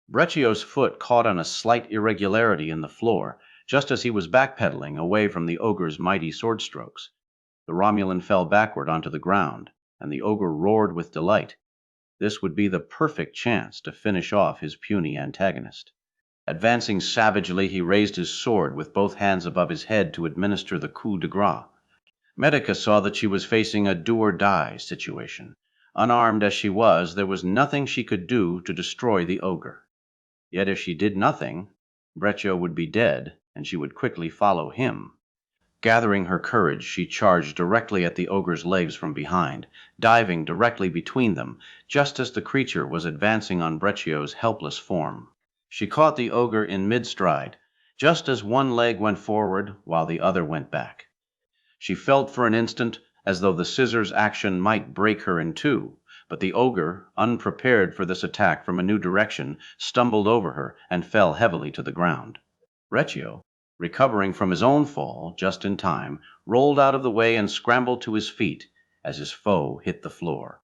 Breccio's foot caught on a slight irregularity in the floor, just as he was backpedaling away from the ogre's mighty sword strokes. The Romulan fell backward onto the ground, and the ogre roared with delight. This would be the perfect chance to finish off his puny antagonist. Advancing savagely, he raised his sword with both hands above his head to administer the coup de grace. Medica saw that she was facing a do-or-die situation. Unarmed as she was, there was nothing she could do to destroy the ogre. Yet if she did nothing, Breccio would be dead, and she would quickly follow him. Gathering her courage, she charged directly at the ogre's legs from behind, diving directly between them, just as the creature was advancing on Breccio's helpless form. She caught the ogre in mid-stride, just as one leg went forward while the other went back. She felt for an instant as though the scissors action might break her in 2, but the ogre, unprepared for this attack from a new direction, stumbled over her and fell heavily to the ground. Breccio, recovering from his own fall just in time, rolled out of the way and scrambled to his feet as his foe hit the floor.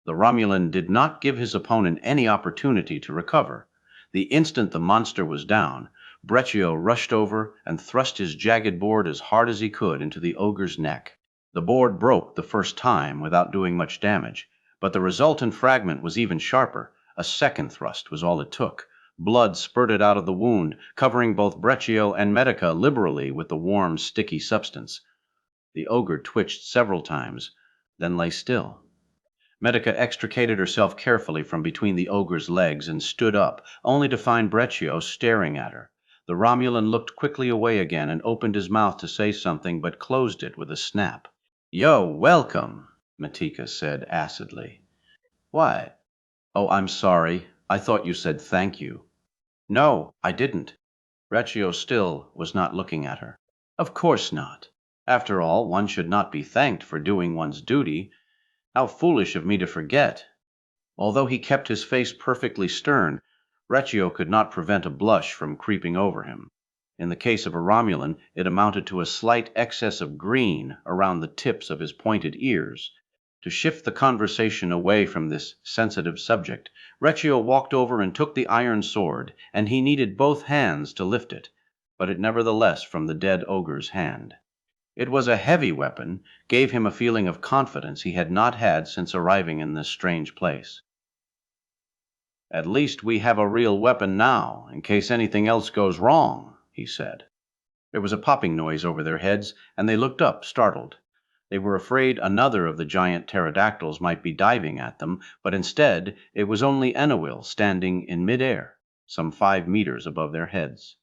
The Romulan did not give his opponent any opportunity to recover. The instant the monster was down, Breccio rushed over and thrust his jagged board as hard as he could into the ogre's neck. The board broke the first time without doing much damage, but the resultant fragment was even sharper. A second thrust was all it took. Blood spurted out of the wound, covering both Breccio and Medica liberally with the warm, sticky substance. The ogre twitched several times, then lay still. Medica extricated herself carefully from between the ogre's legs and stood up, only to find Breccio staring at her. The Romulan looked quickly away again and opened his mouth to say something, but closed it with a snap. "Yo, welcome," Matika said acidly. "Why? Oh, I'm sorry. I thought you said thank you." "No, I didn't." Breccio still was not looking at her. "Of course not. After all, one should not be thanked for doing one's duty. How foolish of me to forget." Although he kept his face perfectly stern, Breccio could not prevent a blush from creeping over him. In the case of a Romulan, it amounted to a slight excess of green around the tips of his pointed ears. To shift the conversation away from this sensitive subject, Breccio walked over and took the iron sword, and he needed both hands to lift it, but it nevertheless from the dead ogre's hand. It was a heavy weapon, gave him a feeling of confidence he had not had since arriving in this strange place. "At least we have a real weapon now, in case anything else goes wrong," he said. There was a popping noise over their heads, and they looked up, startled. They were afraid another of the giant pterodactyls might be diving at them, but instead it was only Enowil standing in mid-air, some 5 meters above their heads.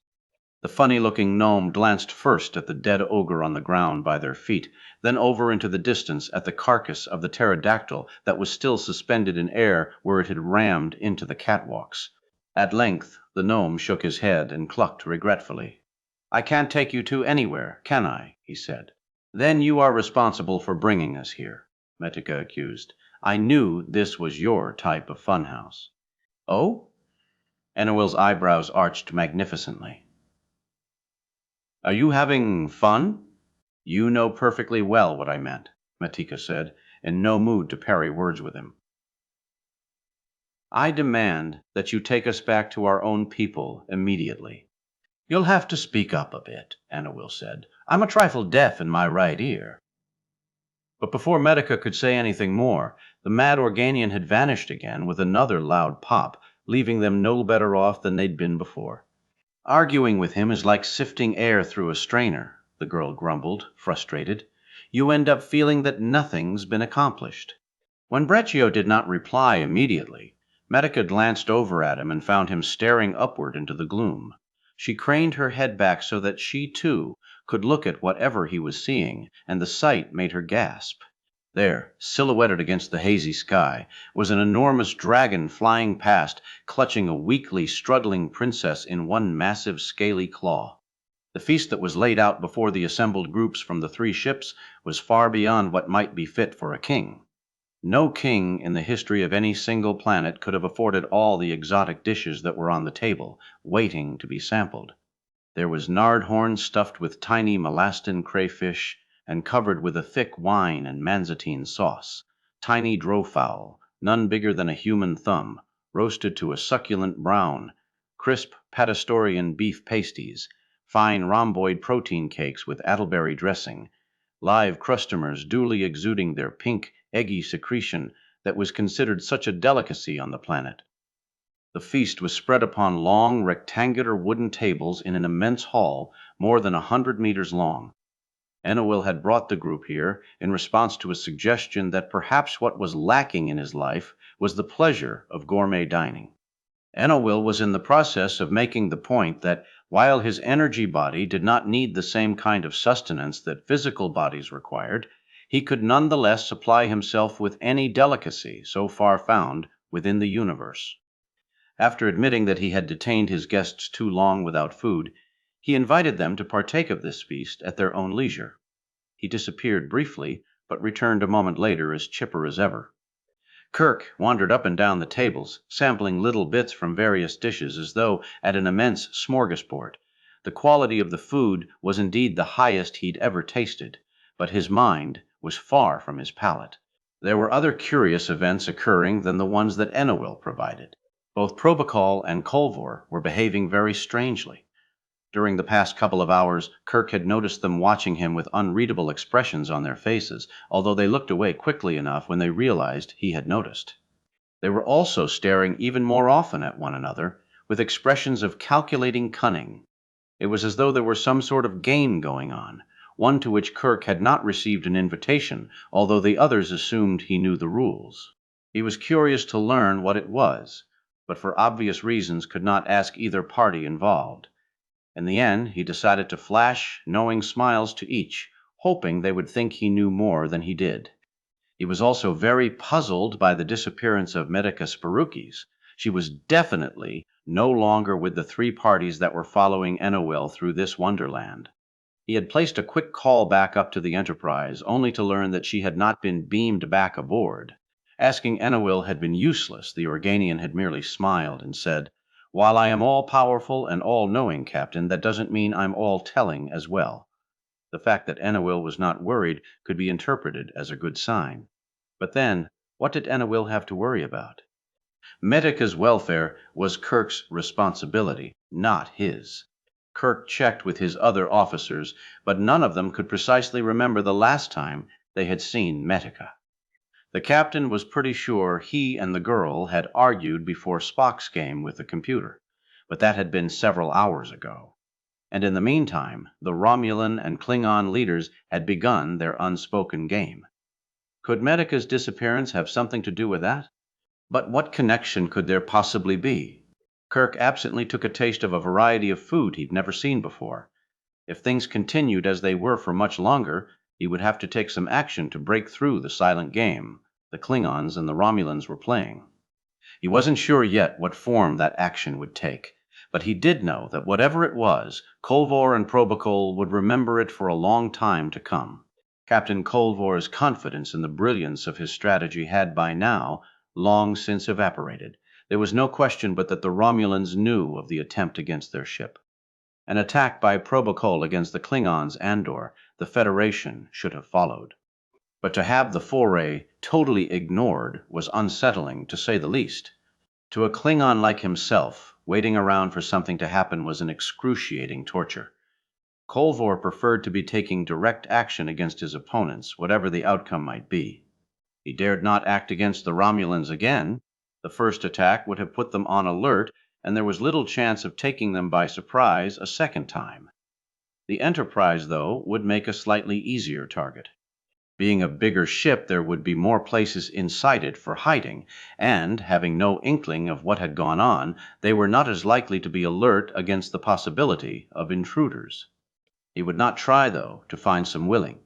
The funny-looking gnome glanced first at the dead ogre on the ground by their feet, then over into the distance at the carcass of the pterodactyl that was still suspended in air where it had rammed into the catwalks. At length the gnome shook his head and clucked regretfully. "I can't take you two anywhere, can I?" he said. "Then you are responsible for bringing us here," Metica accused. "I knew this was your type of funhouse." "Oh?" Enowil's eyebrows arched magnificently. "Are you having fun?" "You know perfectly well what I meant," Matika said, in no mood to parry words with him. "I demand that you take us back to our own people immediately." "You'll have to speak up a bit," Enowil said. "I'm a trifle deaf in my right ear." But before Medica could say anything more, the mad Organian had vanished again with another loud pop, leaving them no better off than they'd been before. "Arguing with him is like sifting air through a strainer," the girl grumbled, frustrated. "You end up feeling that nothing's been accomplished." When Breccio did not reply immediately, Medica glanced over at him and found him staring upward into the gloom. She craned her head back so that she, too, could look at whatever he was seeing, and the sight made her gasp. There, silhouetted against the hazy sky, was an enormous dragon flying past, clutching a weakly, struggling princess in one massive, scaly claw. The feast that was laid out before the assembled groups from the 3 ships was far beyond what might be fit for a king. No king in the history of any single planet could have afforded all the exotic dishes that were on the table, waiting to be sampled. There was nardhorn stuffed with tiny Melastin crayfish and covered with a thick wine and manzatine sauce, tiny drofowl, none bigger than a human thumb, roasted to a succulent brown, crisp Patastorian beef pasties, fine rhomboid protein cakes with addleberry dressing, live crustumers duly exuding their pink, eggy secretion that was considered such a delicacy on the planet. The feast was spread upon long, rectangular wooden tables in an immense hall more than 100 meters long. Enowil had brought the group here in response to a suggestion that perhaps what was lacking in his life was the pleasure of gourmet dining. Enowil was in the process of making the point that while his energy body did not need the same kind of sustenance that physical bodies required, he could nonetheless supply himself with any delicacy so far found within the universe. After admitting that he had detained his guests too long without food, he invited them to partake of this feast at their own leisure. He disappeared briefly, but returned a moment later as chipper as ever. Kirk wandered up and down the tables, sampling little bits from various dishes as though at an immense smorgasbord. The quality of the food was indeed the highest he'd ever tasted, but his mind was far from his palate. There were other curious events occurring than the ones that Enowil provided. Both Probacol and Colvor were behaving very strangely. During the past couple of hours, Kirk had noticed them watching him with unreadable expressions on their faces, although they looked away quickly enough when they realized he had noticed. They were also staring even more often at one another, with expressions of calculating cunning. It was as though there were some sort of game going on, one to which Kirk had not received an invitation, although the others assumed he knew the rules. He was curious to learn what it was, but for obvious reasons could not ask either party involved. In the end, he decided to flash knowing smiles to each, hoping they would think he knew more than he did. He was also very puzzled by the disappearance of Medica Spirukes. She was definitely no longer with the three parties that were following Enowil through this wonderland. He had placed a quick call back up to the Enterprise, only to learn that she had not been beamed back aboard. Asking Enowil had been useless. The Organian had merely smiled and said, "While I am all-powerful and all-knowing, Captain, that doesn't mean I'm all-telling as well." The fact that Enowil was not worried could be interpreted as a good sign. But then, what did Enowil have to worry about? Medica's welfare was Kirk's responsibility, not his. Kirk checked with his other officers, but none of them could precisely remember the last time they had seen Medica. The captain was pretty sure he and the girl had argued before Spock's game with the computer, but that had been several hours ago. And in the meantime, the Romulan and Klingon leaders had begun their unspoken game. Could Medica's disappearance have something to do with that? But what connection could there possibly be? Kirk absently took a taste of a variety of food he'd never seen before. If things continued as they were for much longer, he would have to take some action to break through the silent game the Klingons and the Romulans were playing. He wasn't sure yet what form that action would take, but he did know that whatever it was, Colvor and Probacol would remember it for a long time to come. Captain Colvor's confidence in the brilliance of his strategy had by now long since evaporated. There was no question but that the Romulans knew of the attempt against their ship. An attack by Probacol against the Klingons' Andor, the Federation, should have followed. But to have the foray totally ignored was unsettling, to say the least. To a Klingon like himself, waiting around for something to happen was an excruciating torture. Colvor preferred to be taking direct action against his opponents, whatever the outcome might be. He dared not act against the Romulans again. The first attack would have put them on alert, and there was little chance of taking them by surprise a second time. The Enterprise, though, would make a slightly easier target. Being a bigger ship, there would be more places inside it for hiding, and, having no inkling of what had gone on, they were not as likely to be alert against the possibility of intruders. He would not try, though, to find some willing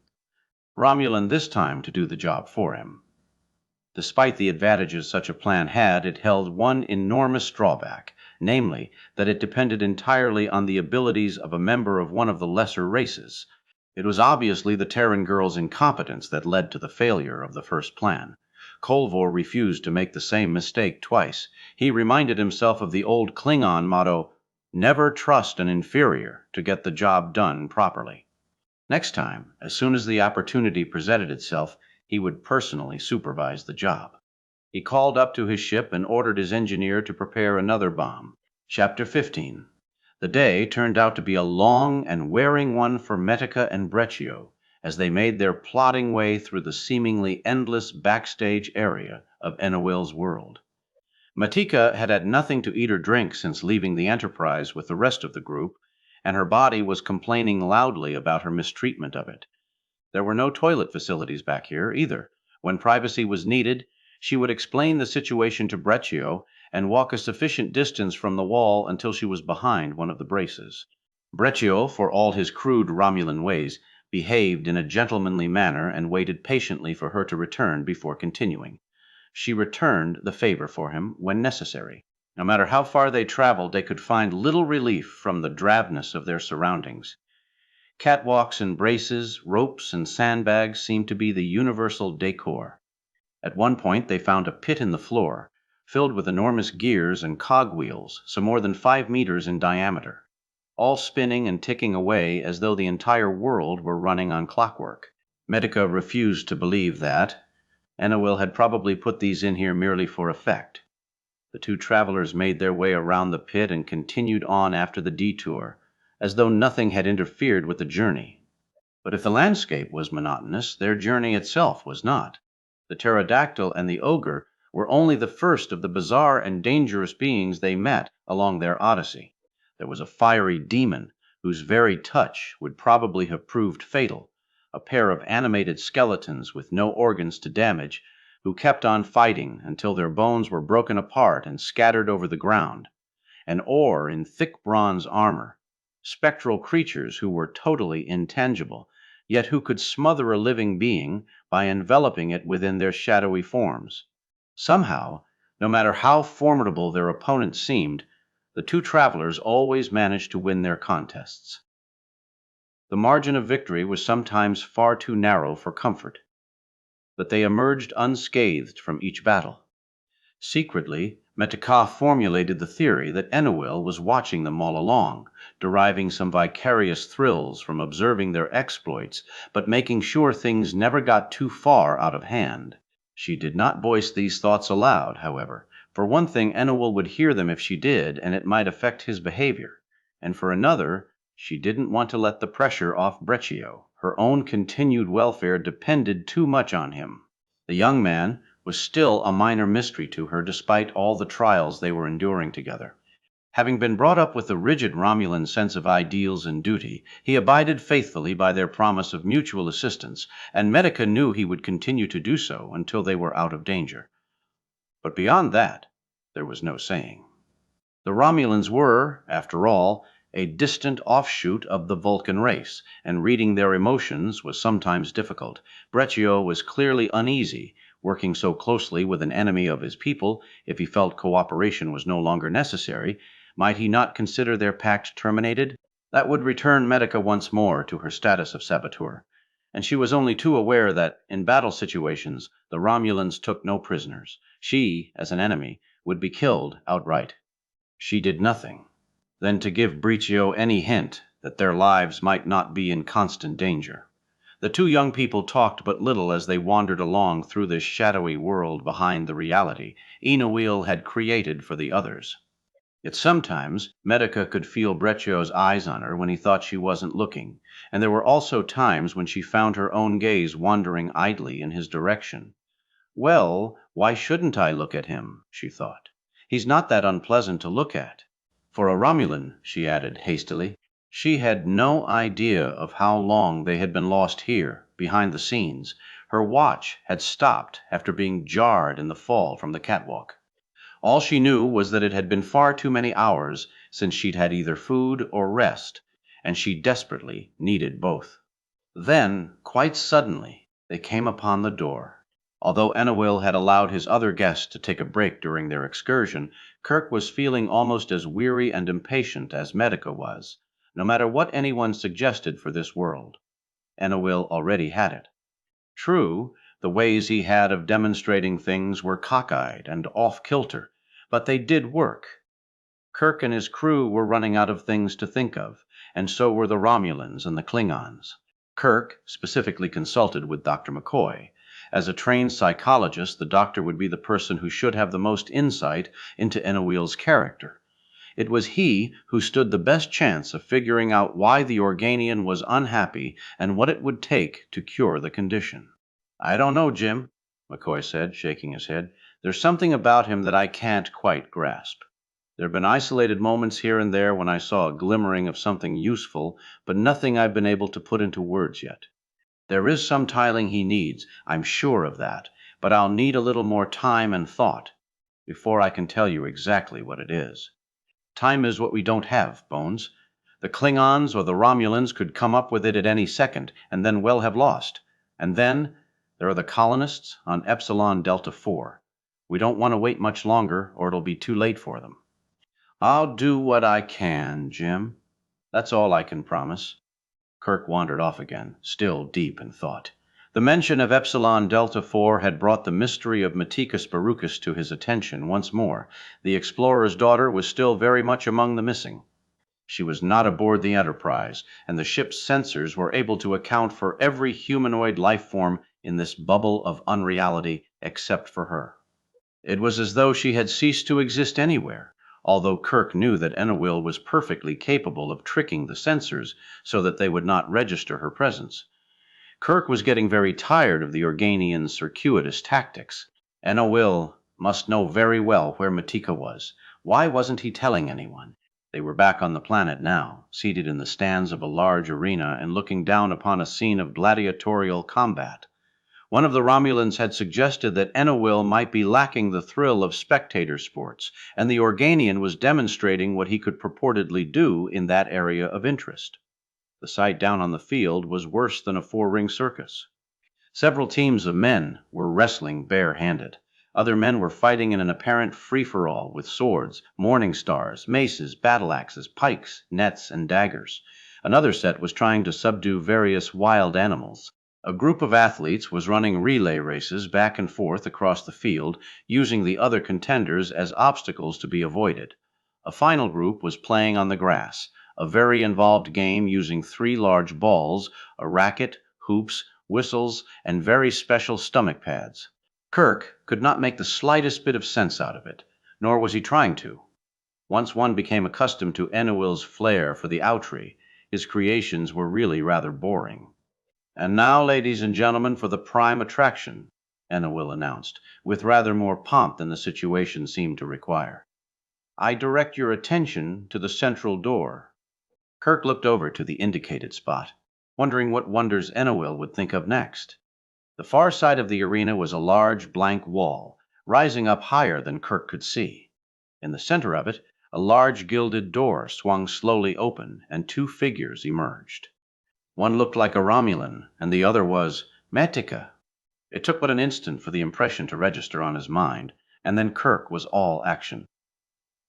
Romulan this time to do the job for him. Despite the advantages such a plan had, it held one enormous drawback, namely, that it depended entirely on the abilities of a member of one of the lesser races. It was obviously the Terran girl's incompetence that led to the failure of the first plan. Colvor refused to make the same mistake twice. He reminded himself of the old Klingon motto, "Never trust an inferior to get the job done properly." Next time, as soon as the opportunity presented itself, he would personally supervise the job. He called up to his ship and ordered his engineer to prepare another bomb. Chapter 15. The day turned out to be a long and wearing one for Medica and Breccio as they made their plodding way through the seemingly endless backstage area of Enowil's world. Matika had had nothing to eat or drink since leaving the Enterprise with the rest of the group, and her body was complaining loudly about her mistreatment of it. There were no toilet facilities back here, either. When privacy was needed, she would explain the situation to Breccio and walk a sufficient distance from the wall until she was behind one of the braces. Breccio, for all his crude Romulan ways, behaved in a gentlemanly manner and waited patiently for her to return before continuing. She returned the favor for him when necessary. No matter how far they traveled, they could find little relief from the drabness of their surroundings. Catwalks and braces, ropes and sandbags seemed to be the universal decor. At one point they found a pit in the floor, filled with enormous gears and cogwheels, some more than 5 meters in diameter, all spinning and ticking away as though the entire world were running on clockwork. Medica refused to believe that. Enowil had probably put these in here merely for effect. The two travelers made their way around the pit and continued on after the detour, as though nothing had interfered with the journey. But if the landscape was monotonous, their journey itself was not. The pterodactyl and the ogre were only the first of the bizarre and dangerous beings they met along their odyssey. There was a fiery demon, whose very touch would probably have proved fatal, a pair of animated skeletons with no organs to damage, who kept on fighting until their bones were broken apart and scattered over the ground, an Or in thick bronze armor, spectral creatures who were totally intangible, yet who could smother a living being by enveloping it within their shadowy forms. Somehow, no matter how formidable their opponents seemed, the two travelers always managed to win their contests. The margin of victory was sometimes far too narrow for comfort, but they emerged unscathed from each battle. Secretly, Metcalfe formulated the theory that Enowil was watching them all along, deriving some vicarious thrills from observing their exploits, but making sure things never got too far out of hand. She did not voice these thoughts aloud, however. For one thing, Enowil would hear them if she did, and it might affect his behavior. And for another, she didn't want to let the pressure off Breccio. Her own continued welfare depended too much on him. The young man was still a minor mystery to her despite all the trials they were enduring together. Having been brought up with a rigid Romulan sense of ideals and duty, he abided faithfully by their promise of mutual assistance, and Medica knew he would continue to do so until they were out of danger. But beyond that, there was no saying. The Romulans were, after all, a distant offshoot of the Vulcan race, and reading their emotions was sometimes difficult. Breccio was clearly uneasy, working so closely with an enemy of his people. If he felt cooperation was no longer necessary, might he not consider their pact terminated? That would return Medica once more to her status of saboteur, and she was only too aware that, in battle situations, the Romulans took no prisoners. She, as an enemy, would be killed outright. She did nothing than to give Breccio any hint that their lives might not be in constant danger. The two young people talked but little as they wandered along through this shadowy world behind the reality Enowil had created for the others. Yet sometimes Medica could feel Breccio's eyes on her when he thought she wasn't looking, and there were also times when she found her own gaze wandering idly in his direction. Well, why shouldn't I look at him, she thought. He's not that unpleasant to look at. For a Romulan, she added hastily. She had no idea of how long they had been lost here, behind the scenes. Her watch had stopped after being jarred in the fall from the catwalk. All she knew was that it had been far too many hours since she'd had either food or rest, and she desperately needed both. Then, quite suddenly, they came upon the door. Although Enowil had allowed his other guests to take a break during their excursion, Kirk was feeling almost as weary and impatient as Medica was. No matter what anyone suggested for this world, Enowil already had it. True, the ways he had of demonstrating things were cockeyed and off-kilter, but they did work. Kirk and his crew were running out of things to think of, and so were the Romulans and the Klingons. Kirk specifically consulted with Dr. McCoy. As a trained psychologist, the doctor would be the person who should have the most insight into Enowil's character. It was he who stood the best chance of figuring out why the Organian was unhappy and what it would take to cure the condition. "I don't know, Jim," McCoy said, shaking his head. "There's something about him that I can't quite grasp. There have been isolated moments here and there when I saw a glimmering of something useful, but nothing I've been able to put into words yet. There is some tiling he needs, I'm sure of that, but I'll need a little more time and thought before I can tell you exactly what it is. Time is what we don't have, Bones. The Klingons or the Romulans could come up with it at any second, and then we'll have lost. And then there are the colonists on Epsilon Delta 4. We don't want to wait much longer, or it'll be too late for them." "I'll do what I can, Jim. That's all I can promise." Kirk wandered off again, still deep in thought. The mention of Epsilon Delta 4 had brought the mystery of Meticus Baruchus to his attention once more. The explorer's daughter was still very much among the missing. She was not aboard the Enterprise, and the ship's sensors were able to account for every humanoid life form in this bubble of unreality except for her. It was as though she had ceased to exist anywhere, although Kirk knew that Enowil was perfectly capable of tricking the sensors so that they would not register her presence. Kirk was getting very tired of the Organian's circuitous tactics. Enowil must know very well where Matika was. Why wasn't he telling anyone? They were back on the planet now, seated in the stands of a large arena and looking down upon a scene of gladiatorial combat. One of the Romulans had suggested that Enowil might be lacking the thrill of spectator sports, and the Organian was demonstrating what he could purportedly do in that area of interest. The sight down on the field was worse than a four-ring circus. Several teams of men were wrestling bare-handed. Other men were fighting in an apparent free-for-all with swords, morning stars, maces, battle-axes, pikes, nets, and daggers. Another set was trying to subdue various wild animals. A group of athletes was running relay races back and forth across the field, using the other contenders as obstacles to be avoided. A final group was playing on the grass, a very involved game using 3 large balls, a racket, hoops, whistles, and very special stomach pads. Kirk could not make the slightest bit of sense out of it, nor was he trying to. Once one became accustomed to Enowil's flair for the outry, his creations were really rather boring. "And now, ladies and gentlemen, for the prime attraction," Enowil announced, with rather more pomp than the situation seemed to require. "I direct your attention to the central door." Kirk looked over to the indicated spot, wondering what wonders Enowil would think of next. The far side of the arena was a large blank wall, rising up higher than Kirk could see. In the center of it, a large gilded door swung slowly open, and 2 figures emerged. One looked like a Romulan, and the other was Matika. It took but an instant for the impression to register on his mind, and then Kirk was all action.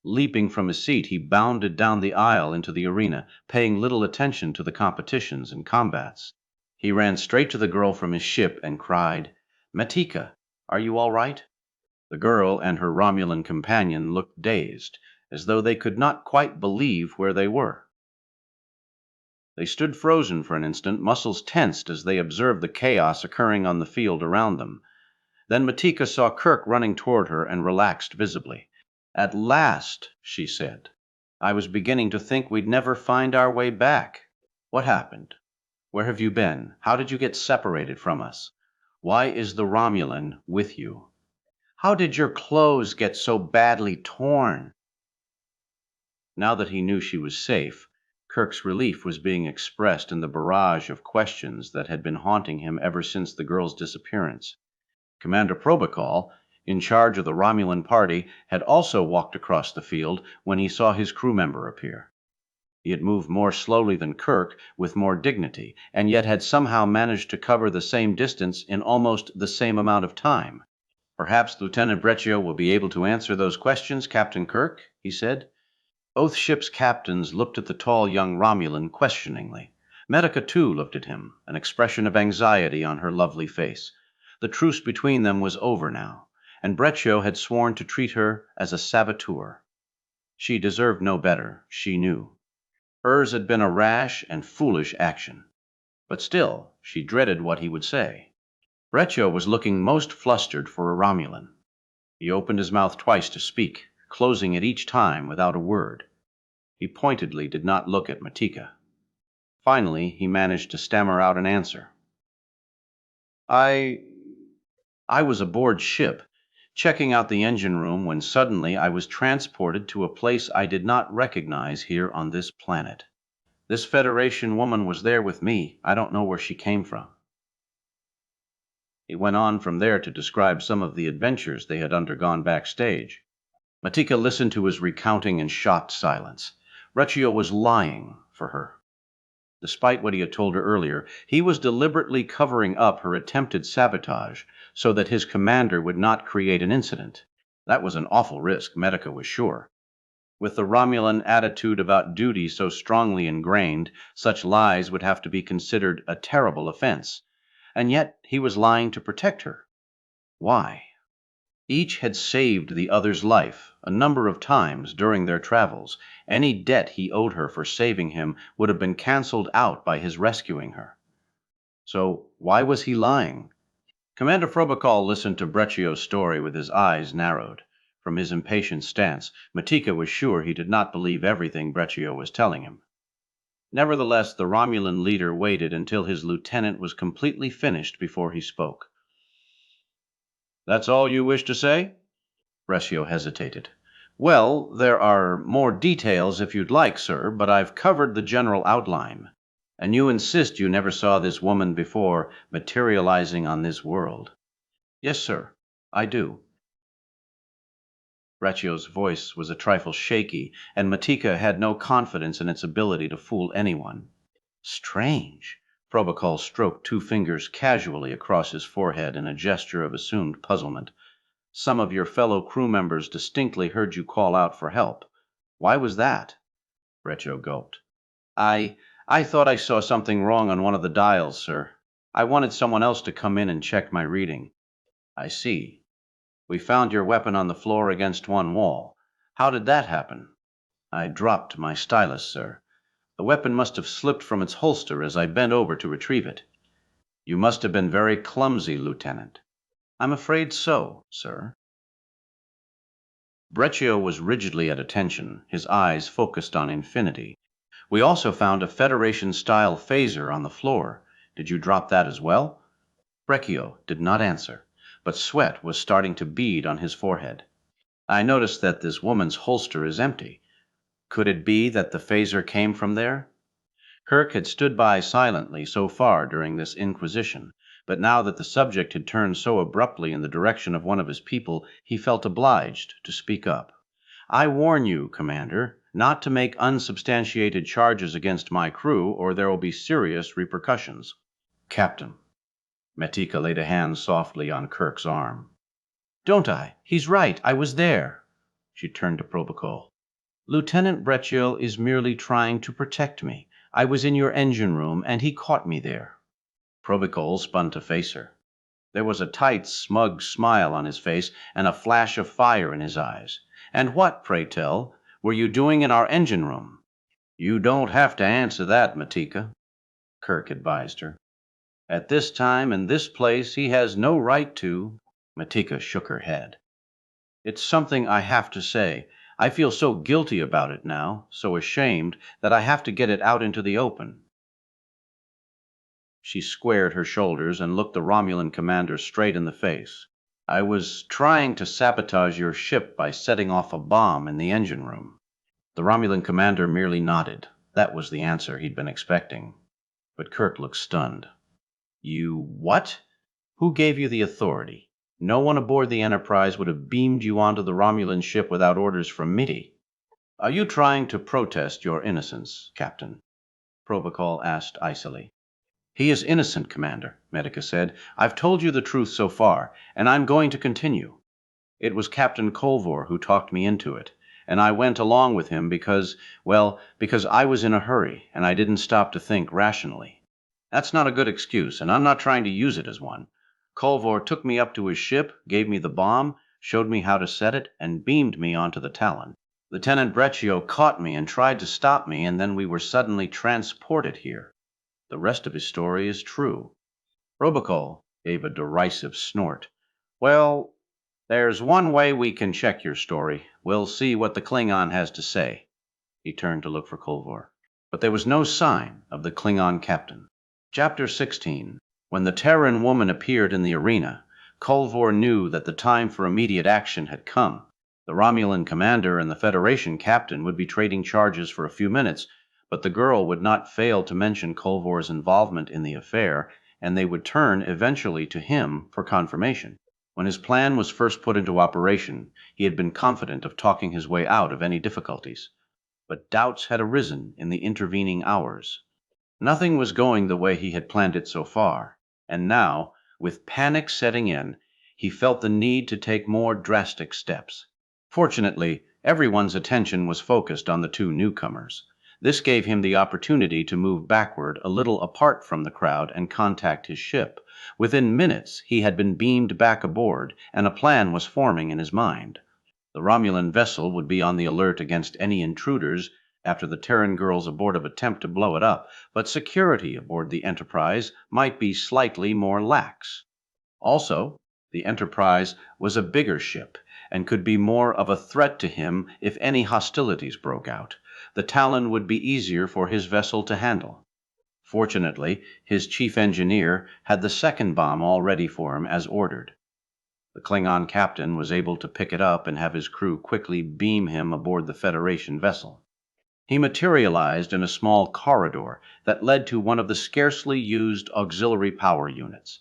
Leaping from his seat, he bounded down the aisle into the arena, paying little attention to the competitions and combats. He ran straight to the girl from his ship and cried, "Matika, are you all right?" The girl and her Romulan companion looked dazed, as though they could not quite believe where they were. They stood frozen for an instant, muscles tensed as they observed the chaos occurring on the field around them. Then Matika saw Kirk running toward her and relaxed visibly. "At last," she said. "I was beginning to think we'd never find our way back. What happened? Where have you been? How did you get separated from us? Why is the Romulan with you? How did your clothes get so badly torn?" Now that he knew she was safe, Kirk's relief was being expressed in the barrage of questions that had been haunting him ever since the girl's disappearance. Commander Probacol, in charge of the Romulan party, had also walked across the field when he saw his crew member appear. He had moved more slowly than Kirk, with more dignity, and yet had somehow managed to cover the same distance in almost the same amount of time. "Perhaps Lieutenant Breccio will be able to answer those questions, Captain Kirk," he said. Both ships' captains looked at the tall young Romulan questioningly. Medica, too, looked at him, an expression of anxiety on her lovely face. The truce between them was over now, and Breccio had sworn to treat her as a saboteur. She deserved no better, she knew. Hers had been a rash and foolish action. But still, she dreaded what he would say. Breccio was looking most flustered for a Romulan. He opened his mouth twice to speak, closing it each time without a word. He pointedly did not look at Matika. Finally, he managed to stammer out an answer. I was aboard ship, checking out the engine room when suddenly I was transported to a place I did not recognize here on this planet. This Federation woman was there with me. I don't know where she came from." He went on from there to describe some of the adventures they had undergone backstage. Matika listened to his recounting in shocked silence. Breccio was lying for her. Despite what he had told her earlier, he was deliberately covering up her attempted sabotage so that his commander would not create an incident. That was an awful risk, Medica was sure. With the Romulan attitude about duty so strongly ingrained, such lies would have to be considered a terrible offense. And yet he was lying to protect her. Why? Each had saved the other's life a number of times during their travels. Any debt he owed her for saving him would have been canceled out by his rescuing her. So why was he lying? Commander Frobikal listened to Brecchio's story with his eyes narrowed. From his impatient stance, Matika was sure he did not believe everything Breccio was telling him. Nevertheless, the Romulan leader waited until his lieutenant was completely finished before he spoke. "That's all you wish to say?" Breccio hesitated. "Well, there are more details if you'd like, sir, but I've covered the general outline. And you insist you never saw this woman before materializing on this world." "Yes, sir, I do." Braccio's voice was a trifle shaky, and Matika had no confidence in its ability to fool anyone. "Strange." Probacol stroked 2 fingers casually across his forehead in a gesture of assumed puzzlement. "Some of your fellow crew members distinctly heard you call out for help. Why was that?" Breccio gulped. I thought I saw something wrong on one of the dials, sir. I wanted someone else to come in and check my reading." "I see. We found your weapon on the floor against one wall. How did that happen?" "I dropped my stylus, sir. The weapon must have slipped from its holster as I bent over to retrieve it." "You must have been very clumsy, Lieutenant." "I'm afraid so, sir." Breccio was rigidly at attention, his eyes focused on infinity. "We also found a Federation-style phaser on the floor. Did you drop that as well?" Breccio did not answer, but sweat was starting to bead on his forehead. "I noticed that this woman's holster is empty. Could it be that the phaser came from there?" Kirk had stood by silently so far during this inquisition, but now that the subject had turned so abruptly in the direction of one of his people, he felt obliged to speak up. "I warn you, Commander, not to make unsubstantiated charges against my crew, or there will be serious repercussions." "Captain." Matika laid a hand softly on Kirk's arm. "Don't I? He's right. I was there." She turned to Probacol. "Lieutenant Breccio is merely trying to protect me. I was in your engine room, and he caught me there." Probacol spun to face her. There was a tight, smug smile on his face and a flash of fire in his eyes. "And what, pray tell, were you doing in our engine room?" "You don't have to answer that, Matika," Kirk advised her. "At this time and this place he has no right to." Matika shook her head. "It's something I have to say. I feel so guilty about it now, so ashamed, that I have to get it out into the open." She squared her shoulders and looked the Romulan commander straight in the face. "I was trying to sabotage your ship by setting off a bomb in the engine room." The Romulan commander merely nodded. That was the answer he'd been expecting. But Kirk looked stunned. "You what? Who gave you the authority? No one aboard the Enterprise would have beamed you onto the Romulan ship without orders from me." "Are you trying to protest your innocence, Captain?" Probacol asked icily. "He is innocent, Commander," Medica said. "I've told you the truth so far, and I'm going to continue. It was Captain Colvor who talked me into it, and I went along with him because I was in a hurry, and I didn't stop to think rationally. That's not a good excuse, and I'm not trying to use it as one. Colvor took me up to his ship, gave me the bomb, showed me how to set it, and beamed me onto the Talon. Lieutenant Breccio caught me and tried to stop me, and then we were suddenly transported here. The rest of his story is true." Robocall gave a derisive snort. "Well, there's one way we can check your story. We'll see what the Klingon has to say." He turned to look for Colvor. But there was no sign of the Klingon captain. Chapter 16. When the Terran woman appeared in the arena, Colvor knew that the time for immediate action had come. The Romulan commander and the Federation captain would be trading charges for a few minutes, but the girl would not fail to mention Colvor's involvement in the affair, and they would turn eventually to him for confirmation. When his plan was first put into operation, he had been confident of talking his way out of any difficulties. But doubts had arisen in the intervening hours. Nothing was going the way he had planned it so far, and now, with panic setting in, he felt the need to take more drastic steps. Fortunately, everyone's attention was focused on the 2 newcomers. This gave him the opportunity to move backward a little apart from the crowd and contact his ship. Within minutes, he had been beamed back aboard, and a plan was forming in his mind. The Romulan vessel would be on the alert against any intruders after the Terran girl's abortive attempt to blow it up, but security aboard the Enterprise might be slightly more lax. Also, the Enterprise was a bigger ship and could be more of a threat to him if any hostilities broke out. The Talon would be easier for his vessel to handle. Fortunately, his chief engineer had the second bomb all ready for him as ordered. The Klingon captain was able to pick it up and have his crew quickly beam him aboard the Federation vessel. He materialized in a small corridor that led to one of the scarcely used auxiliary power units.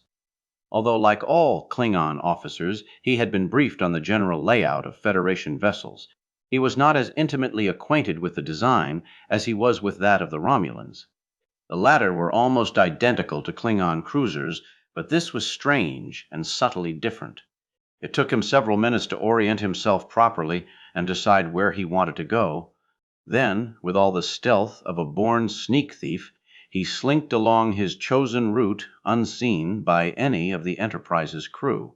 Although, like all Klingon officers, he had been briefed on the general layout of Federation vessels, he was not as intimately acquainted with the design as he was with that of the Romulans. The latter were almost identical to Klingon cruisers, but this was strange and subtly different. It took him several minutes to orient himself properly and decide where he wanted to go. Then, with all the stealth of a born sneak thief, he slinked along his chosen route unseen by any of the Enterprise's crew.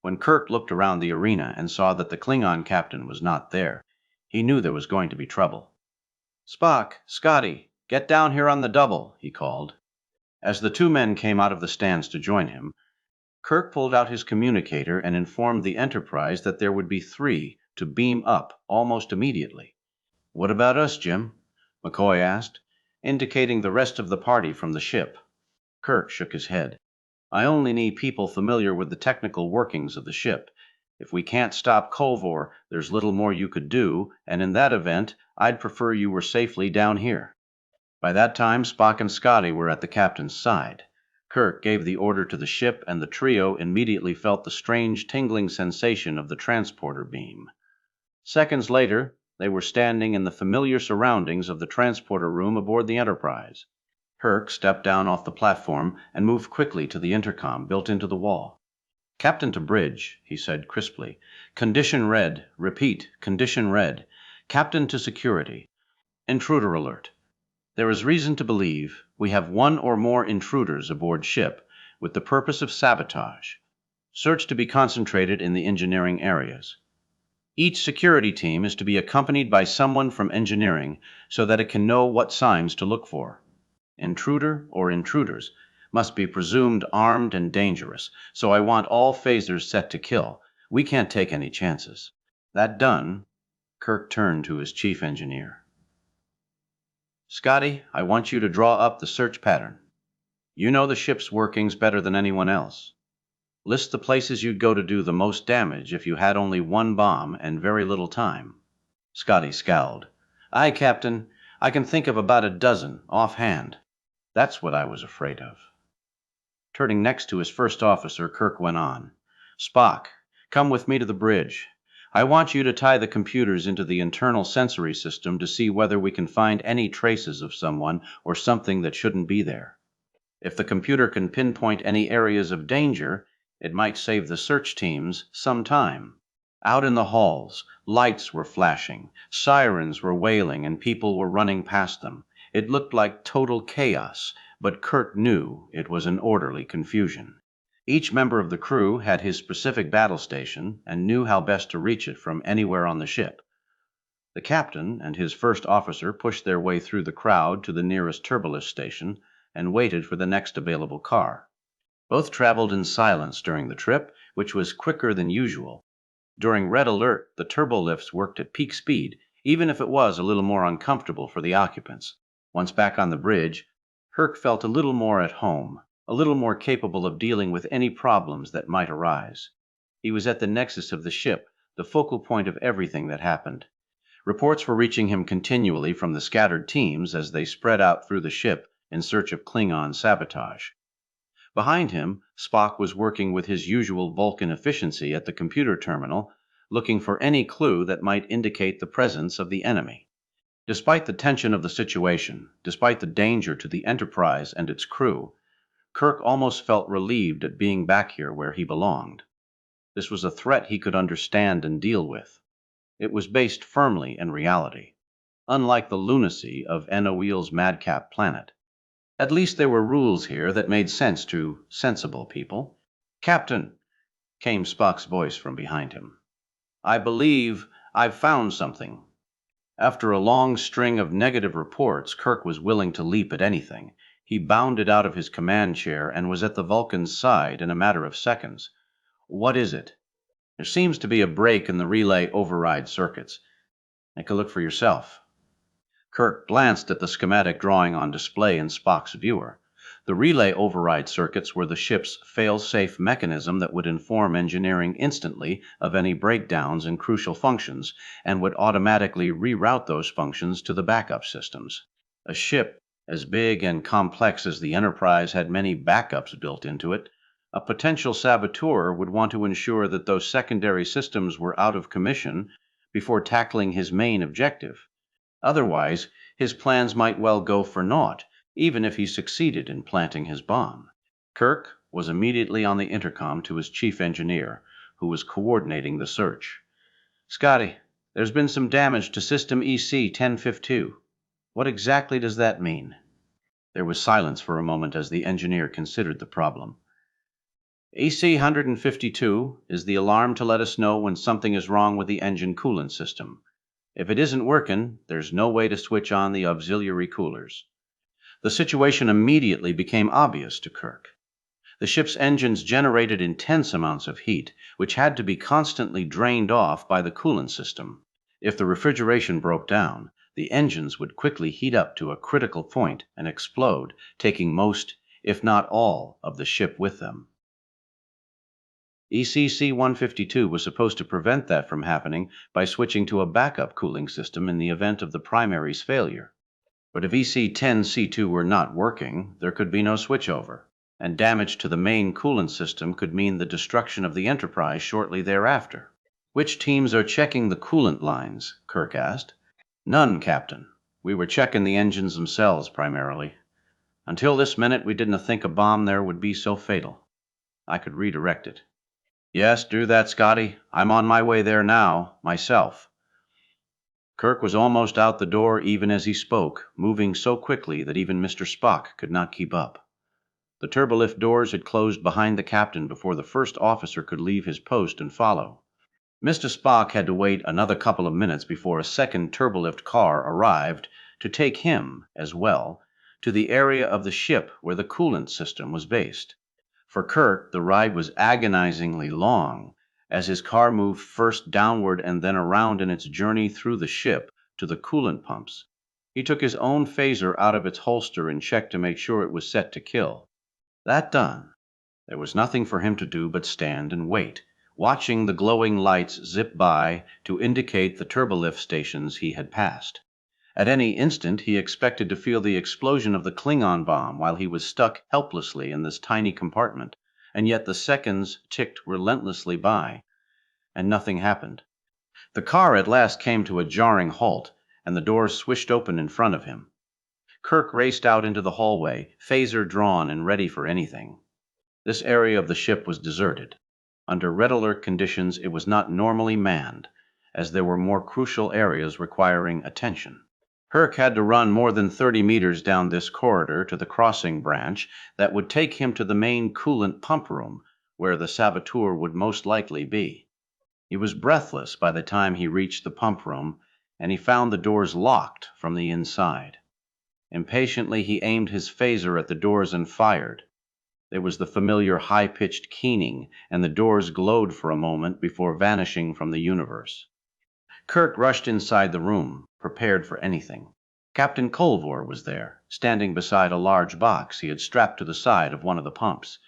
When Kirk looked around the arena and saw that the Klingon captain was not there, he knew there was going to be trouble. "Spock, Scotty, get down here on the double," he called. As the two men came out of the stands to join him, Kirk pulled out his communicator and informed the Enterprise that there would be 3 to beam up almost immediately. "What about us, Jim?" McCoy asked, indicating the rest of the party from the ship. Kirk shook his head. "I only need people familiar with the technical workings of the ship. If we can't stop Culvor, there's little more you could do, and in that event, I'd prefer you were safely down here." By that time, Spock and Scotty were at the captain's side. Kirk gave the order to the ship, and the trio immediately felt the strange tingling sensation of the transporter beam. Seconds later, they were standing in the familiar surroundings of the transporter room aboard the Enterprise. Kirk stepped down off the platform and moved quickly to the intercom built into the wall. "Captain to bridge," he said crisply. "Condition red. Repeat, condition red. Captain to security. Intruder alert. There is reason to believe we have 1 or more intruders aboard ship with the purpose of sabotage. Search to be concentrated in the engineering areas. Each security team is to be accompanied by someone from engineering so that it can know what signs to look for. Intruder or intruders must be presumed armed and dangerous, so I want all phasers set to kill. We can't take any chances." That done, Kirk turned to his chief engineer. "Scotty, I want you to draw up the search pattern. You know the ship's workings better than anyone else. List the places you'd go to do the most damage if you had only 1 bomb and very little time." Scotty scowled. "Aye, Captain. I can think of about a dozen, offhand." That's what I was afraid of. Turning next to his first officer, Kirk went on. "Spock, come with me to the bridge. I want you to tie the computers into the internal sensory system to see whether we can find any traces of someone or something that shouldn't be there. If the computer can pinpoint any areas of danger, it might save the search teams some time." Out in the halls, lights were flashing, sirens were wailing, and people were running past them. It looked like total chaos, but Kirk knew it was an orderly confusion. Each member of the crew had his specific battle station and knew how best to reach it from anywhere on the ship. The captain and his first officer pushed their way through the crowd to the nearest Turbolist station and waited for the next available car. Both traveled in silence during the trip, which was quicker than usual. During red alert, the turbolifts worked at peak speed, even if it was a little more uncomfortable for the occupants. Once back on the bridge, Kirk felt a little more at home, a little more capable of dealing with any problems that might arise. He was at the nexus of the ship, the focal point of everything that happened. Reports were reaching him continually from the scattered teams as they spread out through the ship in search of Klingon sabotage. Behind him, Spock was working with his usual Vulcan efficiency at the computer terminal, looking for any clue that might indicate the presence of the enemy. Despite the tension of the situation, despite the danger to the Enterprise and its crew, Kirk almost felt relieved at being back here where he belonged. This was a threat he could understand and deal with. It was based firmly in reality, unlike the lunacy of Enowil's madcap planet. At least there were rules here that made sense to sensible people. "Captain," came Spock's voice from behind him. "I believe I've found something." After a long string of negative reports, Kirk was willing to leap at anything. He bounded out of his command chair and was at the Vulcan's side in a matter of seconds. "What is it?" "There seems to be a break in the relay override circuits." "Take a look for yourself." Kirk glanced at the schematic drawing on display in Spock's viewer. The relay override circuits were the ship's fail-safe mechanism that would inform engineering instantly of any breakdowns in crucial functions and would automatically reroute those functions to the backup systems. A ship as big and complex as the Enterprise had many backups built into it. A potential saboteur would want to ensure that those secondary systems were out of commission before tackling his main objective. Otherwise, his plans might well go for naught, even if he succeeded in planting his bomb. Kirk was immediately on the intercom to his chief engineer, who was coordinating the search. "Scotty, there's been some damage to System EC 1052. What exactly does that mean?" There was silence for a moment as the engineer considered the problem. "EC 152 is the alarm to let us know when something is wrong with the engine coolant system. If it isn't working, there's no way to switch on the auxiliary coolers." The situation immediately became obvious to Kirk. The ship's engines generated intense amounts of heat, which had to be constantly drained off by the coolant system. If the refrigeration broke down, the engines would quickly heat up to a critical point and explode, taking most, if not all, of the ship with them. ECC 152 was supposed to prevent that from happening by switching to a backup cooling system in the event of the primary's failure. But if EC-10C2 were not working, there could be no switchover, and damage to the main coolant system could mean the destruction of the Enterprise shortly thereafter. "Which teams are checking the coolant lines?" Kirk asked. "None, Captain. We were checking the engines themselves primarily. Until this minute, we didn't think a bomb there would be so fatal. I could redirect it." "Yes, do that, Scotty. I'm on my way there now, myself." Kirk was almost out the door even as he spoke, moving so quickly that even Mr. Spock could not keep up. The turbolift doors had closed behind the captain before the first officer could leave his post and follow. Mr. Spock had to wait another couple of minutes before a second turbolift car arrived to take him, as well, to the area of the ship where the coolant system was based. For Kirk, the ride was agonizingly long, as his car moved first downward and then around in its journey through the ship to the coolant pumps. He took his own phaser out of its holster and checked to make sure it was set to kill. That done, there was nothing for him to do but stand and wait, watching the glowing lights zip by to indicate the turbolift stations he had passed. At any instant, he expected to feel the explosion of the Klingon bomb while he was stuck helplessly in this tiny compartment, and yet the seconds ticked relentlessly by, and nothing happened. The car at last came to a jarring halt, and the doors swished open in front of him. Kirk raced out into the hallway, phaser drawn and ready for anything. This area of the ship was deserted. Under red alert conditions, it was not normally manned, as there were more crucial areas requiring attention. Kirk had to run more than 30 meters down this corridor to the crossing branch that would take him to the main coolant pump room, where the saboteur would most likely be. He was breathless by the time he reached the pump room, and he found the doors locked from the inside. Impatiently, he aimed his phaser at the doors and fired. There was the familiar high-pitched keening, and the doors glowed for a moment before vanishing from the universe. Kirk rushed inside the room, prepared for anything. Captain Colvor was there, standing beside a large box he had strapped to the side of one of the pumps.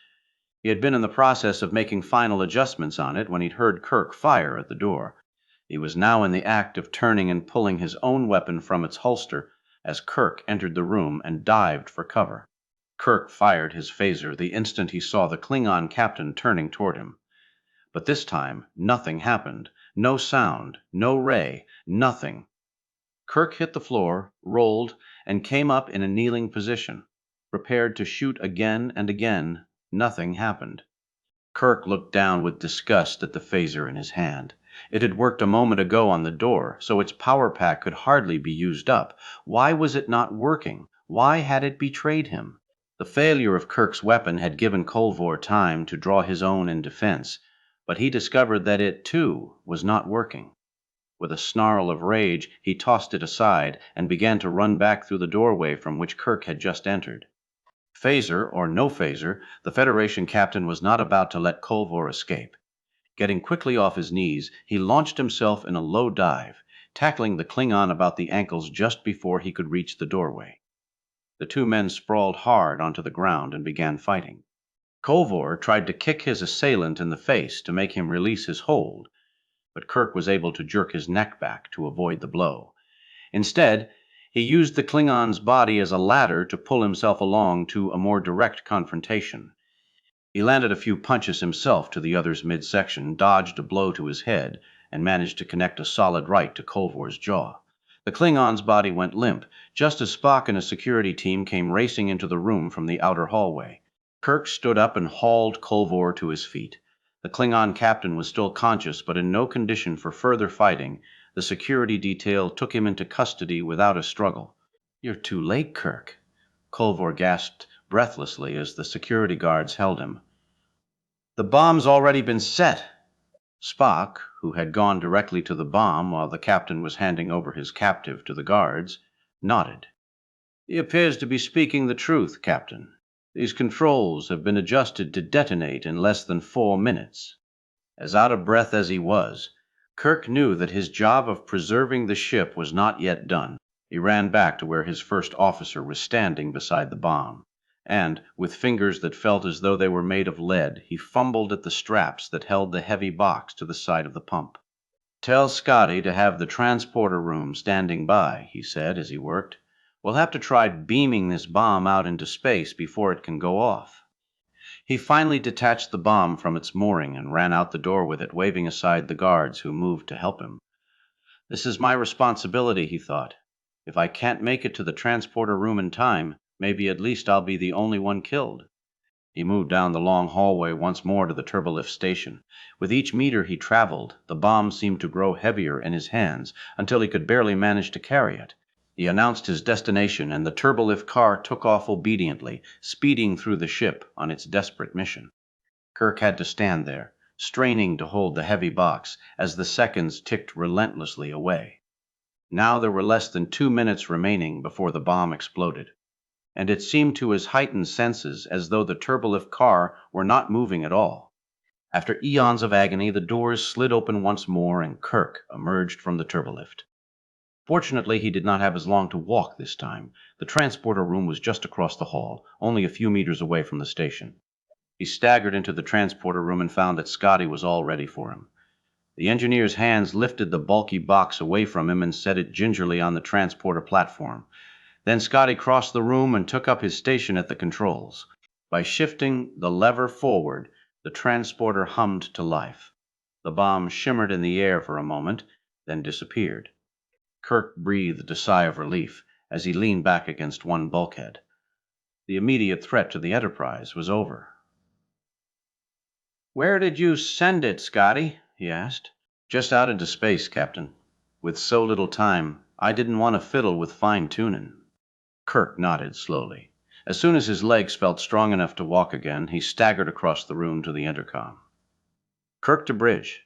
He had been in the process of making final adjustments on it when he'd heard Kirk fire at the door. He was now in the act of turning and pulling his own weapon from its holster as Kirk entered the room and dived for cover. Kirk fired his phaser the instant he saw the Klingon captain turning toward him. But this time, nothing happened. No sound, no ray, nothing. Kirk hit the floor, rolled, and came up in a kneeling position. Prepared to shoot again and again, nothing happened. Kirk looked down with disgust at the phaser in his hand. It had worked a moment ago on the door, so its power pack could hardly be used up. Why was it not working? Why had it betrayed him? The failure of Kirk's weapon had given Colvor time to draw his own in defense, but he discovered that it, too, was not working. With a snarl of rage, he tossed it aside and began to run back through the doorway from which Kirk had just entered. Phaser or no phaser, the Federation captain was not about to let Kolvor escape. Getting quickly off his knees, he launched himself in a low dive, tackling the Klingon about the ankles just before he could reach the doorway. The two men sprawled hard onto the ground and began fighting. Kolvor tried to kick his assailant in the face to make him release his hold, but Kirk was able to jerk his neck back to avoid the blow. Instead, he used the Klingon's body as a ladder to pull himself along to a more direct confrontation. He landed a few punches himself to the other's midsection, dodged a blow to his head, and managed to connect a solid right to Kolvor's jaw. The Klingon's body went limp, just as Spock and a security team came racing into the room from the outer hallway. Kirk stood up and hauled Kolvor to his feet. The Klingon captain was still conscious, but in no condition for further fighting. The security detail took him into custody without a struggle. "You're too late, Kirk," Kolvor gasped breathlessly as the security guards held him. "The bomb's already been set." Spock, who had gone directly to the bomb while the captain was handing over his captive to the guards, nodded. "He appears to be speaking the truth, Captain. These controls have been adjusted to detonate in less than 4 minutes." As out of breath as he was, Kirk knew that his job of preserving the ship was not yet done. He ran back to where his first officer was standing beside the bomb, and, with fingers that felt as though they were made of lead, he fumbled at the straps that held the heavy box to the side of the pump. "Tell Scotty to have the transporter room standing by," he said as he worked. "We'll have to try beaming this bomb out into space before it can go off." He finally detached the bomb from its mooring and ran out the door with it, waving aside the guards who moved to help him. "This is my responsibility," he thought. "If I can't make it to the transporter room in time, maybe at least I'll be the only one killed." He moved down the long hallway once more to the turbolift station. With each meter he traveled, the bomb seemed to grow heavier in his hands until he could barely manage to carry it. He announced his destination, and the turbolift car took off obediently, speeding through the ship on its desperate mission. Kirk had to stand there, straining to hold the heavy box as the seconds ticked relentlessly away. Now there were less than 2 minutes remaining before the bomb exploded, and it seemed to his heightened senses as though the turbolift car were not moving at all. After eons of agony, the doors slid open once more and Kirk emerged from the turbolift. Fortunately, he did not have as long to walk this time. The transporter room was just across the hall, only a few meters away from the station. He staggered into the transporter room and found that Scotty was all ready for him. The engineer's hands lifted the bulky box away from him and set it gingerly on the transporter platform. Then Scotty crossed the room and took up his station at the controls. By shifting the lever forward, the transporter hummed to life. The bomb shimmered in the air for a moment, then disappeared. Kirk breathed a sigh of relief as he leaned back against one bulkhead. The immediate threat to the Enterprise was over. "Where did you send it, Scotty?" he asked. "Just out into space, Captain. With so little time, I didn't want to fiddle with fine-tuning." Kirk nodded slowly. As soon as his legs felt strong enough to walk again, he staggered across the room to the intercom. "Kirk to Bridge.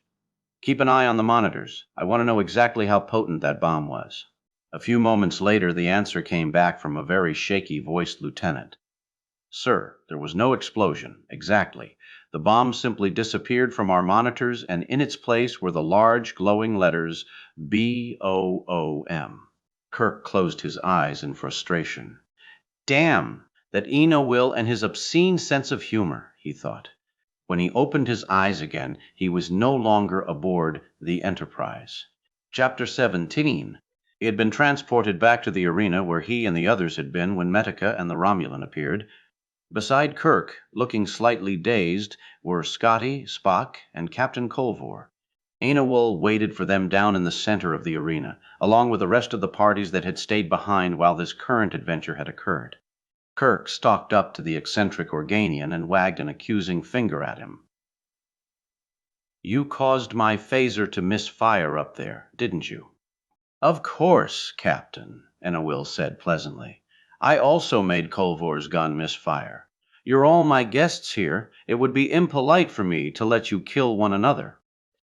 Keep an eye on the monitors. I want to know exactly how potent that bomb was." A few moments later, the answer came back from a very shaky-voiced lieutenant. "Sir, there was no explosion, exactly. The bomb simply disappeared from our monitors, and in its place were the large, glowing letters BOOM. Kirk closed his eyes in frustration. "Damn, that Eno Will and his obscene sense of humor," he thought. When he opened his eyes again, he was no longer aboard the Enterprise. Chapter 17. He had been transported back to the arena where he and the others had been when Metica and the Romulan appeared. Beside Kirk, looking slightly dazed, were Scotty, Spock, and Captain Kolvor. Ainawol waited for them down in the center of the arena, along with the rest of the parties that had stayed behind while this current adventure had occurred. Kirk stalked up to the eccentric Organian and wagged an accusing finger at him. "You caused my phaser to misfire up there, didn't you?" "Of course, Captain," Ainawol said pleasantly. "I also made Kolvor's gun misfire. You're all my guests here. It would be impolite for me to let you kill one another."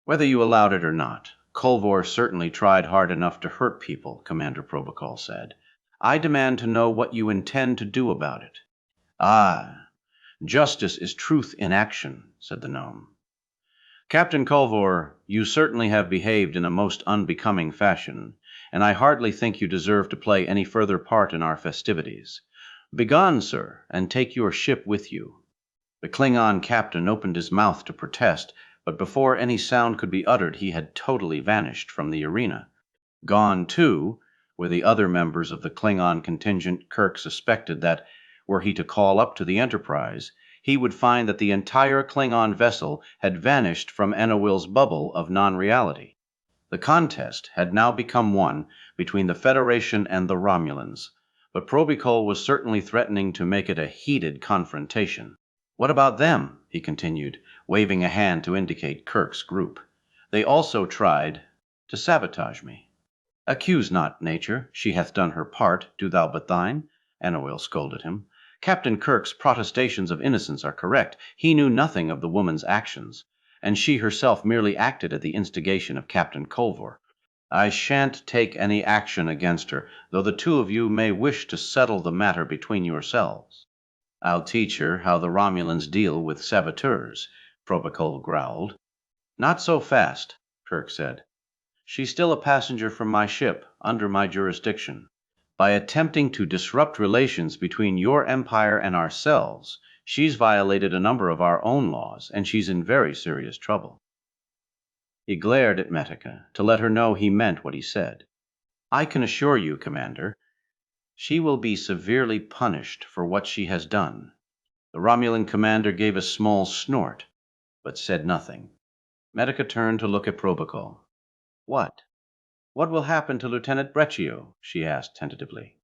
"Whether you allowed it or not, Kolvor certainly tried hard enough to hurt people," Commander Probacol said. "I demand to know what you intend to do about it." Ah, justice is truth in action, said the gnome. Captain Culvor, you certainly have behaved in a most unbecoming fashion, and I hardly think you deserve to play any further part in our festivities. Begone, sir, and take your ship with you. The Klingon captain opened his mouth to protest, but before any sound could be uttered he had totally vanished from the arena. Gone, too, were the other members of the Klingon contingent. Kirk suspected that, were he to call up to the Enterprise, he would find that the entire Klingon vessel had vanished from Enowil's bubble of non-reality. The contest had now become one between the Federation and the Romulans, but Probicol was certainly threatening to make it a heated confrontation. What about them? He continued, waving a hand to indicate Kirk's group. They also tried to sabotage me. Accuse not nature, she hath done her part, do thou but thine, Enowil scolded him. Captain Kirk's protestations of innocence are correct. He knew nothing of the woman's actions, and she herself merely acted at the instigation of Captain Culvor. I shan't take any action against her, though the two of you may wish to settle the matter between yourselves. I'll teach her how the Romulans deal with saboteurs, Probicol growled. Not so fast, Kirk said. She's still a passenger from my ship, under my jurisdiction. By attempting to disrupt relations between your empire and ourselves, she's violated a number of our own laws, and she's in very serious trouble. He glared at Metica to let her know he meant what he said. I can assure you, Commander, she will be severely punished for what she has done. The Romulan commander gave a small snort, but said nothing. Metica turned to look at Probicol. What? What will happen to Lieutenant Breccio? She asked tentatively.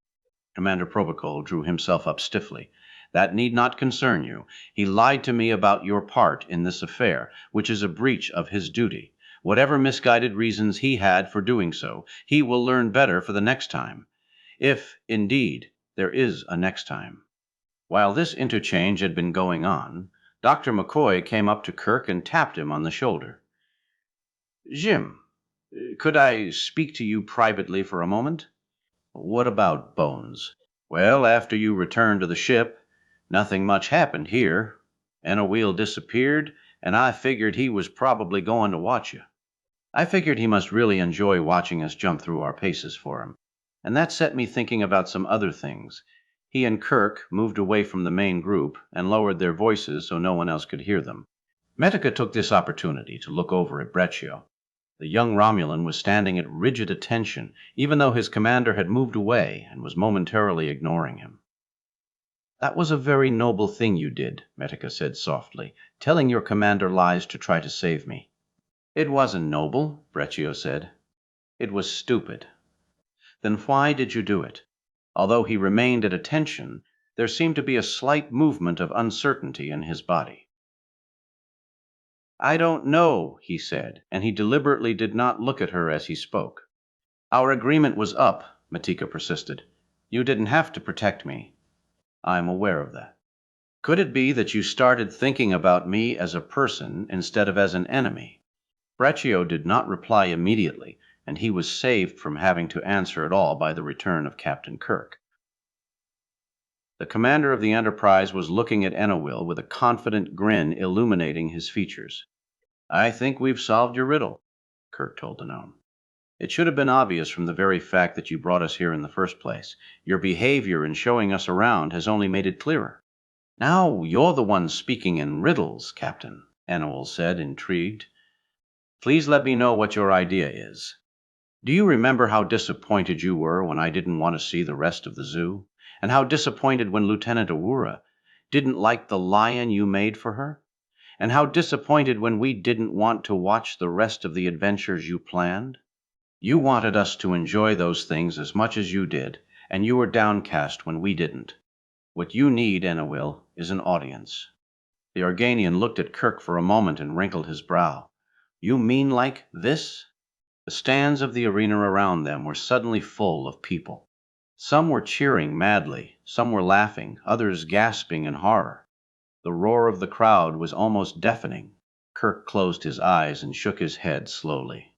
Commander Probicol drew himself up stiffly. That need not concern you. He lied to me about your part in this affair, which is a breach of his duty. Whatever misguided reasons he had for doing so, he will learn better for the next time. If, indeed, there is a next time. While this interchange had been going on, Dr. McCoy came up to Kirk and tapped him on the shoulder. Jim, could I speak to you privately for a moment? What about, Bones? Well, after you returned to the ship, nothing much happened here. Enowil disappeared, and I figured he was probably going to watch you. I figured he must really enjoy watching us jump through our paces for him. And that set me thinking about some other things. He and Kirk moved away from the main group and lowered their voices so no one else could hear them. Metica took this opportunity to look over at Breccio. The young Romulan was standing at rigid attention, even though his commander had moved away and was momentarily ignoring him. That was a very noble thing you did, Metica said softly, telling your commander lies to try to save me. It wasn't noble, Breccio said. It was stupid. Then why did you do it? Although he remained at attention, there seemed to be a slight movement of uncertainty in his body. I don't know, he said, and he deliberately did not look at her as he spoke. Our agreement was up, Metica persisted. You didn't have to protect me. I'm aware of that. Could it be that you started thinking about me as a person instead of as an enemy? Breccio did not reply immediately, and he was saved from having to answer at all by the return of Captain Kirk. The commander of the Enterprise was looking at Enowil with a confident grin illuminating his features. I think we've solved your riddle, Kirk told the gnome. It should have been obvious from the very fact that you brought us here in the first place. Your behavior in showing us around has only made it clearer. Now you're the one speaking in riddles, Captain, Enowil said, intrigued. Please let me know what your idea is. Do you remember how disappointed you were when I didn't want to see the rest of the zoo? And how disappointed when Lieutenant Uhura didn't like the lion you made for her? And how disappointed when we didn't want to watch the rest of the adventures you planned? You wanted us to enjoy those things as much as you did, and you were downcast when we didn't. What you need, Enowil, is an audience. The Organian looked at Kirk for a moment and wrinkled his brow. You mean like this? The stands of the arena around them were suddenly full of people. Some were cheering madly, some were laughing, others gasping in horror. The roar of the crowd was almost deafening. Kirk closed his eyes and shook his head slowly.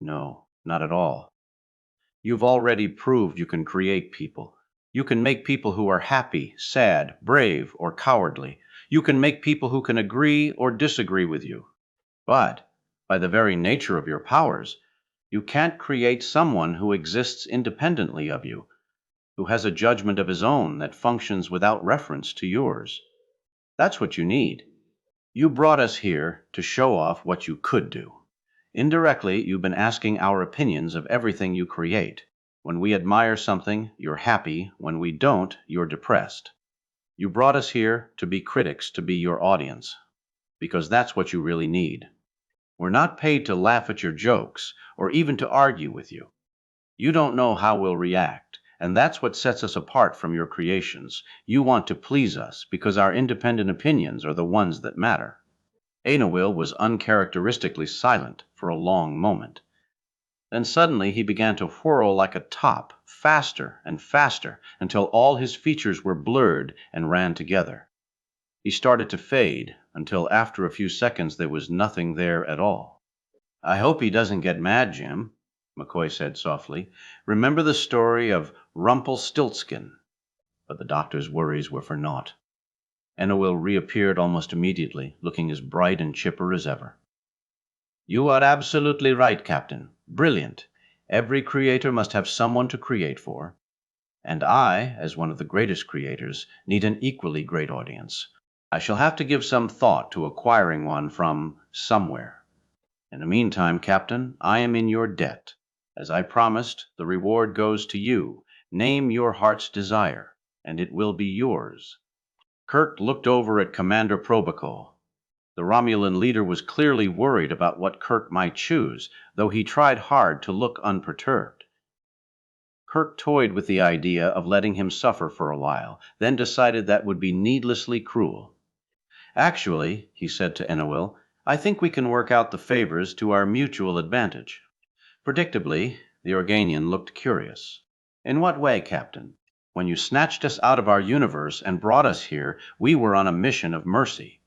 No, not at all. You've already proved you can create people. You can make people who are happy, sad, brave, or cowardly. You can make people who can agree or disagree with you. But, by the very nature of your powers, you can't create someone who exists independently of you, who has a judgment of his own that functions without reference to yours. That's what you need. You brought us here to show off what you could do. Indirectly, you've been asking our opinions of everything you create. When we admire something, you're happy. When we don't, you're depressed. You brought us here to be critics, to be your audience, because that's what you really need. We're not paid to laugh at your jokes or even to argue with you. You don't know how we'll react, and that's what sets us apart from your creations. You want to please us because our independent opinions are the ones that matter. Ainawil was uncharacteristically silent for a long moment. Then suddenly he began to whirl like a top, faster and faster, until all his features were blurred and ran together. He started to fade, until after a few seconds there was nothing there at all. "I hope he doesn't get mad, Jim," McCoy said softly. "Remember the story of Rumpelstiltskin?" But the doctor's worries were for naught. Ainawil reappeared almost immediately, looking as bright and chipper as ever. "You are absolutely right, Captain. Brilliant. Every creator must have someone to create for. And I, as one of the greatest creators, need an equally great audience. I shall have to give some thought to acquiring one from somewhere. In the meantime, Captain, I am in your debt. As I promised, the reward goes to you. Name your heart's desire, and it will be yours." Kirk looked over at Commander Probaco. The Romulan leader was clearly worried about what Kirk might choose, though he tried hard to look unperturbed. Kirk toyed with the idea of letting him suffer for a while, then decided that would be needlessly cruel. "Actually," he said to Ainawil, "I think we can work out the favors to our mutual advantage." Predictably, the Organian looked curious. "In what way, Captain? When you snatched us out of our universe and brought us here, we were on a mission of mercy.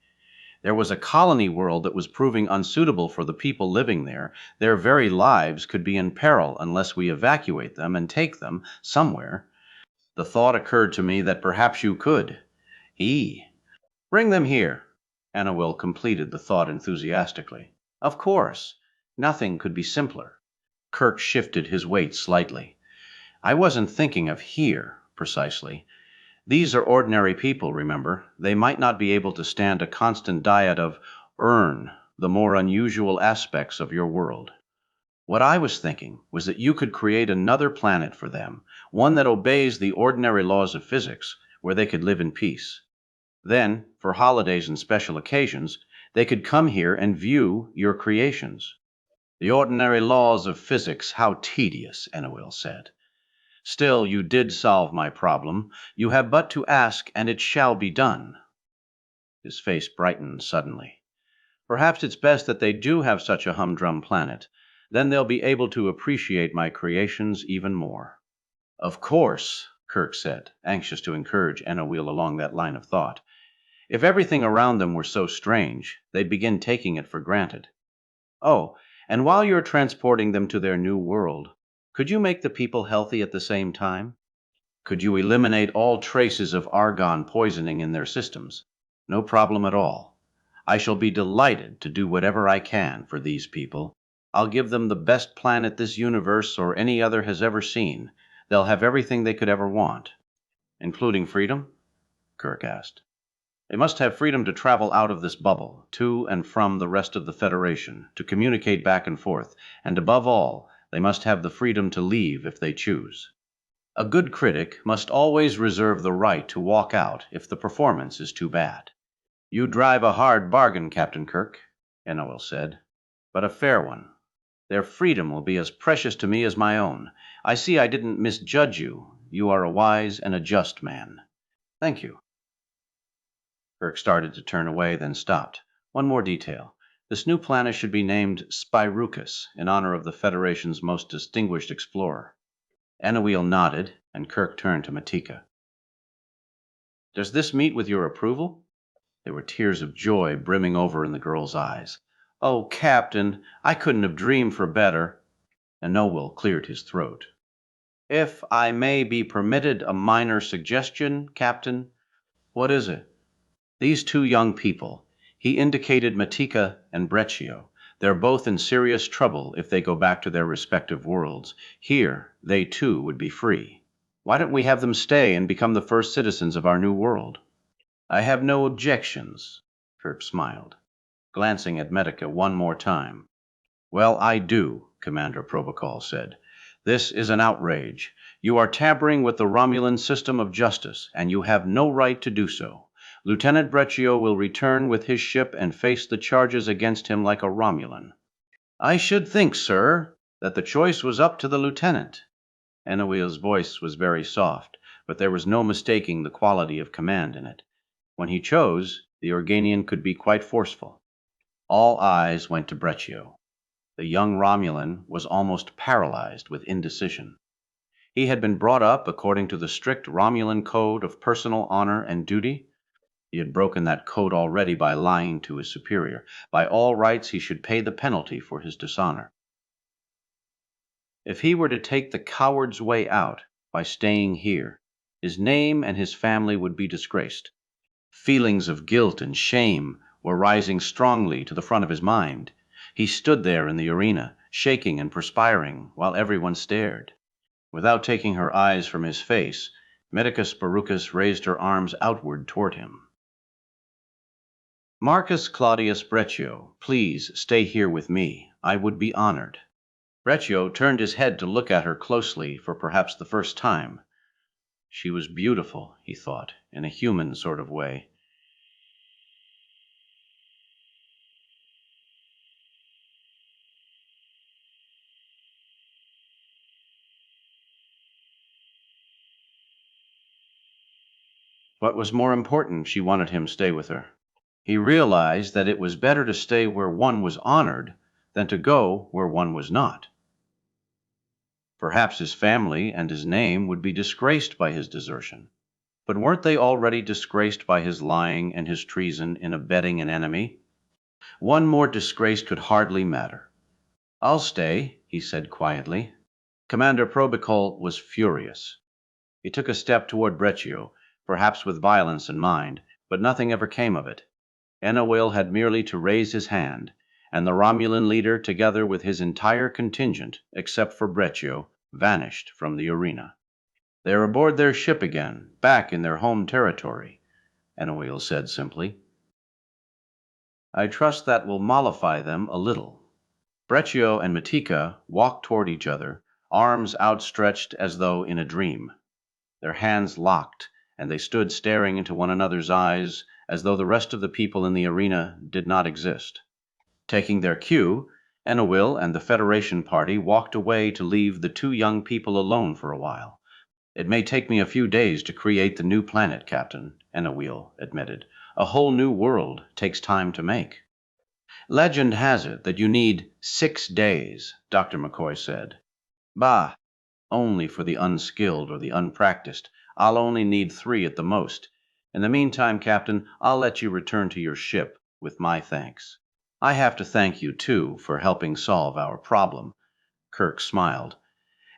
There was a colony world that was proving unsuitable for the people living there. Their very lives could be in peril unless we evacuate them and take them somewhere. The thought occurred to me that perhaps you could. Bring them here." Ainawil completed the thought enthusiastically. "Of course. Nothing could be simpler." Kirk shifted his weight slightly. "I wasn't thinking of here, precisely. These are ordinary people, remember. They might not be able to stand a constant diet of the more unusual aspects of your world. What I was thinking was that you could create another planet for them, one that obeys the ordinary laws of physics, where they could live in peace. Then, for holidays and special occasions, they could come here and view your creations." "The ordinary laws of physics, how tedious," Ainawil said. "Still, you did solve my problem. You have but to ask, and it shall be done." His face brightened suddenly. "Perhaps it's best that they do have such a humdrum planet. Then they'll be able to appreciate my creations even more." "Of course," Kirk said, anxious to encourage Ainawil along that line of thought. "If everything around them were so strange, they'd begin taking it for granted. Oh, and while you're transporting them to their new world, could you make the people healthy at the same time? Could you eliminate all traces of argon poisoning in their systems? No problem at all. I shall be delighted to do whatever I can for these people. I'll give them the best planet this universe or any other has ever seen. They'll have everything they could ever want." "Including freedom?" Kirk asked. "They must have freedom to travel out of this bubble, to and from the rest of the Federation, to communicate back and forth, and above all, they must have the freedom to leave if they choose. A good critic must always reserve the right to walk out if the performance is too bad." "You drive a hard bargain, Captain Kirk," Ainawil said, "but a fair one. Their freedom will be as precious to me as my own. I see I didn't misjudge you. You are a wise and a just man. Thank you." Kirk started to turn away, then stopped. "One more detail. This new planet should be named Spyrucus, in honor of the Federation's most distinguished explorer." Ainawil nodded, and Kirk turned to Matika. "Does this meet with your approval?" There were tears of joy brimming over in the girl's eyes. "Oh, Captain, I couldn't have dreamed for better." Ainawil cleared his throat. If I may be permitted a minor suggestion, Captain. What is it? These two young people, he indicated Matika and Breccio. They're both in serious trouble if they go back to their respective worlds. Here, they too would be free. Why don't we have them stay and become the first citizens of our new world? I have no objections, Kirk smiled, glancing at Medica one more time. Well, I do, Commander Probacol said. This is an outrage. You are tampering with the Romulan system of justice, and you have no right to do so. Lieutenant Breccio will return with his ship and face the charges against him like a Romulan. I should think, sir, that the choice was up to the lieutenant. Enowil's voice was very soft, but there was no mistaking the quality of command in it. When he chose, the Organian could be quite forceful. All eyes went to Breccio. The young Romulan was almost paralyzed with indecision. He had been brought up according to the strict Romulan code of personal honor and duty. He had broken that code already by lying to his superior. By all rights, he should pay the penalty for his dishonor. If he were to take the coward's way out by staying here, his name and his family would be disgraced. Feelings of guilt and shame were rising strongly to the front of his mind. He stood there in the arena, shaking and perspiring, while everyone stared. Without taking her eyes from his face, Medicus Baruchus raised her arms outward toward him. Marcus Claudius Breccio, please stay here with me. I would be honored. Breccio turned his head to look at her closely for perhaps the first time. She was beautiful, he thought, in a human sort of way. What was more important, she wanted him to stay with her. He realized that it was better to stay where one was honored than to go where one was not. Perhaps his family and his name would be disgraced by his desertion. But weren't they already disgraced by his lying and his treason in abetting an enemy? One more disgrace could hardly matter. I'll stay, he said quietly. Commander Probacol was furious. He took a step toward Breccio, perhaps with violence in mind, but nothing ever came of it. Enowil had merely to raise his hand, and the Romulan leader, together with his entire contingent, except for Breccio, vanished from the arena. They're aboard their ship again, back in their home territory, Enowil said simply. I trust that will mollify them a little. Breccio and Matika walked toward each other, arms outstretched as though in a dream. Their hands locked, and they stood staring into one another's eyes as though the rest of the people in the arena did not exist. Taking their cue, Enowil and the Federation party walked away to leave the two young people alone for a while. It may take me a few days to create the new planet, Captain, Enowil admitted. A whole new world takes time to make. Legend has it that you need 6 days, Dr. McCoy said. Bah, only for the unskilled or the unpracticed. I'll only need 3 at the most. In the meantime, Captain, I'll let you return to your ship with my thanks. I have to thank you, too, for helping solve our problem. Kirk smiled.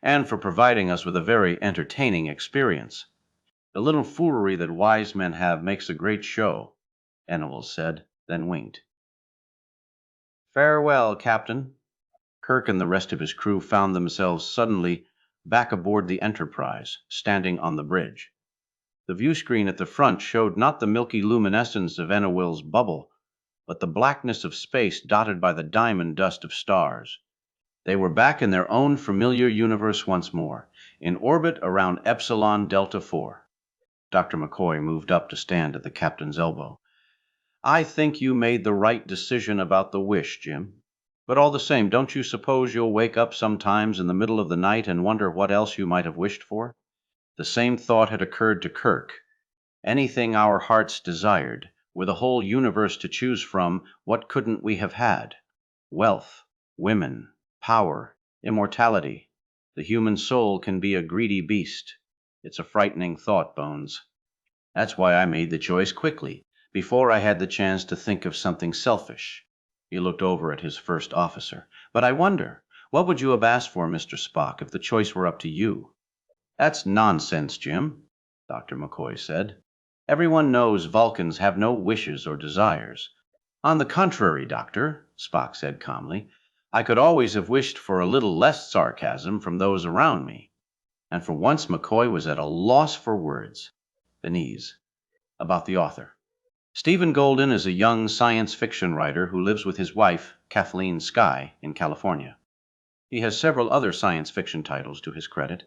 And for providing us with a very entertaining experience. The little foolery that wise men have makes a great show, Enowil said, then winked. Farewell, Captain. Kirk and the rest of his crew found themselves suddenly back aboard the Enterprise, standing on the bridge. The viewscreen at the front showed not the milky luminescence of Enowil's bubble, but the blackness of space dotted by the diamond dust of stars. They were back in their own familiar universe once more, in orbit around Epsilon Delta 4. Dr. McCoy moved up to stand at the captain's elbow. I think you made the right decision about the wish, Jim. But all the same, don't you suppose you'll wake up sometimes in the middle of the night and wonder what else you might have wished for? The same thought had occurred to Kirk. Anything our hearts desired, with a whole universe to choose from, what couldn't we have had? Wealth, women, power, immortality. The human soul can be a greedy beast. It's a frightening thought, Bones. That's why I made the choice quickly, before I had the chance to think of something selfish. He looked over at his first officer. But I wonder, what would you have asked for, Mr. Spock, if the choice were up to you? That's nonsense, Jim, Dr. McCoy said. Everyone knows Vulcans have no wishes or desires. On the contrary, Doctor, Spock said calmly, I could always have wished for a little less sarcasm from those around me. And for once McCoy was at a loss for words. Benese, about the author. Stephen Goldin is a young science fiction writer who lives with his wife, Kathleen Sky, in California. He has several other science fiction titles to his credit,